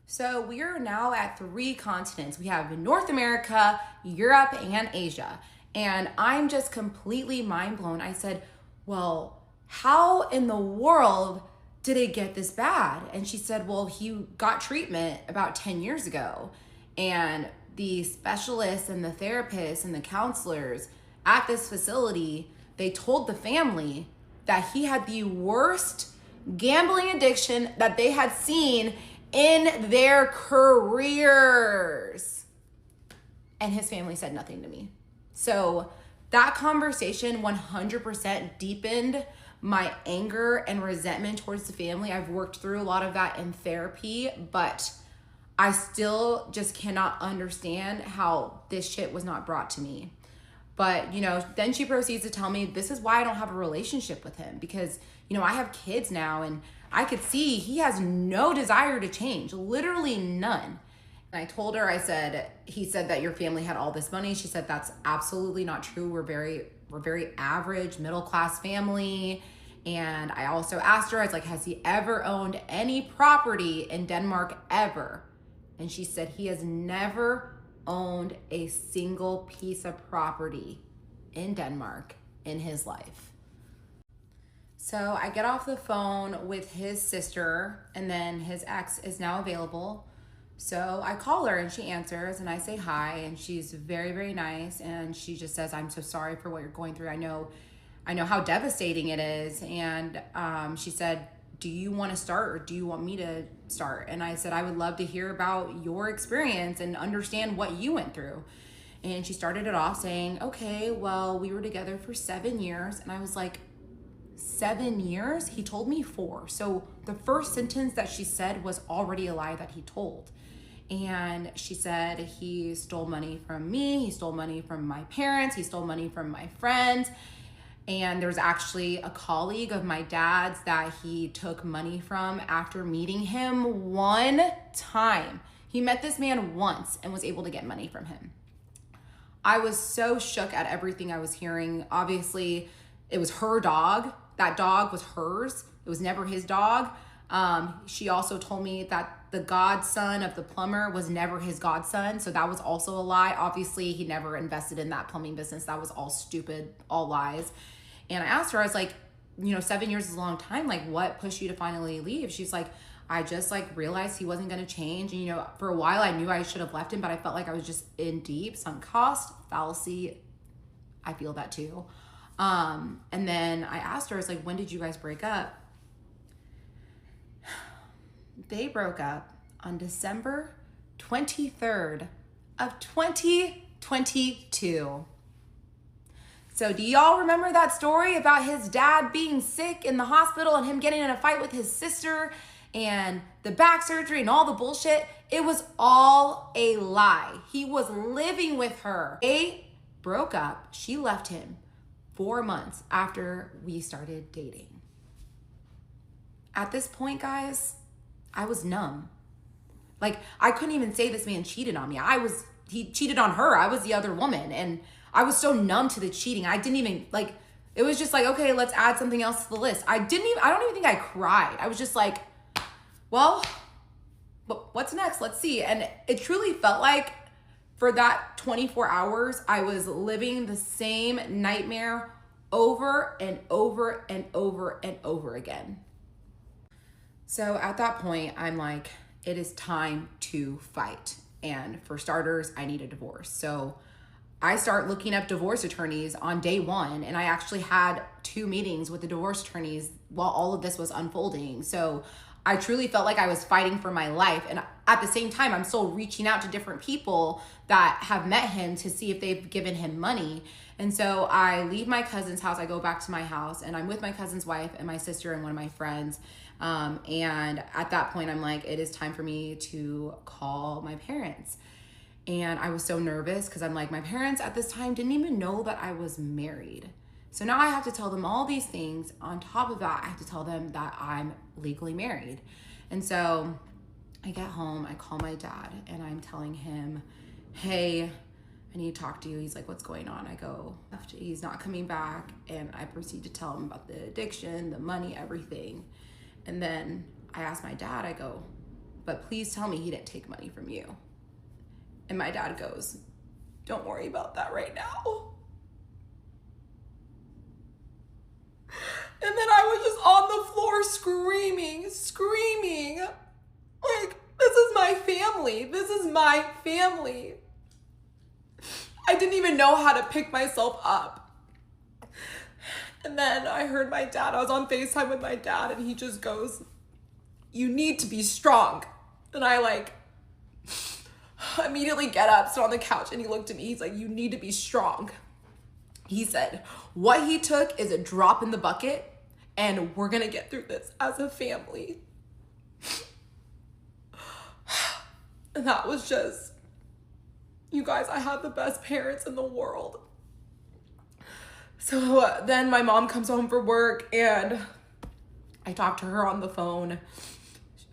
So we are now at 3 continents. We have North America, Europe, and Asia. And I'm just completely mind blown. I said, well, how in the world did it get this bad? And she said, well, he got treatment about 10 years ago. And the specialists and the therapists and the counselors at this facility, they told the family that he had the worst gambling addiction that they had seen in their careers. And his family said nothing to me. So that conversation 100% deepened my anger and resentment towards the family. I've worked through a lot of that in therapy, but I still just cannot understand how this shit was not brought to me. But, then she proceeds to tell me this is why I don't have a relationship with him, because, I have kids now and I could see he has no desire to change, literally none. And I told her, he said that your family had all this money. She said, that's absolutely not true. We're very average, middle-class family. And I also asked her, I was like, has he ever owned any property in Denmark ever? And she said he has never owned a single piece of property in Denmark in his life. So I get off the phone with his sister, and then his ex is now available. So I call her and she answers, and I say hi, and she's very, very nice. And she just says, I'm so sorry for what you're going through. I know how devastating it is. And she said, do you want to start or do you want me to start? And I said, I would love to hear about your experience and understand what you went through. And she started it off saying, okay, well, we were together for 7 years. And I was like, 7 years? He told me 4. So the first sentence that she said was already a lie that he told. And she said he stole money from me, he stole money from my parents, he stole money from my friends. And there's actually a colleague of my dad's that he took money from after meeting him one time. He met this man once and was able to get money from him. I was so shook at everything I was hearing. Obviously, it was her dog. That dog was hers. It was never his dog. She also told me that the godson of the plumber was never his godson. So that was also a lie. Obviously, he never invested in that plumbing business. That was all stupid, all lies. And I asked her, I was like, 7 years is a long time. Like, what pushed you to finally leave? She's like, I just realized he wasn't going to change. And, for a while I knew I should have left him, but I felt like I was just in deep sunk cost fallacy. I feel that too. And then I asked her, I was like, when did you guys break up? They broke up on December 23rd of 2022. So do y'all remember that story about his dad being sick in the hospital and him getting in a fight with his sister and the back surgery and all the bullshit? It was all a lie. He was living with her. They broke up. She left him 4 months after we started dating. At this point, guys, I was numb. I couldn't even say this man cheated on me. He cheated on her. I was the other woman. And I was so numb to the cheating. I didn't even, it was just okay, let's add something else to the list. I don't even think I cried. I was just like, well, what's next? Let's see. And it truly felt like for that 24 hours, I was living the same nightmare over and over and over and over again. So at that point, I'm like, it is time to fight. And for starters, I need a divorce. So I start looking up divorce attorneys on day 1. And I actually had 2 meetings with the divorce attorneys while all of this was unfolding. So I truly felt like I was fighting for my life. And at the same time, I'm still reaching out to different people that have met him to see if they've given him money. And so I leave my cousin's house. I go back to my house and I'm with my cousin's wife and my sister and one of my friends. And at that point, I'm like, it is time for me to call my parents. And I was so nervous because I'm like, my parents at this time didn't even know that I was married. So now I have to tell them all these things. On top of that, I have to tell them that I'm legally married. And so I get home, I call my dad, and I'm telling him, hey, I need to talk to you. He's like, what's going on? I go, he's not coming back. And I proceed to tell him about the addiction, the money, everything. And then I ask my dad, I go, but please tell me he didn't take money from you. And my dad goes, don't worry about that right now. And then I was just on the floor screaming. Like, this is my family. This is my family. I didn't even know how to pick myself up. And then I heard my dad. I was on FaceTime with my dad, and he just goes, you need to be strong. And I immediately get up, sit on the couch, and he looked at me. He's like, you need to be strong. He said, what he took is a drop in the bucket, and we're gonna get through this as a family. And that was just, you guys, I have the best parents in the world. So then my mom comes home from work, and I talk to her on the phone.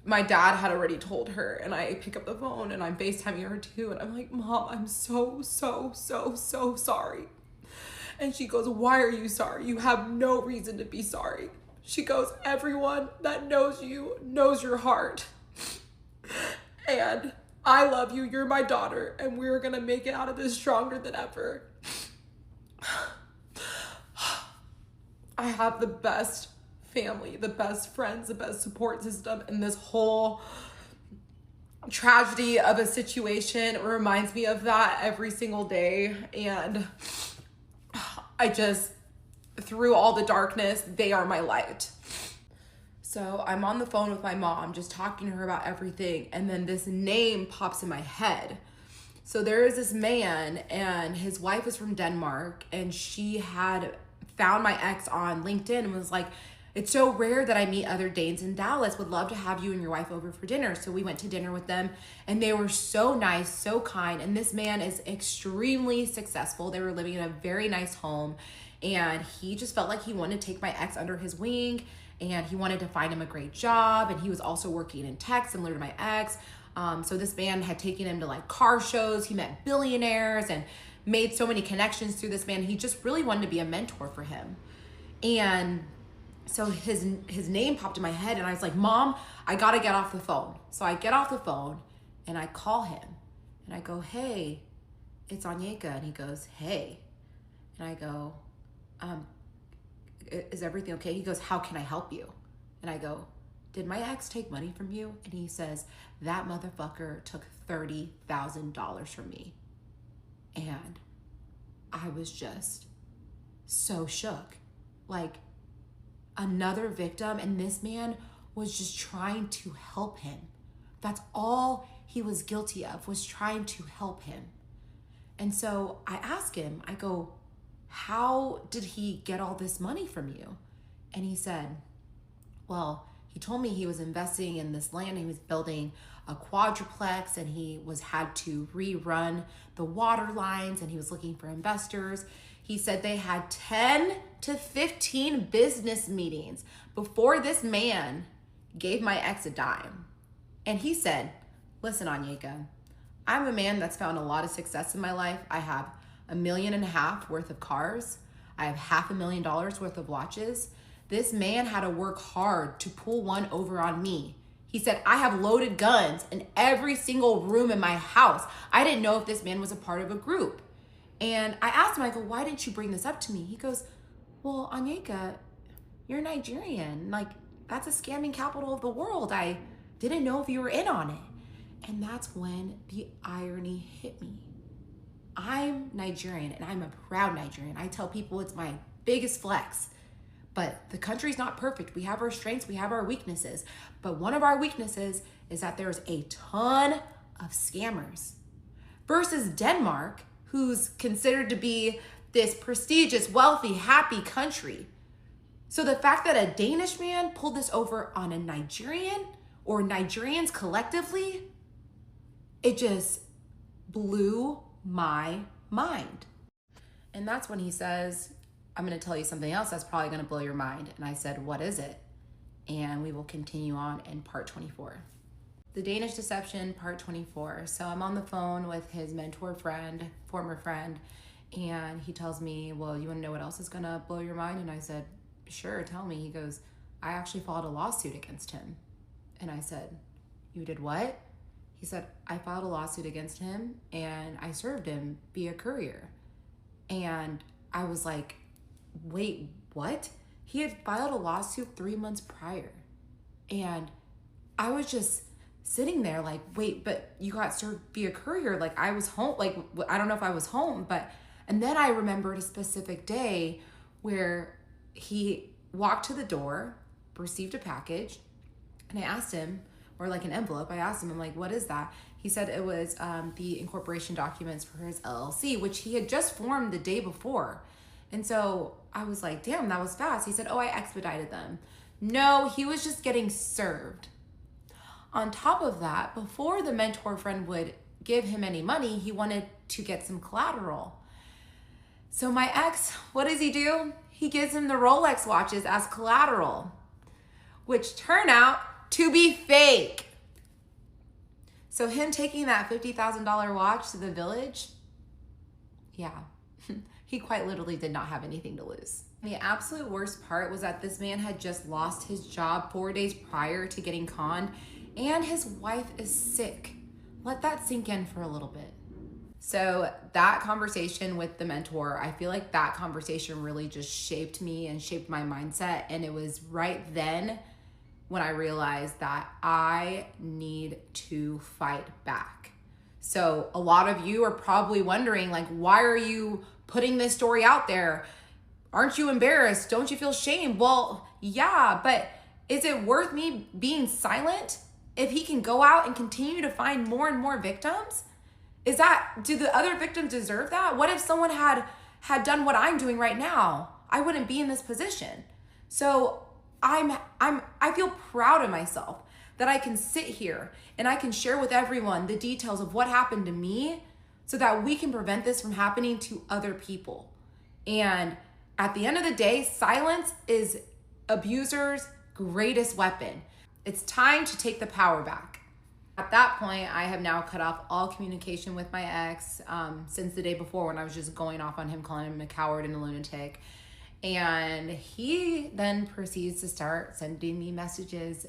My dad had already told her, and I pick up the phone, and I'm FaceTiming her too, and I'm like, Mom, I'm so sorry. And she goes, why are you sorry? You have no reason to be sorry. She goes, everyone that knows you knows your heart. And I love you, you're my daughter, and we're gonna make it out of this stronger than ever. I have the best family, the best friends, the best support system, and this whole tragedy of a situation reminds me of that every single day. And I just, through all the darkness, they are my light. So I'm on the phone with my mom, just talking to her about everything, and then this name pops in my head. So there is this man, and his wife is from Denmark, and she had found my ex on LinkedIn and was like, it's so rare that I meet other Danes in Dallas. Would love to have you and your wife over for dinner. So we went to dinner with them, and they were so nice, so kind. And this man is extremely successful. They were living in a very nice home, and he just felt like he wanted to take my ex under his wing, and he wanted to find him a great job. And he was also working in tech, similar to my ex. So this man had taken him to like car shows. He met billionaires and made so many connections through this man. He just really wanted to be a mentor for him. And so his name popped in my head, and I was like, Mom, I gotta get off the phone. So I get off the phone and I call him, and I go, hey, it's Anyeka. And he goes, hey. And I go, is everything okay? He goes, how can I help you? And I go, did my ex take money from you? And he says, that motherfucker took $30,000 from me. And I was just so shook. Like, another victim, and this man was just trying to help him. That's all he was guilty of, was trying to help him. And so I asked him, I go, how did he get all this money from you? And he said, well, he told me he was investing in this land. He was building a quadruplex, and he had to rerun the water lines, and he was looking for investors. He said they had 10 to 15 business meetings before this man gave my ex a dime. And he said, listen, Anyeka, I'm a man that's found a lot of success in my life. I have $1.5 million worth of cars. I have $500,000 worth of watches. This man had to work hard to pull one over on me. He said, I have loaded guns in every single room in my house. I didn't know if this man was a part of a group. And I asked him, I go, why didn't you bring this up to me? He goes, well, Anyeka, you're Nigerian. Like, that's a scamming capital of the world. I didn't know if you were in on it. And that's when the irony hit me. I'm Nigerian, and I'm a proud Nigerian. I tell people it's my biggest flex. But the country's not perfect. We have our strengths, we have our weaknesses. But one of our weaknesses is that there's a ton of scammers. Versus Denmark, who's considered to be this prestigious, wealthy, happy country. So the fact that a Danish man pulled this over on a Nigerian, or Nigerians collectively, it just blew my mind. And that's when he says, I'm going to tell you something else that's probably going to blow your mind. And I said, what is it? And we will continue on in part 24. The Danish Deception, part 24. So I'm on the phone with his mentor friend, former friend, and he tells me, well, you want to know what else is going to blow your mind? And I said, sure, tell me. He goes, I actually filed a lawsuit against him. And I said, you did what? He said, I filed a lawsuit against him and I served him via courier. And I was like, wait, what? He had filed a lawsuit 3 months prior. And I was just sitting there like, wait, but you got served via courier. Like I was home, like, I don't know if I was home, and then I remembered a specific day where he walked to the door, received a package, and I asked him, or like an envelope, I asked him, I'm like, what is that? He said it was the incorporation documents for his LLC, which he had just formed the day before. And so I was like, damn, that was fast. He said, oh, I expedited them. No, he was just getting served. On top of that, before the mentor friend would give him any money, he wanted to get some collateral. So my ex, what does he do? He gives him the Rolex watches as collateral, which turn out to be fake. So him taking that $50,000 watch to the village, yeah, he quite literally did not have anything to lose. The absolute worst part was that this man had just lost his job 4 days prior to getting conned, and his wife is sick. Let that sink in for a little bit. So that conversation with the mentor, I feel like that conversation really just shaped me and shaped my mindset. And it was right then when I realized that I need to fight back. So a lot of you are probably wondering, like, why are you putting this story out there? Aren't you embarrassed? Don't you feel shame? Well, yeah, but is it worth me being silent if he can go out and continue to find more and more victims? Do the other victims deserve that? What if someone had done what I'm doing right now? I wouldn't be in this position. So I feel proud of myself that I can sit here and I can share with everyone the details of what happened to me so that we can prevent this from happening to other people. And at the end of the day, silence is abusers' greatest weapon. It's time to take the power back. At that point, I have now cut off all communication with my ex since the day before when I was just going off on him, calling him a coward and a lunatic. And he then proceeds to start sending me messages,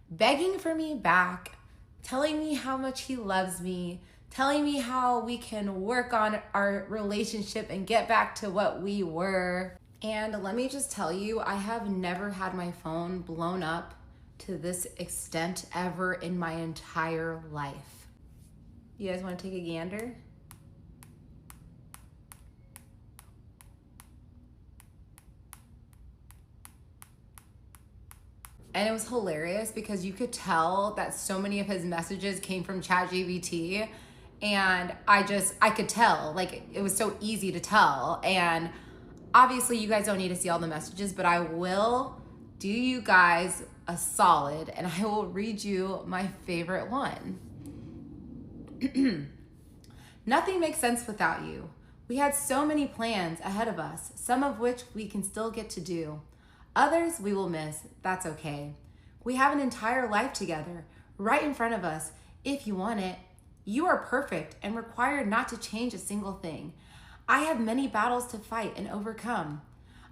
begging for me back, telling me how much he loves me, telling me how we can work on our relationship and get back to what we were. And let me just tell you, I have never had my phone blown up to this extent ever in my entire life. You guys want to take a gander? And it was hilarious because you could tell that so many of his messages came from ChatGPT, and I could tell, like, it was so easy to tell. And obviously you guys don't need to see all the messages, but I will do you guys a solid and I will read you my favorite one. Nothing makes sense without you. We had so many plans ahead of us, some of which we can still get to do. Others we will miss. That's okay. We have an entire life together, right in front of us, if you want it. You are perfect and required not to change a single thing. I have many battles to fight and overcome.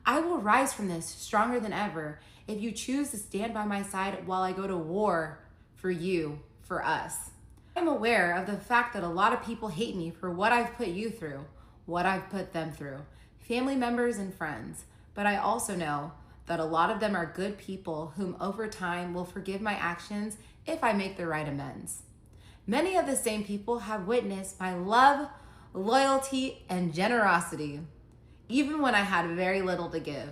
I will rise from this stronger than ever if you choose to stand by my side while I go to war for you, for us. I'm aware of the fact that a lot of people hate me for what I've put you through, what I've put them through, family members and friends, but I also know that a lot of them are good people whom over time will forgive my actions if I make the right amends. Many of the same people have witnessed my love, loyalty, and generosity, even when I had very little to give.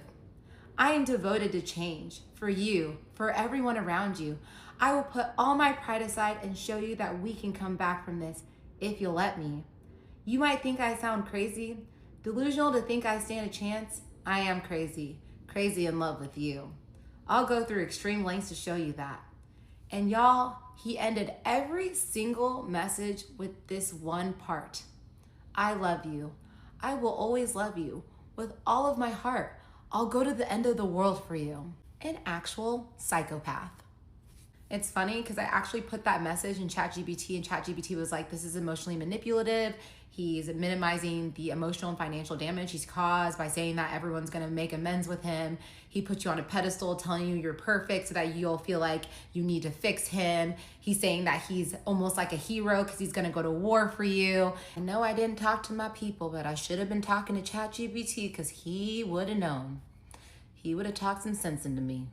I am devoted to change for you, for everyone around you. I will put all my pride aside and show you that we can come back from this if you'll let me. You might think I sound crazy, delusional to think I stand a chance. I am crazy in love with you. I'll go through extreme lengths to show you that. And y'all, he ended every single message with this one part. I love you. I will always love you. with all of my heart. I'll go to the end of the world for you. An actual psychopath. It's funny because I actually put that message in ChatGPT, and ChatGPT was like, this is emotionally manipulative. He's minimizing the emotional and financial damage he's caused by saying that everyone's going to make amends with him. He puts you on a pedestal telling you you're perfect so that you'll feel like you need to fix him. He's saying that he's almost like a hero because he's going to go to war for you. And no, I didn't talk to my people, but I should have been talking to ChatGPT because he would have known. He would have talked some sense into me.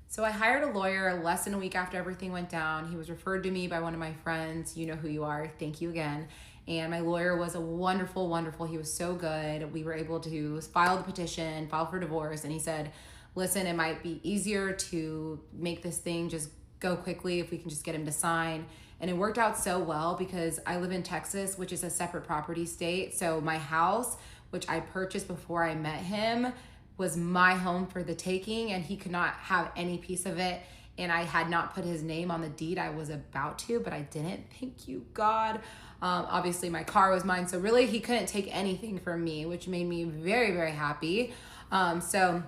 So I hired a lawyer less than a week after everything went down. He was referred to me by one of my friends. You know who you are. Thank you again. And my lawyer was a wonderful, he was so good. We were able to file the petition, file for divorce. And he said, listen, it might be easier to make this thing just go quickly if we can just get him to sign. And it worked out so well because I live in Texas, which is a separate property state. So my house, which I purchased before I met him, was my home for the taking, and he could not have any piece of it. And I had not put his name on the deed. I was about to, but I didn't. Thank you, God. Obviously, my car was mine. So really, he couldn't take anything from me, which made me very, very happy. So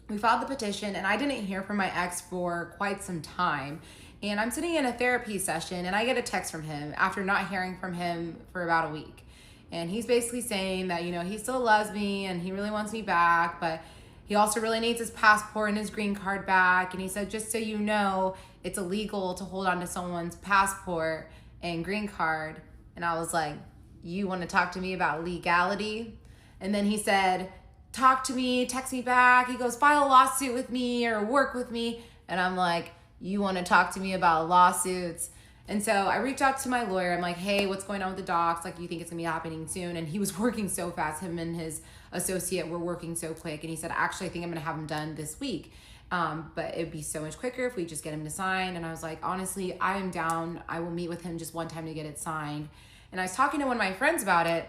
we filed the petition, and I didn't hear from my ex for quite some time. And I'm sitting in a therapy session, and I get a text from him after not hearing from him for about a week. And he's basically saying that, he still loves me and he really wants me back, but he also really needs his passport and his green card back. And he said, just so you know, it's illegal to hold on to someone's passport and green card. And I was like, you want to talk to me about legality? And then he said, talk to me, text me back. He goes, file a lawsuit with me or work with me. And I'm like, you want to talk to me about lawsuits? And so I reached out to my lawyer. I'm like, hey, what's going on with the docs? Like, you think it's gonna be happening soon? And he was working so fast. Him and his associate were working so quick. And he said, actually, I think I'm gonna have him done this week. But it'd be so much quicker if we just get him to sign. And I was like, honestly, I am down. I will meet with him just one time to get it signed. And I was talking to one of my friends about it,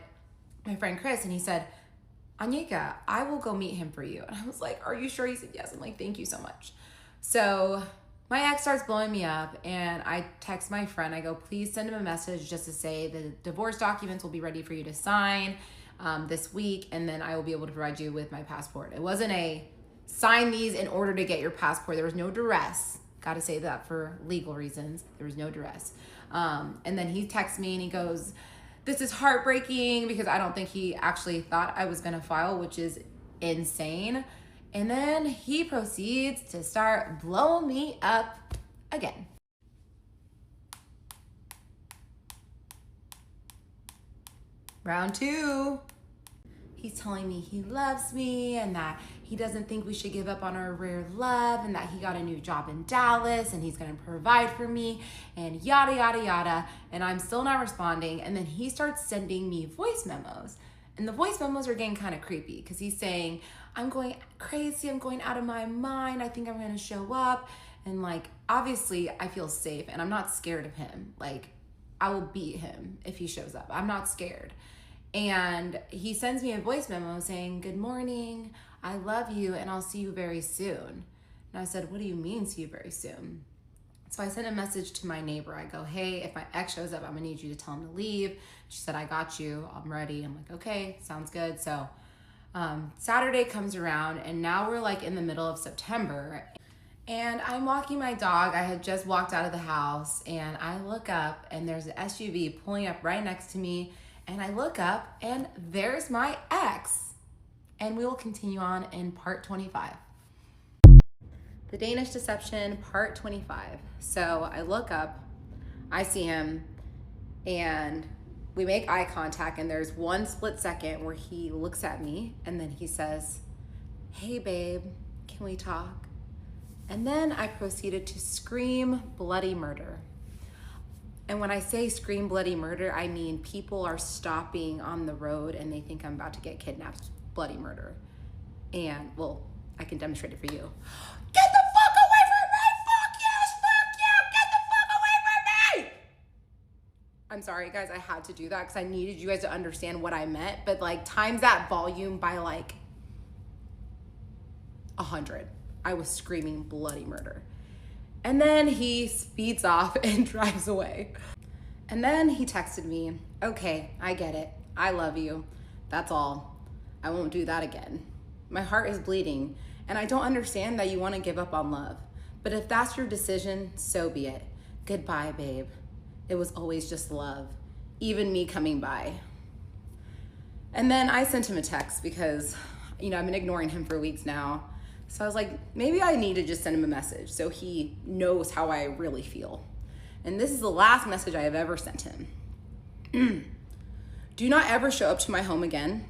my friend Chris, and he said, Anyika, I will go meet him for you. And I was like, are you sure? He said, yes. I'm like, thank you so much. So my ex starts blowing me up, and I text my friend. I go, please send him a message just to say the divorce documents will be ready for you to sign this week, and then I will be able to provide you with my passport. It wasn't a sign these in order to get your passport. There was no duress. Got to say that for legal reasons. There was no duress. And then he texts me and he goes, this is heartbreaking, because I don't think he actually thought I was going to file, which is insane. And then he proceeds to start blowing me up again. Round two. He's telling me he loves me and that he doesn't think we should give up on our rare love, and that he got a new job in Dallas and he's gonna provide for me, and yada, yada, yada. And I'm still not responding. And then he starts sending me voice memos. And the voice memos are getting kind of creepy because he's saying, I'm going crazy, I'm going out of my mind, I think I'm gonna show up. And like, obviously I feel safe and I'm not scared of him. Like, I will beat him if he shows up. I'm not scared. And he sends me a voice memo saying, good morning, I love you, and I'll see you very soon. And I said, what do you mean see you very soon? So I sent a message to my neighbor. I go, hey, if my ex shows up, I'm gonna need you to tell him to leave. She said, I got you, I'm ready. I'm like, okay, sounds good. So Saturday comes around, and now we're like in the middle of September, and I'm walking my dog. I had just walked out of the house, and I look up, and there's an SUV pulling up right next to me, and I look up, and there's my ex. And we will continue on in part 25. The Danish Deception, part 25. So I look up, I see him, and we make eye contact, and there's one split second where he looks at me, and then he says, hey babe, can we talk? And then I proceeded to scream bloody murder. And when I say scream bloody murder, I mean people are stopping on the road and they think I'm about to get kidnapped. Bloody murder. And, well, I can demonstrate it for you. Get the fuck away from me! Fuck yes! Fuck you! Get the fuck away from me! I'm sorry, guys, I had to do that because I needed you guys to understand what I meant, but like times that volume by like 100. I was screaming bloody murder. And then he speeds off and drives away. And then he texted me, okay, I get it. I love you. That's all. I won't do that again. My heart is bleeding, and I don't understand that you want to give up on love. But if that's your decision, so be it. Goodbye, babe. It was always just love, even me coming by. And then I sent him a text because, I've been ignoring him for weeks now. So I was like, maybe I need to just send him a message so he knows how I really feel. And this is the last message I have ever sent him. Do not ever show up to my home again.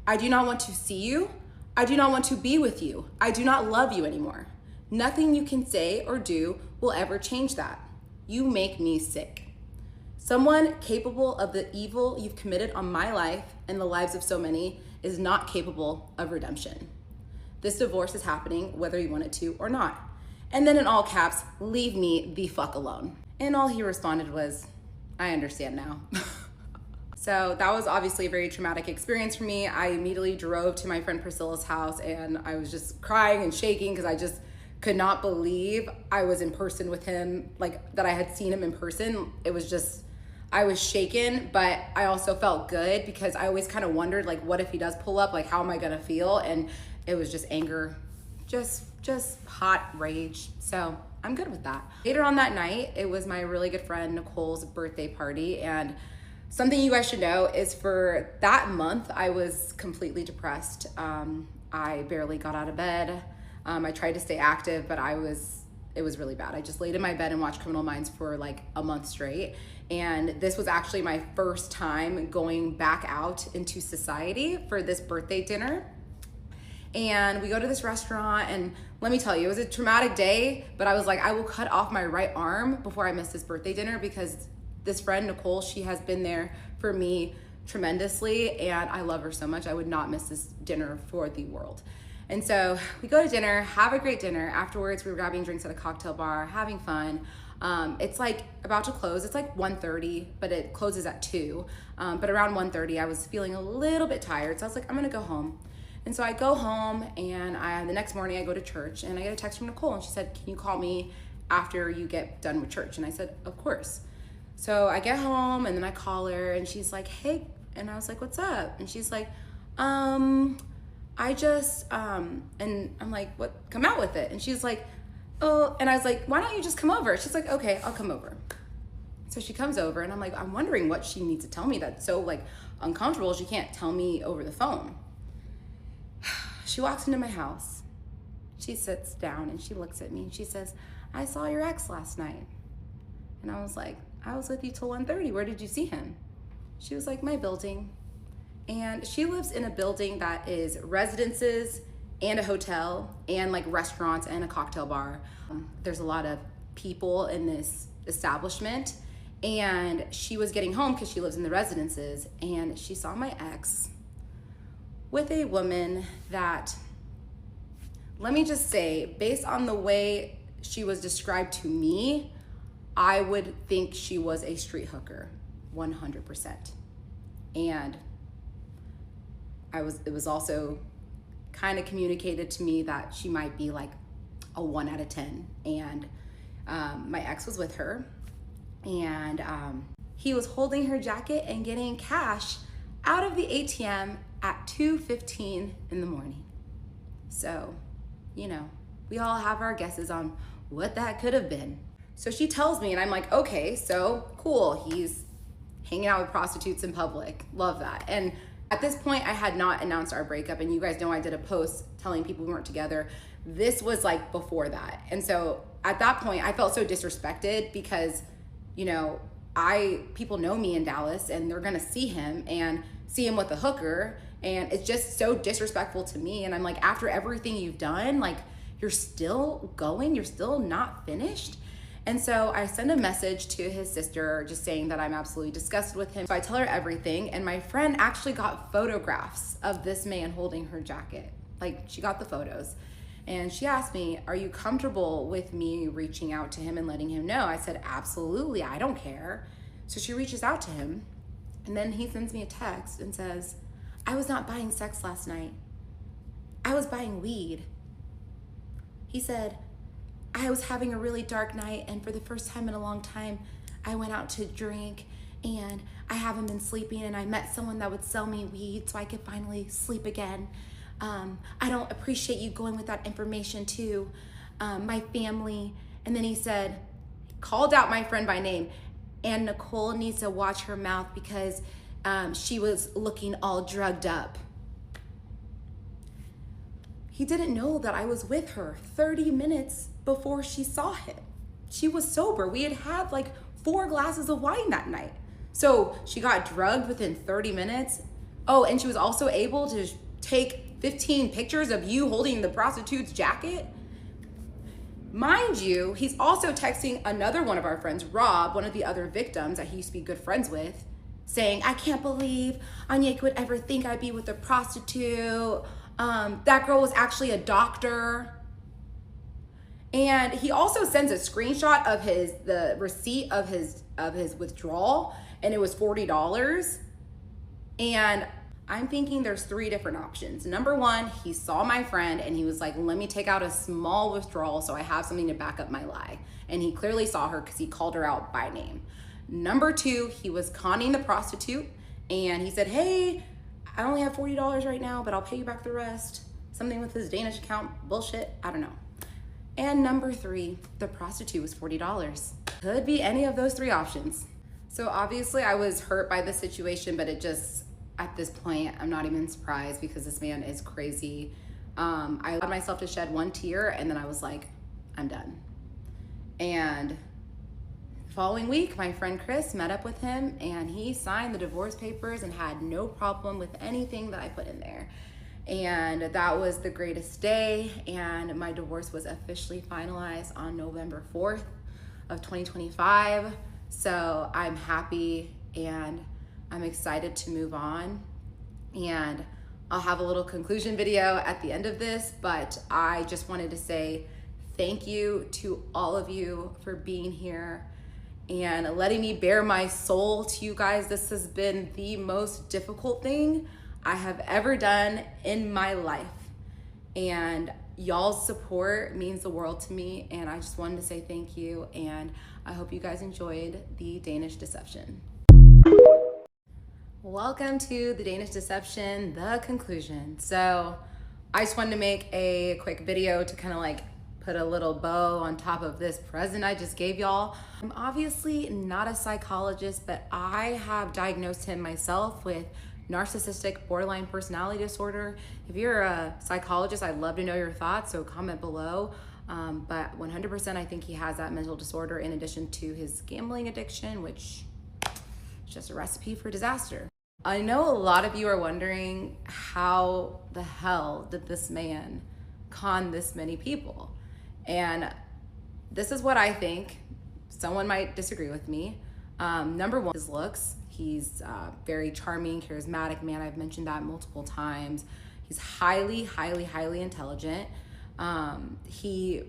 I do not want to see you. I do not want to be with you. I do not love you anymore. Nothing you can say or do will ever change that. You make me sick. Someone capable of the evil you've committed on my life and the lives of so many is not capable of redemption. This divorce is happening whether you want it to or not. And then in all caps, leave me the fuck alone. And all he responded was, I understand now. So that was obviously a very traumatic experience for me. I immediately drove to my friend Priscilla's house and I was just crying and shaking because I just could not believe I was in person with him, like that I had seen him in person. It was just, I was shaken, but I also felt good because I always kind of wondered, like, what if he does pull up? Like, how am I gonna feel? And it was just anger, just hot rage. So I'm good with that. Later on that night, it was my really good friend Nicole's birthday party, and something you guys should know is for that month, I was completely depressed. I barely got out of bed. I tried to stay active, but it was really bad. I just laid in my bed and watched Criminal Minds for like a month straight. And this was actually my first time going back out into society for this birthday dinner. And we go to this restaurant, and let me tell you, it was a traumatic day, but I was like, I will cut off my right arm before I miss this birthday dinner because this friend, Nicole, she has been there for me tremendously, and I love her so much. I would not miss this dinner for the world. And so we go to dinner, have a great dinner. Afterwards, we were grabbing drinks at a cocktail bar, having fun. It's like about to close. It's like 1:30, but it closes at 2. But around 1:30, I was feeling a little bit tired. So I was like, I'm gonna go home. And so I go home, and the next morning I go to church, and I get a text from Nicole, and she said, can you call me after you get done with church? And I said, of course. So I get home, and then I call her, and she's like, hey. And I was like, what's up? And she's like, I just, and I'm like, what, come out with it. And she's like, oh, and I was like, why don't you just come over? She's like, okay, I'll come over. So she comes over, and I'm like, I'm wondering what she needs to tell me that's so like uncomfortable she can't tell me over the phone. She walks into my house. She sits down and she looks at me and she says, I saw your ex last night. And I was like, I was with you till 1:30. Where did you see him? She was like, my building. And she lives in a building that is residences and a hotel and like restaurants and a cocktail bar. There's a lot of people in this establishment, and she was getting home because she lives in the residences, and she saw my ex with a woman that, let me just say, based on the way she was described to me, I would think she was a street hooker, 100%. And it was also kind of communicated to me that she might be like a 1 out of 10. And my ex was with her, and he was holding her jacket and getting cash out of the ATM at 2:15 in the morning. So, we all have our guesses on what that could have been. So she tells me, and I'm like, okay, so cool. He's hanging out with prostitutes in public. Love that. And at this point, I had not announced our breakup, and you guys know I did a post telling people we weren't together. This was like before that. And so at that point, I felt so disrespected because, people know me in Dallas, and they're gonna see him with a hooker, and it's just so disrespectful to me. And I'm like, after everything you've done, like, you're still going, you're still not finished. And so I send a message to his sister just saying that I'm absolutely disgusted with him. So I tell her everything, and my friend actually got photographs of this man holding her jacket. Like, she got the photos. And she asked me, are you comfortable with me reaching out to him and letting him know? I said, absolutely, I don't care. So she reaches out to him, and then he sends me a text and says, I was not buying sex last night. I was buying weed. He said, I was having a really dark night, and for the first time in a long time, I went out to drink, and I haven't been sleeping, and I met someone that would sell me weed so I could finally sleep again. I don't appreciate you going with that information to my family. And then he said, called out my friend by name, and Nicole needs to watch her mouth because she was looking all drugged up. He didn't know that I was with her 30 minutes before she saw him. She was sober. We had had like 4 glasses of wine that night. So she got drugged within 30 minutes. Oh, and she was also able to take 15 pictures of you holding the prostitute's jacket. Mind you, he's also texting another one of our friends, Rob, one of the other victims that he used to be good friends with, saying, I can't believe Anyeka would ever think I'd be with a prostitute. That girl was actually a doctor. And he also sends a screenshot of the receipt of his withdrawal, and it was $40. And I'm thinking there's 3 different options. Number 1, he saw my friend and he was like, let me take out a small withdrawal so I have something to back up my lie. And he clearly saw her because he called her out by name. Number 2, he was conning the prostitute and he said, hey, I only have $40 right now, but I'll pay you back the rest. Something with his Danish account, bullshit, I don't know. And number 3, the prostitute was $40. Could be any of those 3 options. So obviously I was hurt by the situation, but it just, at this point, I'm not even surprised because this man is crazy. I allowed myself to shed 1 tear and then I was like, I'm done. And the following week, my friend Chris met up with him and he signed the divorce papers and had no problem with anything that I put in there. And that was the greatest day, and my divorce was officially finalized on November 4th of 2025. So I'm happy and I'm excited to move on. And I'll have a little conclusion video at the end of this, but I just wanted to say thank you to all of you for being here and letting me bare my soul to you guys. This has been the most difficult thing I have ever done in my life, and y'all's support means the world to me, and I just wanted to say thank you, and I hope you guys enjoyed the Danish Deception. Welcome to the Danish Deception, the conclusion. So I just wanted to make a quick video to kind of like put a little bow on top of this present I just gave y'all. I'm obviously not a psychologist, but I have diagnosed him myself with narcissistic borderline personality disorder. If you're a psychologist, I'd love to know your thoughts, so comment below. But 100% I think he has that mental disorder in addition to his gambling addiction, which is just a recipe for disaster. I know a lot of you are wondering, how the hell did this man con this many people? And this is what I think. Someone might disagree with me. Number 1, his looks. He's very charming, charismatic man. I've mentioned that multiple times. He's highly, highly, highly intelligent. He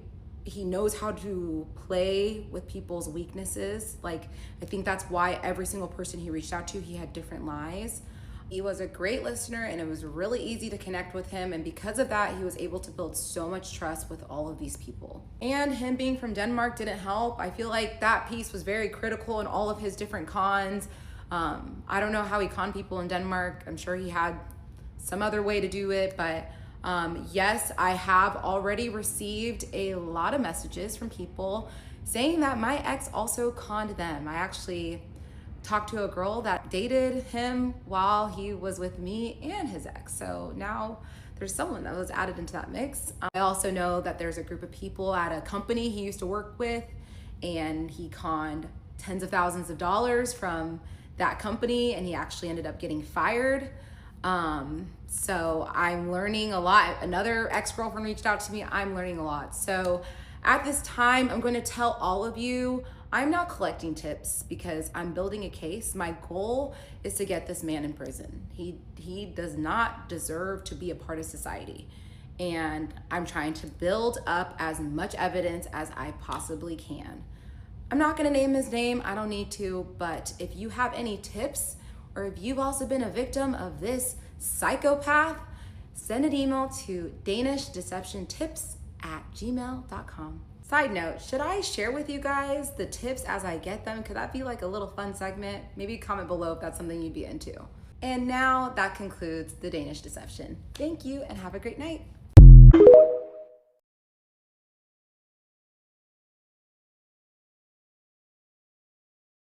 knows how to play with people's weaknesses. Like, I think that's why every single person he reached out to, he had different lies. He was a great listener and it was really easy to connect with him. And because of that, he was able to build so much trust with all of these people. And him being from Denmark didn't help. I feel like that piece was very critical in all of his different cons. I don't know how he conned people in Denmark. I'm sure he had some other way to do it, but yes, I have already received a lot of messages from people saying that my ex also conned them. I actually talked to a girl that dated him while he was with me and his ex. So now there's someone that was added into that mix. I also know that there's a group of people at a company he used to work with, and he conned tens of thousands of dollars from that company, and he actually ended up getting fired. So I'm learning a lot. Another ex-girlfriend reached out to me. I'm learning a lot. So at this time, I'm going to tell all of you, I'm not collecting tips because I'm building a case. My goal is to get this man in prison. He does not deserve to be a part of society. And I'm trying to build up as much evidence as I possibly can. I'm not gonna name his name, I don't need to, but if you have any tips, or if you've also been a victim of this psychopath, send an email to danishdeceptiontips@gmail.com. Side note, should I share with you guys the tips as I get them? Could that be like a little fun segment? Maybe comment below if that's something you'd be into. And now that concludes the Danish deception. Thank you and have a great night.